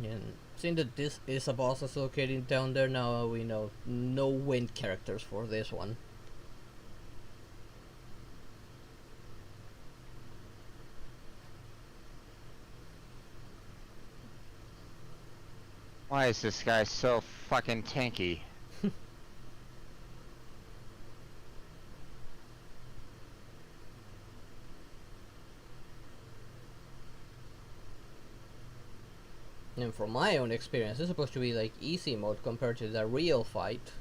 And seeing that this is a boss that's located down there, now we know no wind characters for this one. Why is this guy so fucking tanky? And from my own experience, it's supposed to be like easy mode compared to the real fight.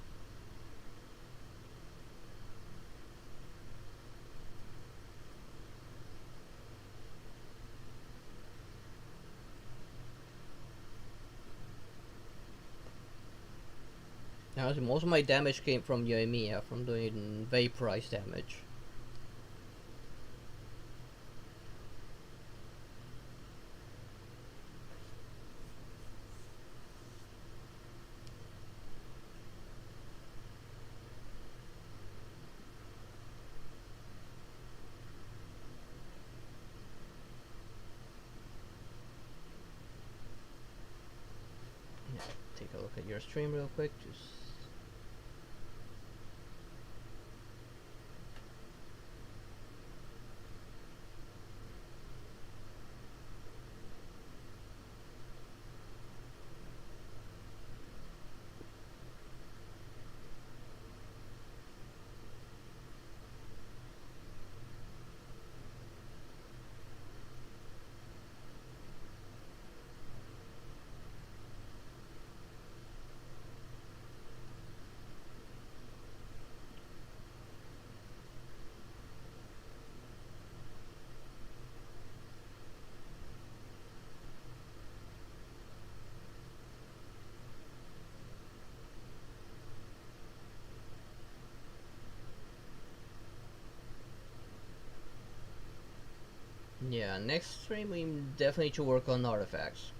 Now, most of my damage came from Yoimiya, from doing vaporize damage. Yeah, take a look at your stream real quick. Yeah, next stream we definitely need to work on artifacts.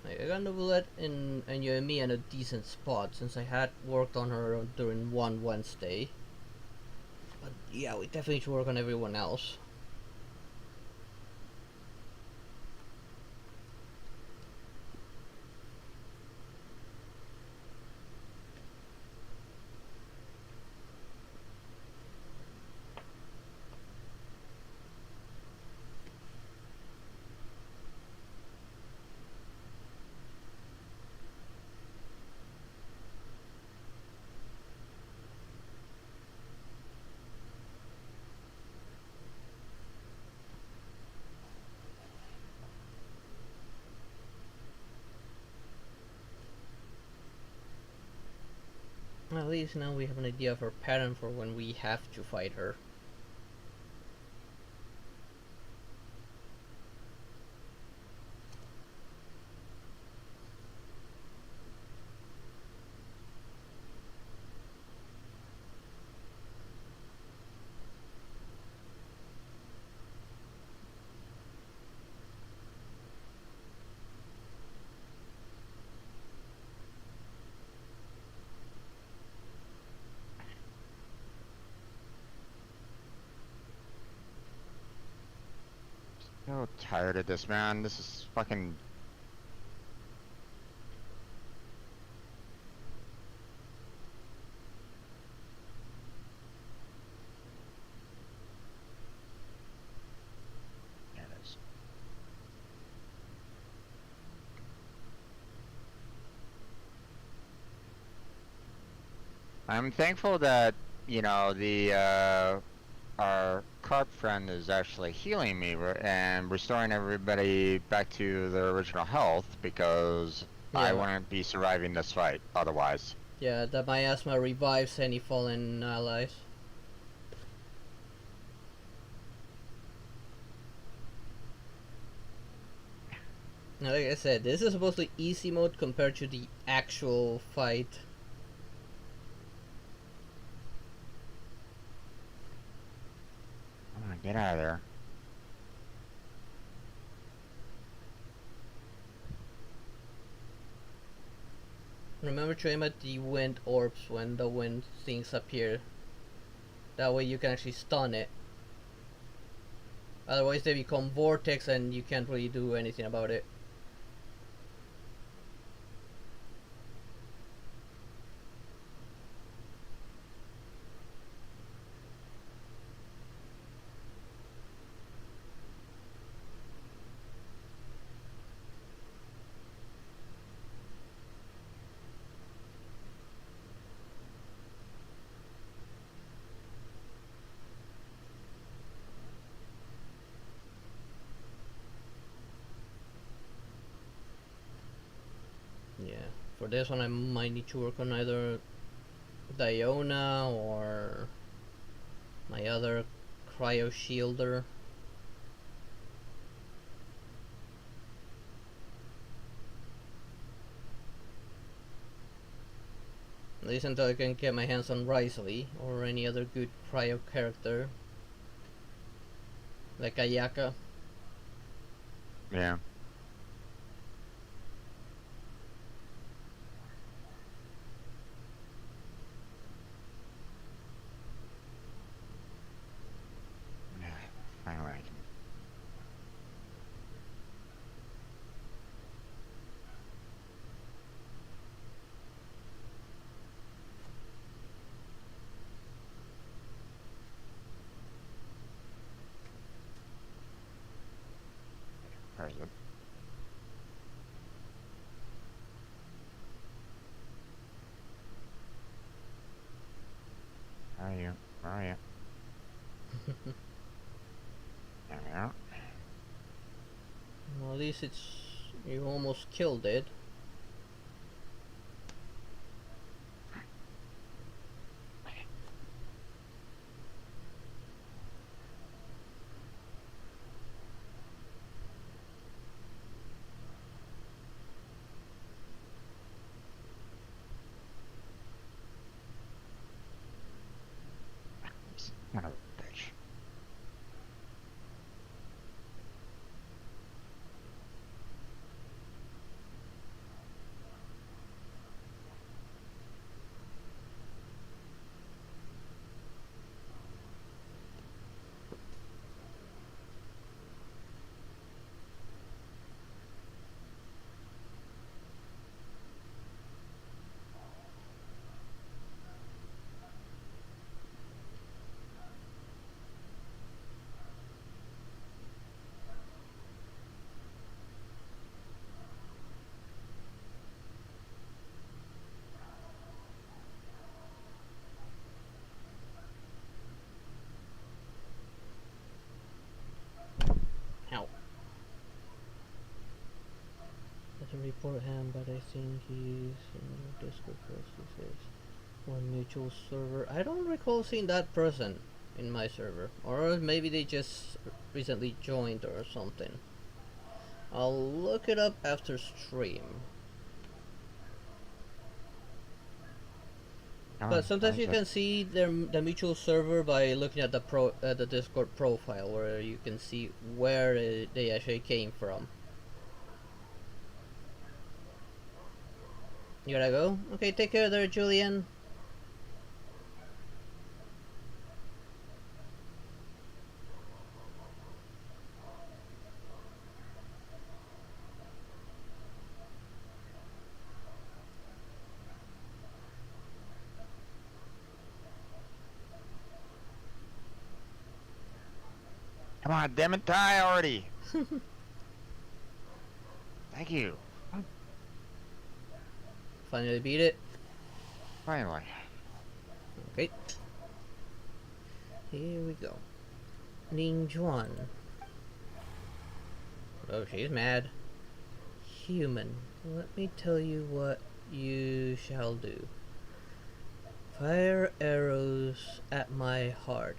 Like, I got Novelette and Yoemi in a decent spot since I had worked on her during one Wednesday. But yeah, we definitely need to work on everyone else. At least now we have an idea of her pattern for when we have to fight her. So tired of this, man. This is fucking I'm thankful that, you know, our carp friend is actually healing me and restoring everybody back to their original health, because I Yeah. wouldn't be surviving this fight otherwise. Yeah, that miasma revives any fallen allies. Now, like I said, this is supposedly easy mode compared to the actual fight. Come on, get out of there. Remember to aim at the wind orbs when the wind things appear. That way you can actually stun it. Otherwise they become vortex and you can't really do anything about it. Yeah, for this one I might need to work on either Diona or my other cryo shielder. At least until I can get my hands on Risley or any other good cryo character. Like Ayaka. Yeah. Finally. Where is it? Where are you? Where are you? There we are. Well, at least it's... you almost killed it. Son of a bitch. Ow. There's a report him, but I think he's in the Discord post. He says one mutual server. I don't recall seeing that person in my server, or maybe they just recently joined or something. I'll look it up after stream. But sometimes you can see the mutual server by looking at the Discord profile, where you can see where they actually came from. You gotta go? Okay, take care there, Julian. Come on, damn it, die already! Thank you. Finally beat it. Finally. Okay. Here we go. Ninjuan. Oh, she's mad. Human, let me tell you what you shall do. Fire arrows at my heart.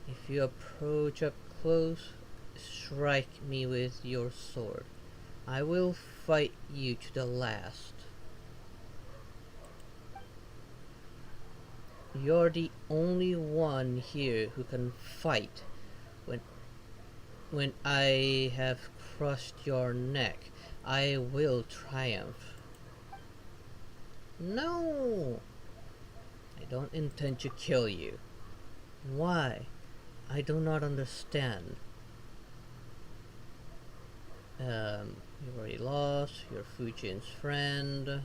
If you approach up close, strike me with your sword. I will fight you to the last. You're the only one here who can fight. When I have crushed your neck, I will triumph. No! I don't intend to kill you. Why? I do not understand. You've already lost. You're Fujin's friend.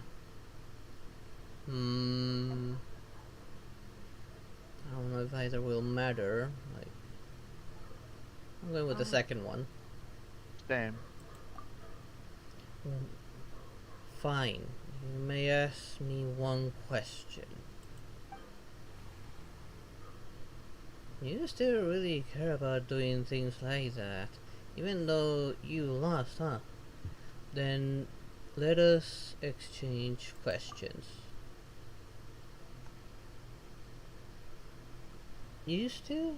I don't know if either will matter. Like, I'm going with the second one. Same. Fine. You may ask me one question. You still really care about doing things like that, even though you lost, huh? Then let us exchange questions. You still...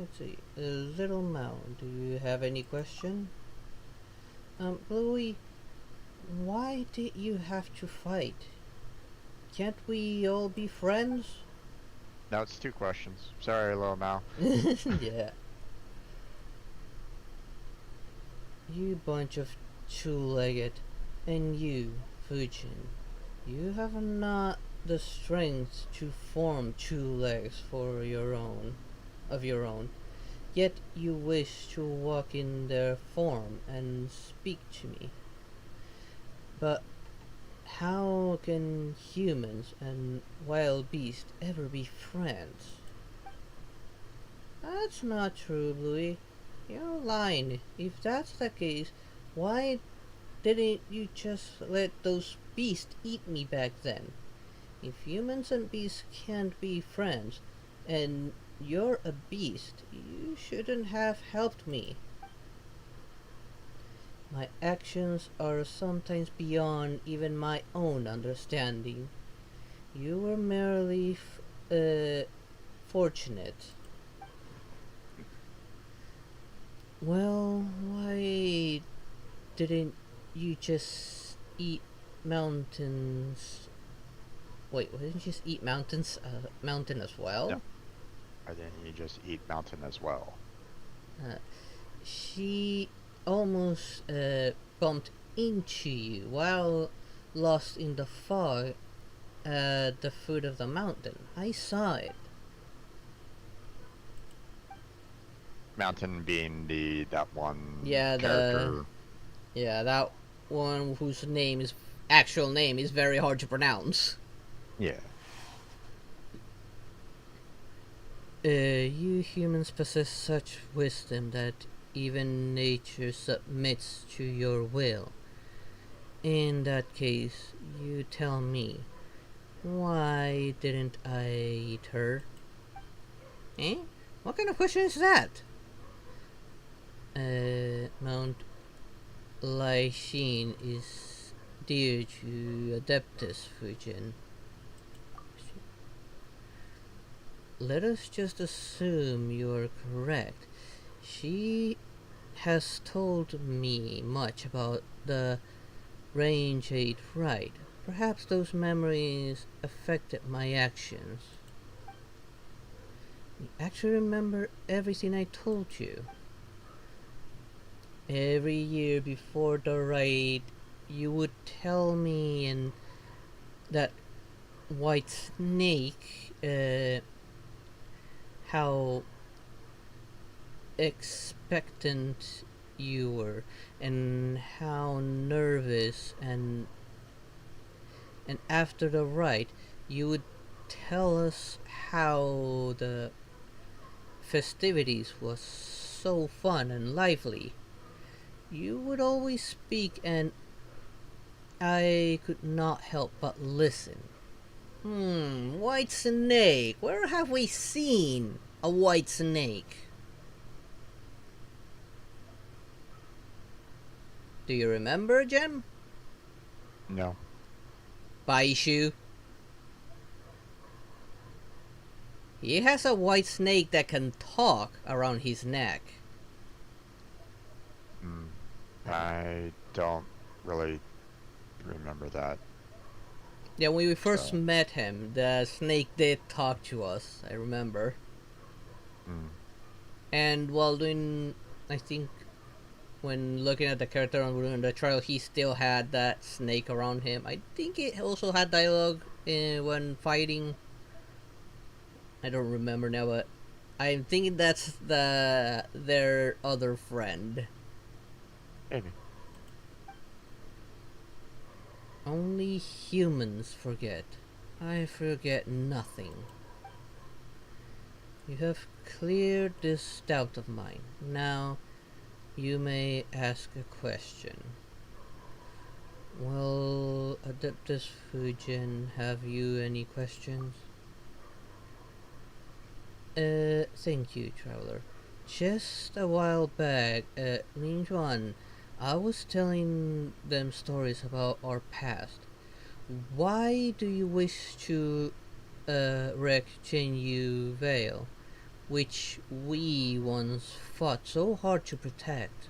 let's see. Little Mound, do you have any question? Bluey, why did you have to fight? Can't we all be friends? No, it's 2 questions. Sorry, Little Mal. Yeah. You bunch of two-legged, and you, Fujin, you have not the strength to form 2 legs for your own, yet you wish to walk in their form and speak to me. But how can humans and wild beasts ever be friends? That's not true, Bluey. You're lying. If that's the case, why didn't you just let those beasts eat me back then? If humans and beasts can't be friends, and you're a beast, you shouldn't have helped me. My actions are sometimes beyond even my own understanding. You were merely fortunate. Well, why didn't you just eat mountains? Wait, why didn't you just eat mountain as well? No. Or then you just eat mountain as well. She almost bumped into you while lost in the fog at the foot of the mountain. I saw it. Mountain being that one Yeah, character. That one whose actual name is very hard to pronounce. Yeah. You humans possess such wisdom that even nature submits to your will. In that case, you tell me, why didn't I eat her? Eh? What kind of question is that? Mount Lyshin is dear to Adeptus Fujin. Let us just assume you're correct. She has told me much about the Range 8 rite. Perhaps those memories affected my actions. You actually remember everything I told you. Every year before the rite, you would tell me and that white snake how expectant you were and how nervous, and after the rite you would tell us how the festivities was so fun and lively. You would always speak and I could not help but listen. White snake. Where have we seen a white snake? Do you remember, Jem? No. Baishu? He has a white snake that can talk around his neck. I don't really remember that. Yeah, when we first met him, the snake did talk to us, I remember. And while doing, I think, when looking at the character on doing the trial, he still had that snake around him. I think it also had dialogue when fighting. I don't remember now, but I'm thinking that's their other friend. Maybe. Only humans forget. I forget nothing. You have cleared this doubt of mine. Now, you may ask a question. Well, Adeptus Fujin, have you any questions? Thank you, Traveler. Just a while back, Ningjuan, I was telling them stories about our past. Why do you wish to wreck Chenyu Vale, which we once fought so hard to protect?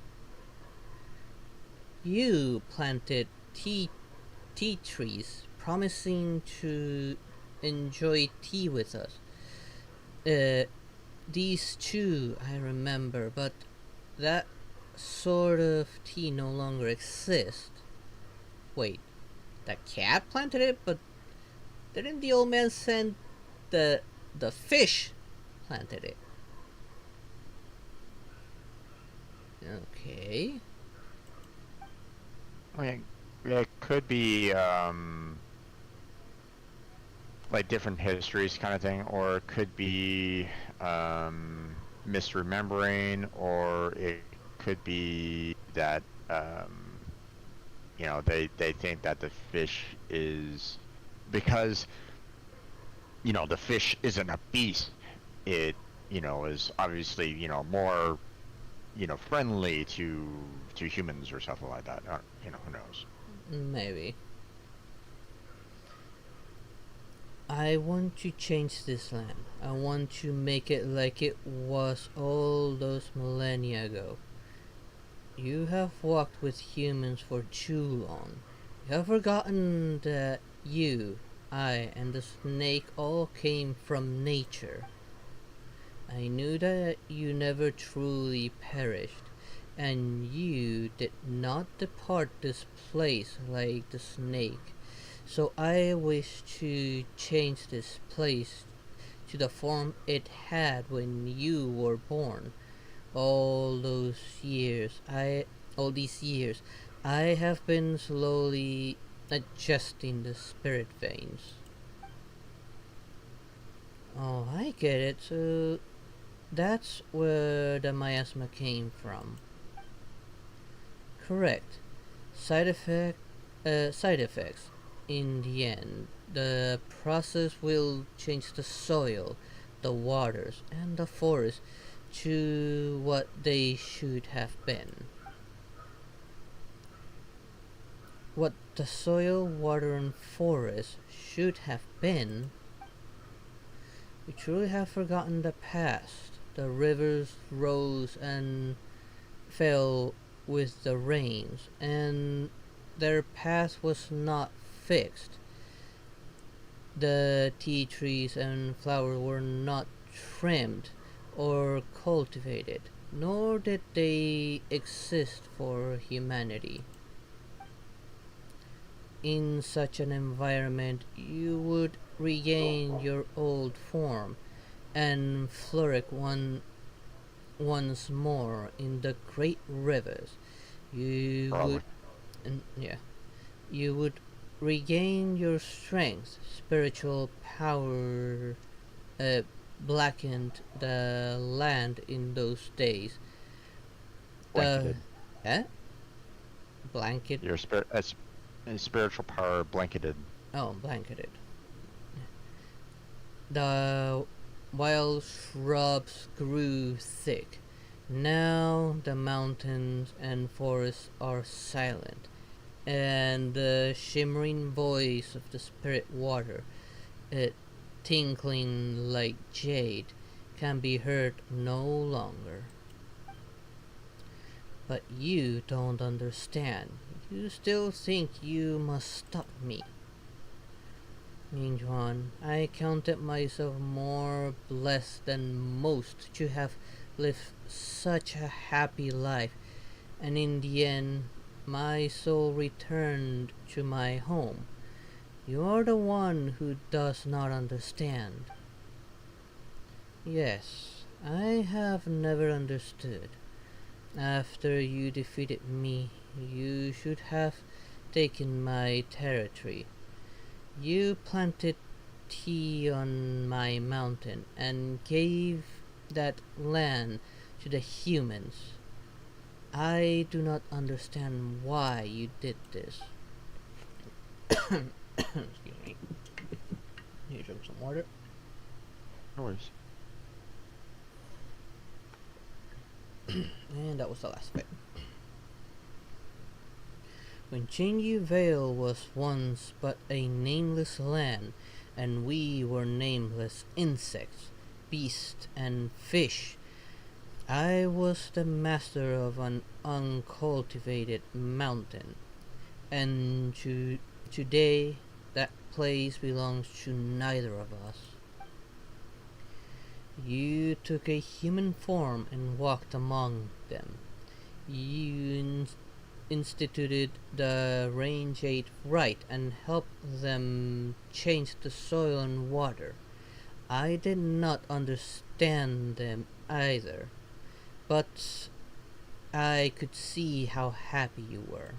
You planted tea trees, promising to enjoy tea with us. These two I remember, but that sort of tea no longer exists. Wait, the cat planted it, but didn't the old man send the fish planted it? Okay. I mean, it could be like different histories kind of thing, or it could be misremembering, or it could be that you know, they think that the fish is, because you know the fish isn't a beast, it, you know, is obviously, you know, more, you know, friendly to humans or something like that. You know, who knows? Maybe. I want to change this land. I want to make it like it was all those millennia ago. You have walked with humans for too long. You have forgotten that you, I, and the snake all came from nature. I knew that you never truly perished, and you did not depart this place like the snake. So I wish to change this place to the form it had when you were born. All these years, I have been slowly adjusting the spirit veins. Oh, I get it. So that's where the miasma came from. Correct. Side effects. In the end, the process will change the soil, the waters, and the forest to what they should have been. What the soil, water, and forest should have been. We truly have forgotten the past. The rivers rose and fell with the rains, and their path was not fixed. The tea trees and flowers were not trimmed or cultivated, nor did they exist for humanity. In such an environment, you would regain your old form and flourish once more in the great rivers. You would, you would regain your strength. Spiritual power blackened the land in those days. Blanketed. Blanket. Your spiritual power blanketed. Oh, blanketed. The wild shrubs grew thick. Now the mountains and forests are silent, and the shimmering voice of the spirit water, it tinkling like jade, can be heard no longer. But you don't understand. You still think you must stop me. Minjuan, I counted myself more blessed than most to have lived such a happy life, and in the end, my soul returned to my home. You're the one who does not understand. Yes, I have never understood. After you defeated me, you should have taken my territory. You planted tea on my mountain and gave that land to the humans. I do not understand why you did this. Excuse me. Need to drink some water. No worries. And that was the last bit. When Jinyu Vale was once but a nameless land, and we were nameless insects, beasts, and fish, I was the master of an uncultivated mountain, and today that place belongs to neither of us. You took a human form and walked among them. You instituted the Range 8 Rite and helped them change the soil and water. I did not understand them either, but I could see how happy you were.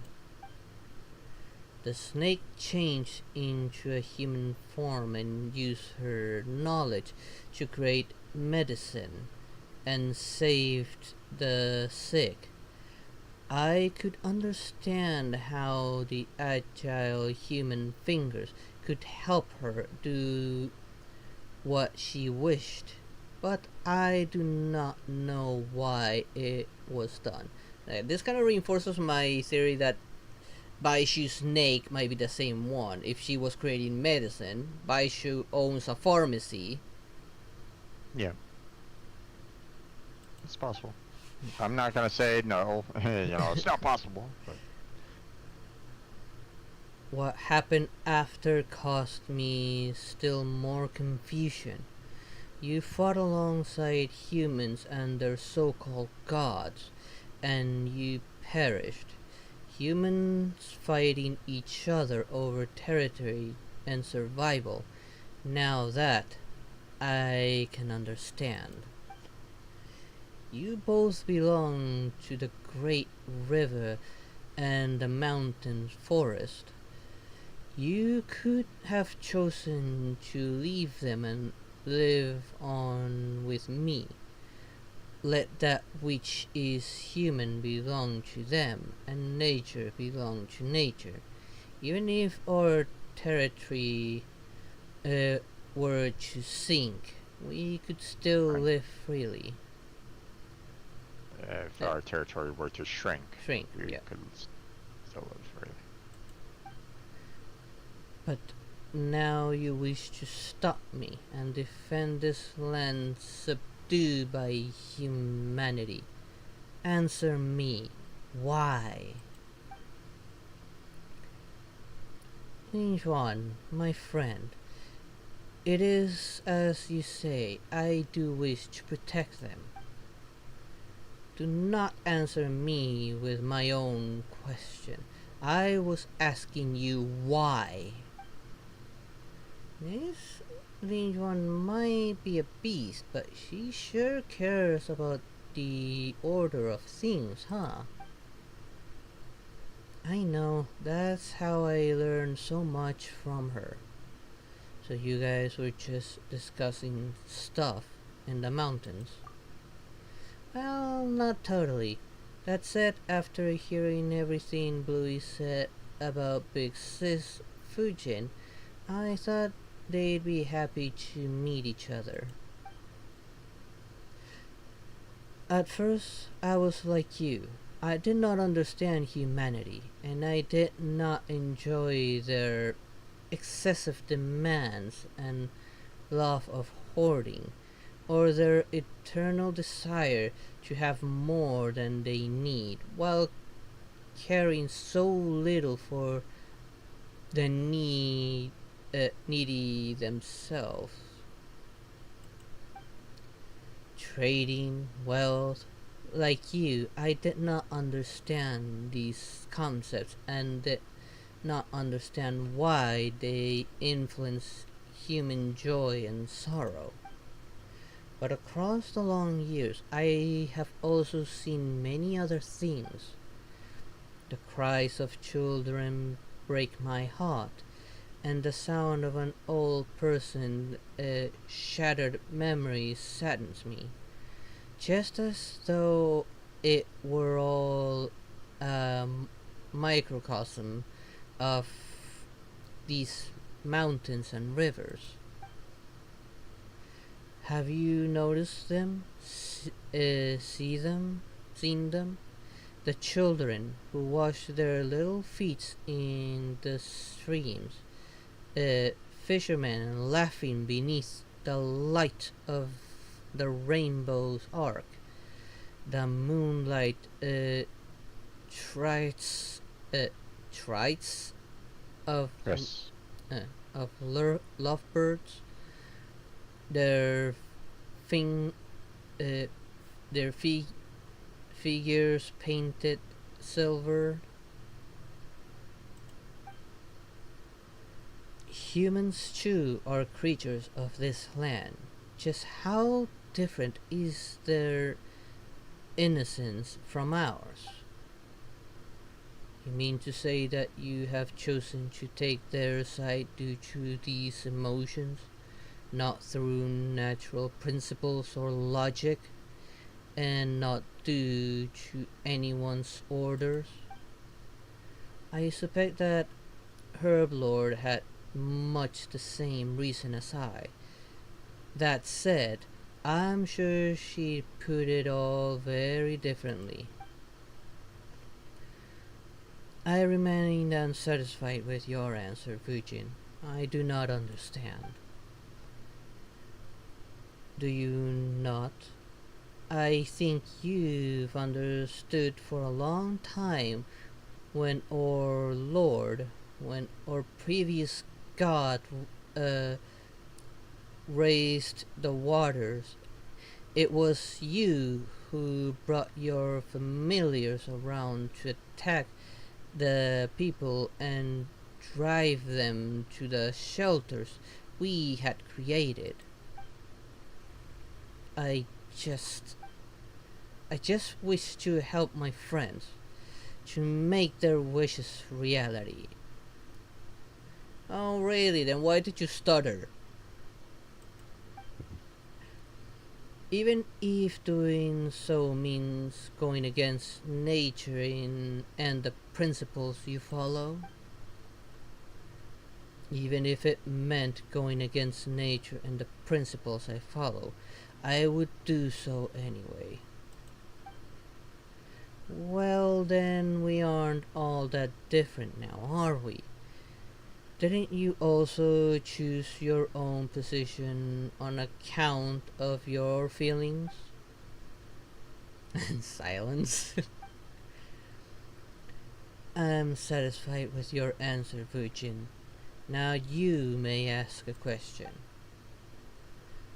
The snake changed into a human form and used her knowledge to create medicine and saved the sick. I could understand how the agile human fingers could help her do what she wished, but I do not know why it was done. This kind of reinforces my theory that Baishu's snake might be the same one. If she was creating medicine, Baishu owns a pharmacy. Yeah. It's possible. I'm not gonna say no. It's not possible. But What happened after caused me still more confusion. You fought alongside humans and their so-called gods, and you perished. Humans fighting each other over territory and survival. Now that I can understand. You both belong to the great river and the mountain forest. You could have chosen to leave them and live on with me. Let that which is human belong to them, and nature belong to nature. Even if our territory were to sink, we could still live freely. if our territory were to shrink, we yeah. could still live freely. But now you wish to stop me and defend this land subdued by humanity. Answer me. Why? Linjuan, my friend, it is as you say, I do wish to protect them. Do not answer me with my own question. I was asking you why. This Linjuan might be a beast, but she sure cares about the order of things, huh? I know, that's how I learned so much from her. So you guys were just discussing stuff in the mountains? Well, not totally. That said, after hearing everything Bluey said about Big Sis Fujin, I thought they'd be happy to meet each other. At first, I was like you. I did not understand humanity, and I did not enjoy their excessive demands and love of hoarding, or their eternal desire to have more than they need, while caring so little for the needy themselves. Trading wealth, like you, I did not understand these concepts and did not understand why they influence human joy and sorrow. But across the long years, I have also seen many other things. The cries of children break my heart, and the sound of an old person's shattered memory saddens me, just as though it were all a microcosm of these mountains and rivers. Have you noticed them? Seen them? The children who wash their little feet in the streams, fishermen laughing beneath the light of the rainbow's arc, the moonlight trites, trites of Yes. lovebirds, their fin- uh, their figures painted silver. Humans too are creatures of this land. Just how different is their innocence from ours? You mean to say that you have chosen to take their side due to these emotions, not through natural principles or logic, and not due to anyone's orders? I suspect that Herb Lord had much the same reason as I. That said, I'm sure she put it all very differently. I remain unsatisfied with your answer, Fujin. I do not understand. Do you not? I think you've understood for a long time when our Lord, when our previous God raised the waters, it was you who brought your familiars around to attack the people and drive them to the shelters we had created. I just I just wish to help my friends, to make their wishes reality. Oh really, then why did you stutter? Even if doing so means going against nature and the principles you follow? Even if it meant going against nature and the principles I follow, I would do so anyway. Well then, we aren't all that different now, are we? Didn't you also choose your own position on account of your feelings? And silence. I'm satisfied with your answer, Fujin. Now you may ask a question.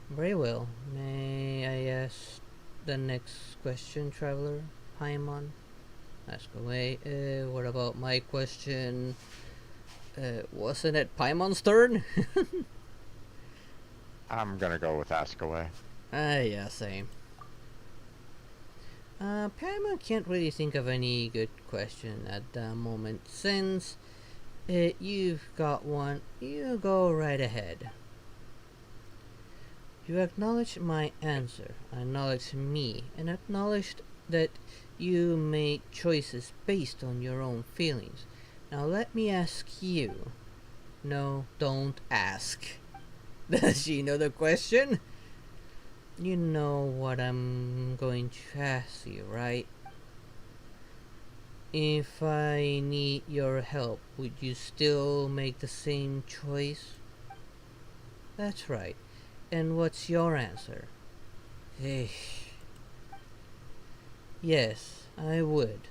Very well. May I ask the next question, traveler? Paimon? Ask away. What about my question? Wasn't it Paimon's turn? I'm gonna go with ask away. Yeah, same. Paimon can't really think of any good question at the moment. Since you've got one, you go right ahead. You acknowledged my answer, acknowledged me, and acknowledged that you made choices based on your own feelings. Now let me ask you. No, don't ask. Does she know the question? You know what I'm going to ask you, right? If I need your help, would you still make the same choice? That's right. And what's your answer? Eh. Yes, I would.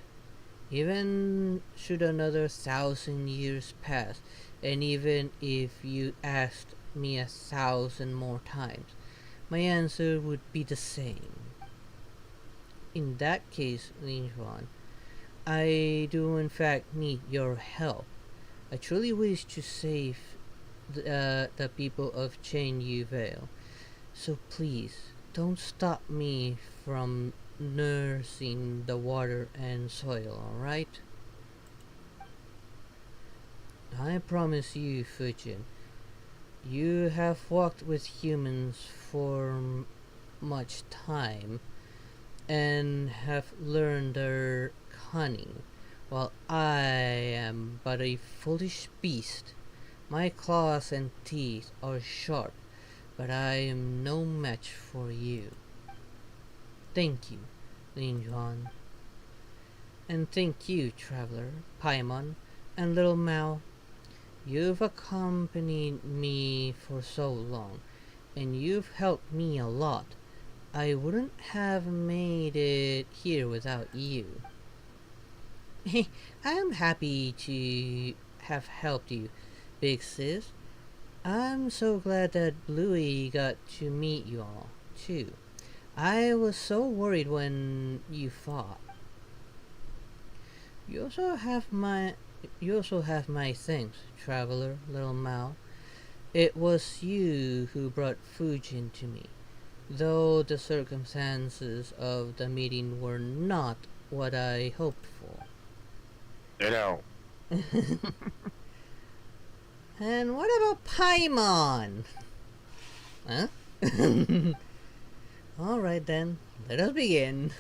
Even should another 1,000 years pass, and even if you asked me 1,000 more times, my answer would be the same. In that case, Lin Juan, I do in fact need your help. I truly wish to save the people of Chen Yu Vale. So please, don't stop me from nursing the water and soil, alright? I promise you, Fujin, you have walked with humans for much time and have learned their cunning, while I am but a foolish beast. My claws and teeth are sharp, but I am no match for you. Thank you, Lin Yuan. And thank you, traveler, Paimon, and little Mao. You've accompanied me for so long, and you've helped me a lot. I wouldn't have made it here without you. I'm happy to have helped you, big sis. I'm so glad that Bluey got to meet you all, too. I was so worried when you fought. You also have my thanks, traveler, little Mao. It was you who brought Fujin to me, though the circumstances of the meeting were not what I hoped for. And what about Paimon? Huh? Alright then, let us begin.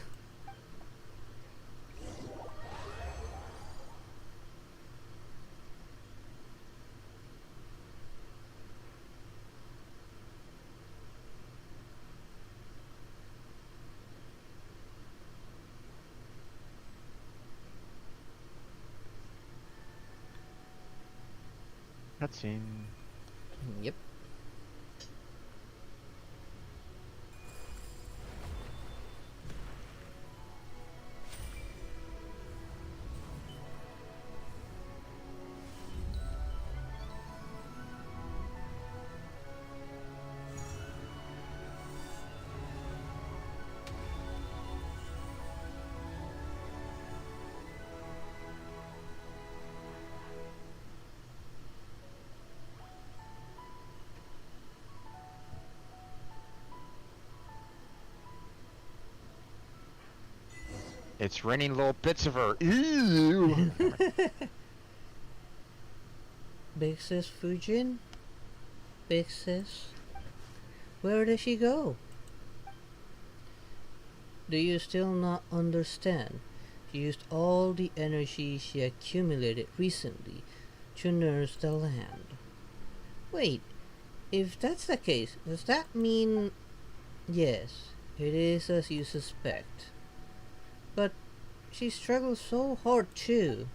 Cutscene. Yep. It's raining little bits of her. Ew. Big sis Fujin? Big sis? Where did she go? Do you still not understand? She used all the energy she accumulated recently to nurse the land. Wait, if that's the case, does that mean... Yes, it is as you suspect. But she struggles so hard too.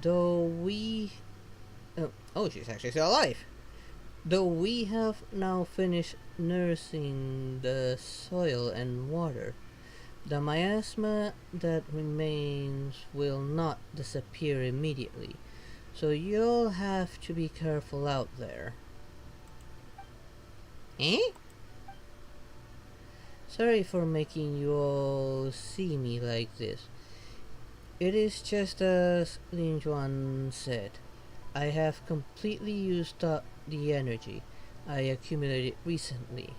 Though we... oh, she's actually still alive. Though we have now finished nursing the soil and water, the miasma that remains will not disappear immediately, so you'll have to be careful out there. Eh? Sorry for making you all see me like this. It is just as Lin Juan said. I have completely used up the energy I accumulated recently,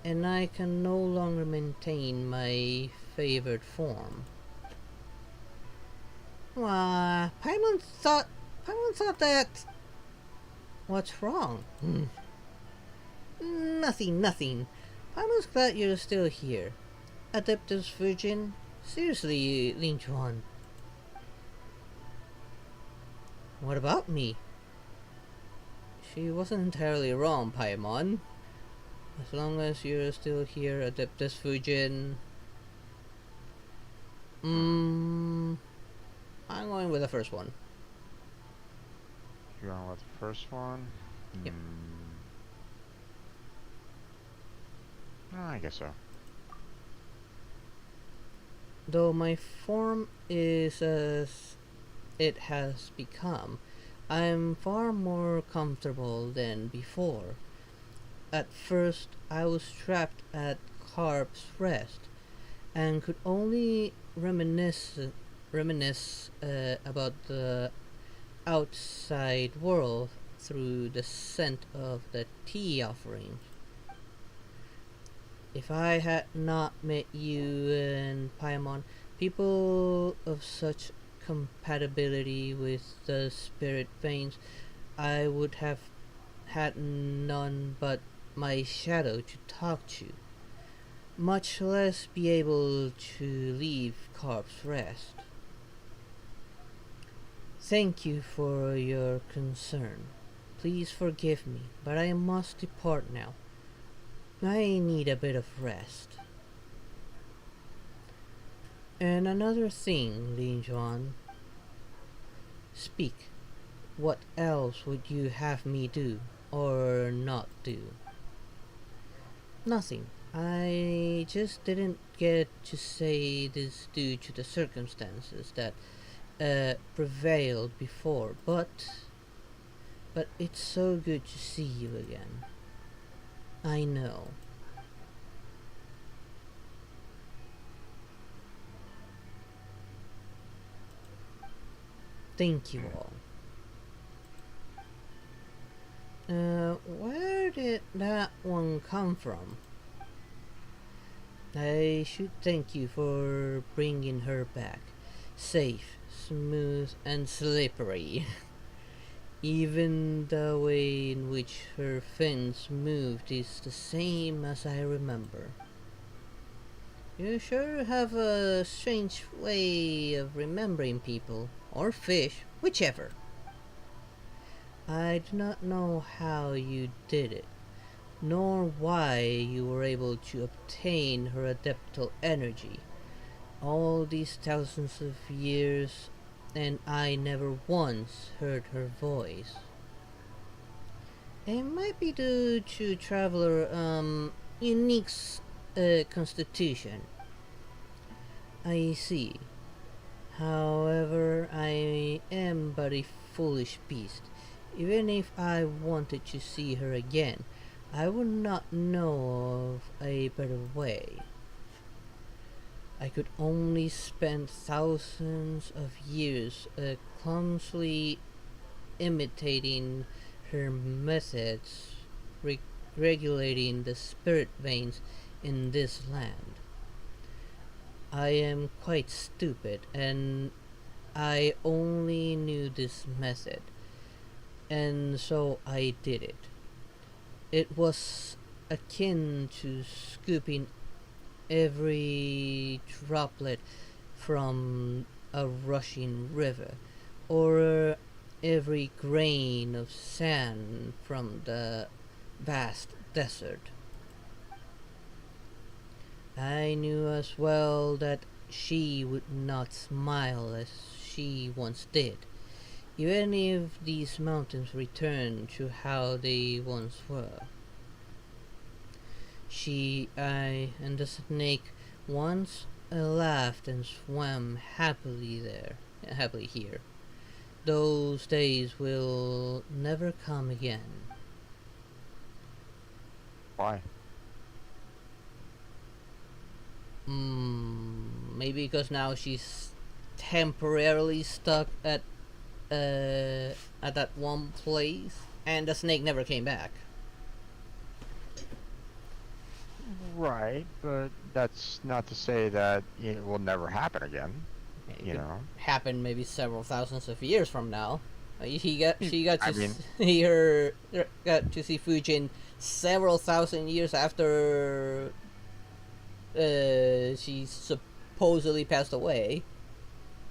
and I can no longer maintain my favored form. Wah, Paimon thought that... What's wrong? Nothing. Paimon's glad you're still here. Adeptus Virgin? Seriously, Lin Juan. What about me? she wasn't entirely wrong, Paimon. As long as you're still here, Adeptus Fujin. I'm going with the first one. You're going with the first one? Yep. I guess so. Though my form is as it has become, I'm far more comfortable than before. At first, I was trapped at Carp's Rest, and could only reminisce about the outside world through the scent of the tea offerings. If I had not met you and Paimon, people of such compatibility with the spirit veins, I would have had none but my shadow to talk to, much less be able to leave Carp's Rest. Thank you for your concern. Please forgive me, but I must depart now. I need a bit of rest. And another thing, Lin Juan. Speak. What else would you have me do, or not do? Nothing. I just didn't get to say this due to the circumstances that prevailed before, but it's so good to see you again. I know. Thank you all. Where did that one come from? I should thank you for bringing her back. Safe, smooth, and slippery. Even the way in which her fins moved is the same as I remember. You sure have a strange way of remembering people, or fish, whichever. I do not know how you did it, nor why you were able to obtain her adeptal energy. All these thousands of years, and I never once heard her voice. It might be due to Traveler, unique constitution. I see. However, I am but a foolish beast. Even if I wanted to see her again, I would not know of a better way. I could only spend thousands of years clumsily imitating her methods, regulating the spirit veins in this land. I am quite stupid, and I only knew this method, and so I did it. It was akin to scooping every droplet from a rushing river, or every grain of sand from the vast desert. I knew as well that she would not smile as she once did, even if these mountains returned to how they once were. I, and the snake once laughed and swam happily here. Those days will never come again. Why? Maybe because now she's temporarily stuck at that one place, and the snake never came back. Right, but that's not to say that it will never happen again. It you could know, happen maybe several thousands of years from now. She got to got to see Fujin several thousand years after she supposedly passed away.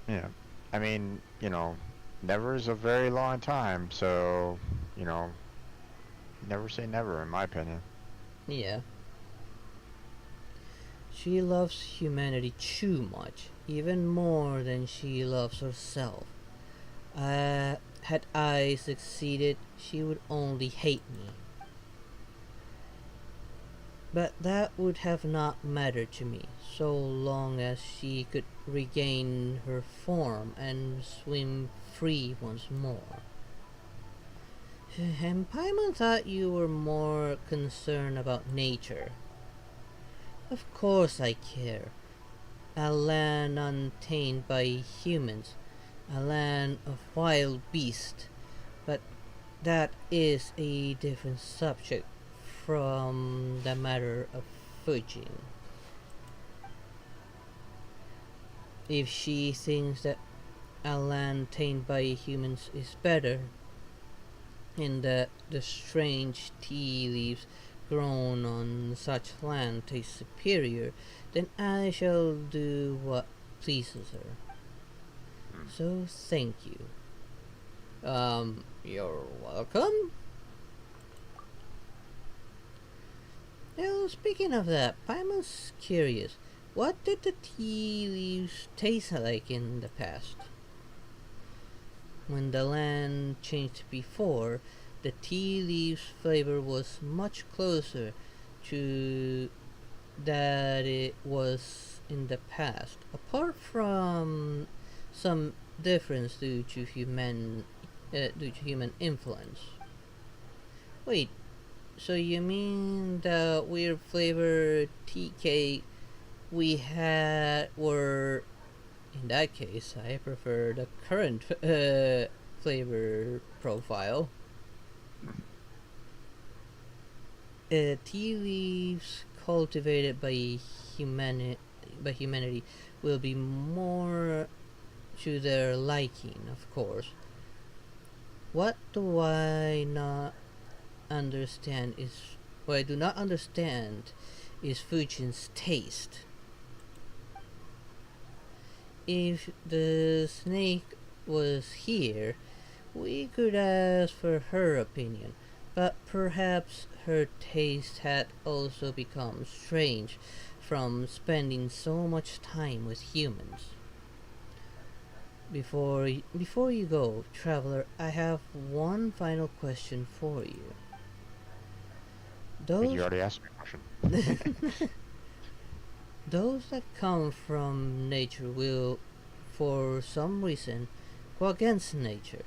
Yeah, I mean, never is a very long time, so never say never, in my opinion. Yeah. She loves humanity too much, even more than she loves herself. Had I succeeded, she would only hate me. But that would have not mattered to me, so long as she could regain her form and swim free once more. And Paimon thought you were more concerned about nature. Of course I care. A land untamed by humans, a land of wild beasts, but that is a different subject from the matter of Fujin. If she thinks that a land tamed by humans is better, and that the strange tea leaves grown on such land taste superior, then I shall do what pleases her. So thank you. You're welcome. Now, speaking of that, Paimon's curious. What did the tea leaves taste like in the past? When the land changed before, the tea leaves flavor was much closer to that it was in the past, apart from some difference due to human influence. Wait, so you mean the weird flavor tea cake we had were? In that case, I prefer the current flavor profile. Tea leaves cultivated by humanity will be more to their liking, of course. What do I not understand is what I do not understand is Fujin's taste. If the snake was here, we could ask for her opinion, but perhaps her taste had also become strange from spending so much time with humans. Before you go, traveler, I have one final question for you. You already asked me a question. Those that come from nature will, for some reason, go against nature,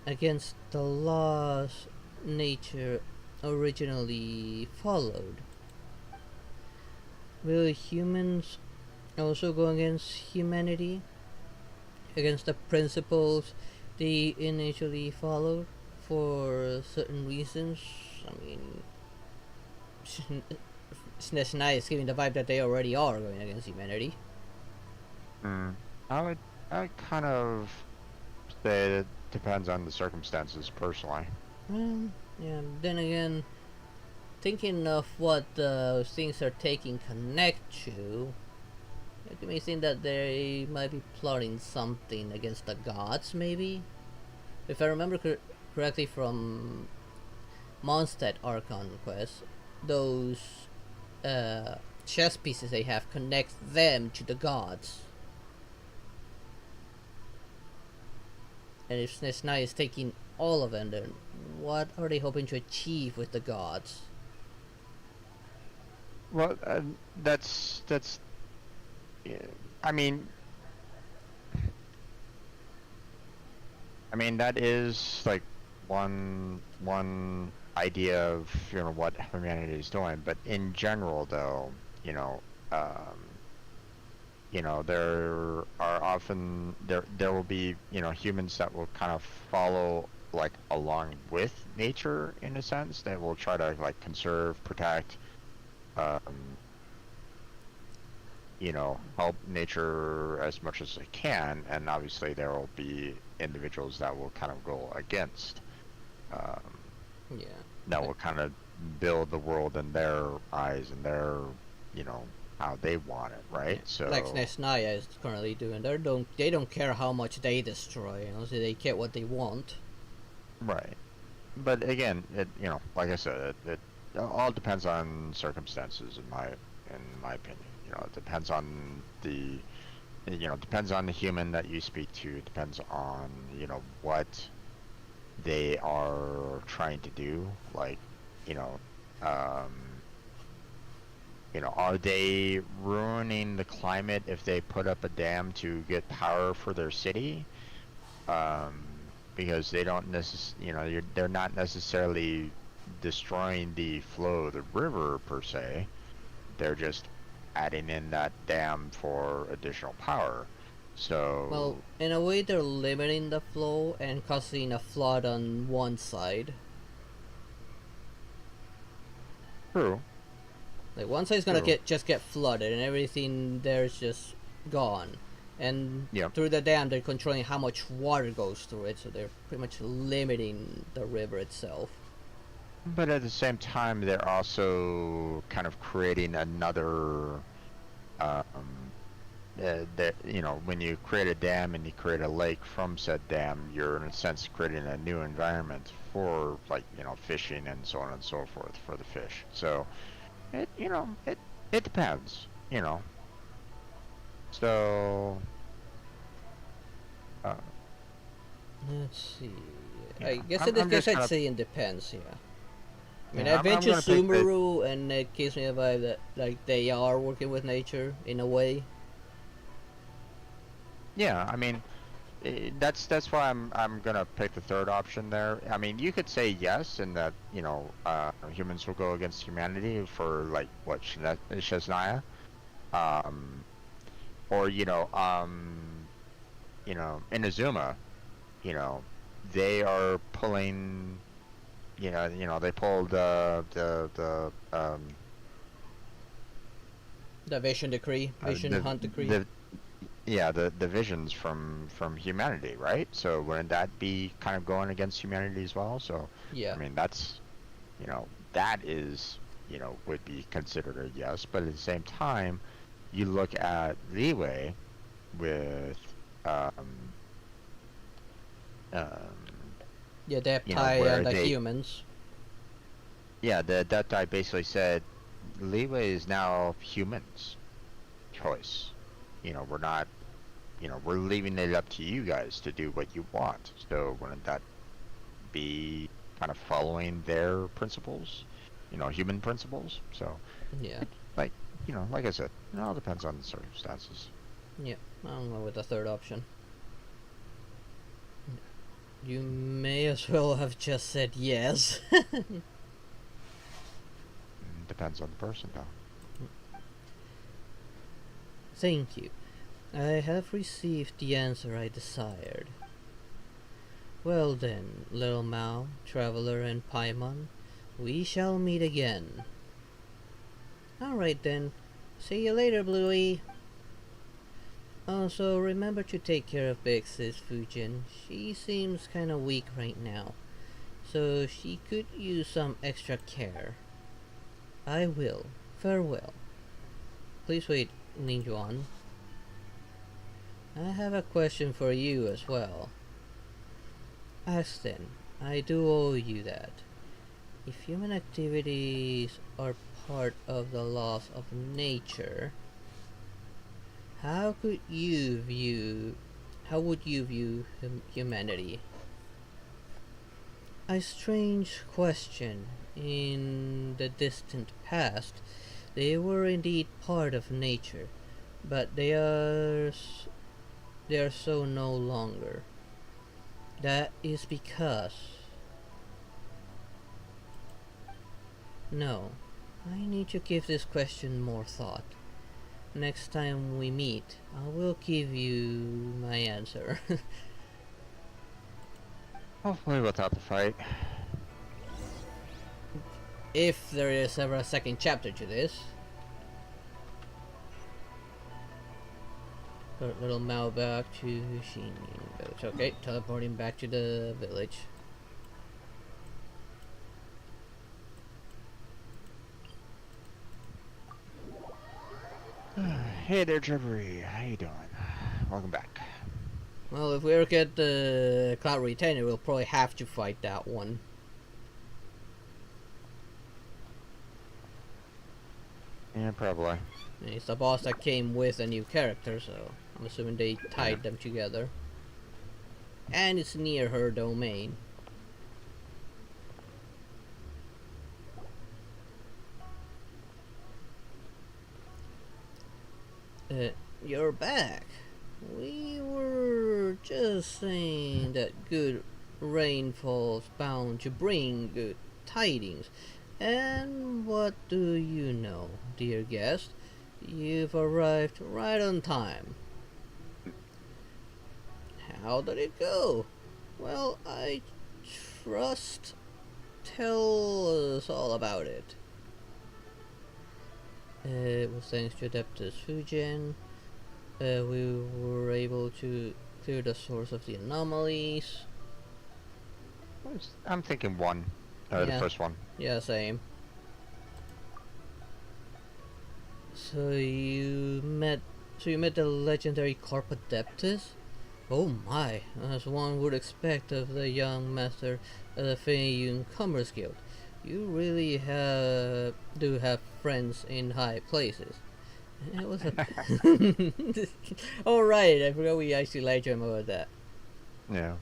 against the laws nature originally followed. Will humans also go against humanity, against the principles they initially followed for certain reasons? I mean, SNES is giving the vibe that they already are going against humanity. I would kind of say it depends on the circumstances, personally. Yeah, then again, thinking of what those things are taking connect to, it may seem that they might be plotting something against the gods, maybe? If I remember correctly from Mondstadt Archon Quest, those chess pieces they have connect them to the gods. And if SNES is taking all of them, then what are they hoping to achieve with the gods? Well, that's yeah, I mean, that is like one idea of what humanity is doing, but in general, though, there are often there will be humans that will kind of follow like along with nature in a sense. They will try to like conserve, protect, help nature as much as they can, and obviously there will be individuals that will kind of go against. Yeah. That will kind of build the world in their eyes and their, how they want it, right? So like SNES is currently doing, they don't care how much they destroy, so they care what they want. Right. but again, you know, like I said, it all depends on circumstances in my opinion. You know, it depends on depends on the human that you speak to. It depends on, what they are trying to do. Like, you know, um, are they ruining the climate if they put up a dam to get power for their city? Because they don't they're not necessarily destroying the flow of the river per se. They're just adding in that dam for additional power. Well, So in a way, they're limiting the flow and causing a flood on one side. true. Like one side's gonna True. just get flooded, and everything there's just gone. And Yep. through the dam, they're controlling how much water goes through it, so they're pretty much limiting the river itself. But at the same time, they're also kind of creating another. That when you create a dam and you create a lake from said dam, you're in a sense creating a new environment for, like, fishing and so on and so forth for the fish. So it depends. So uh, Let's see. yeah, I guess I'm, in this I'm case just I'd gonna say it depends, yeah. I mean, yeah, I'm Adventure gonna pick the Sumeru, and it gives me a vibe that, like, they are working with nature in a way. yeah. I mean, that's why I'm gonna pick the third option there. I mean, you could say yes, in that humans will go against humanity for, like, what, Shaznia, um, or Inazuma, you know, they are pulling, they pulled The Vision Decree, Vision the Hunt Decree. the yeah, the visions from humanity, right? So wouldn't that be kind of going against humanity as well? So Yeah. I mean, that's that is would be considered a yes, but at the same time, you look at Leeway with um um Yeah, Deptai where and the they humans. that guy basically said Leeway is now humans' choice. We're not, we're leaving it up to you guys to do what you want. So wouldn't that be kind of following their principles, human principles? So, Yeah. like, like I said, it all depends on the circumstances. Yeah, I'll go with the third option. You may as well have just said yes. Depends on the person, though. Thank you. I have received the answer I desired. Well then, little Mao, Traveler, and Paimon, we shall meet again. Alright then, see you later, Bluey. Also, remember to take care of Big Sis Fujin. She seems kinda weak right now, so she could use some extra care. I will. Farewell. Please wait, Ninjuan. I have a question for you as well. Aston, I do owe you that. If human activities are part of the laws of nature, how would you view humanity? A strange question. In the distant past, they were indeed part of nature, but they are so no longer. That is because... No, I need to give this question more thought. Next time we meet, I will give you my answer. Hopefully without the fight. If there is ever a second chapter to this. Put little Mao back to Shin village. Okay, teleporting back to the village. Hey there, Trevor. How you doing? Welcome back. Well, if we ever get the Cloud Retainer, we'll probably have to fight that one. Yeah, probably. It's a boss that came with a new character, so I'm assuming they tied them together. And it's near her domain. You're back. We were just saying that good rainfall's bound to bring good tidings. And what do you know, dear guest? You've arrived right on time. How did it go? Well, I trust. Tell us all about it. It was thanks to Adeptus Fujian. We were able to clear the source of the anomalies. I'm thinking one. Yeah. The first one. Yeah, same. So you met the legendary Carp Adeptus? Oh my, as one would expect of the young master of the Feiyun Commerce Guild. You really do have friends in high places. It was a... Oh right, I forgot we actually lied to him about that. Yeah.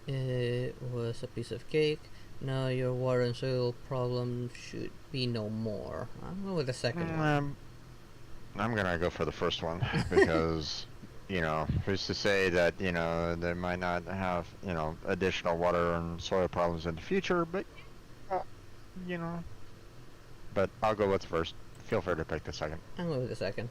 It was a piece of cake. Now your water and soil problem should be no more. I'm going with the second one. I'm gonna go for the first one because, you know, who's to say that, you know, they might not have, you know, additional water and soil problems in the future, but, you know. But I'll go with the first. Feel free to pick the second. I'm going with the second.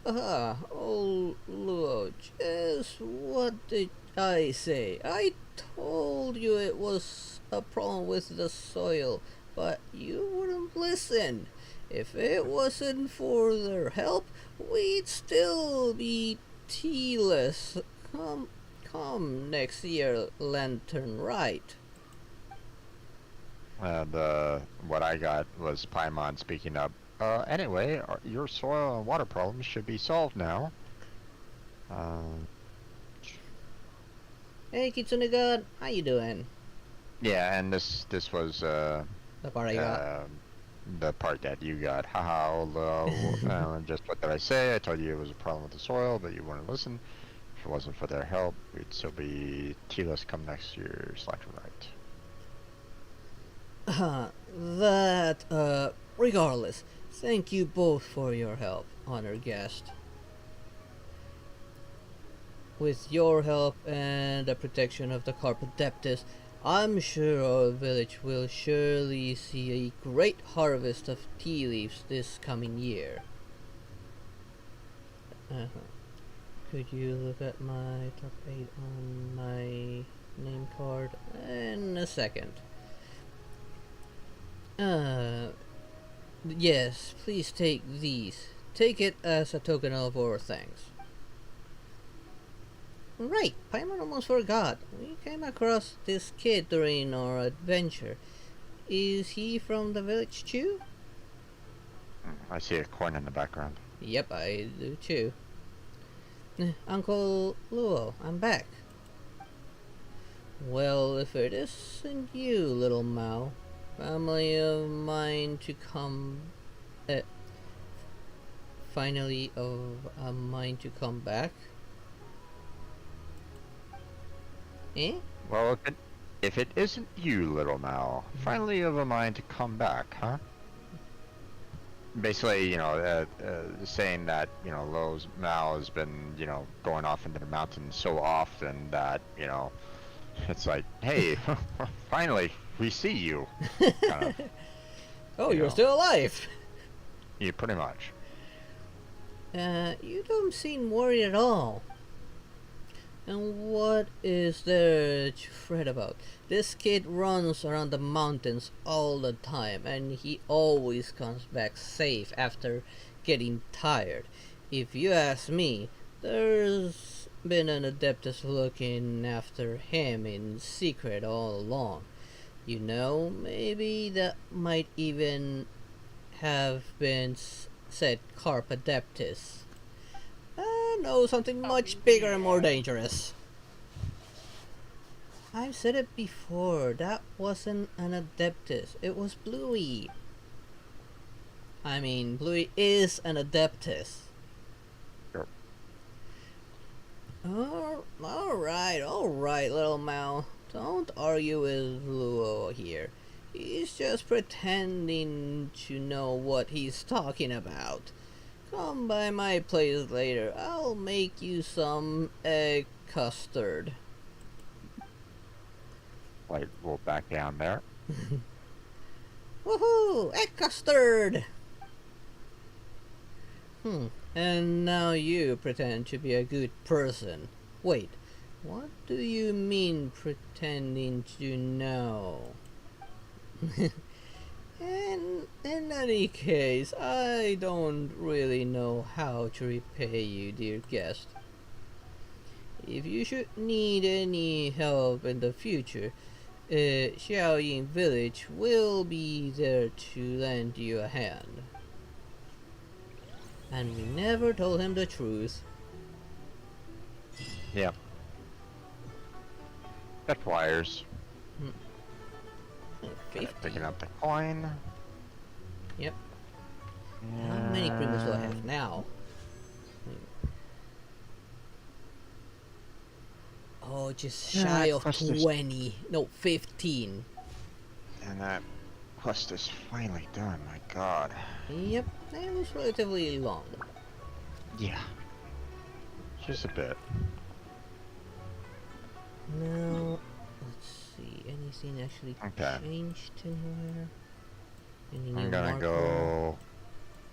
Oh, Luo, just what did I say? I told you it was a problem with the soil, but you wouldn't listen. If it wasn't for their help, we'd still be tealess. Come next year, Lantern Rite. What I got was Paimon speaking up. Anyway, your soil and water problems should be solved now. Hey, Kitsune God, how you doing? Yeah, and this was the part I got. The part that you got. Haha, just what did I say? I told you it was a problem with the soil, but you wouldn't listen. If it wasn't for their help, we'd still be tealess come next year, Lantern Rite. Regardless, thank you both for your help, honored guest. With your help and the protection of the Carp Adeptus, I'm sure our village will surely see a great harvest of tea leaves this coming year. Could you look at my top 8 on my name card in a second? Yes, please take these. Take it as a token of our thanks. Right, Paimon almost forgot. We came across this kid during our adventure. Is he from the village too? I see a coin in the background. Yep, I do too. Uncle Luo, I'm back. Well, if it isn't you, little Mao, family of mine to come... finally of a mine to come back? Eh? Well, if it isn't you, little Mao, finally of a mind to come back, huh? Basically, you know, saying that, you know, Lowe's Mao has been, you know, going off into the mountains so often that, you know, it's like, hey, finally, we see you. Kind of, oh, you're still alive! Yeah, pretty much. You don't seem worried at all. And what is there to fret about? This kid runs around the mountains all the time, and he always comes back safe after getting tired. If you ask me, there's been an Adeptus looking after him in secret all along. You know, maybe that might even have been said Carp Adeptus. No, something much bigger and more dangerous. I've said it before, that wasn't an Adeptus, it was Bluey. I mean, Bluey is an Adeptus. Sure. Alright, little Mal. Don't argue with Luo here. He's just pretending to know what he's talking about. Come by my place later. I'll make you some egg custard. Like, we'll back down there. Woohoo! Egg custard! And now you pretend to be a good person. Wait, what do you mean pretending to know? In any case, I don't really know how to repay you, dear guest. If you should need any help in the future, Xiaoying Village will be there to lend you a hand. And we never told him the truth. Yep. That wires. 50. Picking up the coin. Yep. How many primos do I have now? Oh, just shy of 20. No, 15. And that quest is finally done, my god. Yep, it was relatively long. Yeah. Just a bit. Now, let's see, anything actually changed anywhere?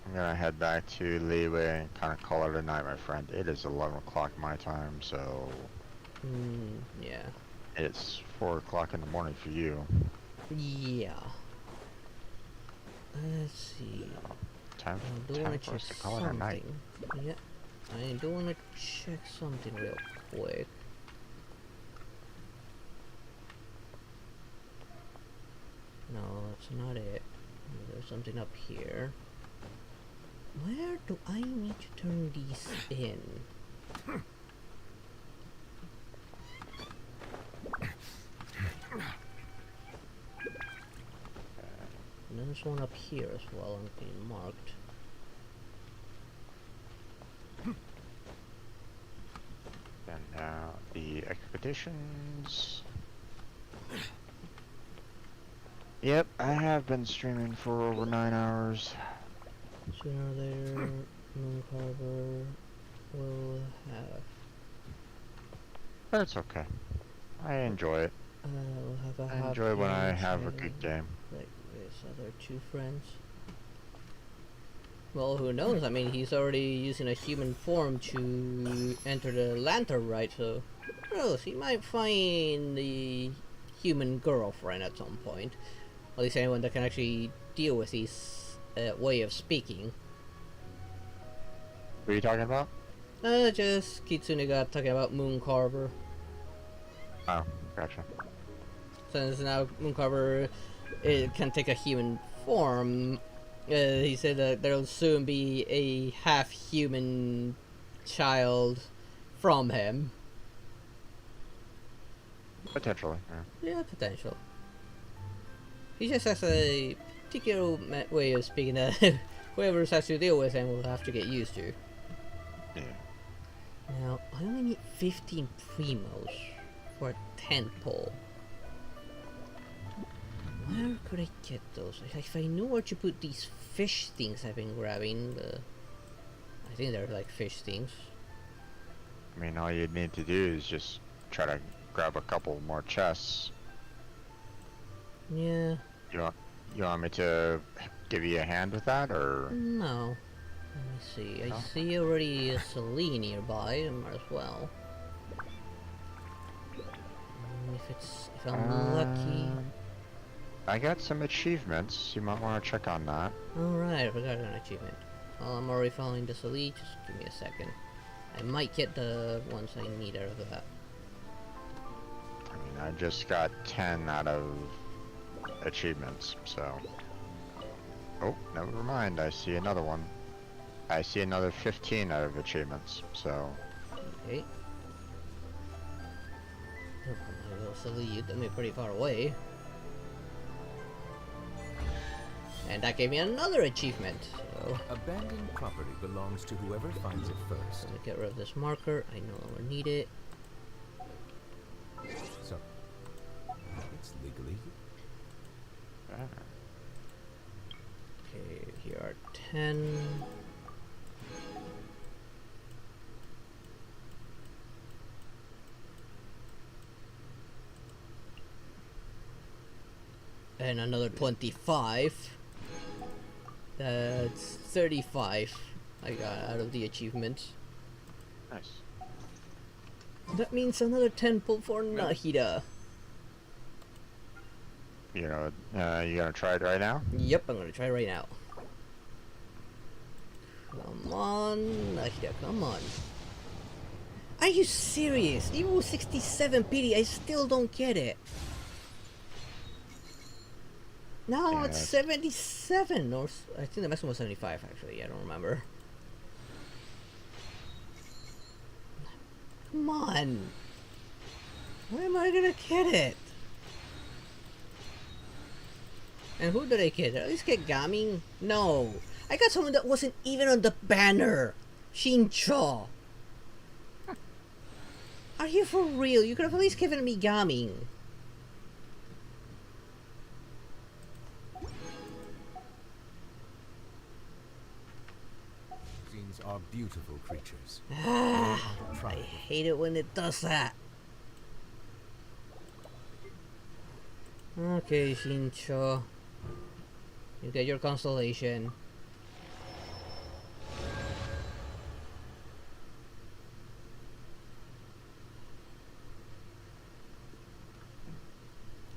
I'm gonna head back to Leeway and kind of call it a night, my friend. It is 11 o'clock my time, so... yeah. It's 4 o'clock in the morning for you. Yeah. Let's see. Time for us to call it a night. Yeah. I do want to check something real quick. No, that's not it. There's something up here. Where do I need to turn these in? And there's one up here as well, I'm being marked. And now the expeditions. Yep, I have been streaming for over 9 hours. Sooner there, Moon Carver will have. But it's okay. I enjoy it. We'll have a I enjoy when I have a good game. Like his other two friends. Well, who knows? I mean, he's already using a human form to enter the Lantern Rite, so who knows? He might find the human girlfriend at some point. At least anyone that can actually deal with his way of speaking. What are you talking about? Just Kitsune got talking about Moon Carver. Oh, gotcha. Since now Moon Carver can take a human form, he said that there'll soon be a half-human child from him. Potentially, yeah. Yeah, potential. He just has a particular way of speaking that whoever has to deal with him will have to get used to. Yeah. Now, I only need 15 primos for a 10 pole. Where could I get those? If I knew where to put these fish things I've been grabbing, I think they're like fish things. I mean, all you'd need to do is just try to grab a couple more chests. Yeah. You want me to give you a hand with that, or? No. Let me see. I see already a Celine nearby, I might as well. If I'm lucky. I got some achievements. You might want to check on that. Alright, I forgot an achievement. Well, I'm already following the Celine. Just give me a second. I might get the ones I need out of that. I mean, I just got 10 out of achievements, so... Oh, never mind. I see another one. I see another 15 out of achievements, so... Okay. Oh, my little Celine, you took me pretty far away. And that gave me another achievement. So Abandoned property belongs to whoever finds it first. I'm gonna get rid of this marker. I no longer need it. So, it's legally. Okay, here are 10. And another 25. That's 35 I got out of the achievement. Nice. That means another 10 pull for Nahida. You know, you gonna try it right now? Yep, I'm gonna try right now. Come on, Nahida, come on. Are you serious? Even with 67 PD, I still don't get it. No, Yeah, it's 77, or I think the maximum was 75 actually, I don't remember. Come on! Why am I gonna get it? And who did I get? Did I at least get Gaming? No! I got someone that wasn't even on the banner! Shincho! Are you for real? You could have at least given me Gaming. These are beautiful creatures. I hate it when it does that. Okay, Shincho. You get your constellation.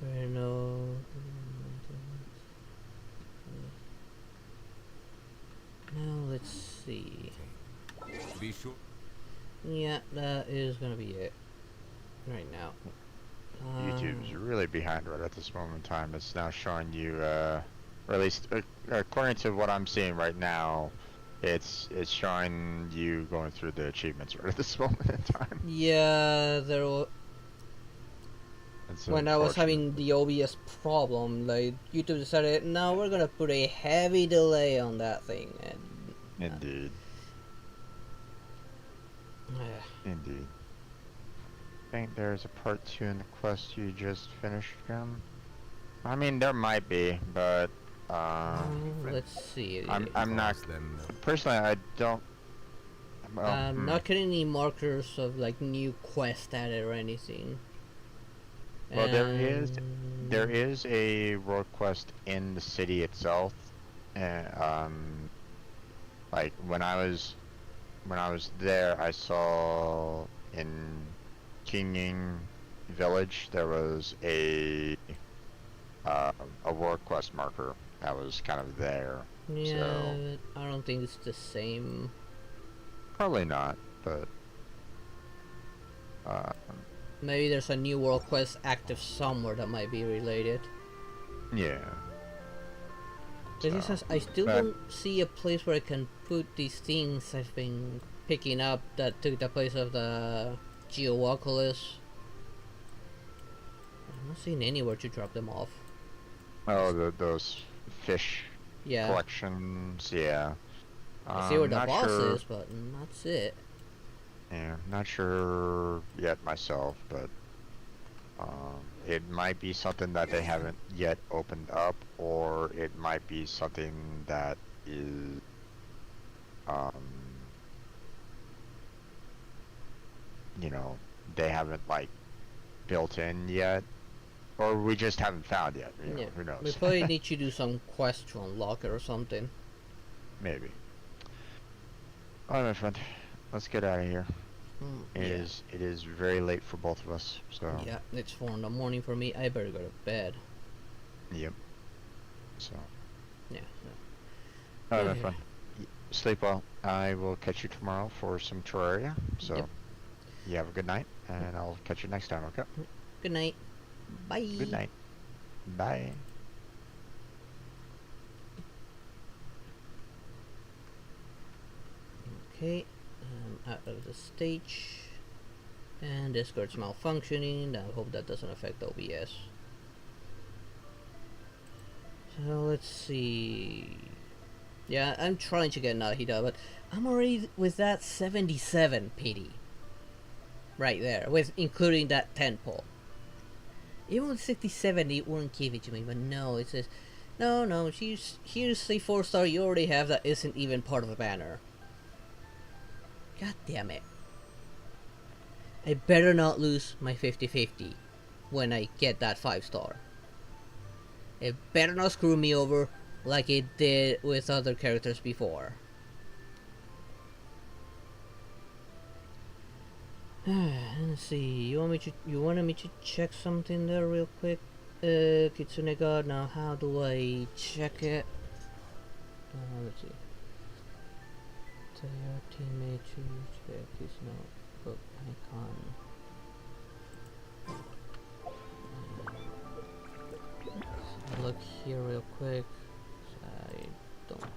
No. Now let's see. Be sure. Yeah, that is gonna be it. Right now. YouTube's really behind right at this moment in time. It's now showing you, or at least according to what I'm seeing right now, it's showing you going through the achievements right at this moment in time. Yeah, there was. It's When I was unfortunate. having the OBS problem, like YouTube decided, no, we're gonna put a heavy delay on that thing, and Indeed. Indeed. I think there's a part 2 in the quest you just finished, Gum. I mean, there might be, but let's see. I'm not. Personally, I don't. Well, I'm not getting any markers of like new quest added or anything. Well, there is a world quest in the city itself, and like when I was there, I saw in Qingning Village there was a world quest marker that was kind of there. Yeah, So I don't think it's the same. probably not, but Maybe there's a new world quest active somewhere that might be related. yeah. But it says I still but- don't see a place where I can put these things I've been picking up that took the place of the Geoculus. I'm not seeing anywhere to drop them off. Oh, those fish Yeah. collections, yeah. I see where the Not boss sure. is, but that's it. Yeah, not sure yet myself, but it might be something that they haven't yet opened up, or it might be something that is you know, they haven't like built in yet, or we just haven't found yet. You know, Yeah. who knows? We probably need to do some quest to unlock it or something. Maybe. Alright, my friend, let's get out of here. It is very late for both of us, so Yeah, it's 4 in the morning for me. I better go to bed. yep. So Yeah. alright, my Okay. friend. Sleep well. I will catch you tomorrow for some Terraria. So Yep. you have a good night, and I'll catch you next time. Okay. Good night. Bye. Good night. Bye. Okay, out of the stage. And Discord's malfunctioning. I hope that doesn't affect OBS. So let's see. Yeah, I'm trying to get Nahida, but I'm already with that 77 pity. Right there, with including that 10 pull. Even with 67, it wouldn't give it to me, but no, it says, no, here's a 4-star you already have that isn't even part of the banner. God damn it. I better not lose my 50-50 when I get that 5-star. It better not screw me over like it did with other characters before. Let's see. You wanted me to check something there real quick, Kitsune God. Now, how do I check it? Let's see. Tell your teammate to check his notebook icon. Look here real quick. I don't.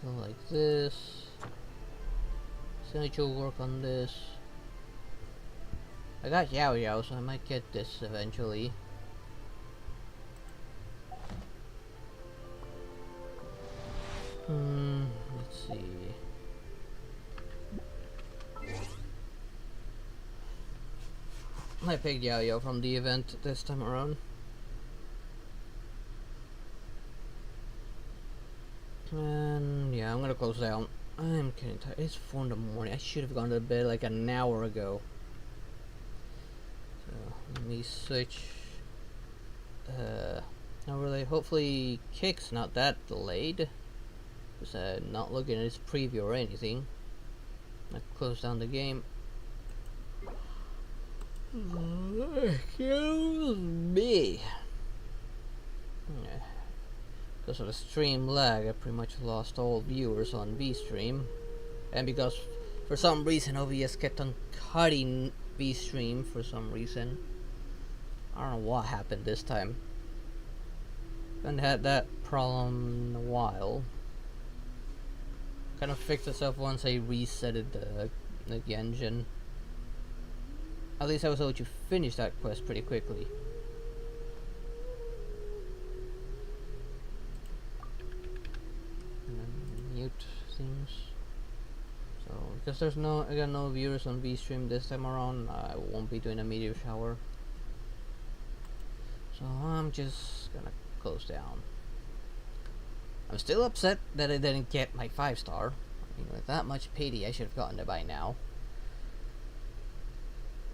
Still like this. Still need to work on this. I got Yao Yao, so I might get this eventually. Let's see. I picked Yao Yao from the event this time around. And yeah, I'm gonna close down. I'm getting tired. It's 4 in the morning. I should have gone to bed like an hour ago. So let me switch. Not really. Hopefully, Kick's not that delayed. Because I'm not looking at its preview or anything. I close down the game. Excuse me. Yeah. Because of the stream lag, I pretty much lost all viewers on VStream. And because for some reason OBS kept on cutting VStream for some reason. I don't know what happened this time. Haven't had that problem in a while. Kind of fixed itself once I resetted the Genshin. At least I was able to finish that quest pretty quickly. Mute things. So because there's I got no viewers on VStream this time around, I won't be doing a meteor shower. So I'm just gonna close down. I'm still upset that I didn't get my 5-star. I mean, with that much pity, I should have gotten it by now.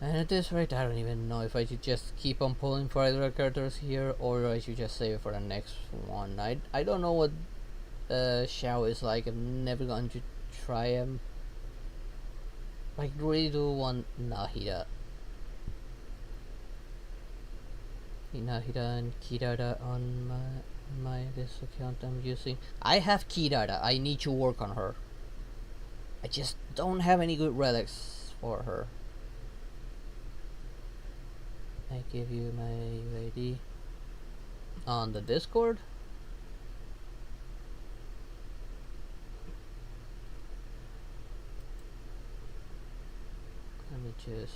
And at this rate, I don't even know if I should just keep on pulling for other characters here, or I should just save it for the next one. I don't know what Xiao is like. I've never gotten to try him. I really do want Nahida. Nahida and Kirara on this account I'm using. I have Kirara. I need to work on her. I just don't have any good relics for her. I give you my UID on the Discord. Let me just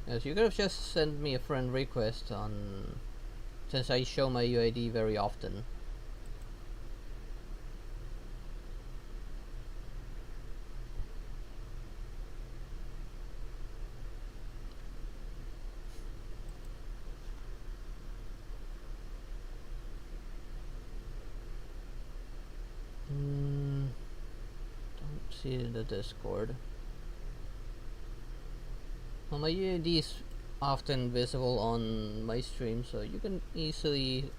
yes, you could have just sent me a friend request on, since I show my UID very often. Don't see it in the Discord. Well, my UID is often visible on my stream, so you can easily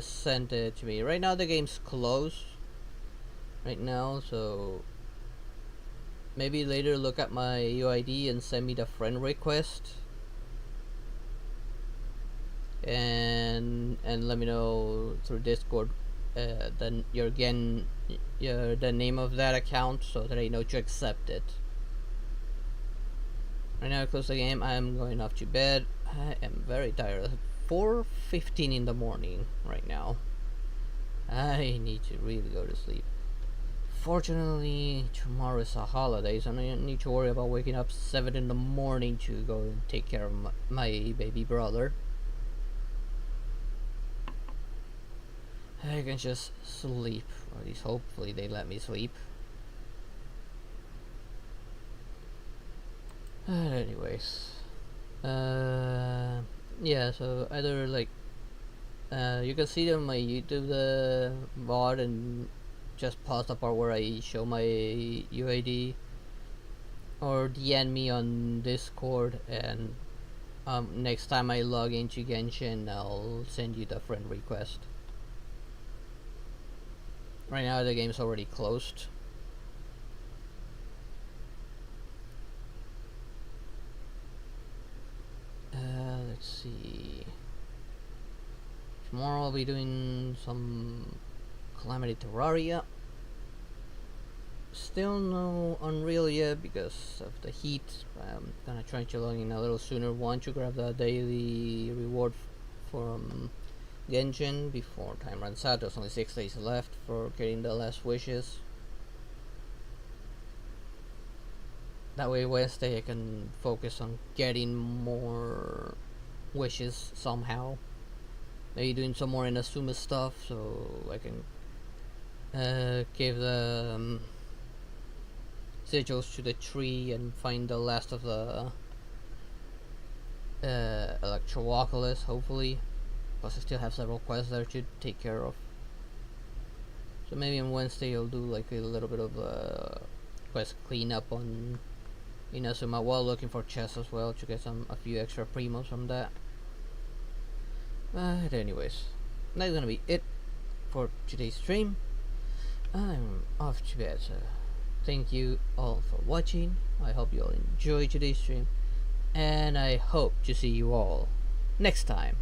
send it to me. Right now the game's closed right now, so maybe later look at my UID and send me the friend request, and let me know through Discord then the name of that account, so that I know to accept it. Right now I close the game. I'm going off to bed. I am very tired. 4:15 in the morning right now. I need to really go to sleep. Fortunately, tomorrow is a holiday, so I don't need to worry about waking up 7 in the morning to go and take care of my baby brother. I can just sleep, or at least hopefully they let me sleep. Anyways, yeah, so either like you can see it on my YouTube VOD and just pause the part where I show my UID, or DM me on Discord, and next time I log into Genshin I'll send you the friend request. Right now the game's already closed. Let's see. Tomorrow I'll be doing some Calamity Terraria. Still no Unreal yet because of the heat. I'm gonna try to log in a little sooner. Want to grab the daily reward from Genshin before time runs out. There's only 6 days left for getting the last wishes. That way Wednesday I can focus on getting more wishes somehow. Maybe doing some more Inazuma stuff so I can give the sigils to the tree and find the last of the Electrowalkylus, hopefully. Plus I still have several quests there to take care of. So maybe on Wednesday I'll do like a little bit of quest cleanup on Inazuma while looking for chests as well to get a few extra primos from that. But anyways, that's gonna be it for today's stream. I'm off to bed, so thank you all for watching. I hope you all enjoyed today's stream, and I hope to see you all next time.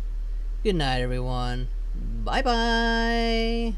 Good night, everyone. Bye bye.